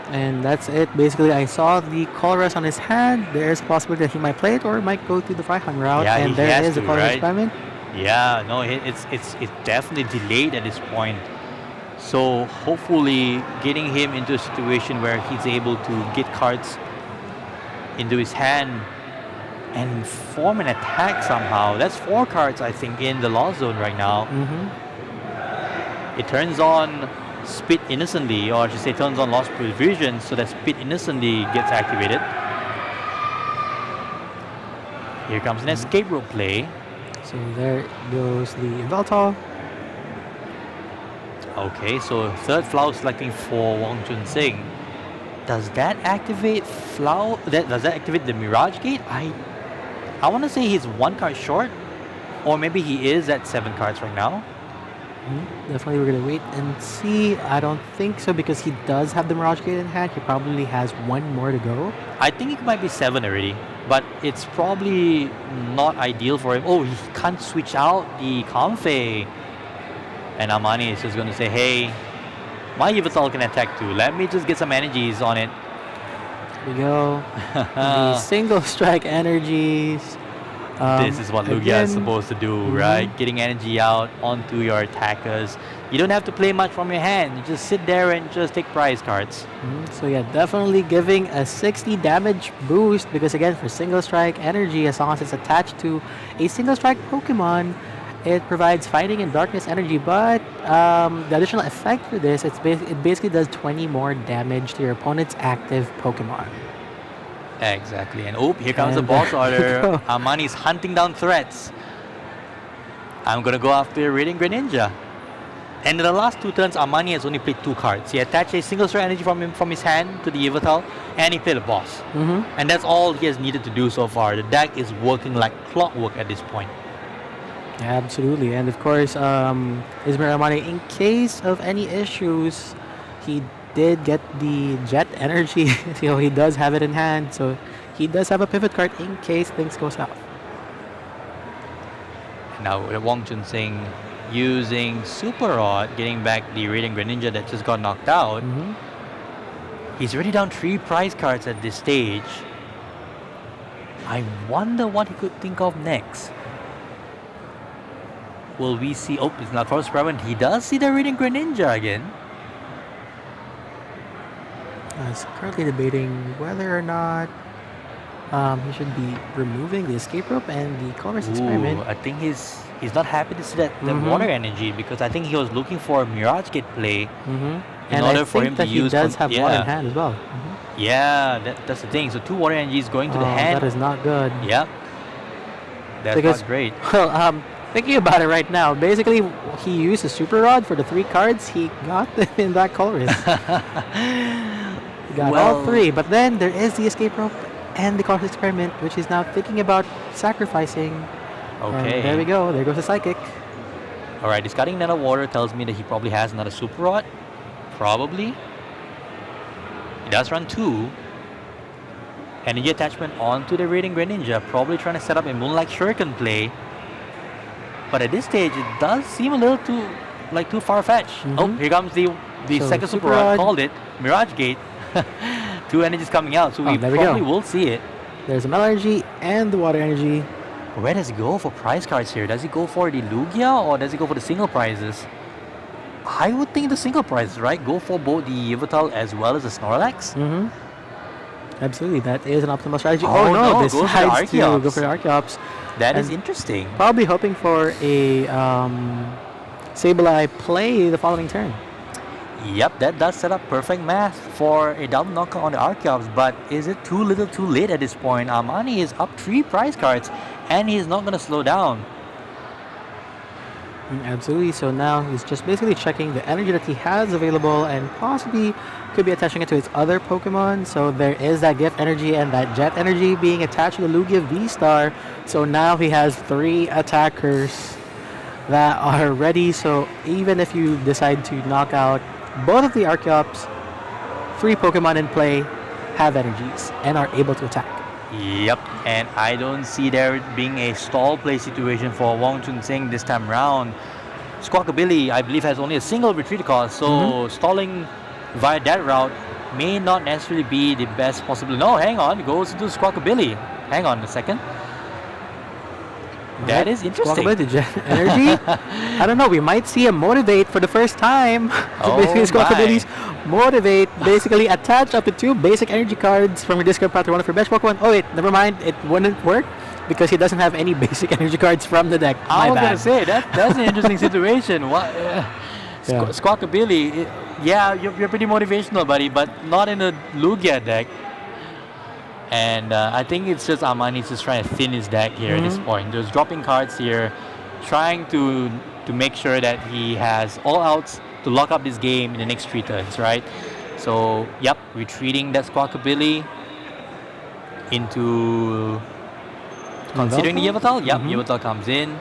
And that's it. Basically, I saw the Colress on his hand. There's a possibility that he might play it or might go to the Fryhan route. Yeah, and he there has is a to, Colress right? experiment. Yeah, no, it's definitely delayed at this point. So hopefully getting him into a situation where he's able to get cards into his hand and form an attack somehow. That's 4 cards, I think, in the Lost Zone right now. It turns on Spit Innocently, or I should say turns on Lost Provision, so that Spit Innocently gets activated. Here comes an escape rope play. So there goes the Yveltal. Okay, so third flower selecting for Wang Chunsing. Does that activate does that activate the Mirage Gate? I want to say he's 1 card short, or maybe he is at 7 cards right now. Definitely, we're gonna wait and see. I don't think so because he does have the Mirage Gate in hand. He probably has 1 more to go. I think it might be 7 already, but it's probably not ideal for him. Oh, he can't switch out the Comfey. And Amani is just going to say, hey, my Yveltal can attack too. Let me just get some energies on it. Here we go. The single strike energies. This is what Lugia is again, supposed to do, right? Getting energy out onto your attackers. You don't have to play much from your hand. You just sit there and just take prize cards. So yeah, definitely giving a 60 damage boost because again, for single strike energy, as long as it's attached to a single strike Pokemon, it provides fighting and darkness energy. But the additional effect for this, it basically does 20 more damage to your opponent's active Pokemon. Exactly. And oh, here comes the And boss there we order. go. Amani's hunting down threats. I'm going to go after Radiant Greninja. And in the last 2 turns, Amani has only played 2 cards. He attached a single strike energy from his hand to the Yveltal, and he played a boss. And that's all he has needed to do so far. The deck is working like clockwork at this point. Absolutely, and of course, Ismail Amani, in case of any issues, he did get the Jet Energy. So he does have it in hand, so he does have a pivot card in case things go south. Now Wang Chunsing using Super Rod, getting back the Radiant Greninja that just got knocked out. He's already down 3 prize cards at this stage. I wonder what he could think of next. Will we see... Oh, it's not cross experiment. He does see the Radiant Greninja again. He's currently debating whether or not he should be removing the escape rope and the Colress experiment. I think he's not happy to see that water energy because I think he was looking for a Mirage Gate play in And order I for think him that to he use... does have water in hand as well. Yeah, that's the thing. So 2 water energies going to the hand. That is not good. Yep. That's Because, not great. Well, thinking about it right now, basically he used a Super Rod for the 3 cards. He got them in that Colress. He got all 3, but then there is the escape rope and the Colress experiment, which is now thinking about sacrificing. Okay. And there we go. There goes the Psychic. All right, discarding another water tells me that he probably has another Super Rod. Probably. He does run 2. Energy attachment onto the Radiant Greninja, probably trying to set up a Moonlight Shuriken play. But at this stage, it does seem a little too far-fetched. Oh, here comes the So, second Super Super Rod, Rod. called it, Mirage Gate. 2 energies coming out, so we there we probably go. will see it. There's the Metal Energy and the Water Energy. Where does he go for prize cards here? Does he go for the Lugia or does he go for the single prizes? I would think the single prizes, right? Go for both the Yveltal as well as the Snorlax. Absolutely, that is an optimal strategy. Oh, no, this go for the decides to Archeops. go for the Archeops. That is And interesting. Probably hoping for a Sableye play the following turn. Yep, that does set up perfect math for a double knockout on the Archeops, but is it too little too late at this point? Armani is up 3 prize cards and he's not going to slow down. Absolutely, so now he's just basically checking the energy that he has available and possibly could be attaching it to his other Pokemon. So there is that Gift Energy and that Jet Energy being attached to the Lugia V-Star. So now he has 3 attackers that are ready. So even if you decide to knock out both of the Archeops, 3 Pokemon in play have energies and are able to attack. Yep, and I don't see there being a stall play situation for Wong Chun Sing this time round. Squawkabilly, I believe, has only a single retreat cost, so stalling via that route may not necessarily be the best possible. No, hang on, it goes into Squawkabilly. Hang on a second. That is interesting. Squawkabilly, Jet Energy? I don't know, we might see a Motivate for the first time. So Oh basically, my. Squawkabilly's Motivate basically attach up to 2 basic energy cards from your discard pile to one of your bench Pokemon. Oh wait, never mind, it wouldn't work because he doesn't have any basic energy cards from the deck. I My was bad. gonna say that's an interesting situation. What? Squawkabilly, yeah, you're pretty motivational, buddy, but not in a Lugia deck. And I think it's just Armani's just trying to thin his deck here at this point. There's dropping cards here, trying to make sure that he has all outs to lock up this game in the next 3 turns, right? So, yep, retreating that Squawkabilly into considering the Yveltal. Yep, Yveltal comes in.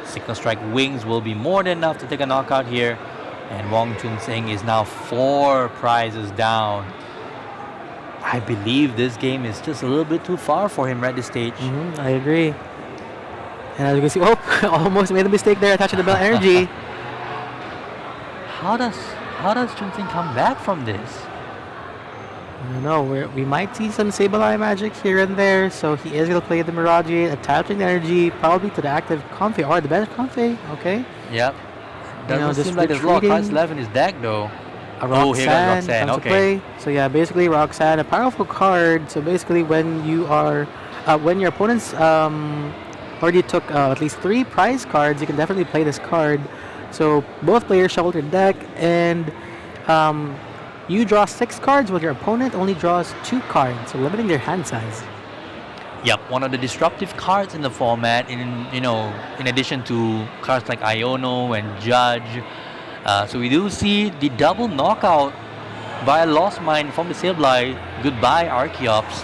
Signal Strike Wings will be more than enough to take a knockout here. And Wong Chun Sing is now 4 prizes down. I believe this game is just a little bit too far for him at this stage. I agree. And as you can see, almost made a mistake there attaching the Bell Energy. How does Chun Sing come back from this? I don't know, we might see some Sableye magic here and there, so he is going to play the Mirage, attaching the energy probably to the active Confe or the bench Confe, okay? Yep. Doesn't just seem like there's a lot of cards retreating. left in his deck though. A Oh, here comes Roxanne, comes to okay. play. So yeah, basically Roxanne, a powerful card. So basically when you are, when your opponents already took at least 3 prize cards, you can definitely play this card. So both players shuffle their deck and you draw 6 cards while your opponent only draws 2 cards, so limiting their hand size. Yep, one of the disruptive cards in the format. In addition to cards like Iono and Judge. So we do see the double knockout via Lost Mine from the Sableye. Goodbye, Archeops.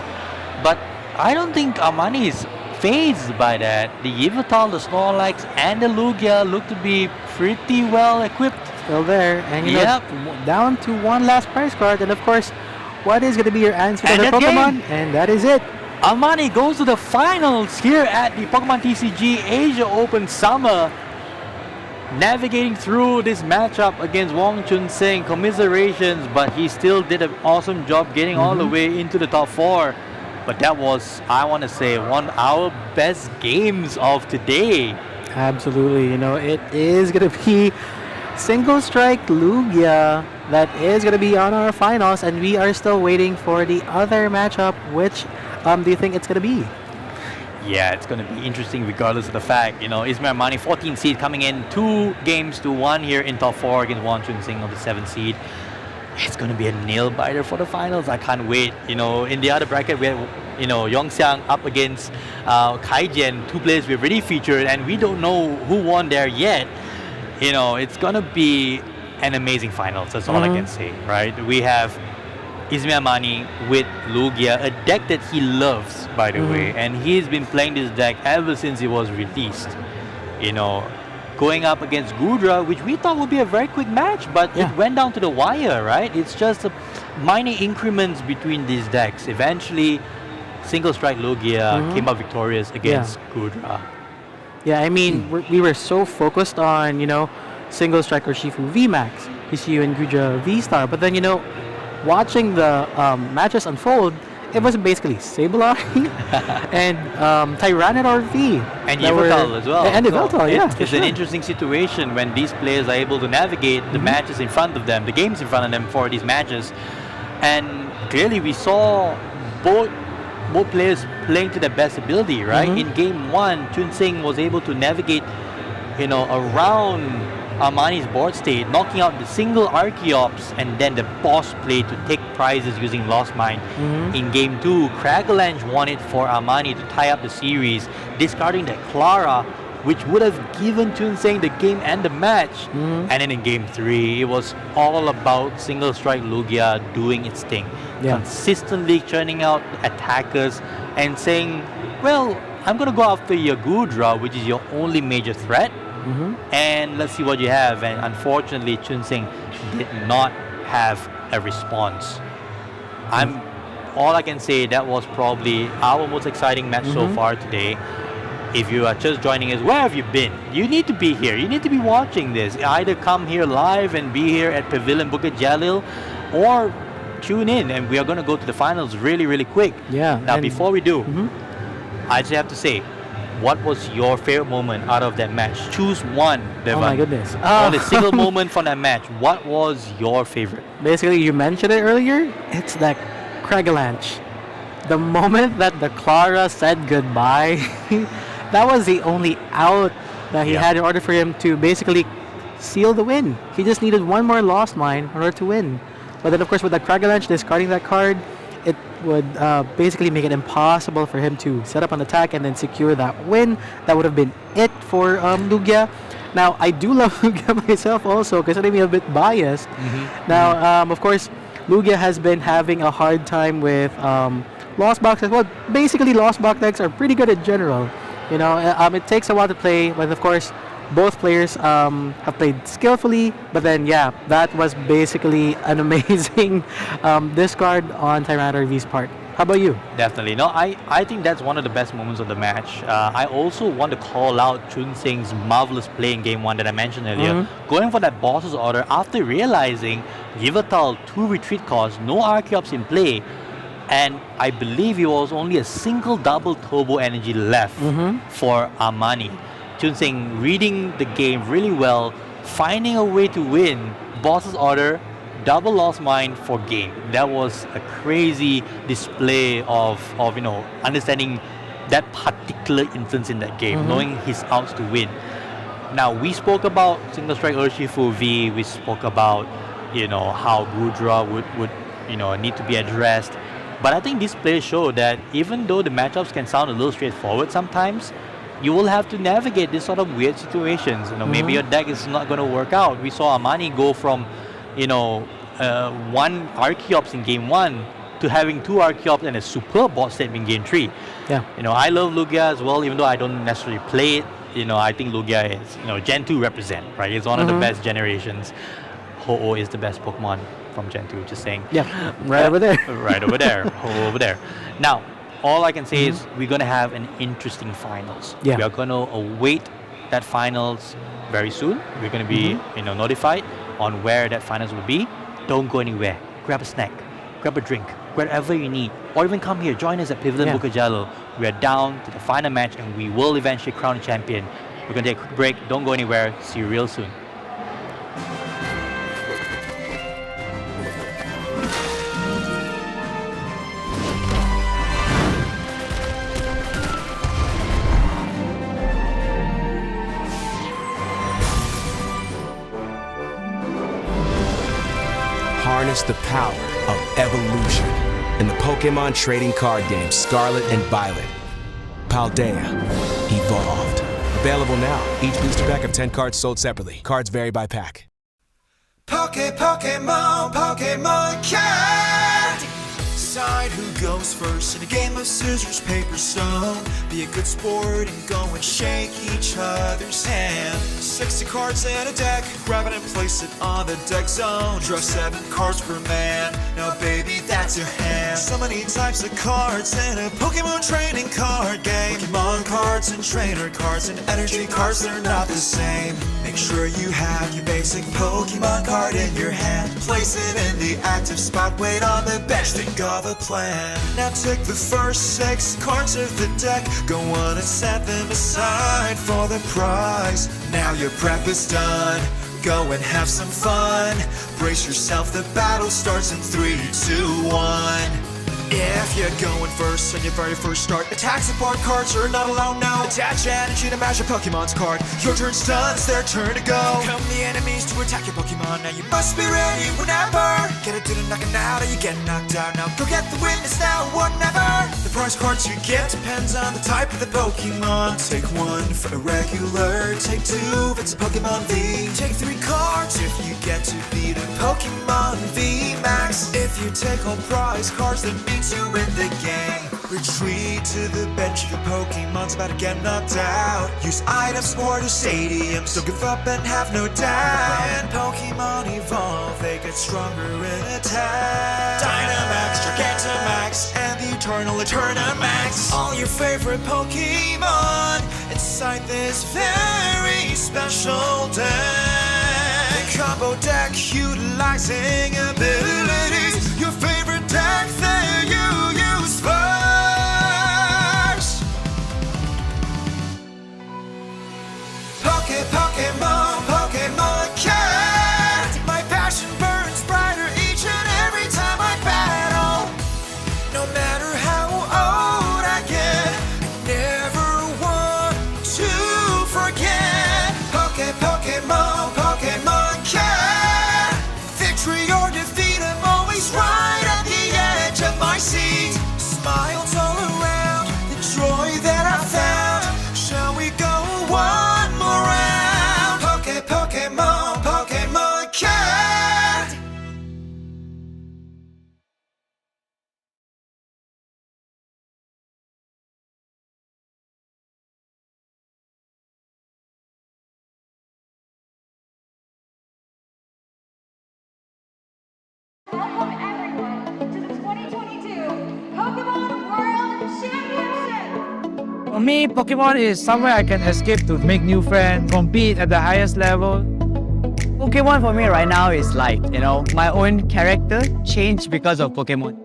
But I don't think Armani is phased by that. The Yveltal, the Snorlax, and the Lugia look to be pretty well equipped. Still there, and you know, down to 1 last prize card, and of course, what is going to be your answer to And the that Pokemon? game. And that is it. Armani goes to the finals here at the Pokemon TCG Asia Open Summer. Navigating through this matchup against Wong Chun Sing, commiserations, but he still did an awesome job getting all the way into the top 4. But that was, I want to say, one of our best games of today. Absolutely, you know, it is going to be Single Strike Lugia that is going to be on our finals, and we are still waiting for the other matchup. Which do you think it's going to be? Yeah, it's going to be interesting regardless of the fact, Ismail Armani, 14th seed, coming in 2 games to 1 here in top 4 against Wong Chun Sing of the 7th seed. It's going to be a nail-biter for the finals. I can't wait. In the other bracket, we have, Yongxiang up against Kaijian, 2 players we've already featured, and we don't know who won there yet. It's going to be an amazing finals. That's all I can say, right? We have Ismail Mani with Lugia, a deck that he loves, by the way, and he's been playing this deck ever since it was released. Going up against Gudra, which we thought would be a very quick match, but it went down to the wire, right? It's just minor increments between these decks. Eventually, Single Strike Lugia came out victorious against Gudra. Yeah, I mean, we were so focused on, Single Strike Urshifu VMAX, Hishiyu and Guja V-Star, but then, watching the matches unfold, it was basically Sableye and Tyranitar V. And Yveltal as well. And Yveltal, yeah. It's an interesting situation when these players are able to navigate the matches in front of them, the games in front of them for these matches. And clearly we saw both players playing to their best ability, right? In game 1, Chun Sing was able to navigate, around Armani's board state, knocking out the single Archeops and then the boss play to take prizes using Lost Mine. In game 2, Cragalanche won it for Armani to tie up the series, discarding the Clara, which would have given Chun Sing the game and the match. And then in game 3, it was all about Single Strike Lugia doing its thing. Consistently churning out attackers and saying, well, I'm going to go after your Gudra, which is your only major threat. And let's see what you have. And unfortunately, Chun Sing did not have a response. All I can say, that was probably our most exciting match so far today. If you are just joining us, where have you been? You need to be here. You need to be watching this. Either come here live and be here at Pavilion Bukit Jalil, or tune in, and we are going to go to the finals really, really quick. Now, before we do, I just have to say, what was your favorite moment out of that match? Choose one, Devan. Oh my goodness. Only single moment from that match. What was your favorite? Basically, you mentioned it earlier. It's that Cragalanche. The moment that the Clara said goodbye, that was the only out that he had in order for him to basically seal the win. He just needed one more Lost Mine in order to win. But then, of course, with the Cragalanche discarding that card, it would basically make it impossible for him to set up an attack and then secure that win. That would have been it for Lugia. Now, I do love Lugia myself also, because I'm a bit biased. Now, of course, Lugia has been having a hard time with Lost Box as well. Basically, Lost Box decks are pretty good in general. It takes a while to play, but of course, both players have played skillfully, but then that was basically an amazing discard on Tyranitar V's part. How about you? Definitely. No, I think that's one of the best moments of the match. I also want to call out Chun Sing's marvelous play in game 1 that I mentioned earlier. Going for that boss's order after realizing Yveltal 2 retreat costs, no Archeops in play, and I believe it was only a single double turbo energy left for Armani. Chun Sing reading the game really well, finding a way to win, boss's order, double Lost Mine for game. That was a crazy display of understanding that particular instance in that game, knowing his outs to win. Now, we spoke about Single Strike Urshifu V, we spoke about, how Gudra would need to be addressed. But I think these players show that even though the matchups can sound a little straightforward sometimes, you will have to navigate this sort of weird situations. Maybe your deck is not going to work out. We saw Armani go from, one Archeops in game 1 to having 2 Archeops and a superb board set in game 3. I love Lugia as well, even though I don't necessarily play it. I think Lugia is, Gen 2 represent, right? It's one of the best generations. Ho-Oh is the best Pokemon from Gen 2, just saying. Right over there. Right over there. Ho-Oh over there. Now, all I can say is we're going to have an interesting finals. We are going to await that finals very soon. We're going to be notified on where that finals will be. Don't go anywhere. Grab a snack, grab a drink, wherever you need, or even come here, join us at Pavilion Bukit Jalil. We are down to the final match and we will eventually crown a champion. We're going to take a quick break. Don't go anywhere. See you real soon. Harness the power of evolution in the Pokémon trading card game Scarlet and Violet. Paldea Evolved. Available now. Each booster pack of 10 cards sold separately. Cards vary by pack. Pokemon, Pokemon card. Decide who goes first in a game of scissors, paper, stone. Be a good sport and go and shake each other's hand. 60 cards in a deck, grab it and place it on the deck zone. Draw 7 cards per man, now baby that's your hand. So many types of cards in a Pokemon trading card game. Pokemon cards and trainer cards and energy cards, they're not the same. Make sure you have your basic Pokemon card in your hand. Place it in the active spot, wait on the bench, think of a plan. Now take the first 6 cards of the deck, go on and set them aside for the prize. Now your prep is done, go and have some fun. Brace yourself, the battle starts in 3, 2, 1. If you're going first on your very first start, attack support cards are not allowed now. Attach energy to match your Pokemon's card. Your turn's done, it's their turn to go. Come the enemies to attack your Pokemon, now you must be ready whenever. Get it to the knocking out or you get knocked out. Now go get the witness now or never. The prize cards you get depends on the type of the Pokemon. Take 1 for a regular, take 2 if it's a Pokemon V. Take 3 cards if you get to beat a Pokemon V Max. If you take all prize cards, that means you win the game. Retreat to the bench if your Pokemon's about to get knocked out. Use items or the stadiums, don't give up and have no doubt. When Pokemon evolve, they get stronger in attack. Dynamax, Gigantamax, and the Eternal Eternamax. All your favorite Pokemon inside this very special deck. The combo deck utilizing abilities. Your favorite deck that you use first. Pokemon, Pokemon Cat. My passion burns brighter each and every time I battle. No matter how old I get, I never want to forget. Pokemon, Pokemon Cat. Victory or defeat, I'm always right at the edge of my seat. Smiles all around, the joy that I found. Shall we go one more round? Pokemon, Pokemon Cat. Welcome everyone to the 2022 Pokemon World Championship! For me, Pokemon is somewhere I can escape to make new friends, compete at the highest level. Pokemon for me right now is life, you know. My own character changed because of Pokemon.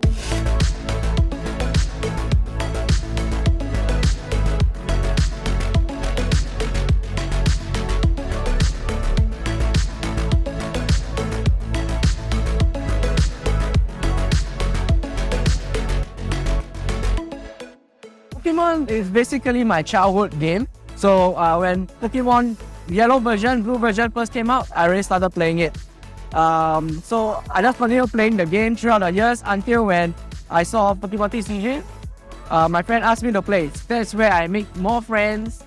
Pokemon is basically my childhood game. So when Pokemon Yellow version, Blue version first came out, I already started playing it. So I just continued playing the game throughout the years until when I saw Pokemon TCG. My friend asked me to play. That's where I make more friends,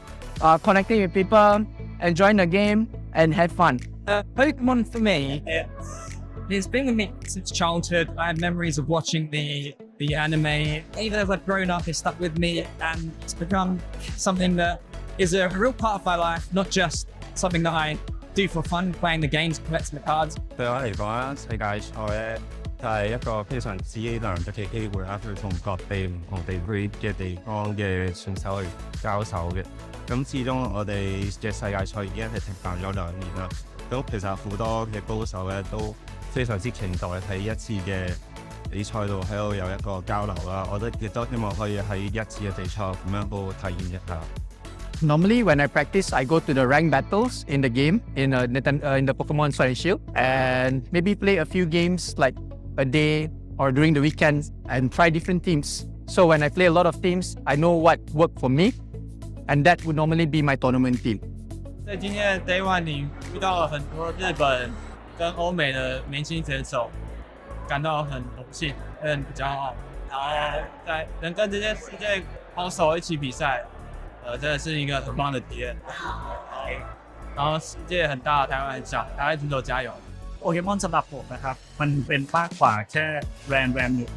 connecting with people, enjoying the game, and have fun. Pokemon for me, it's been with me since childhood. I have memories of watching the anime. Even as I've grown up, it's stuck with me, and it's become something that is a real part of my life, not just something that I do for fun, playing the games, collecting the cards. 對我嚟講啦，世界賽咧就係一個非常之難得嘅機會啦，去同各地唔同地區嘅地方嘅選手去交手嘅。咁始終我哋嘅世界賽已經係停辦咗2年啦。咁其實好多嘅高手咧都非常之期待喺一次嘅比賽度喺度有一個交流啦。我亦都希望可以喺一次嘅比賽咁樣去體驗一下。Normally, when I practice, I go to the ranked battles in the game, in the Pokemon Sword and Shield, and maybe play a few games like a day or during the weekends and try different teams. So when I play a lot of teams, I know what worked for me, and that would normally be my tournament team. 在今天的 Day One 里遇到了很多日本跟欧美的明星选手，感到很荣幸，很骄傲。然后能跟这些世界好手一起比赛。真的是一个很棒的体验。然后世界很大，台湾很小，台湾选手加油！ โปเกมอนสำหรับผมนะครับมันเป็นมากกว่าแค่แบรนด์หนึ่ง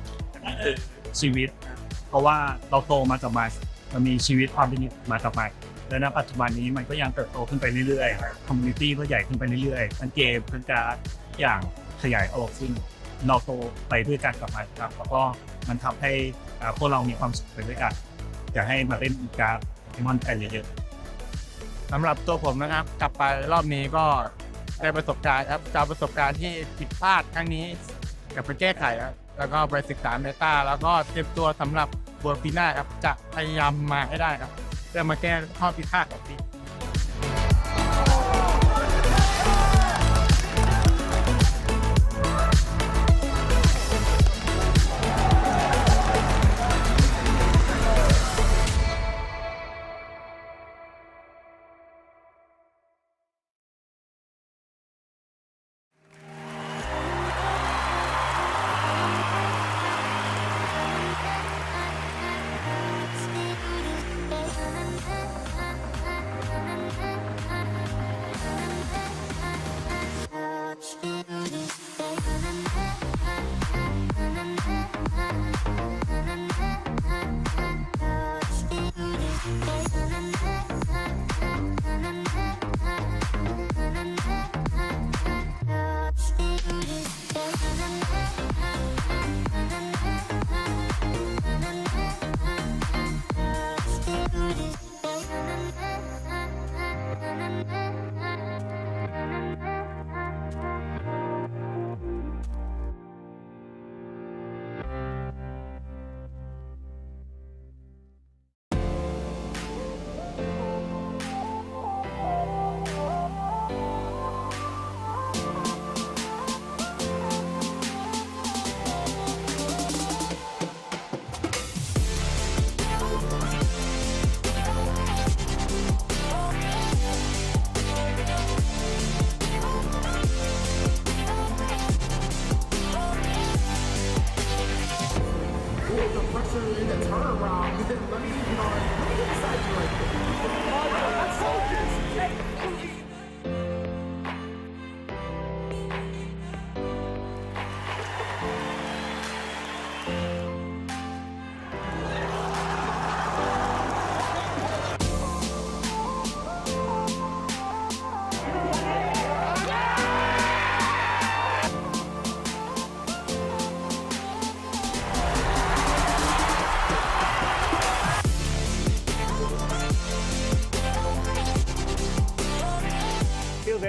ชีวิต เพราะว่าเราโตมากับมันมีชีวิตความเป็นอยู่มากับมันแล้วณปัจจุบันนี้มันก็ยังเติบโตขึ้นไปเรื่อยๆคอมมูนิตี้ก็ใหญ่ขึ้นไปเรื่อยๆทั้งเกมทั้งการอย่างขยายออกซึ่งเราโตไปด้วยกันกับมันครับแล้วก็มันทำให้พวกเรามีความสุขไปด้วยกันอยากให้มาเล่นการ์ดโปเกมอนกันเยอะๆ สำหรับตัวผมนะครับกลับไปรอบนี้ก็ได้ประสบการณ์ครับจากประสบการณ์ที่ผิดพลาดครั้งนี้กลับไปแก้ไขครับแล้วก็ไปศึกษาเมตาแล้วก็เตรียมตัวสำหรับเวิร์ปีหน้าครับจะพยายามมาให้ได้ครับเพื่อมาแก้ข้อผิดพลาดของทีม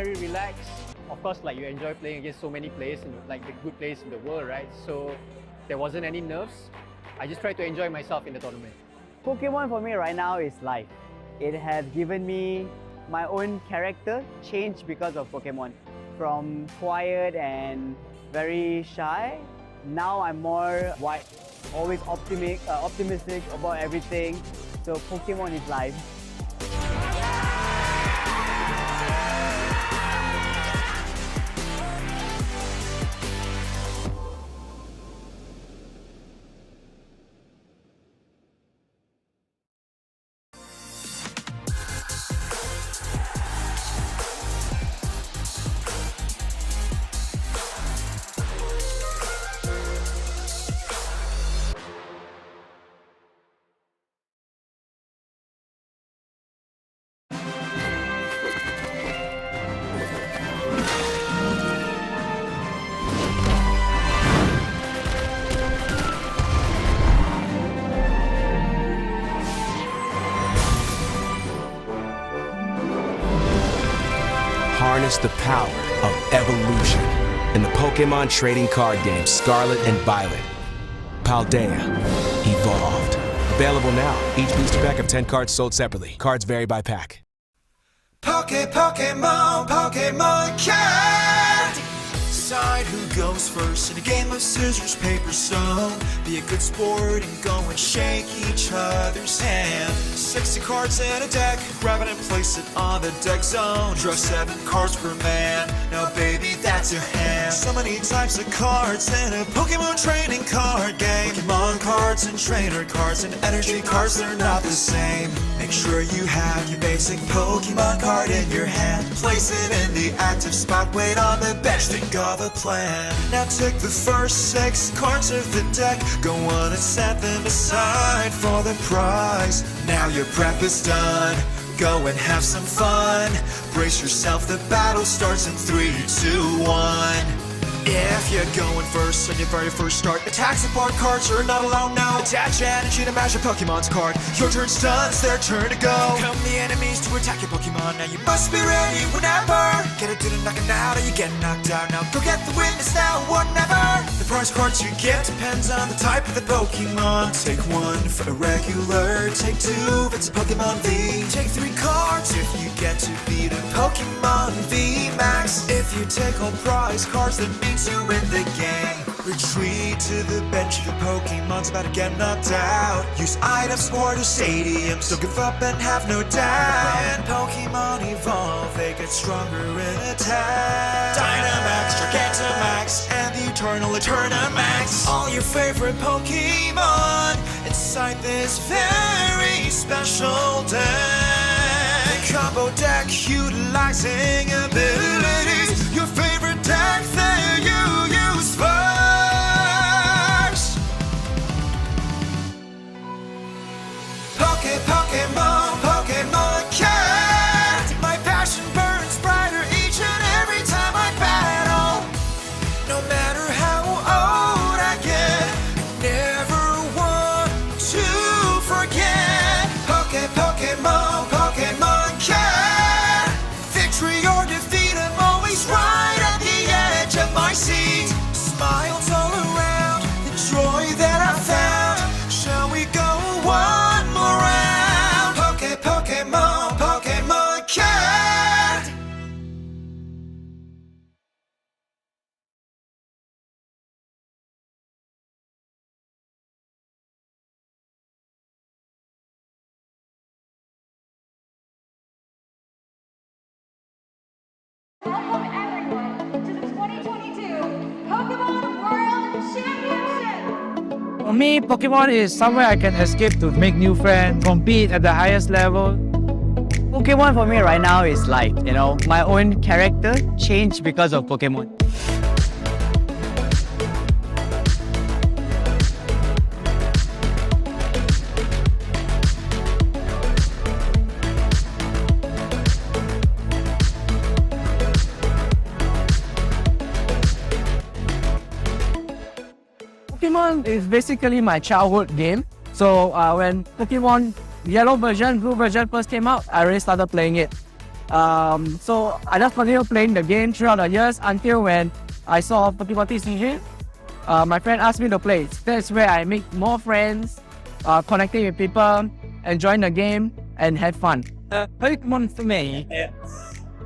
Very relaxed. Of course, like you enjoy playing against so many players and like the good players in the world, right? So there wasn't any nerves. I just tried to enjoy myself in the tournament. Pokemon for me right now is life. It has given me my own character change because of Pokemon. From quiet and very shy, now I'm more wide, always optimistic about everything. So Pokemon is life. Harness the power of evolution in the Pokémon trading card game Scarlet and Violet. Paldea Evolved. Available now. Each booster pack of 10 cards sold separately. Cards vary by pack. Pokemon can't decide who goes first in a game of scissors, paper, stone. Be a good sport and go and shake each other's hand. 60 cards in a deck, grab it and place it on the deck zone. Draw 7 cards per man, now baby that's your hand. So many types of cards in a Pokemon trading card game. Pokemon cards and trainer cards and energy cards, they're not the same. Make sure you have your basic Pokemon card in your hand. Place it in the active spot, wait on the bench, think of a plan. Now take the first 6 cards of the deck, go on and set them aside for the prize. Now your prep is done, go and have some fun. Brace yourself, the battle starts in 3, 2, 1. If you're going first on your very first start, attack support cards are not allowed now. Attach energy to match your Pokemon's card. Your turn's done, it's their turn to go. Come the enemies to attack your Pokemon. Now you must be ready whenever. Get it to the knocking out or you get knocked out. Now go get the win, it's now or never. The prize cards you get depends on the type of the Pokemon. Take 1 for a regular, take 2 if it's a Pokemon V. Take 3 cards if you get to beat a Pokemon V Max. If you take all prize cards, that means you win the game. Retreat to the bench if your Pokemon's about to get knocked out. Use items for the stadiums, don't give up and have no doubt. When Pokemon evolve, they get stronger in attack. Dynamax, Gigantamax, and the Eternal Eternamax. All your favorite Pokemon inside this very special deck. The combo deck utilizing abilities. Your favorite deck that you use first. Pokemon cat. My passion burns brighter each and every time I battle. No matter how old I get, I never want to forget. Pokemon cat. Victory or defeat, I'm always right at the edge of my seat. Smiles all around, the joy that I found. Shall we go one more round? Pokemon cat. Welcome everyone to the 2022 Pokemon World Championship! For me, Pokemon is somewhere I can escape to make new friends, compete at the highest level. Pokemon for me right now is life, you know. My own character changed because of Pokemon. Pokemon is basically my childhood game. So when Pokemon Yellow version, Blue version first came out, I already started playing it. So I just continued playing the game throughout the years until when I saw Pokemon TCG. My friend asked me to play. That's where I make more friends, connecting with people, enjoying the game, and have fun. Pokemon for me,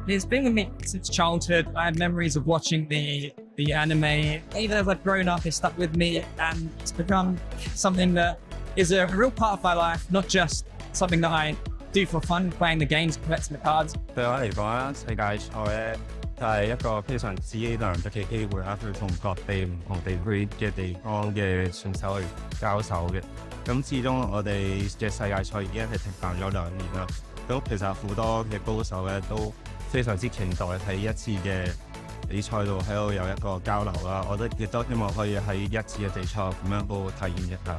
it's been with me since childhood. I have memories of watching the anime. Even as I've grown up, it's stuck with me, and it's become something that is a real part of my life, not just something that I do for fun, playing the games, collecting the cards. 對我嚟講啦，世界賽咧就係一個非常之難得嘅機會啦，去同各地唔同地區嘅地方嘅選手去交手嘅。咁始終我哋嘅世界賽已經係停辦咗2年啦。咁其實好多嘅高手咧都非常之期待喺一次嘅比賽度喺度有一個交流啦。我亦都希望可以喺一次嘅比賽咁樣度體驗一下。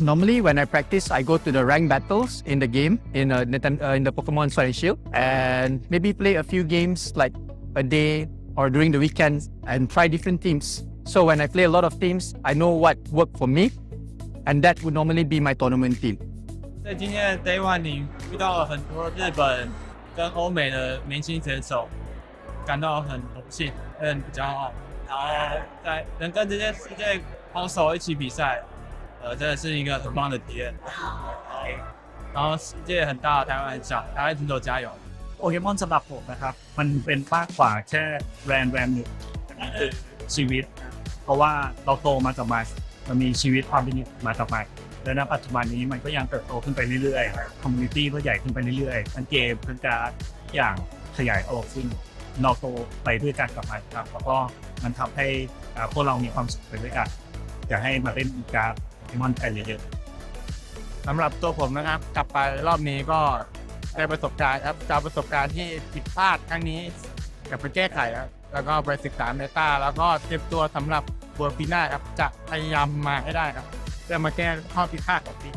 Normally, when I practice, I go to the ranked battles in the game, in the Pokemon Sword and Shield, and maybe play a few games like a day or during the weekends and try different teams. So when I play a lot of teams, I know what worked for me, and that would normally be my tournament team. 在今天的 Day One 里遇到了很多日本跟欧美的明星选手，感到很荣幸，很骄傲。然后能跟这些世界好手一起比赛。真的是一个很棒的体验。然後世界很大，台灣很小，台灣選手加油。โปเกมอนสำหรับผมนะครับมันเป็นมากกว่าแค่แบรนด์หนึ่งคือชีวิตเพราะว่าเราโตมากับมันมีชีวิตความเป็นอยู่มากับมันแล้วณปัจจุบันนี้มันก็ยังเติบโตขึ้นไปเรื่อยๆคอมมูนิตี้ก็ใหญ่ขึ้นไปเรื่อยๆทั้งเกมทั้งการอย่างขยายออกซึ่งเราโตไปด้วยกันกับมันครับแล้วก็ มันทำให้พวกเรามีความสุขไปด้วยกันอยากให้มาเล่นการ์ดโปเกมอนไทยเยอะๆ สำหรับตัวผมนะครับกลับไปรอบนี้ก็ได้ประสบการณ์ครับจากประสบการณ์ที่ผิดพลาดครั้งนี้กลับไปแก้ไขครับแล้วก็ไปศึกษาเมตาแล้วก็เตรียมตัวสำหรับเวอร์ปีหน้าครับจะพยายามมาให้ได้ครับเพื่อมาแก้ข้อผิดพลาดของปี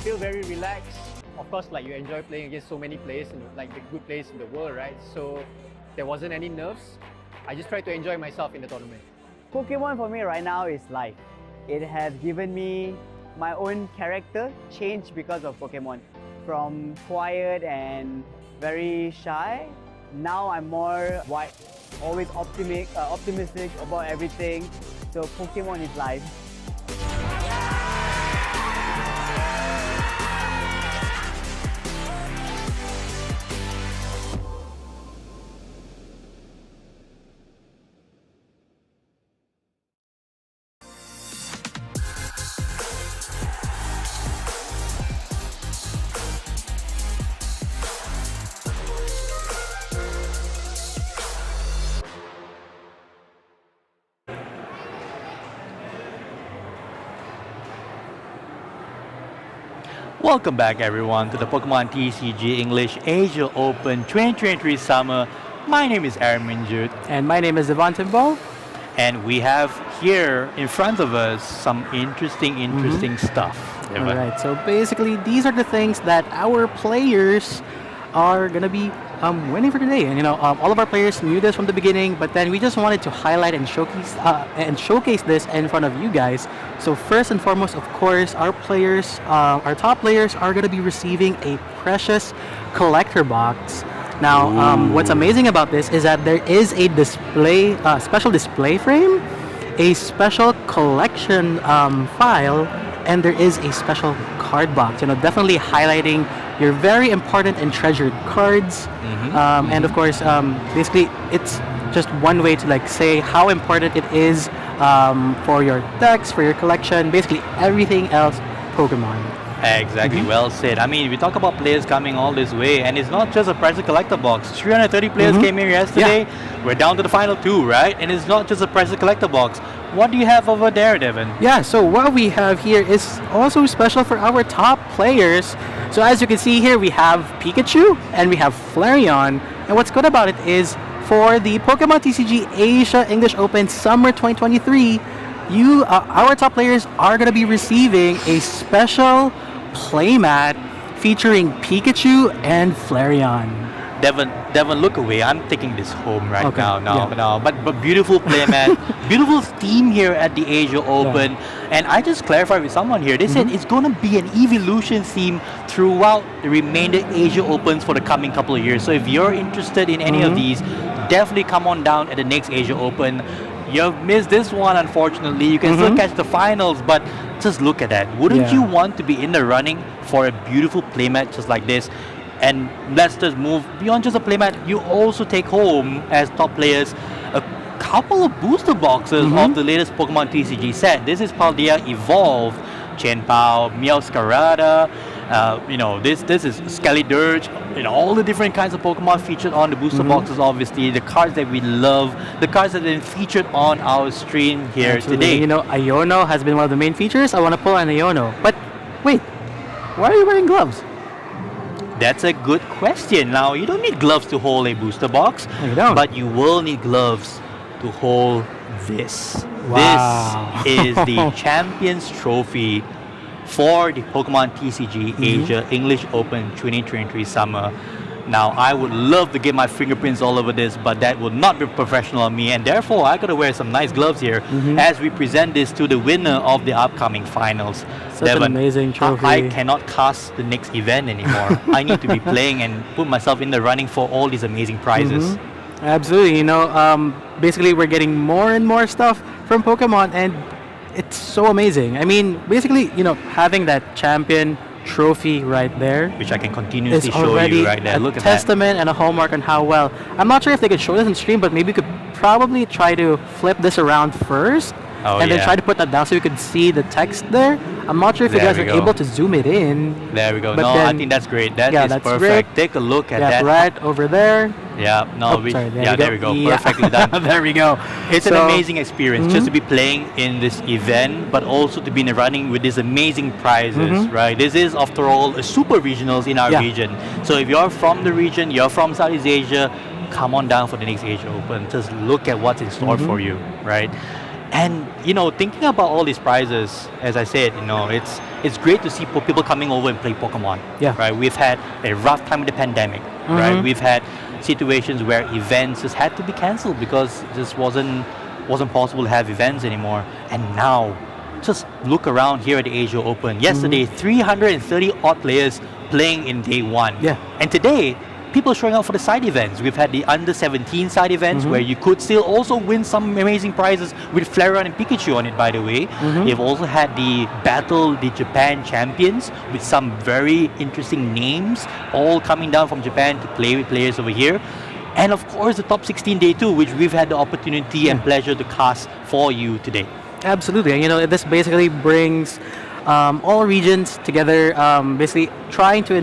Feel very relaxed. Of course, like you enjoy playing against so many players and like the good players in the world, right? So there wasn't any nerves. I just tried to enjoy myself in the tournament. Pokemon for me right now is life. It has given me my own character change because of Pokemon. From quiet and very shy, now I'm more wide, always optimistic about everything. So Pokemon is life. Welcome back everyone to the Pokemon TCG English Asia Open 2023 Summer. My name is Aaron Minjut. And my name is Ivan Timbo. And we have here in front of us some interesting stuff. All right, so basically these are the things that our players are going to be winning for today. And all of our players knew this from the beginning, but then we just wanted to highlight and showcase this in front of you guys. So first and foremost, of course, our players, our top players are going to be receiving a precious collector box. Now, what's amazing about this is that there is a display, special display frame, a special collection file, and there is a special card box. Definitely highlighting your very important and treasured cards. And of course, basically, it's just one way to say how important it is for your decks, for your collection, basically everything else Pokemon. Exactly, well said. I mean, we talk about players coming all this way, and it's not just a present collector box. 330 players came here yesterday. Yeah. We're down to the final 2, right? And it's not just a present collector box. What do you have over there, Devin? Yeah, so what we have here is also special for our top players. So as you can see here, we have Pikachu and we have Flareon. And what's good about it is for the Pokemon TCG Asia English Open Summer 2023, our top players are going to be receiving a special playmat featuring Pikachu and Flareon. Devon, look away. I'm taking this home right Okay, now. But beautiful playmat, beautiful theme here at the Asia Open. And I just clarified with someone here. They said it's going to be an evolution theme throughout the remainder Asia Opens for the coming couple of years. So if you're interested in any of these, definitely come on down at the next Asia Open. You've missed this one, unfortunately. You can still catch the finals, but just look at that. Wouldn't you want to be in the running for a beautiful playmat just like this? And let's just move beyond just a playmat. You also take home, as top players, a couple of booster boxes of the latest Pokemon TCG set. This is Paldea Evolved, Chien-Pao, Meowscarada, this is Skelly-Dirge, all the different kinds of Pokemon featured on the booster boxes, obviously. The cards that we love, the cards that have been featured on our stream here today. Iono has been one of the main features. I want to pull an Iono. But wait, why are you wearing gloves? That's a good question. Now, you don't need gloves to hold a booster box, No, you don't. but you will need gloves to hold this. Wow. This is the Champions Trophy for the Pokemon TCG Asia English Open 2023 Summer. Now, I would love to get my fingerprints all over this, but that would not be professional on me, and therefore I gotta wear some nice gloves here as we present this to the winner of the upcoming finals. Such an amazing trophy. I cannot cast the next event anymore. I need to be playing and put myself in the running for all these amazing prizes. Absolutely. Basically we're getting more and more stuff from Pokemon, and it's so amazing. I mean, basically, having that champion trophy right there, Which I can is continuously show already you right there. a Look at that. testament and a hallmark on how well. I'm not sure if they could show this on stream, but maybe we could probably try to flip this around first and then try to put that down so you could see the text there. I'm not sure if you There guys we are go. able to zoom it in. There we go. But No, I then- think that's great. That Yeah, is that's perfect. great. Take a look at Yeah, that. right over there. Yeah, no, Oh, sorry, there we go. Yeah. Perfectly done. There we go. It's an So- amazing experience just to be playing in this event, but also to be in the running with these amazing prizes, right? This is, after all, a super regionals in our Yeah. region. So if you're from the region, you're from Southeast Asia, come on down for the next Asia Open. Just look at what's in store for you, right? And thinking about all these prizes, as I said, it's great to see people coming over and play Pokemon. Yeah. Right. We've had a rough time with the pandemic. Right. We've had situations where events just had to be cancelled because it just wasn't possible to have events anymore. And now, just look around here at the Asia Open. Yesterday, 330 odd players playing in day one. Yeah. And today, people showing up for the side events. We've had the under 17 side events where you could still also win some amazing prizes with Flareon and Pikachu on it, by the way. You've also had the Battle the Japan Champions with some very interesting names all coming down from Japan to play with players over here. And of course, the top 16 day 2, which we've had the opportunity and pleasure to cast for you today. Absolutely. And this basically brings all regions together, basically trying to,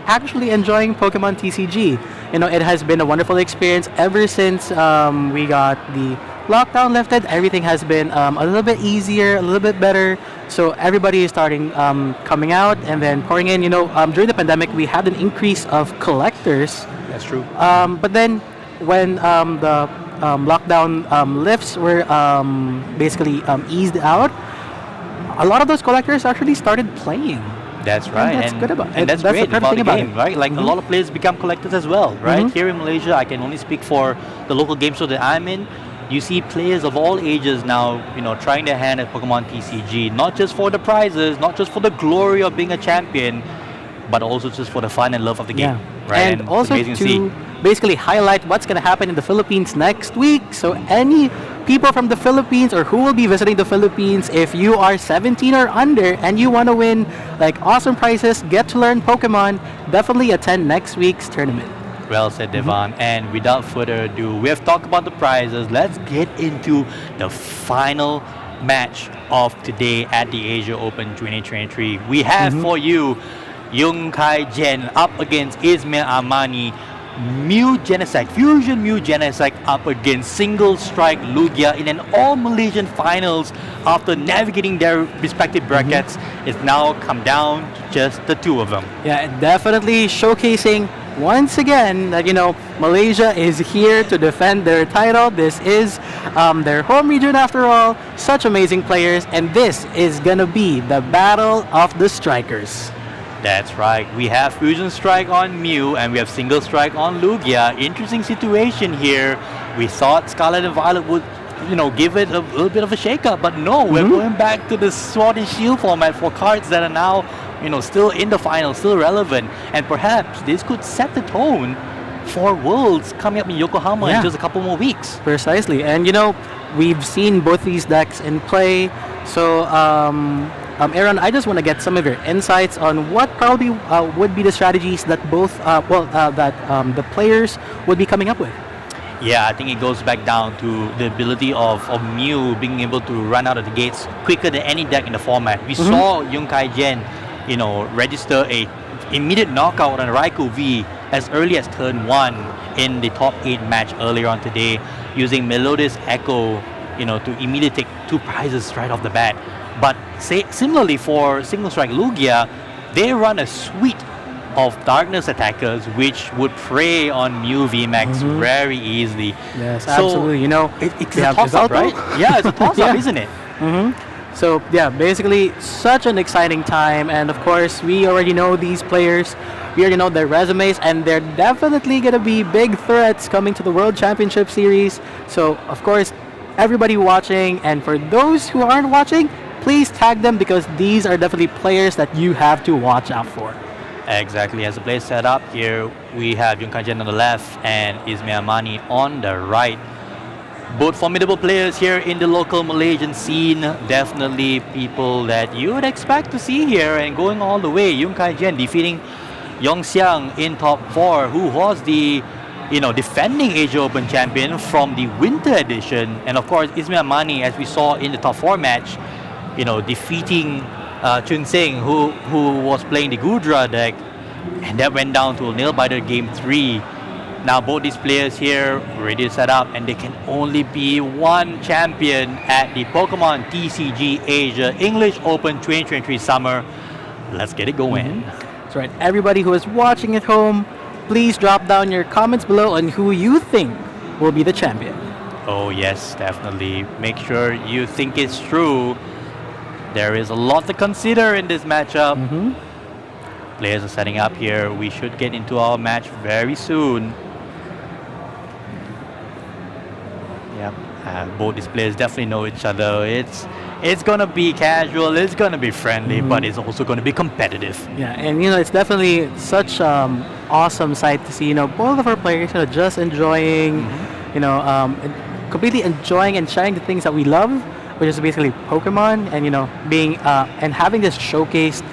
actually enjoying Pokemon TCG. It has been a wonderful experience ever since we got the lockdown lifted. Everything has been a little bit easier, a little bit better. So everybody is starting coming out and then pouring in. During the pandemic, we had an increase of collectors. That's true. But then when the lockdown lifts were basically eased out, a lot of those collectors actually started playing. That's right. And that's good about it. And that's That's the great perfect about thing the about game, it. right? Like a lot of players become collectors as well, right? Here in Malaysia, I can only speak for the local game show that I'm in. You see players of all ages now, trying their hand at Pokemon TCG, not just for the prizes, not just for the glory of being a champion, but also just for the fun and love of the game, right? And it's also amazing to see. basically highlight what's going to happen in the Philippines next week. So any people from the Philippines or who will be visiting the Philippines, if you are 17 or under and you want to win like awesome prizes, get to learn Pokemon, definitely attend next week's tournament. Well said, Devon. And without further ado, we have talked about the prizes. Let's get into the final match of today at the Asia Open 2023. We have for you Yung Kai Jen up against Ismail Amani. Mew Genesect, Fusion Mew Genesect up against Single Strike Lugia in an all-Malaysian finals after navigating their respective brackets. It's now come down to just the two of them. Yeah, definitely showcasing once again that Malaysia is here to defend their title. This is their home region after all. Such amazing players, and this is gonna be the battle of the strikers. That's right. We have Fusion Strike on Mew and we have Single Strike on Lugia. Interesting situation here. We thought Scarlet and Violet would, give it a little bit of a shake-up, but no, we're going back to the Sword and Shield format for cards that are now, still in the final, still relevant, and perhaps this could set the tone for Worlds coming up in Yokohama in just a couple more weeks. Precisely, and we've seen both these decks in play, so Aaron, I just want to get some of your insights on what probably would be the strategies that the players would be coming up with. Yeah, I think it goes back down to the ability of Mew being able to run out of the gates quicker than any deck in the format. We saw Yunkai Jen, register a immediate knockout on Raikou V as early as turn 1 in the top 8 match earlier on today, using Melodious Echo, to immediately take 2 prizes right off the bat. But similarly for Single Strike Lugia, they run a suite of Darkness attackers which would prey on Mew VMAX very easily. Yes, so absolutely. It's a toss-up, right? Yeah, it's a toss-up, isn't it? So yeah, basically such an exciting time, and of course we already know these players. We already know their resumes, and they're definitely gonna be big threats coming to the World Championship Series. So of course, everybody watching, and for those who aren't watching, please tag them because these are definitely players that you have to watch out for. Exactly. As the play set up here, we have Yunkai Jen on the left and Ismail Mani on the right. Both formidable players here in the local Malaysian scene. Definitely people that you would expect to see here, and going all the way. Yunkai Jen defeating Yong Xiang in top 4, who was the defending Asia Open champion from the winter edition. And of course, Ismail Mani, as we saw in the top 4 match, defeating Chun Sing, who was playing the Gudra deck, and that went down to a nail-biter game 3. Now both these players here ready to set up, and there can only be one champion at the Pokemon TCG Asia English Open 2023 Summer. Let's get it going. That's right. Everybody who is watching at home, please drop down your comments below on who you think will be the champion. Oh yes, definitely. Make sure you think it's true. There is a lot to consider in this matchup. Players are setting up here. We should get into our match very soon. Yep, both these players definitely know each other. It's gonna be casual, it's gonna be friendly, but it's also gonna be competitive. Yeah, and it's definitely such awesome sight to see. Both of our players just enjoying, completely enjoying and sharing the things that we love, which is basically Pokemon, and being and having this showcased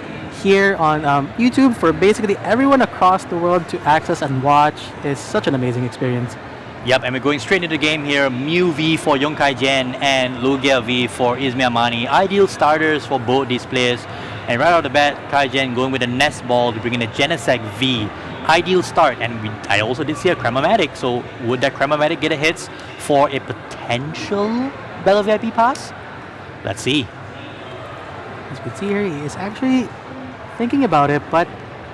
here on YouTube for basically everyone across the world to access and watch is such an amazing experience. Yep, and we're going straight into the game here. Mew V for Yunkai Jen and Lugia V for Ismail Mani. Ideal starters for both these players. And right off the bat, Kai Jen going with a Nest Ball to bring in a Genesect V. Ideal start, and I also did see a Cramomatic, so would that Cramomatic get a hits for a potential Bella VIP pass? Let's see. As you can see here, he is actually thinking about it, but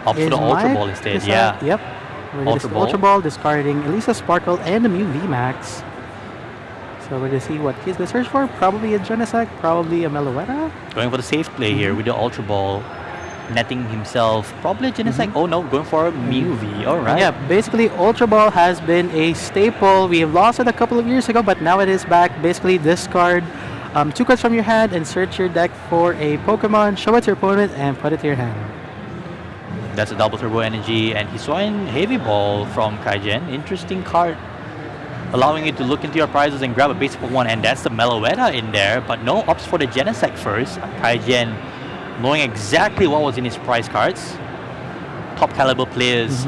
opts for the Ultra Ball instead, yeah. Yep. Ultra Ball, discarding Elisa Sparkle and the Mew VMAX. So we're going to see what he's going to search for. Probably a Genesect, probably a Meloetta. Going for the safe play here with the Ultra Ball. Netting himself, probably a Genesect. Oh no, going for a Mew V. Alright. Yeah, basically Ultra Ball has been a staple. We have lost it a couple of years ago, but now it is back. Basically discard 2 cards from your hand and search your deck for a Pokemon, show it to your opponent, and put it to your hand. That's a double turbo energy, and he's showing Heavy Ball from Kaijen. Interesting card, allowing you to look into your prizes and grab a basic one, and that's the Meloetta in there, but no opts for the Genesect first. Kaijen knowing exactly what was in his prize cards. Top caliber players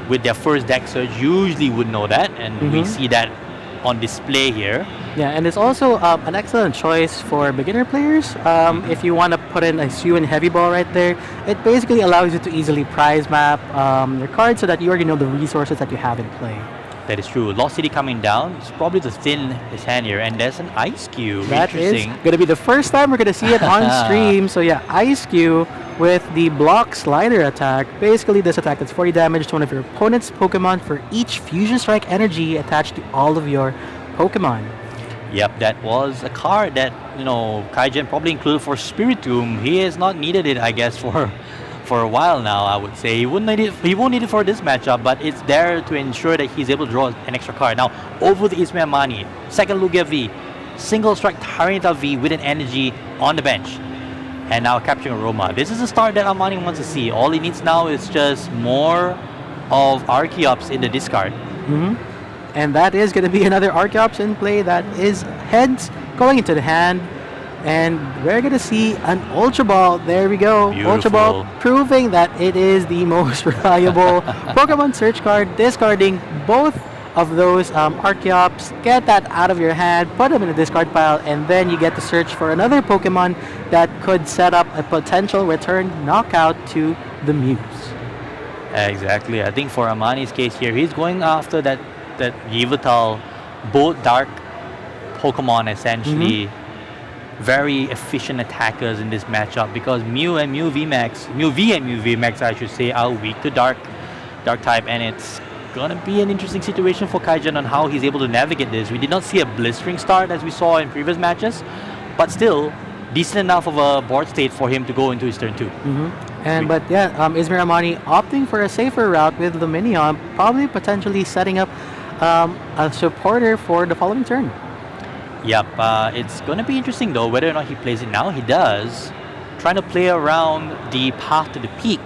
with their first deck search usually would know that, and we see that on display here. Yeah, and it's also an excellent choice for beginner players. If you want to put in a Sue and Heavy Ball right there, it basically allows you to easily prize map your cards so that you already know the resources that you have in play. That is true. Lost City coming down. It's probably to thin his hand here. And there's an Ice Cube. That is Interesting. going to be the first time we're going to see it on stream. So yeah, Ice Cube with the block slider attack. Basically, this attack does 40 damage to one of your opponent's Pokemon for each Fusion Strike energy attached to all of your Pokemon. Yep, that was a card that, Kaijen probably included for Spiritomb. He has not needed it, I guess, for a while now, I would say. He won't need it for this matchup, but it's there to ensure that he's able to draw an extra card. Now, over the Ismail Mani, second Lugia V, single strike Tyranitar V with an energy on the bench. And now capturing Aroma. This is a start that Armani wants to see. All he needs now is just more of Archeops in the discard. And that is going to be another Archeops in play. That is heads going into the hand. And we're going to see an Ultra Ball. There we go. Beautiful. Ultra Ball proving that it is the most reliable Pokemon search card. Discarding both of those Archeops. Get that out of your hand. Put them in the discard pile. And then you get to search for another Pokemon that could set up a potential return knockout to the Muse. Exactly. I think for Amani's case here, he's going after that Yveltal, both dark Pokemon essentially. Very efficient attackers in this matchup because Mew and Mew VMAX I should say are weak to dark type, and it's gonna be an interesting situation for Kaijen on how he's able to navigate this. We did not see a blistering start as we saw in previous matches, but still decent enough of a board state for him to go into his turn 2. But Ismail Amani opting for a safer route with Luminion, probably potentially setting up a supporter for the following turn. Yep, it's going to be interesting though whether or not he plays it now. He does, trying to play around the path to the peak,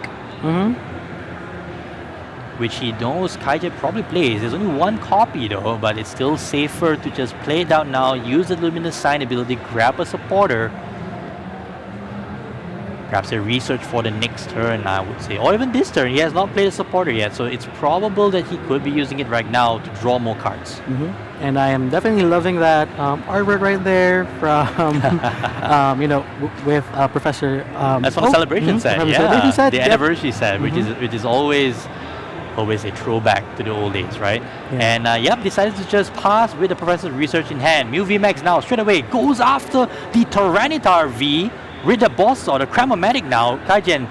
which he knows Kaijen probably plays. There's only one copy though, but it's still safer to just play it out now, use the Luminous Sign ability, grab a supporter, perhaps a research for the next turn, I would say. Or even this turn, he has not played a supporter yet, so it's probable that he could be using it right now to draw more cards. And I am definitely loving that artwork right there from, with Professor... That's from the celebration set, celebration set, the anniversary set, which is always a throwback to the old days, right? And decided to just pass with the Professor's research in hand. Mew VMAX now straight away goes after the Tyranitar V with the boss or the Cramomatic now. Kaijen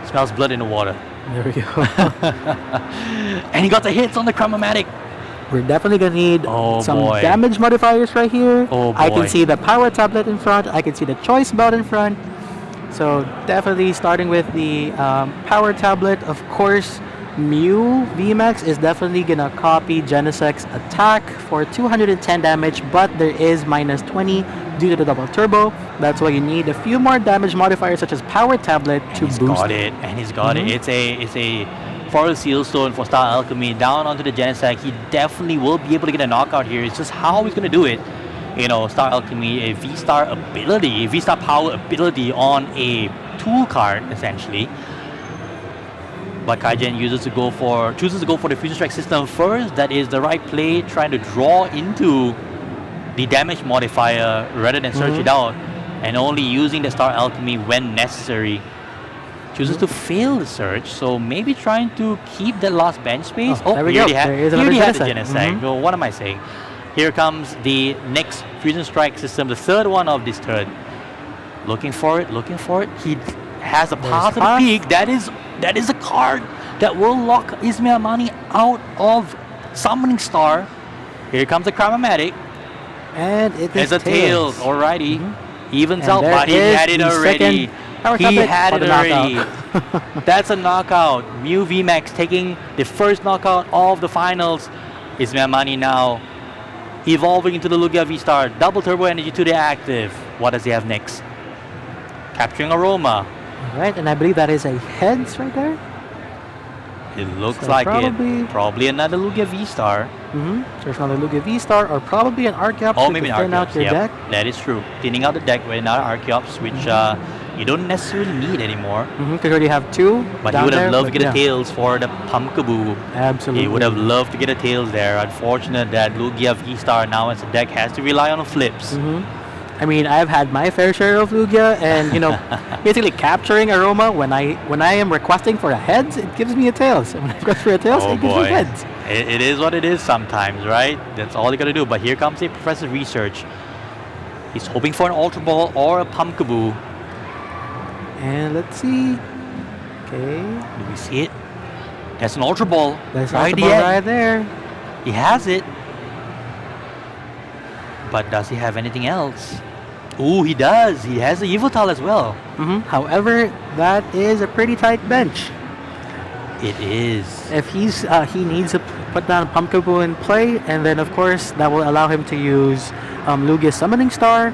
smells blood in the water. There we go. And he got the hits on the Cramomatic. We're definitely going to need some damage modifiers right here. I can see the Power Tablet in front. I can see the Choice Belt in front. So definitely starting with the Power Tablet. Of course, Mew VMAX is definitely going to copy Genesec's attack for 210 damage, but there is minus 20 due to the double turbo. That's why you need a few more damage modifiers such as Power Tablet to boost. He's got it. It's a Forest Seal Stone for Star Alchemy down onto the Genesect. He definitely will be able to get a knockout here. It's just how he's going to do it. Star Alchemy, a V-Star ability, a V-Star power ability on a tool card, essentially. But Kaijen chooses to go for the Fusion Strike system first. That is the right play, trying to draw into the damage modifier rather than search it out, and only using the Star Alchemy when necessary. Chooses to fail the search, so maybe trying to keep that last bench space. He already had the Genesect. Well, what am I saying? Here comes the next Fusion Strike system, the third one of this turn. Looking for it. He has a path to the peak. That is a card that will lock Ismail Mani out of Summoning Star. Here comes the Cramomatic. And it is a Tails. Alrighty. Evens out, but he had it already. That's a knockout. Mew VMAX taking the first knockout of the finals. Ismail Mani now evolving into the Lugia V-Star. Double turbo energy to the active. What does he have next? Capturing Aroma. Alright, and I believe that is a heads right there. It looks like it. Probably another Lugia V-Star. There's another Lugia V-Star or probably an Archeops to maybe an thin out Archeops. your deck. That is true. Thinning out the deck with another Archeops, which you don't necessarily need anymore. Because you already have two. But he would have loved to get a Tails for the Pumpkaboo. Absolutely. He would have loved to get a Tails there. Unfortunate that Lugia V-Star now as a deck has to rely on flips. I mean, I've had my fair share of Lugia, and basically capturing Aroma when I am requesting for a heads, it gives me a tails. And when I request for a tails, Oh it gives me boy. heads. It is what it is sometimes, right? That's all you gotta do. But here comes a Professor Research. He's hoping for an Ultra Ball or a Pumpkaboo. And let's see. Okay. Do we see it? That's an Ultra Ball. There's right, Ultra Ball right there. He has it. But does he have anything else? Ooh, he does. He has the Yveltal as well. However, that is a pretty tight bench. It is. If he needs to put down Pumpkaboo in play, and then of course that will allow him to use Lugia's Summoning Star.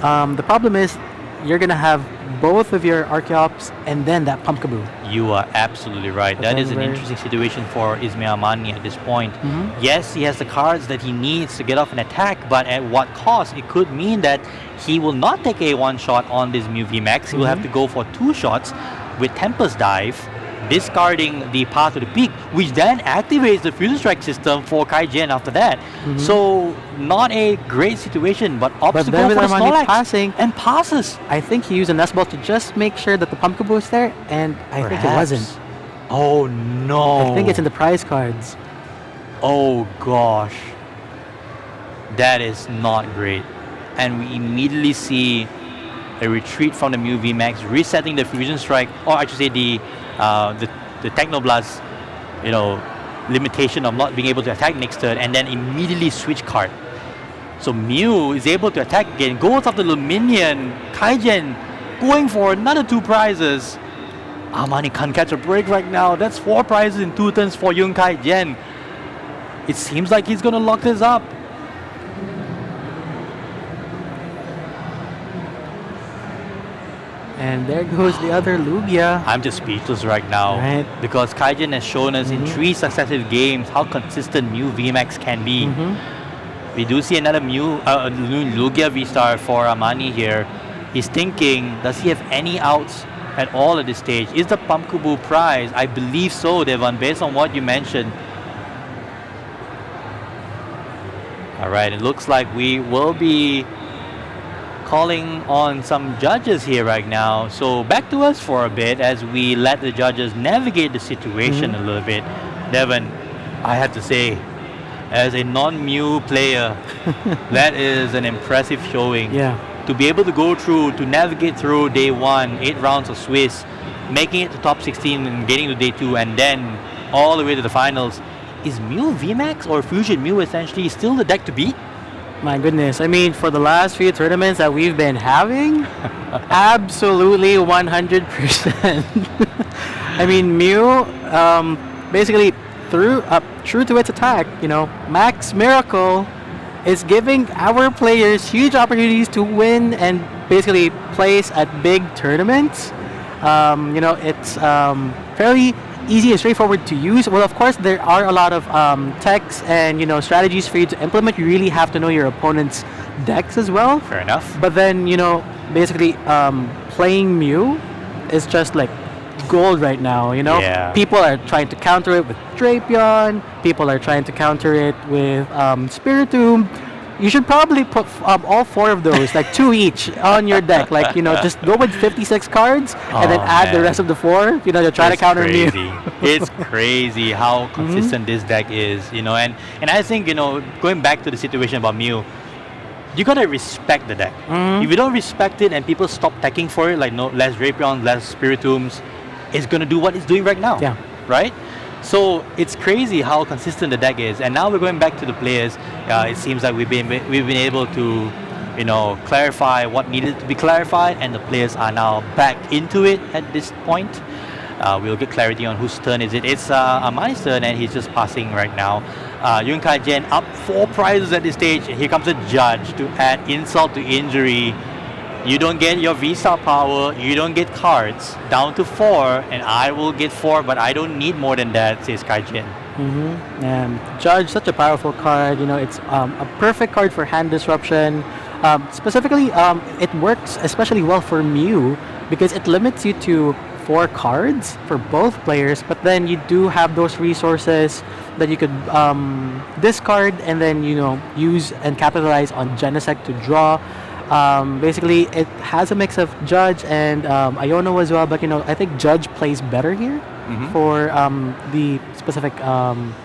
The problem is you're gonna have both of your Archeops and then that Pumpkaboo. You are absolutely right. That is an interesting situation for Ismail Amani at this point. Yes, he has the cards that he needs to get off an attack, but at what cost? It could mean that he will not take a one-shot on this Mew VMAX. He will have to go for 2 shots with Tempest Dive, discarding the Path to the Peak, which then activates the Fusion Strike system for Kaijin after that. So, not a great situation, but opts to go for the Snorlax passing and passes. I think he used a Nest Ball to just make sure that the Pumpkaboo is there, and I think it wasn't. Oh no. I think it's in the prize cards. Oh gosh. That is not great. And we immediately see a retreat from the Mew VMAX, resetting the Fusion Strike, or I should say the Technoblast, limitation of not being able to attack next turn, and then immediately switch card. So Mew is able to attack again, goes after the minion, Kaijin going for another 2 prizes. Amani can't catch a break right now. That's 4 prizes in 2 turns for Yoon Kaijin. It seems like he's gonna lock this up. And there goes the other Lugia. I'm just speechless right now, because Kaijin has shown us in 3 successive games how consistent Mew VMAX can be. We do see another Lugia V-Star for Amani here. He's thinking, does he have any outs at all at this stage? Is the Pumpkaboo prize? I believe so, Devon, based on what you mentioned. Alright, it looks like we will be calling on some judges here right now. So back to us for a bit as we let the judges navigate the situation a little bit. Devon, I have to say, as a non-Mew player, that is an impressive showing. Yeah. To be able to go through, to navigate through day 1, 8 rounds of Swiss, making it to top 16 and getting to day 2, and then all the way to the finals. Is Mew VMAX or Fusion Mew essentially still the deck to beat? My goodness. I mean, for the last few tournaments that we've been having, absolutely 100%. I mean, Mew, basically, true to its attack, Max Miracle is giving our players huge opportunities to win and basically place at big tournaments. It's fairly easy and straightforward to use. Well, of course, there are a lot of techs and strategies for you to implement. You really have to know your opponent's decks as well. Fair enough. But then basically playing Mew is just like gold right now. Yeah. People are trying to counter it with Drapion. People are trying to counter it with Spiritomb. You should probably put all 4 of those, like 2 each, on your deck. Like, just go with 56 cards and then add the rest of the 4, to try to counter Mew. It's crazy how consistent this deck is, and I think, going back to the situation about Mew, you gotta respect the deck. If you don't respect it and people stop teching for it, like less Drapion, less Spiritombs, it's gonna do what it's doing right now. Yeah. Right? So it's crazy how consistent the deck is, and now we're going back to the players. It seems like we've been able to, clarify what needed to be clarified, and the players are now back into it at this point. We'll get clarity on whose turn is it. It's Amani's turn, and he's just passing right now. Yoon Kaijin up 4 prizes at this stage. Here comes a judge to add insult to injury. You don't get your V-Star power, you don't get cards, down to 4, and I will get 4, but I don't need more than that, says Kaijin. Judge, such a powerful card. It's a perfect card for hand disruption. Specifically, it works especially well for Mew because it limits you to 4 cards for both players, but then you do have those resources that you could discard and then use and capitalize on Genesect to draw. Basically, it has a mix of Judge and Iono as well, but I think Judge plays better here for the specific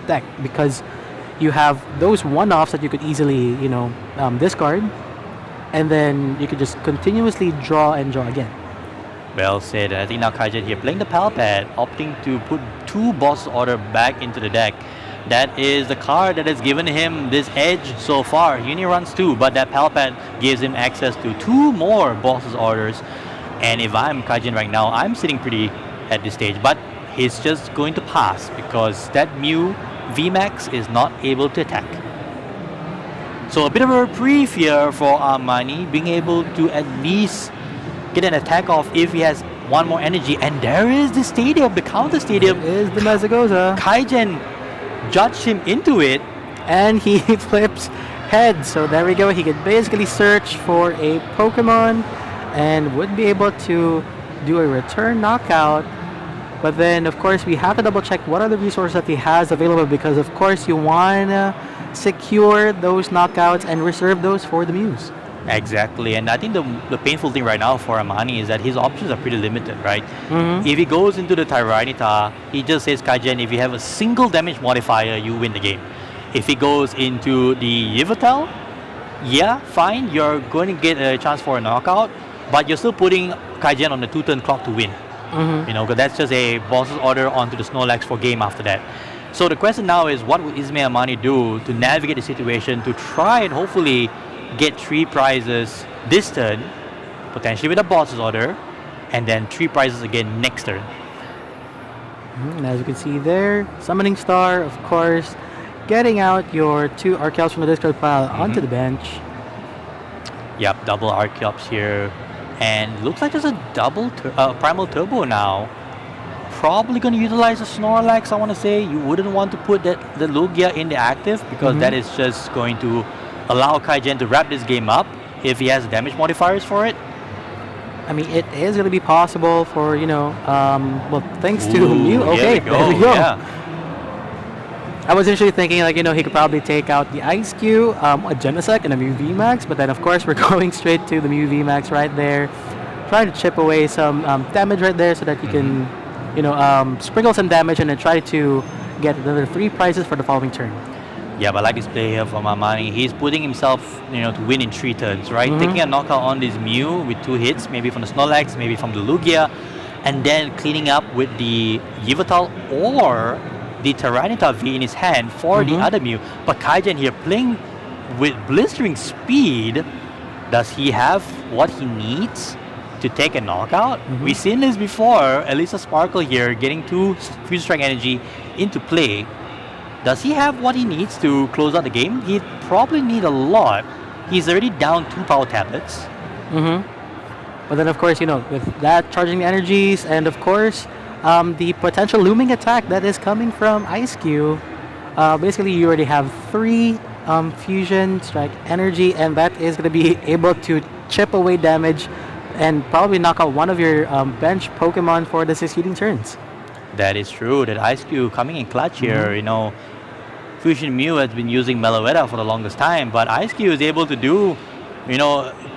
deck because you have those one-offs that you could easily, discard, and then you could just continuously draw and draw again. Well said. I think now Kaizen here playing the Pal Pad, opting to put 2 Boss's Order back into the deck. That is the card that has given him this edge so far. He only runs 2, but that Pal Pad gives him access to 2 more Boss's Orders. And if I'm Kaizen right now, I'm sitting pretty at this stage. But he's just going to pass because that Mew VMAX is not able to attack. So a bit of a reprieve here for Armani, being able to at least get an attack off if he has 1 more energy. And there is the stadium, the counter stadium. Is the Mezagoza. Kaizen judged him into it. And he flips heads. So there we go. He could basically search for a Pokemon and would be able to do a return knockout. But then, of course, we have to double check what are the resources that he has available because, of course, you want to secure those knockouts and reserve those for the Mews. Exactly, and I think the painful thing right now for Armani is that his options are pretty limited, right? If he goes into the Tyranitar, he just says, Kaizen, if you have a single damage modifier, you win the game. If he goes into the Yveltal, yeah, fine, you're going to get a chance for a knockout, but you're still putting Kaizen on the 2-turn clock to win. Because that's just a Boss's Order onto the Snorlax for game after that. So the question now is, what will Ismail Armani do to navigate the situation to try and hopefully get 3 prizes this turn, potentially with a Boss's Order, and then 3 prizes again next turn. And as you can see there, Summoning Star, of course, getting out your 2 Archeops from the discard pile onto the bench. Yep, double Archeops here. And looks like there's a double Primal Turbo now. Probably going to utilize a Snorlax, I want to say. You wouldn't want to put the Lugia in the active because that is just going to allow Kaizen to wrap this game up if he has damage modifiers for it. I mean, it is going to be possible for, well, thanks to Mew. Okay, there we go. Yeah. I was initially thinking, he could probably take out the Ice Cube, a Genesect, and a Mew VMAX, but then, of course, we're going straight to the Mew VMAX right there. Trying to chip away some damage right there so that you can, sprinkle some damage and then try to get another 3 prizes for the following turn. Yeah, but like this play here from Armani, he's putting himself, to win in 3 turns, right? Taking a knockout on this Mew with 2 hits, maybe from the Snorlax, maybe from the Lugia, and then cleaning up with the Yveltal or the Tyranitar V in his hand for the other Mew. But Kaizen here playing with blistering speed. Does he have what he needs to take a knockout? We've seen this before. Elisa Sparkle here getting 2 Fusion Strike Energy into play. Does he have what he needs to close out the game? He'd probably need a lot. He's already down 2 Power Tablets. But then, of course, with that, charging the energies, and of course, the potential looming attack that is coming from Ice Cube. Basically, you already have 3 Fusion Strike Energy, and that is going to be able to chip away damage and probably knock out one of your bench Pokemon for the succeeding turns. That is true. That Ice Cube coming in clutch here. Fusion Mew has been using Meloetta for the longest time, but Ice Cube is able to do,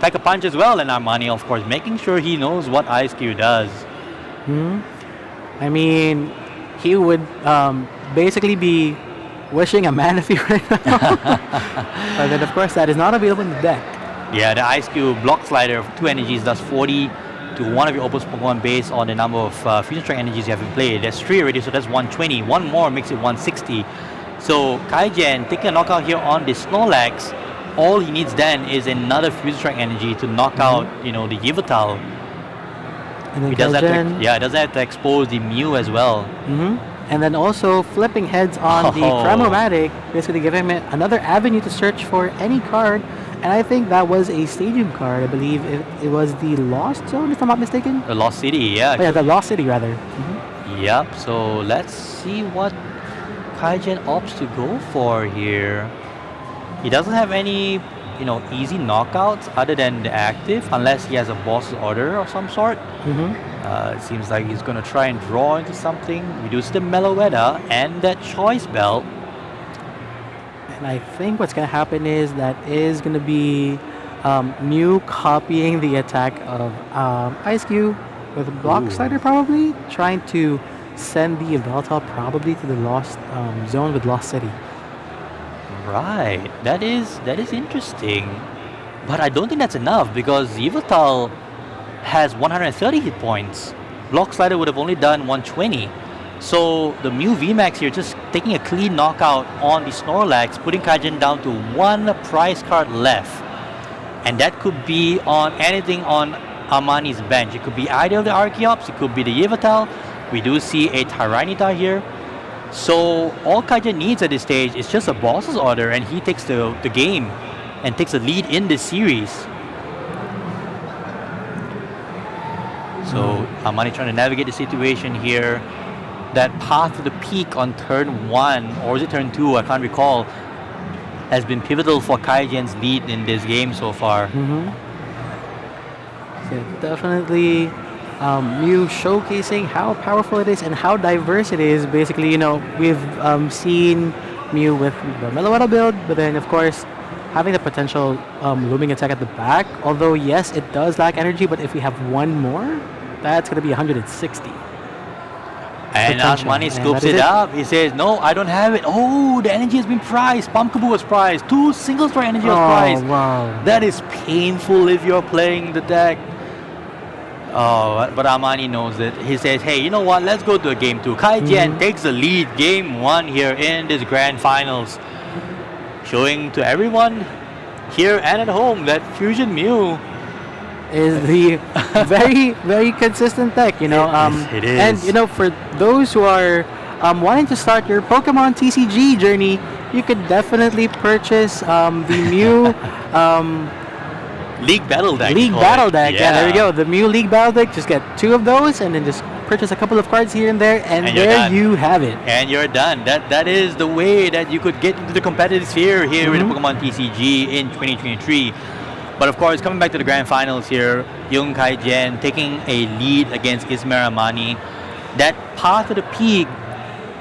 pack a punch as well. And Armani, of course, making sure he knows what Ice Cube does. I mean, he would basically be wishing a Manaphy right now. But then, of course, that is not available in the deck. Yeah, the Ice Cube block slider of 2 energies does 40 to one of your opposed Pokemon based on the number of Fusion Strike energies you have in play. There's 3 already, so that's 120. 1 more makes it 160. So Kaizen taking a knockout here on the Snorlax. All he needs then is another Fusion Strike energy to knock out, the Yveltal. And then He doesn't have to expose the Mew as well. And then also flipping heads on the Chromatic, basically giving him another avenue to search for any card. And I think that was a stadium card. I believe it was the Lost Zone, if I'm not mistaken. The Lost City, yeah. Oh, yeah, the Lost City, rather. Yep, so let's see what Kaizen opts to go for here. He doesn't have any, easy knockouts other than the active, unless he has a Boss's Order of some sort. It seems like he's going to try and draw into something, reduce the Meloetta and that Choice Belt. And I think what's going to happen is that is going to be Mew copying the attack of Ice Cube with a block slider, probably trying to send the Yveltal probably to the lost zone with Lost City. Right. That is interesting. But I don't think that's enough because Yveltal has 130 hit points. Block Slider would have only done 120. So the Mew VMAX here just taking a clean knockout on the Snorlax, putting Kaijen down to one prize card left. And that could be on anything on Armani's bench. It could be either of the Archeops, it could be the Yveltal. We do see a Tyranitar here. So all Kaijen needs at this stage is just a boss's order and he takes the game and takes the lead in this series. So Armani trying to navigate the situation here. That path to the peak on turn 1, or is it turn 2, I can't recall, has been pivotal for Kaijen's lead in this game so far. So definitely Mew showcasing how powerful it is and how diverse it is. Basically, you know, we've seen Mew with the Meloetta build, but then of course having the potential looming attack at the back. Although yes, it does lack energy, but if we have one more, that's going to be 160. And Armani scoops it up. He says, no, I don't have it. Oh, the energy has been prized. Pumpkaboo was prized. 2 single star energy was prized. Wow. That is painful if you're playing the deck. Oh, but Armani knows it. He says, hey, you know what? Let's go to a game 2. Kaijen takes the lead game 1 here in this grand finals. Showing to everyone here and at home that Fusion Mew is the very, very consistent deck, you know. It is. And, you know, for those who are wanting to start your Pokemon TCG journey, you could definitely purchase the Mew League Battle Deck. Yeah, there you go. The Mew League Battle Deck. Just get 2 of those and then just purchase a couple of cards here and there, and there you have it. And you're done. That is the way that you could get into the competitive sphere here in the Pokemon TCG in 2023. But of course, coming back to the grand finals here, Young Kaijen taking a lead against Izmir Armani. That path to the peak,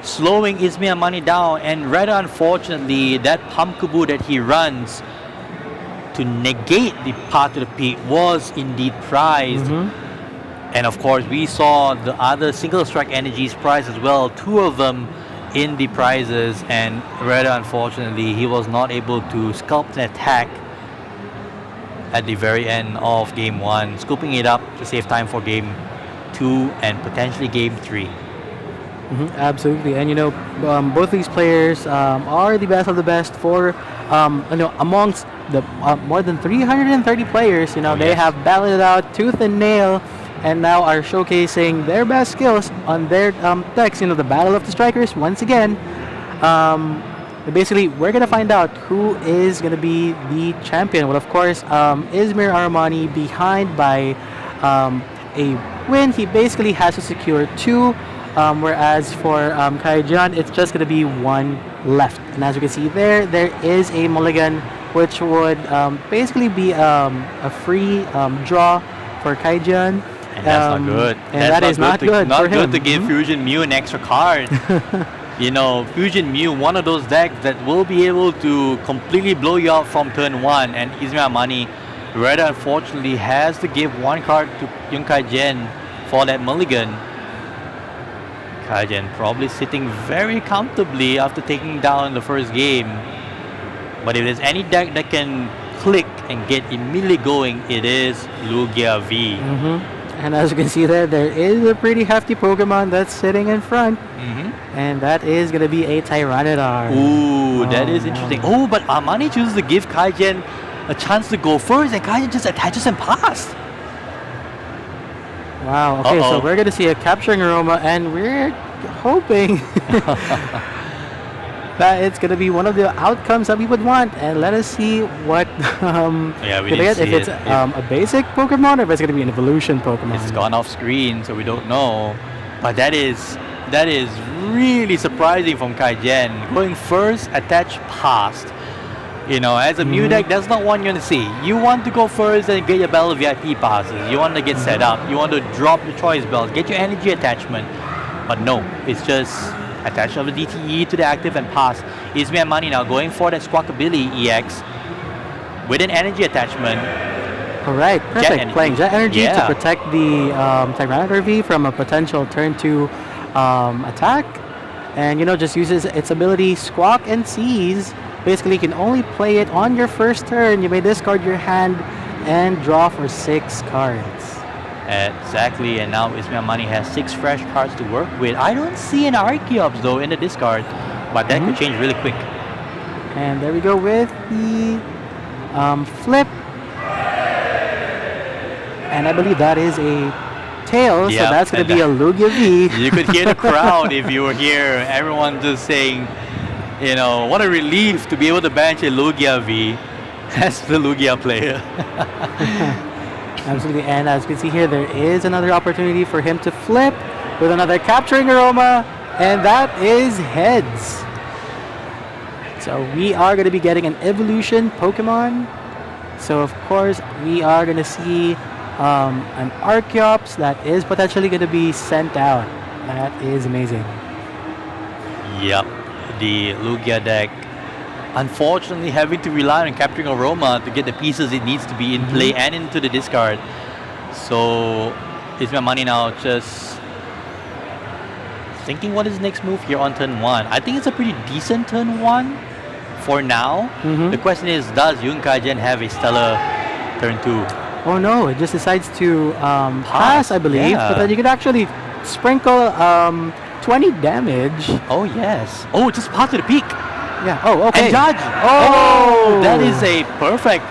slowing Izmir Armani down, and rather unfortunately, that Pumpkaboo that he runs to negate the path to the peak was indeed prized. And of course, we saw the other single strike energies prized as well, 2 of them in the prizes, and rather unfortunately, he was not able to sculpt an attack at the very end of game 1, scooping it up to save time for game 2 and potentially game 3. Absolutely, and you know, both these players are the best of the best for, you know, amongst the more than 330 players. You know, they have battled it out tooth and nail, and now are showcasing their best skills on their decks. You know, the Battle of the Strikers once again. Basically, we're gonna find out who is gonna be the champion. Well, of course, Izmir Armani behind by a win. He basically has to secure 2. Whereas for Kaijan, it's just going to be 1 left. And as you can see there is a mulligan, which would basically be a free draw for Kaijan. And that's not good. And that is not good Not for good him. to give Fusion Mew an extra card. You know, Fusion Mew, one of those decks that will be able to completely blow you out from turn 1. And Izmir Armani, rather unfortunately, has to give 1 card to Young Kaijen for that mulligan. Kaijen probably sitting very comfortably after taking down the first game. But if there's any deck that can click and get immediately going, it is Lugia V. And as you can see there is a pretty hefty Pokemon that's sitting in front. And that is going to be a Tyranitar. Ooh, that is interesting. Oh, but Armani chooses to give Kaijen a chance to go first, and Kaijen just attaches and passed. Wow, okay, so we're going to see a Capturing Aroma, and we're hoping that it's going to be one of the outcomes that we would want. And let us see what we didn't see if it's a basic Pokemon or if it's going to be an evolution Pokemon. It's gone off screen, so we don't know. But that is really surprising from Kaijen. Going first, attach, passed. You know, as a Mew deck, that's not what you want to see. You want to go first and get your Battle VIP passes. You want to get set up. You want to drop your choice bells, get your energy attachment. But no, it's just attach of the DTE to the active and pass. Izmir Armani now going for that Squawkabilly EX with an energy attachment. All right, perfect. Energy. Playing Jet Energy Yeah. to protect the Tyranitar V from a potential turn 2 attack. And, just uses its ability Squawk and Seize. Basically, you can only play it on your first turn. You may discard your hand and draw for 6 cards. Exactly, and now Ismail has 6 fresh cards to work with. I don't see an Archeops though in the discard, but that could change really quick. And there we go with the flip. And I believe that is a tail, so Yep, that's going and to be a Lugia V. You could hear the crowd if you were here. Everyone just saying, what a relief to be able to bench a Lugia V as the Lugia player. Absolutely, and as you can see here, there is another opportunity for him to flip with another Capturing Aroma, and that is heads. So we are going to be getting an evolution Pokemon. So of course, we are going to see an Archeops that is potentially going to be sent out. That is amazing. Yep, the Lugia deck unfortunately having to rely on Capturing Aroma to get the pieces it needs to be in play and into the discard. So Ismail now just thinking what is next move here on turn 1. I think it's a pretty decent turn 1 for now. The question is, does Yunkai-Gen have a stellar turn 2? Oh no, it just decides to pass, I believe. Yeah. But then you could actually sprinkle 20 damage. Oh yes. Oh, just pass to the peak. Yeah. Oh, okay. And Judge. Oh! That is a perfect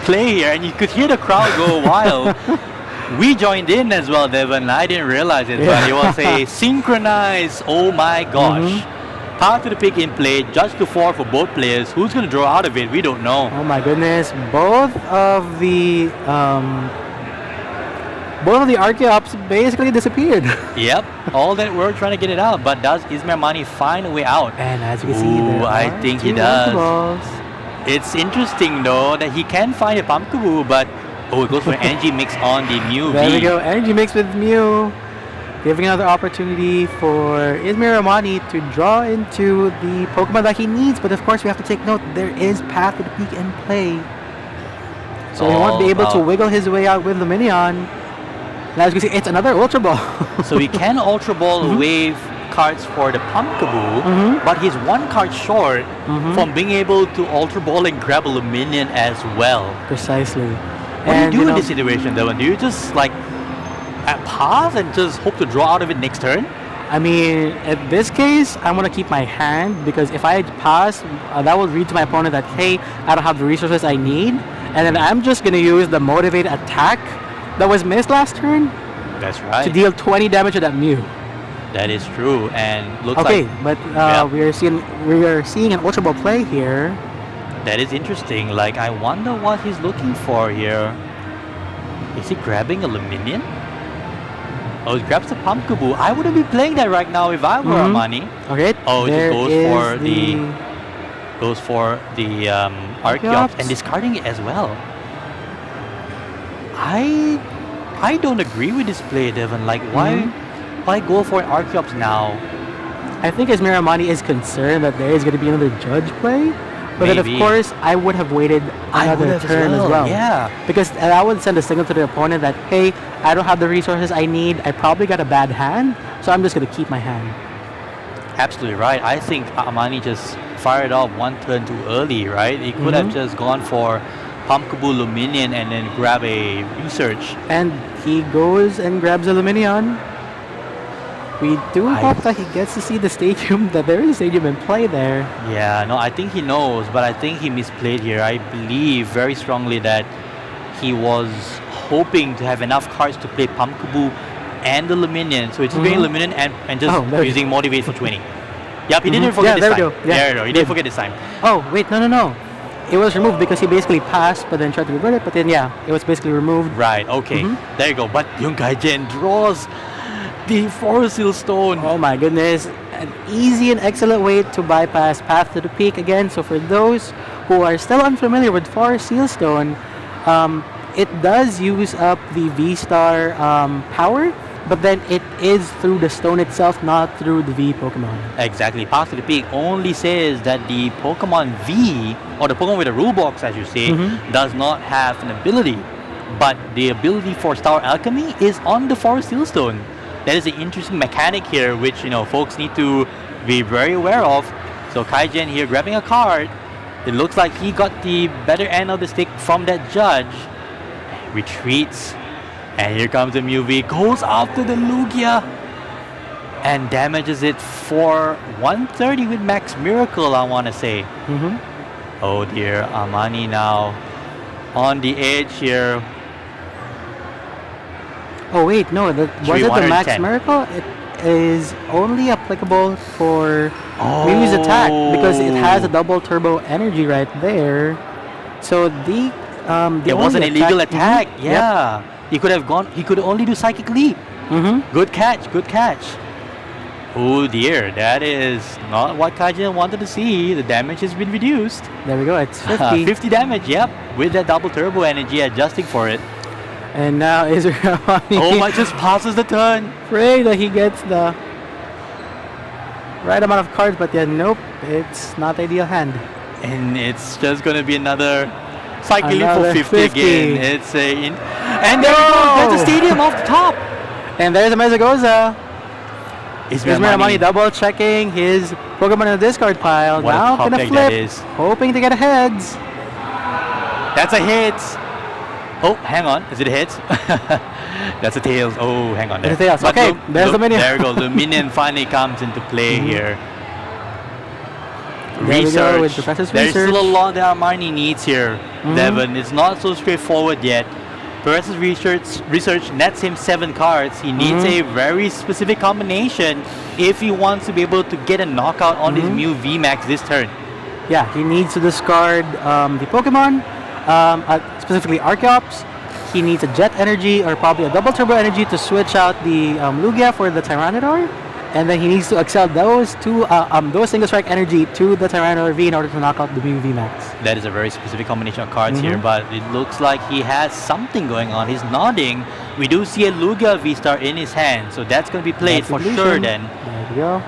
play here, and you could hear the crowd go wild. We joined in as well, Devon. I didn't realize it, but it was a synchronized. Oh my gosh. Path to the pick in play, Judge to 4 for both players. Who's going to draw out of it? We don't know. Oh my goodness. Both of the Archeops basically disappeared. Yep. All that work trying to get it out, but does Ismail find a way out? And as you can see, there I are think he 2 does. Ultraballs. It's interesting though that he can find a Pumpkaboo, but it goes for energy mix on the Mew There V. we go. Energy mix with Mew. Giving another opportunity for Ismail Ramani to draw into the Pokemon that he needs. But of course, we have to take note, there is Path to the Peak in play. So he won't be able to wiggle his way out with Luminion. Now as you can see, it's another Ultra Ball. So he can Ultra Ball wave cards for the Pumpkaboo, but he's 1 card short from being able to Ultra Ball and grab a Luminion as well. Precisely. What do you do in this situation, Devon? Do you just pass and just hope to draw out of it next turn? I mean, in this case, I want to keep my hand because if I pass, that will read to my opponent that, hey, I don't have the resources I need. And then I'm just going to use the Motivate attack that was missed last turn. That's right. To deal 20 damage to that Mew. That is true, and looks okay, like... but we are seeing an Ultra Ball play here. That is interesting. I wonder what he's looking for here. Is he grabbing a Luminion? Oh, he grabs the Pumpkaboo. I wouldn't be playing that right now if I were Armani. Okay. Oh, it there just goes for the Archeops and discarding it as well. I don't agree with this play, Devon. Why go for an Archeops now? I think Ismail Ramani is concerned that there is going to be another Judge play. But then, of course, I would have waited another turn as well. Yeah. Because that would send a signal to the opponent that, hey, I don't have the resources I need. I probably got a bad hand, so I'm just going to keep my hand. Absolutely right. I think Armani just fired off 1 turn too early, right? He could have just gone for Pumpkaboo Luminion and then grab a Research. And he goes and grabs a Luminion. We do hope that he gets to see the stadium, that there is a stadium in play there. Yeah, no, I think he knows, but I think he misplayed here. I believe very strongly that he was hoping to have enough cards to play Pumpkaboo and the Luminion. So it's playing Luminion and just using Motivate for 20. Yep, he didn't forget this time. There we go. He didn't forget this time. Oh, wait, no. It was removed because he basically passed, but then tried to revert it, but then it was basically removed. Right, okay. There you go. But Yunkai-Gen draws the Forest Seal Stone. Oh my goodness. An easy and excellent way to bypass Path to the Peak again. So for those who are still unfamiliar with Forest Seal Stone, it does use up the V-Star power, but then it is through the stone itself, not through the V Pokemon. Exactly. Path to the Peak only says that the Pokemon V, or the Pokemon with a rule box, as you say, does not have an ability. But the ability for Star Alchemy is on the Forest Steelstone. That is an interesting mechanic here, which folks need to be very aware of. So Kaijen here grabbing a card. It looks like he got the better end of the stick from that judge. Retreats. And here comes the Mew V. Goes after the Lugia. And damages it for 130 with Max Miracle, I want to say. Oh dear, Amani now on the edge here. Oh wait, no, was it the Max Miracle? It is only applicable for Mew's attack because it has a double turbo energy right there. So the it was an illegal attack. Yeah, he could have gone. He could only do Psychic Leap. Good catch. Good catch. Oh dear, that is not what Kaijen wanted to see. The damage has been reduced. There we go. It's 50. 50 damage. Yep, with that double turbo energy adjusting for it. And now Israel just passes the turn. Pray that he gets the right amount of cards, but yeah, nope, it's not the ideal hand. And it's just gonna be another Psychic Leap for 50 again. It's and there we go. There's the stadium off the top. And there's a Mezagoza. Ismail double checking his Pokemon in the discard pile. What now gonna flip, hoping to get a heads. That's a hit. Oh, hang on. Is it a hit? That's a tails. Oh, hang on. There. It's a tails. Okay, there's the minion. There we go. The minion finally comes into play here. There we go with Professor's There's Research. still a lot that Armani needs here, Devon. It's not so straightforward yet. Professor's research nets him 7 cards. He needs a very specific combination if he wants to be able to get a knockout on his Mew VMAX this turn. Yeah, he needs to discard the Pokemon, specifically Archeops. He needs a Jet Energy or probably a Double Turbo Energy to switch out the Lugia for the Tyranitar. And then he needs to excel those single strike energy to the Tyranitar V in order to knock out the Mew VMAX. That is a very specific combination of cards here, but it looks like he has something going on. He's nodding. We do see a Lugia V-Star in his hand, so that's going to be played for sure then. There we go.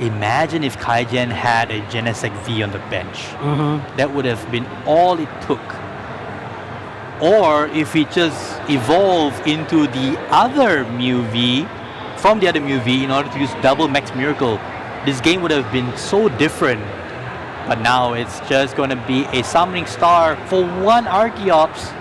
Imagine if Kaijen had a Genesect V on the bench. That would have been all it took. Or if he just evolved into the other Mew V, from the other Mew V in order to use double Max Miracle, this game would have been so different. But now it's just going to be a Summoning Star for 1 Archeops.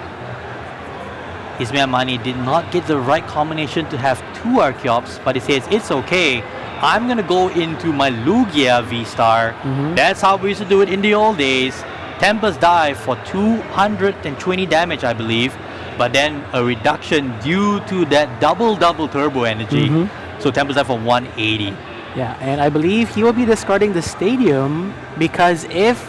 Ismail Mani did not get the right combination to have 2 Archeops, but he says it's okay. I'm going to go into my Lugia V-Star. That's how we used to do it in the old days. Tempest dive for 220 damage, I believe. But then a reduction due to that double turbo energy. So Tempest dive for 180. Yeah, and I believe he will be discarding the stadium because if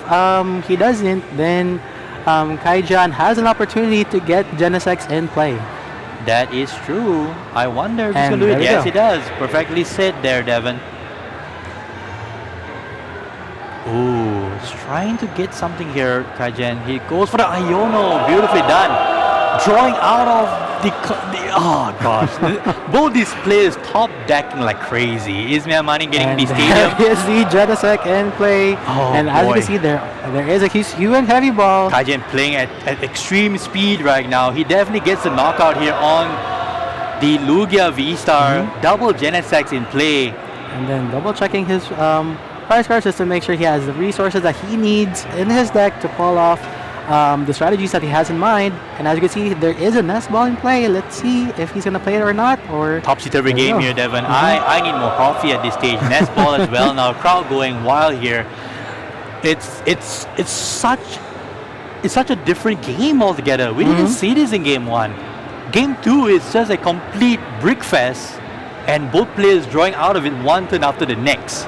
he doesn't, then Kaijan has an opportunity to get Genesect in play. That is true. I wonder if he's going to do it. Yes, he does. Perfectly said there, Devon. Ooh, he's trying to get something here, Kaijen. He goes for the Iono. Beautifully done. Drawing out of the oh gosh. Both these players top decking like crazy. Ismail Mani getting the stadium. There is the Genesect in play. And as you can see, there is a huge heavy ball. Kaijen playing at extreme speed right now. He definitely gets the knockout here on the Lugia V-Star. Double Genesect in play. And then double checking his prize cards just to make sure he has the resources that he needs in his deck to pull off the strategies that he has in mind. And as you can see, there is a Nest Ball in play. Let's see if he's going to play it or not. Or topsy-turvy game here, Devon. I need more coffee at this stage. Nest Ball as well. Now crowd going wild here. It's such a different game altogether. We didn't see this in game 1. Game 2 is just a complete brick fest, and both players drawing out of it one turn after the next.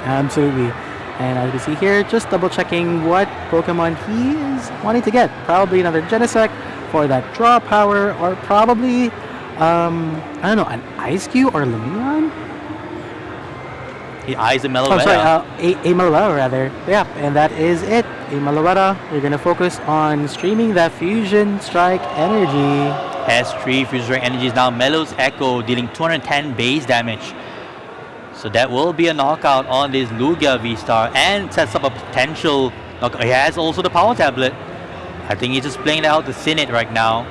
Absolutely. And as you can see here, just double checking what Pokemon he is wanting to get. Probably another Genesect for that draw power, or probably, I don't know, an Ice Cube or Lumion? He eyes a Meloetta. Oh, sorry, a Meloetta rather. Yeah, and that is it. A Meloetta. We're going to focus on streaming that Fusion Strike energy. Has 3 Fusion Strike energies now. Mellow's Echo dealing 210 base damage. So that will be a knockout on this Lugia V-Star and sets up a potential knockout. He has also the Power Tablet. I think he's just playing it out to thin it right now.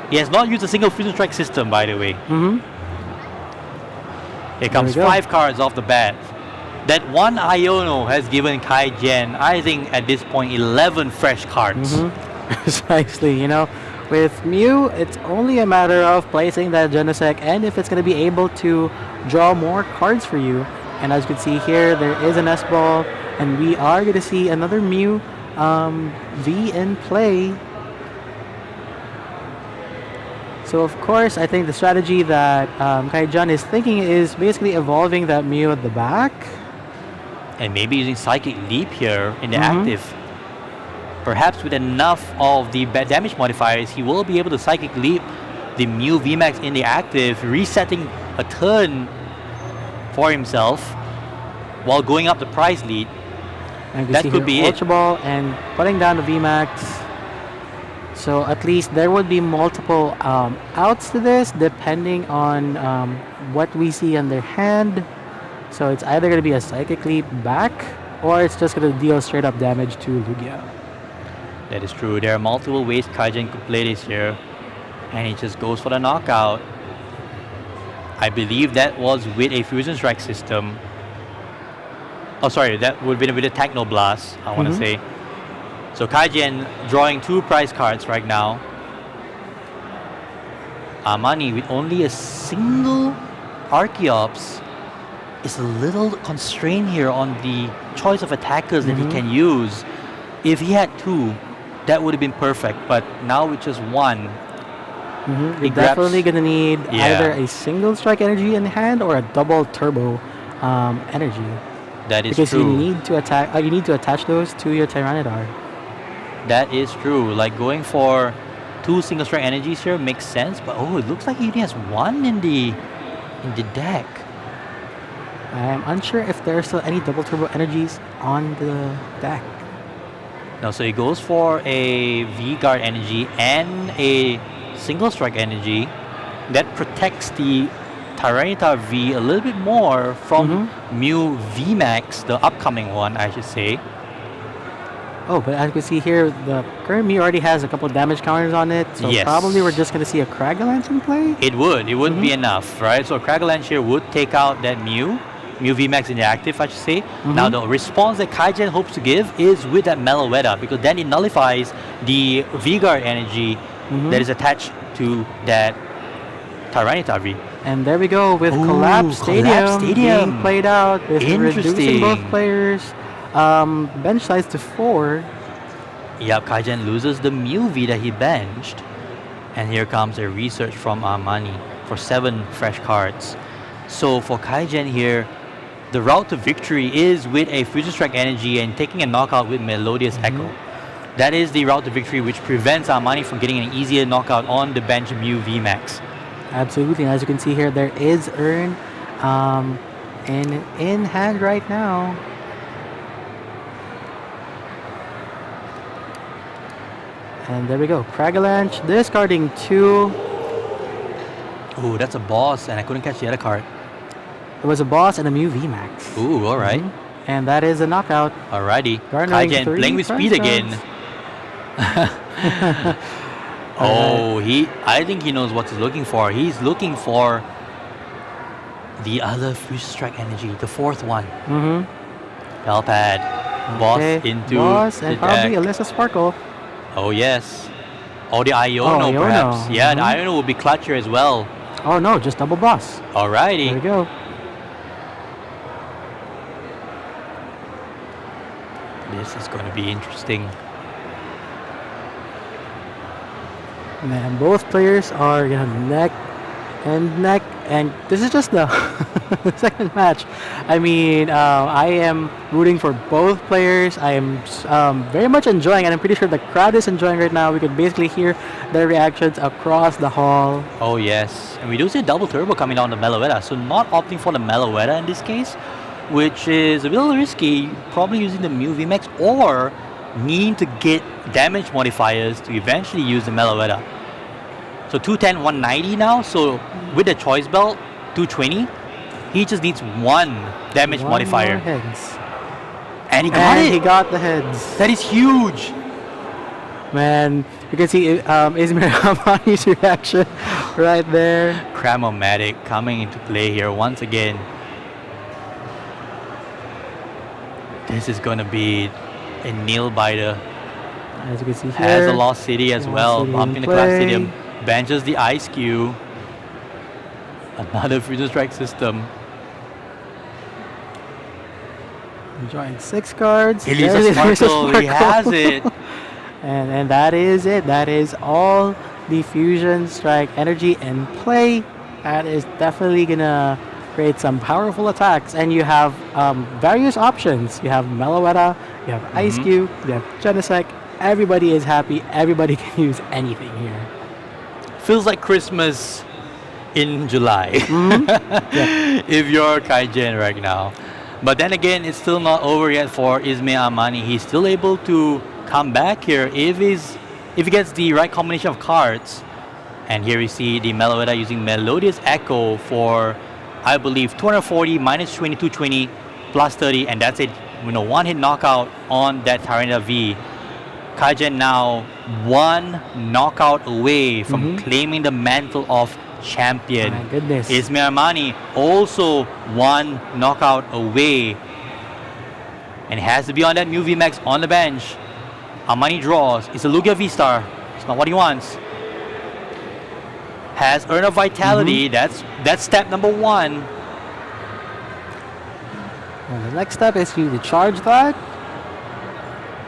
He has not used a single Fusion Strike system, by the way. Here comes 5 cards off the bat. That one Iono has given Kai Jian, I think at this point, 11 fresh cards. Precisely, you know. With Mew, it's only a matter of placing that Genesect and if it's going to be able to draw more cards for you. And as you can see here, there is an S-Ball, and we are going to see another Mew V in play. So of course, I think the strategy that Kai-Jan is thinking is basically evolving that Mew at the back. And maybe using Psychic Leap here in the active. Perhaps with enough of the damage modifiers, he will be able to Psychic Leap the Mew VMAX in the active, resetting a turn for himself while going up the prize lead. And that could be it. Ultra Ball and putting down the VMAX. So at least there would be multiple outs to this depending on what we see on their hand. So it's either going to be a Psychic Leap back or it's just going to deal straight up damage to Lugia. That is true. There are multiple ways Kai-Jan could play this here. And he just goes for the knockout. I believe that was with a Fusion Strike system. Oh, sorry. That would be with a Techno Blast, I want to say. So Kai-Jan drawing 2 prize cards right now. Armani with only a single Archeops is a little constrained here on the choice of attackers that he can use. If he had 2, that would have been perfect, but now with just 1, you're definitely going to need either a single strike energy in hand or a double turbo energy. That is because true. You need to attack. You need to attach those to your Tyranitar. That is true. Like going for 2 single strike energies here makes sense, but oh, it looks like he only has 1 in the deck. I'm unsure if there are still any double turbo energies on the deck. No, so he goes for a V-Guard energy and a single strike energy that protects the Tyranitar V a little bit more from Mew VMAX, the upcoming one, I should say. Oh, but as you can see here, the current Mew already has a couple of damage counters on it, so probably we're just going to see a Cragalanche in play. It would. It wouldn't be enough, right? So a Cragalanche here would take out that Mew VMAX in the active, I should say. Now the response that Kai-Jan hopes to give is with that Meloetta, because then it nullifies the V-Guard energy that is attached to that Tyranitar V. And there we go with Collapse Stadium being played out with reducing both players' bench size to 4. Yep, Kai-Jan loses the Mew V that he benched. And here comes a research from Armani for 7 fresh cards. So for Kai-Jan here, the route to victory is with a Fusion Strike energy and taking a knockout with Melodious Echo. That is the route to victory which prevents Armani from getting an easier knockout on the bench Mew VMAX. Absolutely, and as you can see here, there is Urn in hand right now. And there we go, Cragalanche discarding 2. Ooh, that's a boss, and I couldn't catch the other card. It was a boss and a Mew VMAX. Ooh, alright. And that is a knockout. Alrighty. Kai-Jan playing with speed again. Oh, I think he knows what he's looking for. He's looking for the other Fusion Strike energy, the 4th one. Pelpad. Boss into boss the and probably deck. Alyssa Sparkle. Oh, yes. Oh, the Iono, perhaps. Yeah, the Iono will be clutcher as well. Oh, no, just double boss. Alrighty. There we go. This is going to be interesting. Man, both players are neck and neck, and this is just the second match. I mean, I am rooting for both players. I am very much enjoying, and I'm pretty sure the crowd is enjoying right now. We could basically hear their reactions across the hall. Oh, yes. And we do see a double turbo coming down the Meloetta, so not opting for the Meloetta in this case, which is a little risky, probably using the Mew VMAX or needing to get damage modifiers to eventually use the Meloetta. So 210, 190 now. So with the choice belt, 220. He just needs one damage One modifier. more heads. And he got And it. he got the heads. That is huge. Man, you can see Izmir Hamani's reaction right there. Cramomatic coming into play here once again. This is going to be a nail biter. As you can see here. Has the Lost City as Lost well. City in Bumping the Class play. Stadium. Benches the Ice Cube. Another Fusion Strike system. Drawing 6 cards. Elisa There's Elisa Sparkle. He has Sparkle. it. And that is it. That is all the Fusion Strike energy in play. That is definitely gonna create some powerful attacks. And you have various options. You have Meloetta, you have Ice Cube, you have Genesect. Everybody is happy. Everybody can use anything here. Feels like Christmas in July. If you're Kaijen right now. But then again, it's still not over yet for Ismail Amani. He's still able to come back here if he gets the right combination of cards. And here we see the Meloetta using Melodious Echo for, I believe, 240 minus 20, 220 plus 30, and that's it. One hit knockout on that Tyranitar V. Kaijen now one knockout away from claiming the mantle of champion. My goodness. Ismail Armani also one knockout away. And has to be on that new VMAX on the bench. Armani draws. It's a Lugia V-Star. It's not what he wants. Has Urn of Vitality. That's step number 1. Well, the next step is to charge that.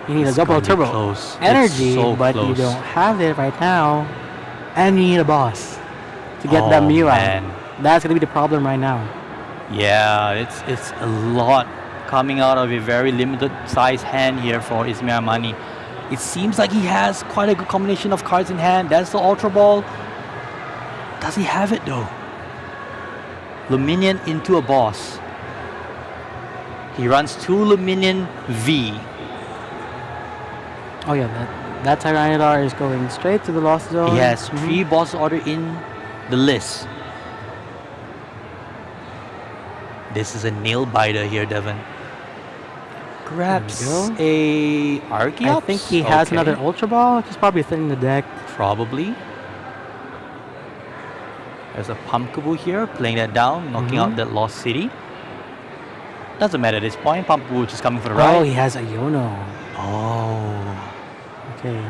You need It's a double gonna be turbo close. energy, It's so but you close. don't have it right now. And you need a boss to get that Oh, Mew man. out. That's gonna be the problem right now. Yeah, it's a lot coming out of a very limited size hand here for Ismail Armani. It seems like he has quite a good combination of cards in hand. That's the Ultra Ball. Does he have it though? Luminion into a boss. He runs 2 Luminion V. Oh yeah, that Tyranitar is going straight to the Lost Zone. He has 3 boss order in the list. This is a nail biter here, Devon. Grabs go. a Archeops? I think he has Okay. another Ultra Ball. Just probably thinning the deck. Probably. There's a Pumpkaboo here, playing that down, knocking out that Lost City. Doesn't matter at this point. Pumpkaboo just coming for the ride. Oh, he has a Yono. Oh. Okay.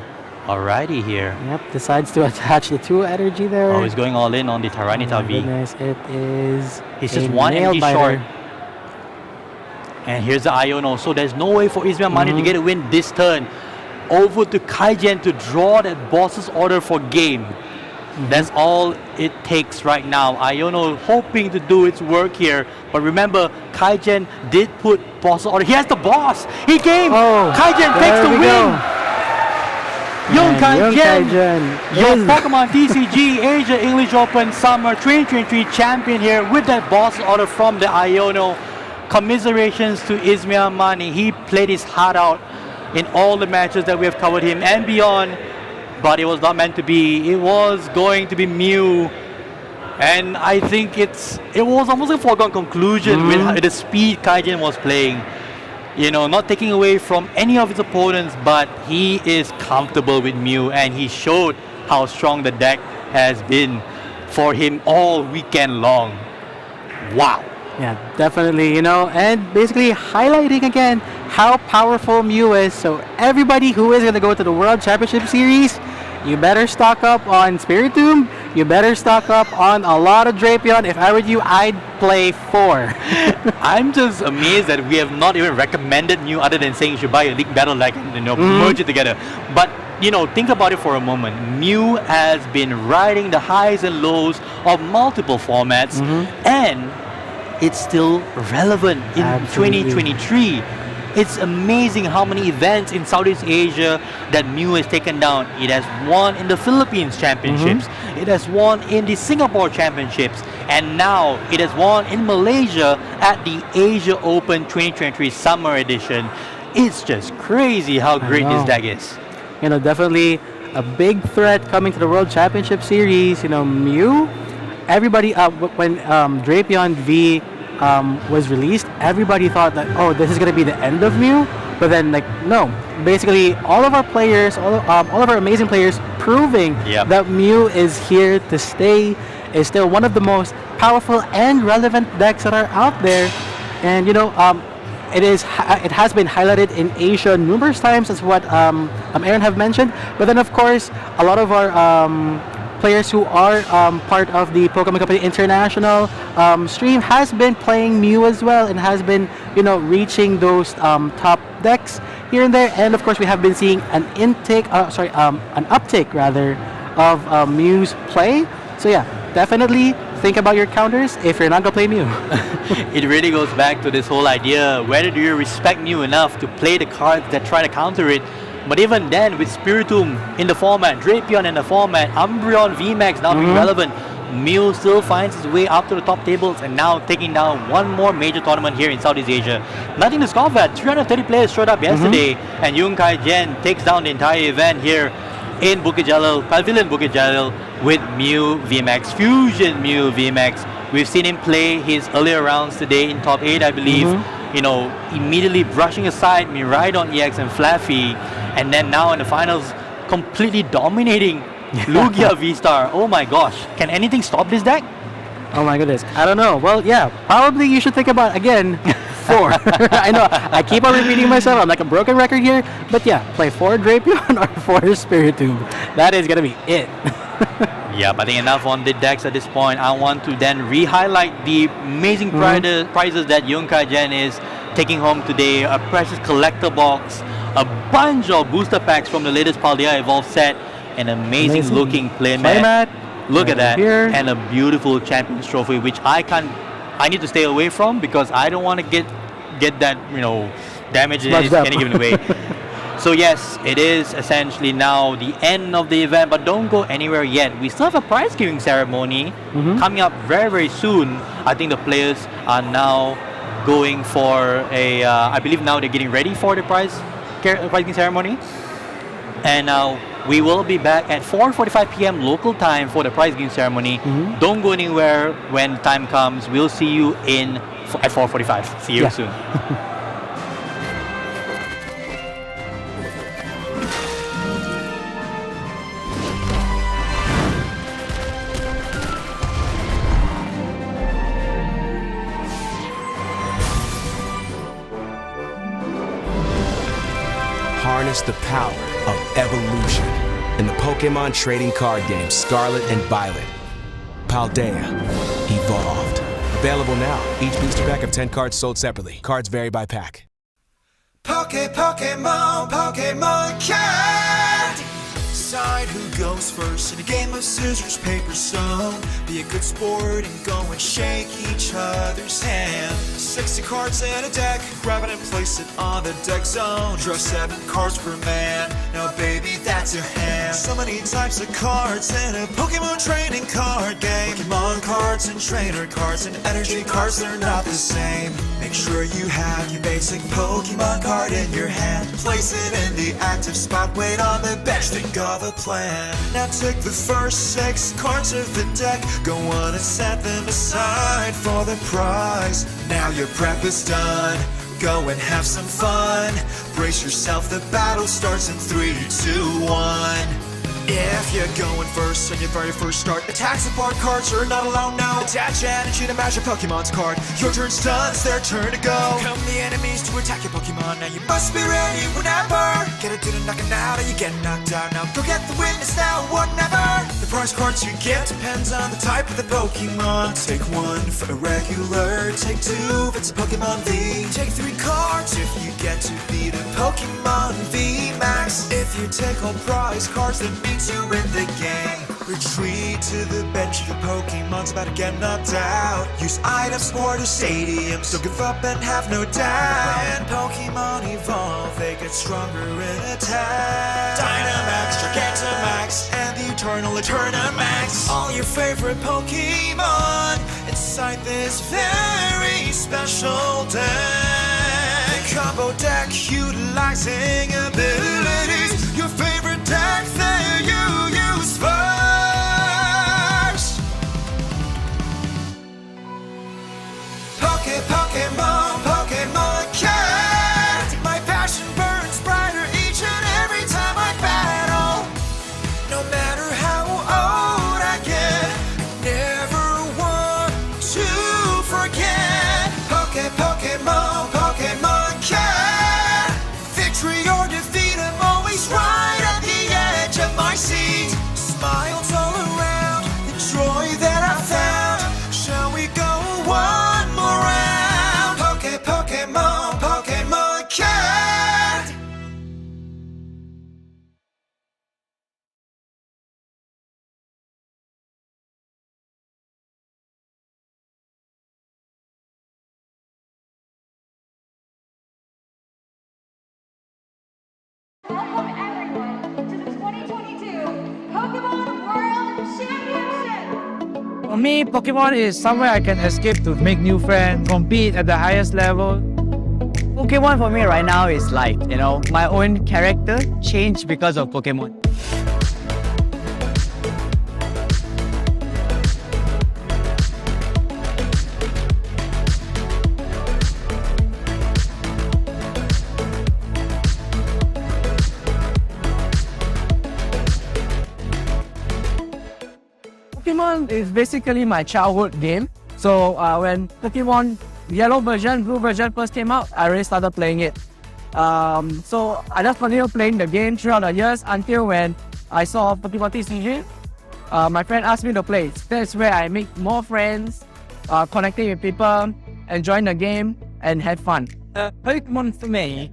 Alrighty here. Yep, decides to attach the 2 energy there. Oh, he's going all in on the Oh Tyranitar my V. goodness, it is He's just a one nail energy biter. short. And here's the Iono. So there's no way for Ismail Mani to get a win this turn. Over to Kaijen to draw that boss's order for game. That's all it takes right now. Iono hoping to do its work here. But remember, Kaijen did put boss's order. He has the boss. He game. Oh, Kaijen takes there the we win. go. Young And Kaijen, your is- Pokemon TCG Asia English Open Summer 2023 champion here with that boss order from the Iono. Commiserations to Ismail Mani. He played his heart out in all the matches that we have covered him and beyond. But it was not meant to be. It was going to be Mew. And I think it was almost a foregone conclusion with the speed Kaijen was playing. Not taking away from any of his opponents, but he is comfortable with Mew, and he showed how strong the deck has been for him all weekend long. Wow. Yeah, definitely, and basically highlighting again how powerful Mew is. So everybody who is going to go to the World Championship Series, you better stock up on Spiritomb. You better stock up on a lot of Drapion. If I were you, I'd play 4. I'm just amazed that we have not even recommended Mew other than saying you should buy a League Battle Deck and merge it together. But think about it for a moment. Mew has been riding the highs and lows of multiple formats, and it's still relevant in Absolutely. 2023. It's amazing how many events in Southeast Asia that Mew has taken down. It has won in the Philippines Championships. It has won in the Singapore Championships. And now it has won in Malaysia at the Asia Open 2023 Summer Edition. It's just crazy how great this know. deck is. Definitely a big threat coming to the World Championship Series. You know, Mew. Everybody, when Drapion V was released, everybody thought that, oh, this is gonna be the end of Mew. But then, like, no. Basically, all of our players, all of our amazing players, proving that Mew is here to stay, is still one of the most powerful and relevant decks that are out there. And you know, it has been highlighted in Asia numerous times, as what Aaron have mentioned. But then, of course, a lot of our players who are part of the Pokemon Company International stream has been playing Mew as well, and has been, you know, reaching those top decks here and there. And of course, we have been seeing an uptake rather of Mew's play. So yeah, definitely think about your counters if you're not gonna play Mew. It really goes back to this whole idea: whether do you respect Mew enough to play the cards that try to counter it? But even then, with Spiritomb in the format, Drapion in the format, Umbreon VMAX now being relevant, Mew still finds his way up to the top tables and now taking down one more major tournament here in Southeast Asia. Nothing to scoff at. 330 players showed up yesterday, and Yung Kai Jen takes down the entire event here in Bukit Jalil, Pavilion Bukit Jalil, with Mew VMAX, Fusion Mew VMAX. We've seen him play his earlier rounds today in top 8, I believe. You know, immediately brushing aside Miraidon EX and Flaffy, and then now in the finals, completely dominating Lugia V-Star. Oh my gosh, can anything stop this deck? Oh my goodness, I don't know. Well, yeah, probably you should think about, again, 4. I know, I keep on repeating myself, I'm like a broken record here, but yeah, play 4 Drapion or 4 Spiritomb. That is gonna be it. Yeah, but I think enough on the decks at this point. I want to then re-highlight the amazing prizes that Yung Kai Jen is taking home today. A precious collector box, a bunch of booster packs from the latest Paldea Evolved set, an amazing looking playmat. Look at that. Here. And a beautiful Champions Trophy, which I need to stay away from because I don't want to get that, you know, damage in any given way. So yes, it is essentially now the end of the event, but don't go anywhere yet. We still have a prize giving ceremony coming up very, very soon. I think the players are now going for a, I believe now they're getting ready for the prize giving ceremony. And now we will be back at 4:45 p.m. local time for the prize giving ceremony. Don't go anywhere when the time comes. We'll see you at 4:45. See you soon. Harness the power of evolution in the Pokémon trading card game Scarlet and Violet. Paldea Evolved. Available now. Each booster pack of 10 cards sold separately. Cards vary by pack. Pokemon Card. Decide who goes first in a game of scissors, paper, stone. Be a good sport and go and shake each other's hand. 60 cards in a deck, grab it and place it on the deck zone. Draw 7 cards per man, now baby that's your hand. So many types of cards in a Pokemon trading card game. Pokemon cards and trainer cards and energy cards, they're not the same. Make sure you have your basic Pokemon card in your hand. Place it in the active spot, wait on the bench, think of a plan. Now take the first 6 cards of the deck, go on and set them aside for the prize. Now your prep is done, go and have some fun. Brace yourself, the battle starts in 3, 2, 1. If you're going first on your very first start, attack support cards are not allowed now. Attach energy to match your Pokemon's card. Your turn's done, it's their turn to go. Come the enemies to attack your Pokemon, now you must be ready whenever. Get it to the knocking out or you get knocked out. Now go get the witness now, whatever. The prize cards you get depends on the type of the Pokemon. Take 1 for a regular, take 2 if it's a Pokemon V. Take 3 cards if you get to beat a Pokemon V Max. If you take all prize cards, that means you win the game. Retreat to the bench, your Pokemon's about to get knocked out. Use items for the stadiums, don't give up and have no doubt. When Pokemon evolve, they get stronger in attack. Dynamax, Gigantamax, and the Eternal Eternamax. All your favorite Pokemon inside this very special deck. Combo deck utilizing abilities. Your favorite deck there you victory or defeat, I'm always right at the edge of my seat. Smiles all around, the joy that I found. Shall we go one more round? Pokemon, Pokemon Cat. Welcome everyone to the 2022 Pokemon World Championship! For me, Pokemon is somewhere I can escape to make new friends, compete at the highest level. Pokemon for me right now is life. You know, my own character changed because of Pokemon. Pokemon is basically my childhood game. So when Pokemon Yellow version, Blue version first came out, I already started playing it. So I just continued playing the game throughout the years until when I saw Pokemon TCG. My friend asked me to play. That's where I make more friends, connecting with people, enjoying the game, and had fun. Pokemon for me,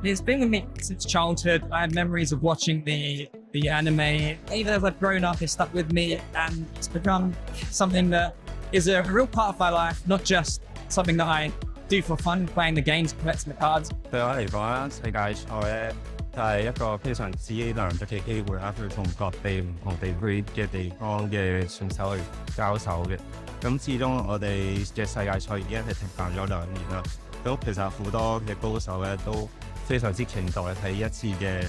it's been with me since childhood. I have memories of watching the anime. Even as I've grown up, it's stuck with me, and it's become something that is a real part of my life, not just something that I do for fun, playing the games, collecting the cards. 對我嚟講，世界賽咧就係一個非常之難得嘅機會啦，去同各地唔同地區嘅地方嘅選手去交手嘅。咁始終我哋嘅世界賽已經係停辦咗2年啦。咁其實好多嘅高手咧都非常之期待喺一次嘅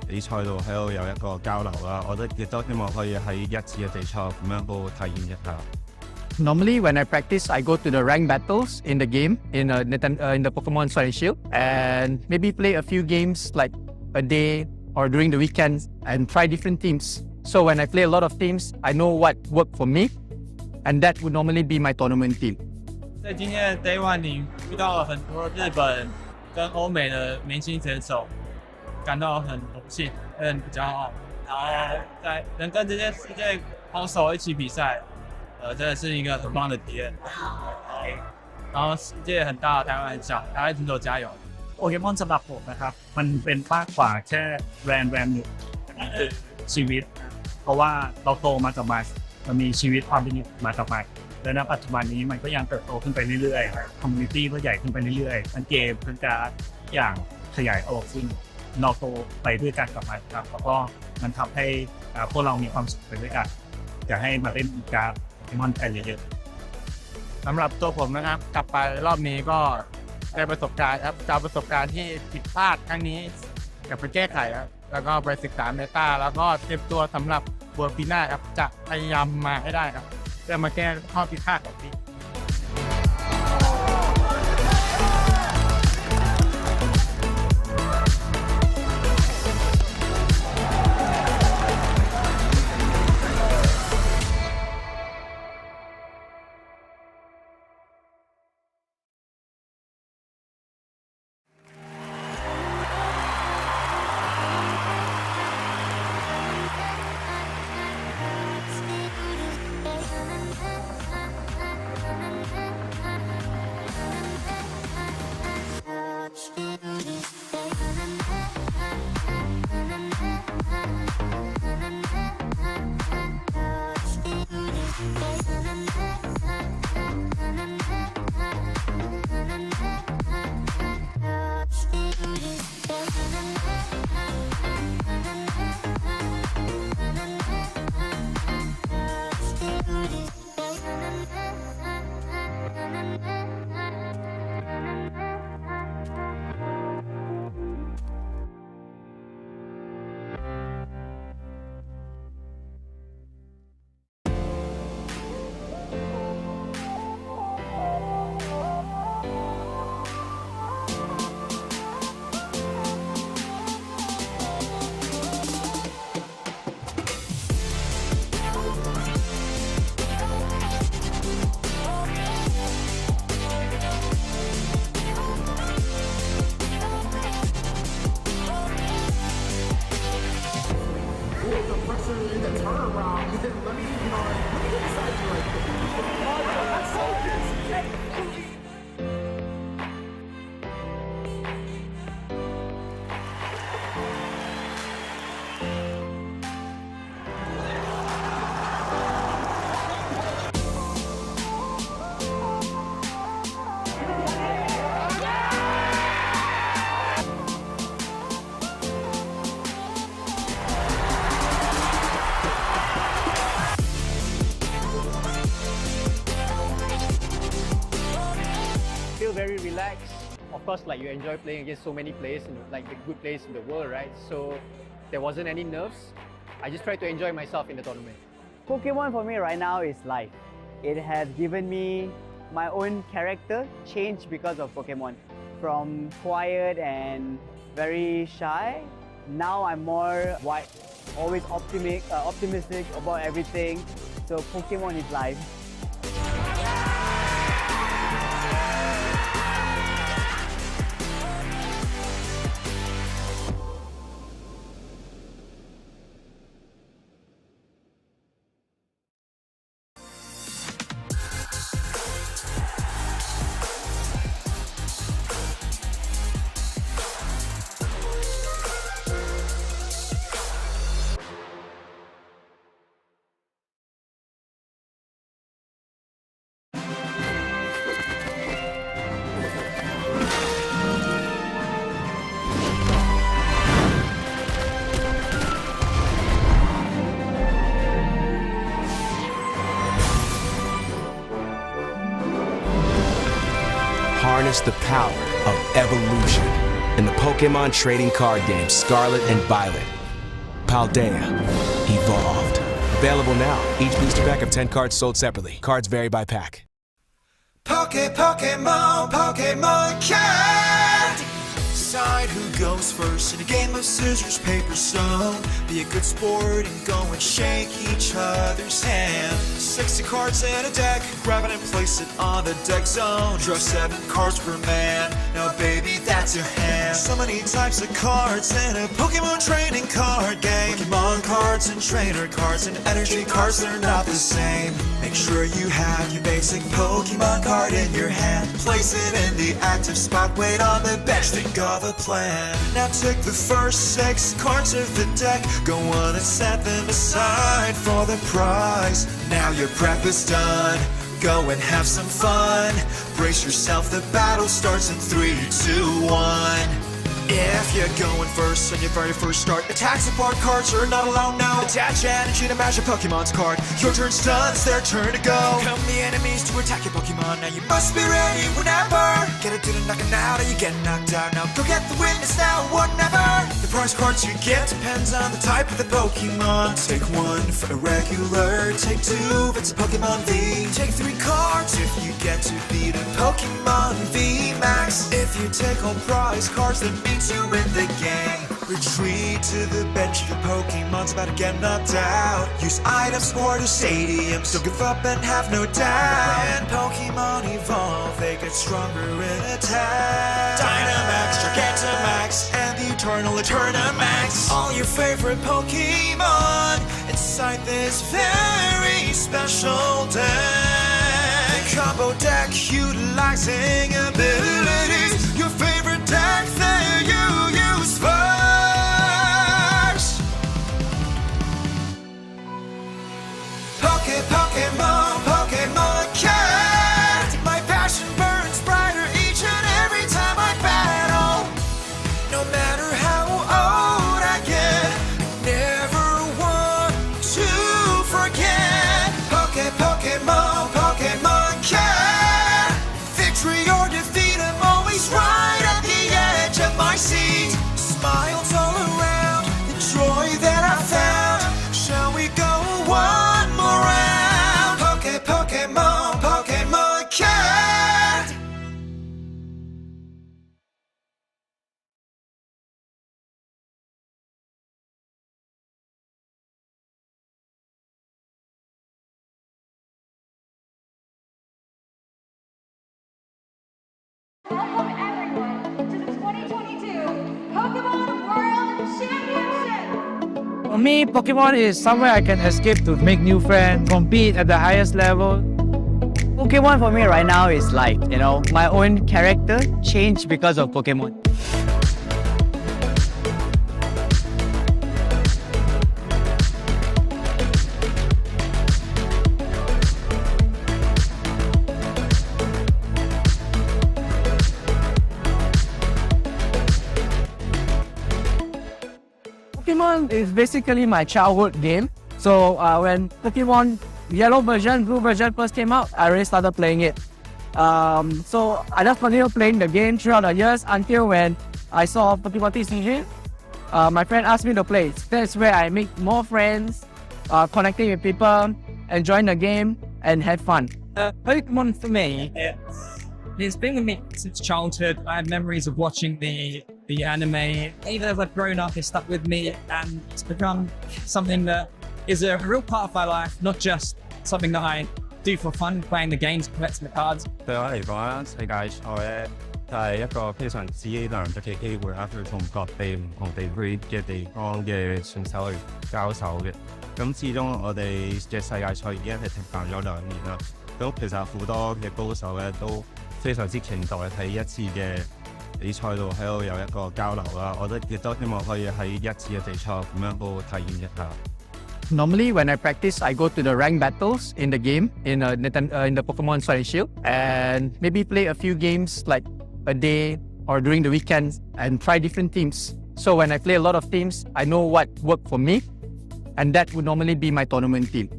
比賽度喺度有一個交流啦。我亦都希望可以喺一次嘅比賽咁樣度體驗一下。Normally, when I practice, I go to the ranked battles in the game, in the Pokemon Sword and Shield, and maybe play a few games like a day or during the weekends and try different teams. So when I play a lot of teams, I know what worked for me, and that would normally be my tournament team. 在今天的 Day One 里遇到了很多日本跟欧美的明星选手，感到很荣幸，很骄傲。然后能跟这些世界好手一起比赛，真的是一个很棒的体验。然后世界很大，台湾很小，台湾选手加油！ โปเกมอนสำหรับผมนะครับมันเป็นมากกว่าแค่แบรนด์หนึ่งมันคือชีวิต เพราะว่าเราโตมากับมันมีชีวิตความเป็นอยู่มากับมันและณปัจจุบันนี้มันก็ยังเติบโตขึ้นไปเรื่อยๆคอมมูนิตี้ก็ใหญ่ขึ้นไปเรื่อยๆทั้งเกมทั้งการอย่างขยายออกซึ่งเราโตไปด้วยกันกับมันครับแล้วก็มันทำให้พวกเรามีความสุขไปด้วยกันอยากให้มาเล่นการ์ดโปเกมอนกันเยอะๆ สำหรับตัวผมนะครับกลับไปรอบนี้ก็ได้ประสบการณ์ครับจากประสบการณ์ที่ผิดพลาดครั้งนี้กลับไปแก้ไขครับแล้วก็ไปศึกษาเมตาแล้วก็เตรียมตัวสำหรับบัวปีหน้าครับจะพยายามมาให้ได้ครับเพื่อมาแก้ข้อผิดพลาดของปี Pokemon of course, like you enjoy playing against so many players and like the good players in the world, right? So there wasn't any nerves. I just tried to enjoy myself in the tournament. Pokemon for me right now is life. It has given me my own character change because of Pokemon. From quiet and very shy, now I'm more wide, always optimistic about everything. So Pokemon is life. Harness the power of evolution in the Pokémon trading card game Scarlet and Violet. Paldea Evolved. Available now. Each booster pack of 10 cards sold separately. Cards vary by pack. Pokemon Card. Decide who goes first in a game of scissors, paper, stone. Be a good sport and go and shake each other's hand. 60 cards in a deck, grab it and place it on the deck zone. Draw 7 cards per man, now baby that's your hand. So many types of cards in a Pokemon trading card game. Pokemon cards and trainer cards and energy cards, they're not the same. Make sure you have your basic Pokemon card in your hand. Place it in the active spot, wait on the bench, think of a plan. Now take the first 6 cards of the deck, go on and set them aside for the prize. Now your prep is done, go and have some fun. Brace yourself, the battle starts in 3, 2, 1. If you're going first on your very first start, attack support cards are not allowed now. Attach energy to match your Pokemon's card. Your turn's done, it's their turn to go. Come the enemies to attack your Pokemon, now you must be ready whenever. Get it to the knocking out or you get knocked out. Now go get the witness now, whatever. The prize cards you get depends on the type of the Pokemon. Take 1 for a regular, take 2 if it's a Pokemon V. Take 3 cards if you get to beat a Pokemon V Max. If you take all prize cards, that means you win the game. Retreat to the bench if your Pokemon's about to get knocked out. Use items or to stadiums, don't give up and have no doubt. When Pokemon evolve, they get stronger in attack. Dynamax, Gigantamax, and the Eternal Eternamax. All your favorite Pokemon inside this very special deck. Combo deck utilizing abilities. Your favorite deck that you use first. Pokemon Card. My passion burns brighter each and every time I battle. No matter how old I get, I never want to forget. Pokemon Card. Victory or defeat, I'm always right at the edge of my seat. Smiles all around, the joy that I found. Shall we go one more round? Pokemon Card. Welcome everyone to the 2022 Pokemon World Championship! For me, Pokemon is somewhere I can escape to make new friends, compete at the highest level. Pokemon for me right now is life, you know. My own character changed because of Pokemon. Pokemon is basically my childhood game. So when Pokemon Yellow version, Blue version first came out, I already started playing it. So I just continued playing the game throughout the years until when I saw Pokemon TCG. My friend asked me to play. That's where I make more friends, connecting with people, enjoying the game, and have fun. Pokemon for me, it's been with me since childhood. I have memories of watching the anime. Even as I've grown up, it's stuck with me, and it's become something that is a real part of my life, not just something that I do for fun, playing the games, collecting the cards. 對我嚟講，世界賽咧就係一個非常之難得嘅機會啦，去同各地唔同地區嘅地方嘅選手去交手嘅。咁始終我哋嘅世界賽已經係停辦咗2年啦。咁其實好多嘅高手咧都非常之期待喺一次嘅比賽度喺度有一個交流啦。我亦都希望可以喺一次嘅比賽咁樣都體驗一下。Normally, when I practice, I go to the rank battles in the game in the Pokemon Sword and Shield, and maybe play a few games like a day or during the weekends and try different teams. So when I play a lot of teams, I know what worked for me, and that would normally be my tournament team.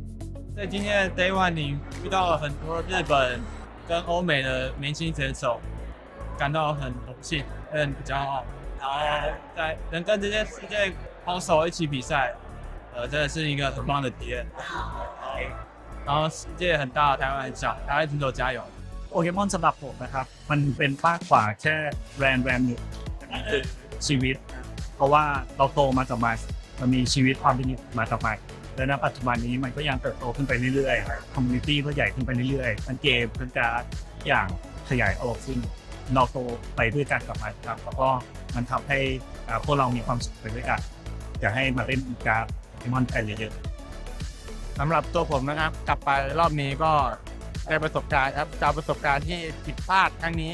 在今天的 Day One 里遇到了很多日本跟欧美的年轻选手，感到很荣幸，很骄傲。然后能跟这些世界好手一起比赛，真的是一个很棒的体验。然后世界很大，台湾很小，台湾选手加油！ โปเกมอนสำหรับผมนะครับมันเป็นมากกว่าแค่แบรนด์หนึ่งมันคือชีวิต เพราะว่าเราโตมากับมันมีชีวิตความเป็นอยู่มากับมันและณปัจจุบันนี้มันก็ยังเติบโตขึ้นไปเรื่อยๆคอมมูนิตี้ก็ใหญ่ขึ้นไปเรื่อยๆทั้งเกมทั้งการอย่างขยายออกซึ่งเราโตไปด้วยกันกับมันครับแล้วก็มันทำให้พวกเรามีความสุขไปด้วยกันอยากให้มาเล่นการ์ดโปเกมอนกันเยอะๆ สำหรับตัวผมนะครับกลับไปรอบนี้ก็ได้ประสบการณ์ครับจากประสบการณ์ที่ผิดพลาดครั้งนี้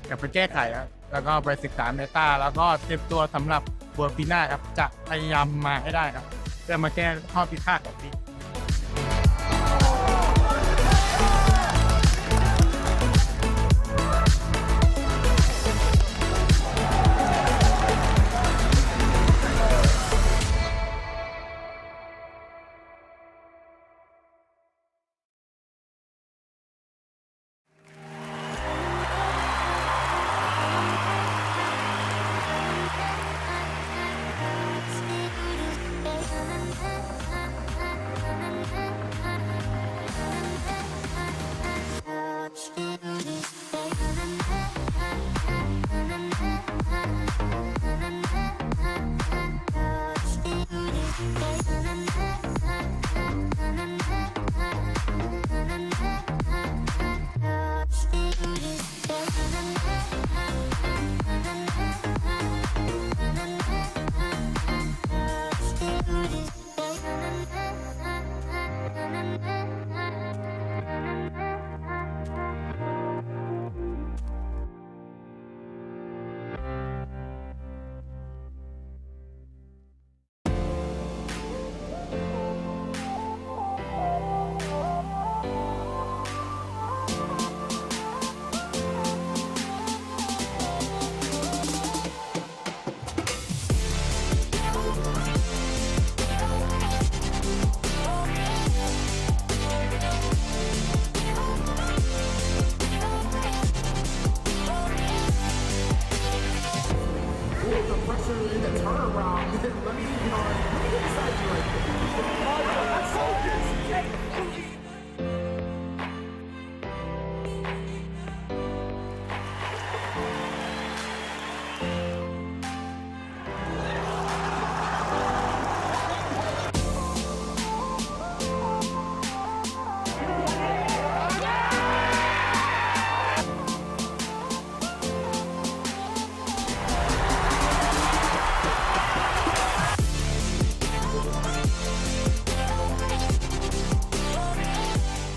กลับไปแก้ไขครับแล้วก็ไปศึกษาเมตาแล้วก็เตรียมตัวสำหรับบัวปีหน้าครับจะพยายามมาให้ได้ครับเพื่อมาแก้ข้อผิดพลาดของปี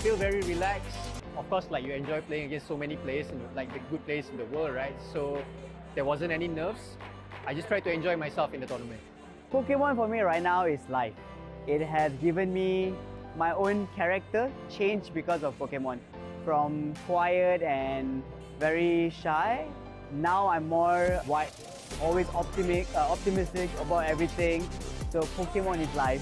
Feel very relaxed. Of course, like you enjoy playing against so many players, like the good players in the world, right? So there wasn't any nerves. I just tried to enjoy myself in the tournament. Pokemon for me right now is life. It has given me my own character change because of Pokemon. From quiet and very shy, now I'm more wide, always optimistic about everything. So Pokemon is life.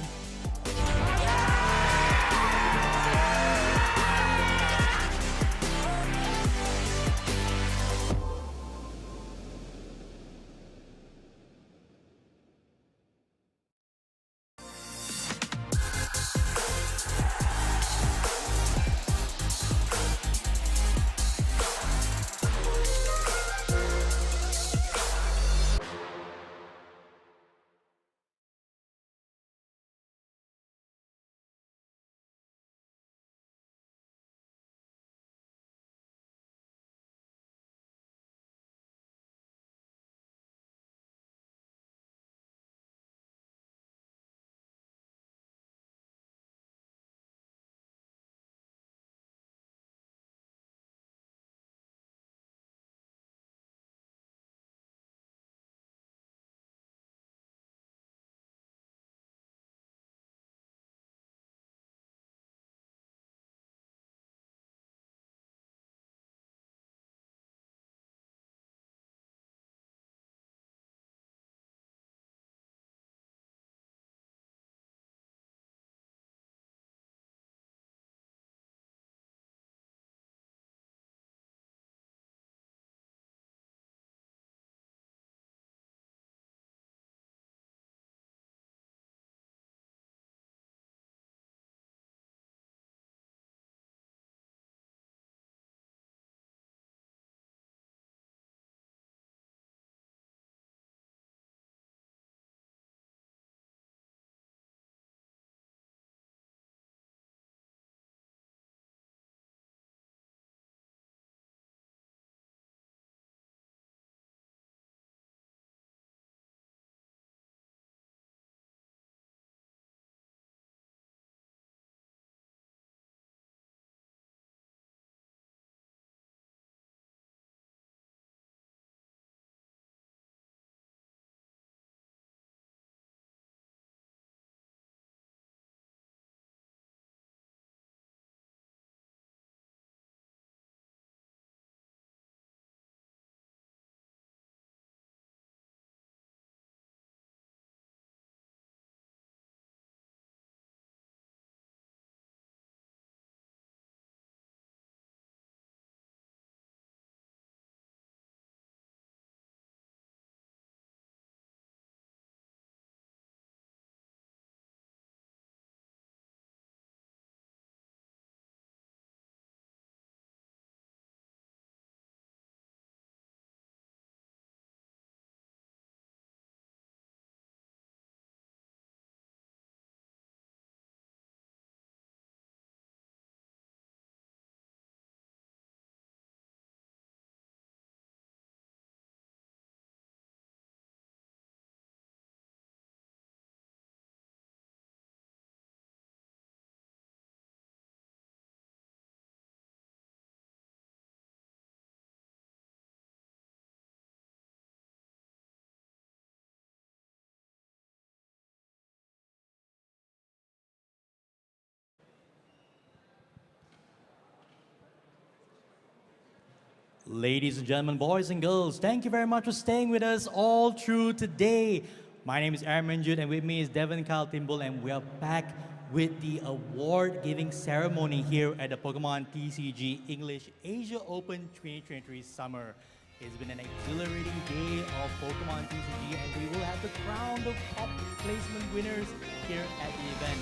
Ladies and gentlemen, boys and girls, thank you very much for staying with us all through today. My name is Aaron Manjut, and with me is Devin Kyle Timbul, and we are back with the award-giving ceremony here at the Pokemon TCG English Asia Open 2023 Summer. It's been an exhilarating day of Pokemon TCG, and we will have to crown the top placement winners here at the event.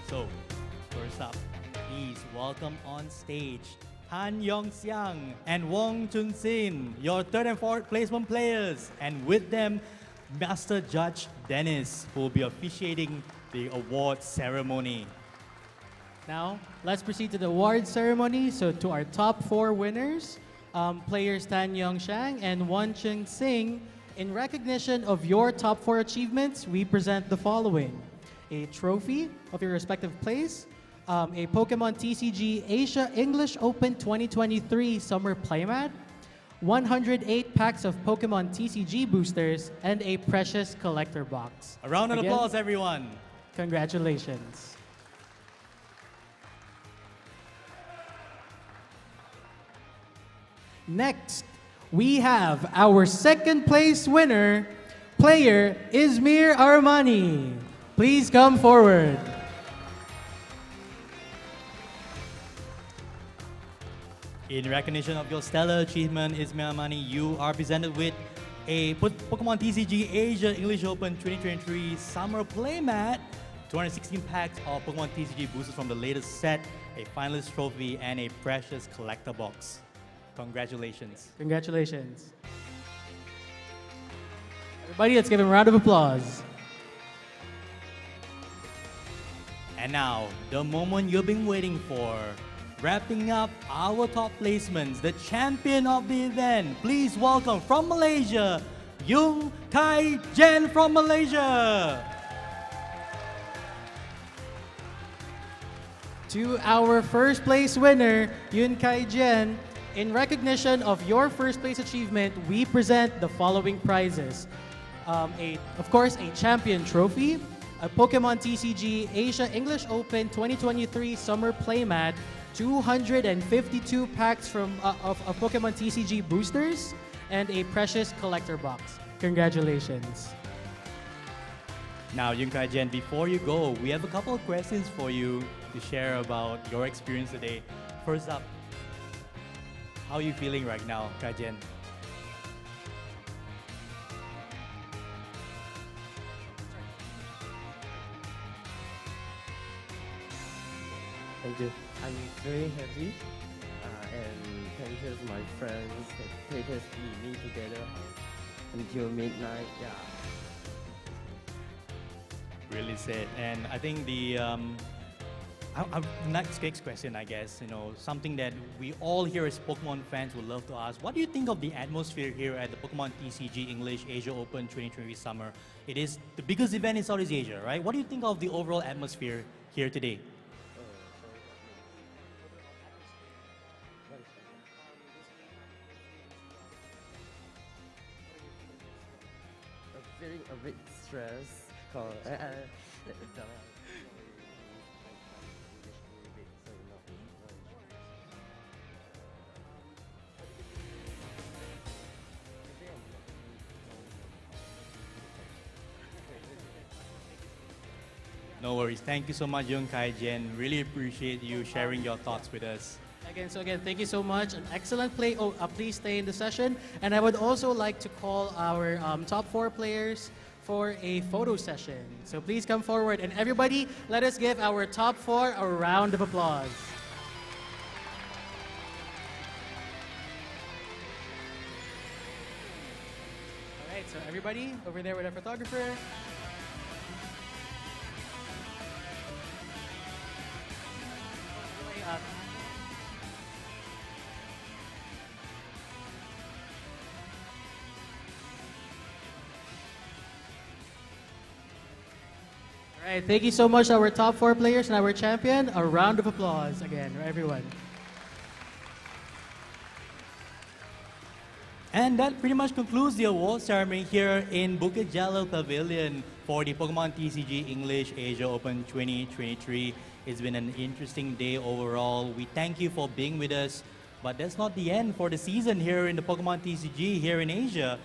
So, first up, please welcome on stage Han Yong-xiang and Wong Chun-sin, your third and fourth placement players, and with them, Master Judge Dennis, who will be officiating the award ceremony. Now, let's proceed to the award ceremony. So to our top 4 winners, players Tan Yong-xiang and Won Chung-sing, in recognition of your top 4 achievements, we present the following: a trophy of your respective place, a Pokemon TCG Asia English Open 2023 Summer Playmat, 108 packs of Pokemon TCG boosters, and a precious collector box. A round of applause, everyone. Congratulations. Next, we have our second place winner, player Izmir Armani. Please come forward. In recognition of your stellar achievement, Ismail Mani, you are presented with a Pokemon TCG Asia English Open 2023 Summer Playmat, 216 packs of Pokemon TCG boosters from the latest set, a finalist trophy, and a precious collector box. Congratulations. Congratulations. Everybody, let's give him a round of applause. And now, the moment you've been waiting for. Wrapping up our top placements, the champion of the event. Please welcome from Malaysia, Yung Kai Jen from Malaysia. To our first place winner, Yun Kai Jen, in recognition of your first place achievement, we present the following prizes. Of course, a champion trophy, a Pokemon TCG Asia English Open 2023 Summer Playmat, 252 packs of Pokemon TCG boosters, and a precious collector box. Congratulations. Now, Yung Kai Jen, before you go, we have a couple of questions for you to share about your experience today. First up, how are you feeling right now, Kai Jen? Thank you. I'm very happy, and thank you to my friends that take us with me together until midnight. Yeah. Really said. And I think the next question, I guess, something that we all here as Pokemon fans would love to ask. What do you think of the atmosphere here at the Pokemon TCG English Asia Open 2023 Summer? It is the biggest event in Southeast Asia, right? What do you think of the overall atmosphere here today? Feeling a bit stressed. No worries. Thank you so much, Yung Kai Jen. Really appreciate you sharing your thoughts with us. Again, thank you so much. An excellent play. Please stay in the session. And I would also like to call our top 4 players for a photo session. So please come forward. And everybody, let us give our top 4 a round of applause. All right, so everybody over there with our photographer. All right, thank you so much, our top 4 players and our champion. A round of applause again, everyone. And that pretty much concludes the award ceremony here in Bukit Jalil Pavilion for the Pokemon TCG English Asia Open 2023. It's been an interesting day overall. We thank you for being with us But that's not the end for the season here in the Pokemon TCG here in Asia.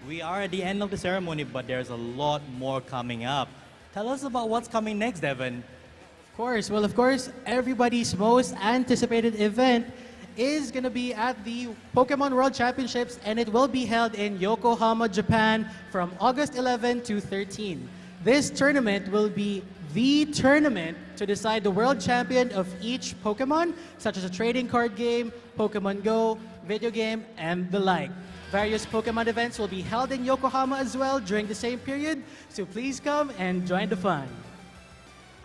We are at the end of the ceremony, but there's a lot more coming up. Tell us about what's coming next, Devin. Of course, everybody's most anticipated event is going to be at the Pokemon World Championships, and it will be held in Yokohama, Japan from August 11 to 13. This tournament will be the tournament to decide the world champion of each Pokemon, such as a trading card game, Pokemon Go, video game, and the like. Various Pokemon events will be held in Yokohama as well during the same period, so please come and join the fun.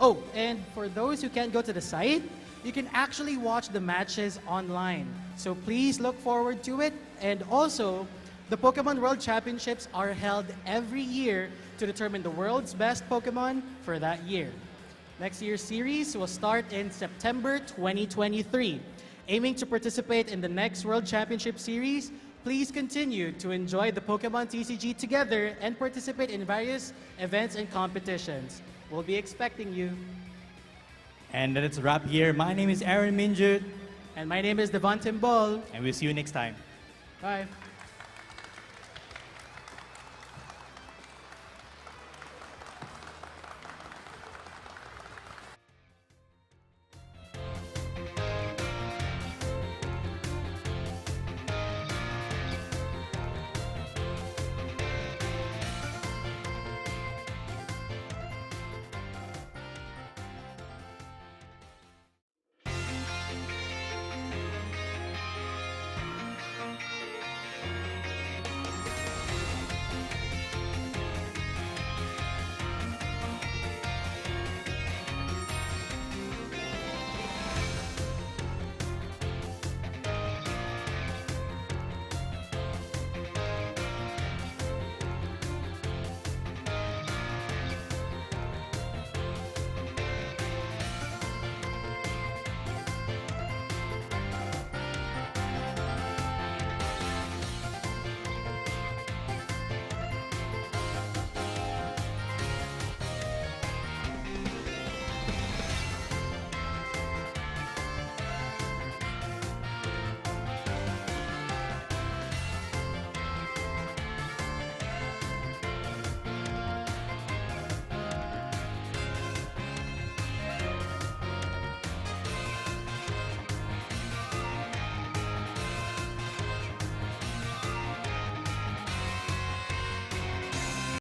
Oh, and for those who can't go to the site, you can actually watch the matches online. So please look forward to it. And also, the Pokemon World Championships are held every year to determine the world's best Pokemon for that year. Next year's series will start in September 2023. Aiming to participate in the next World Championship Series, please continue to enjoy the Pokemon TCG together and participate in various events and competitions. We'll be expecting you. And that's a wrap here. My name is Aaron Minjut. And my name is Devon Timbol. And we'll see you next time. Bye.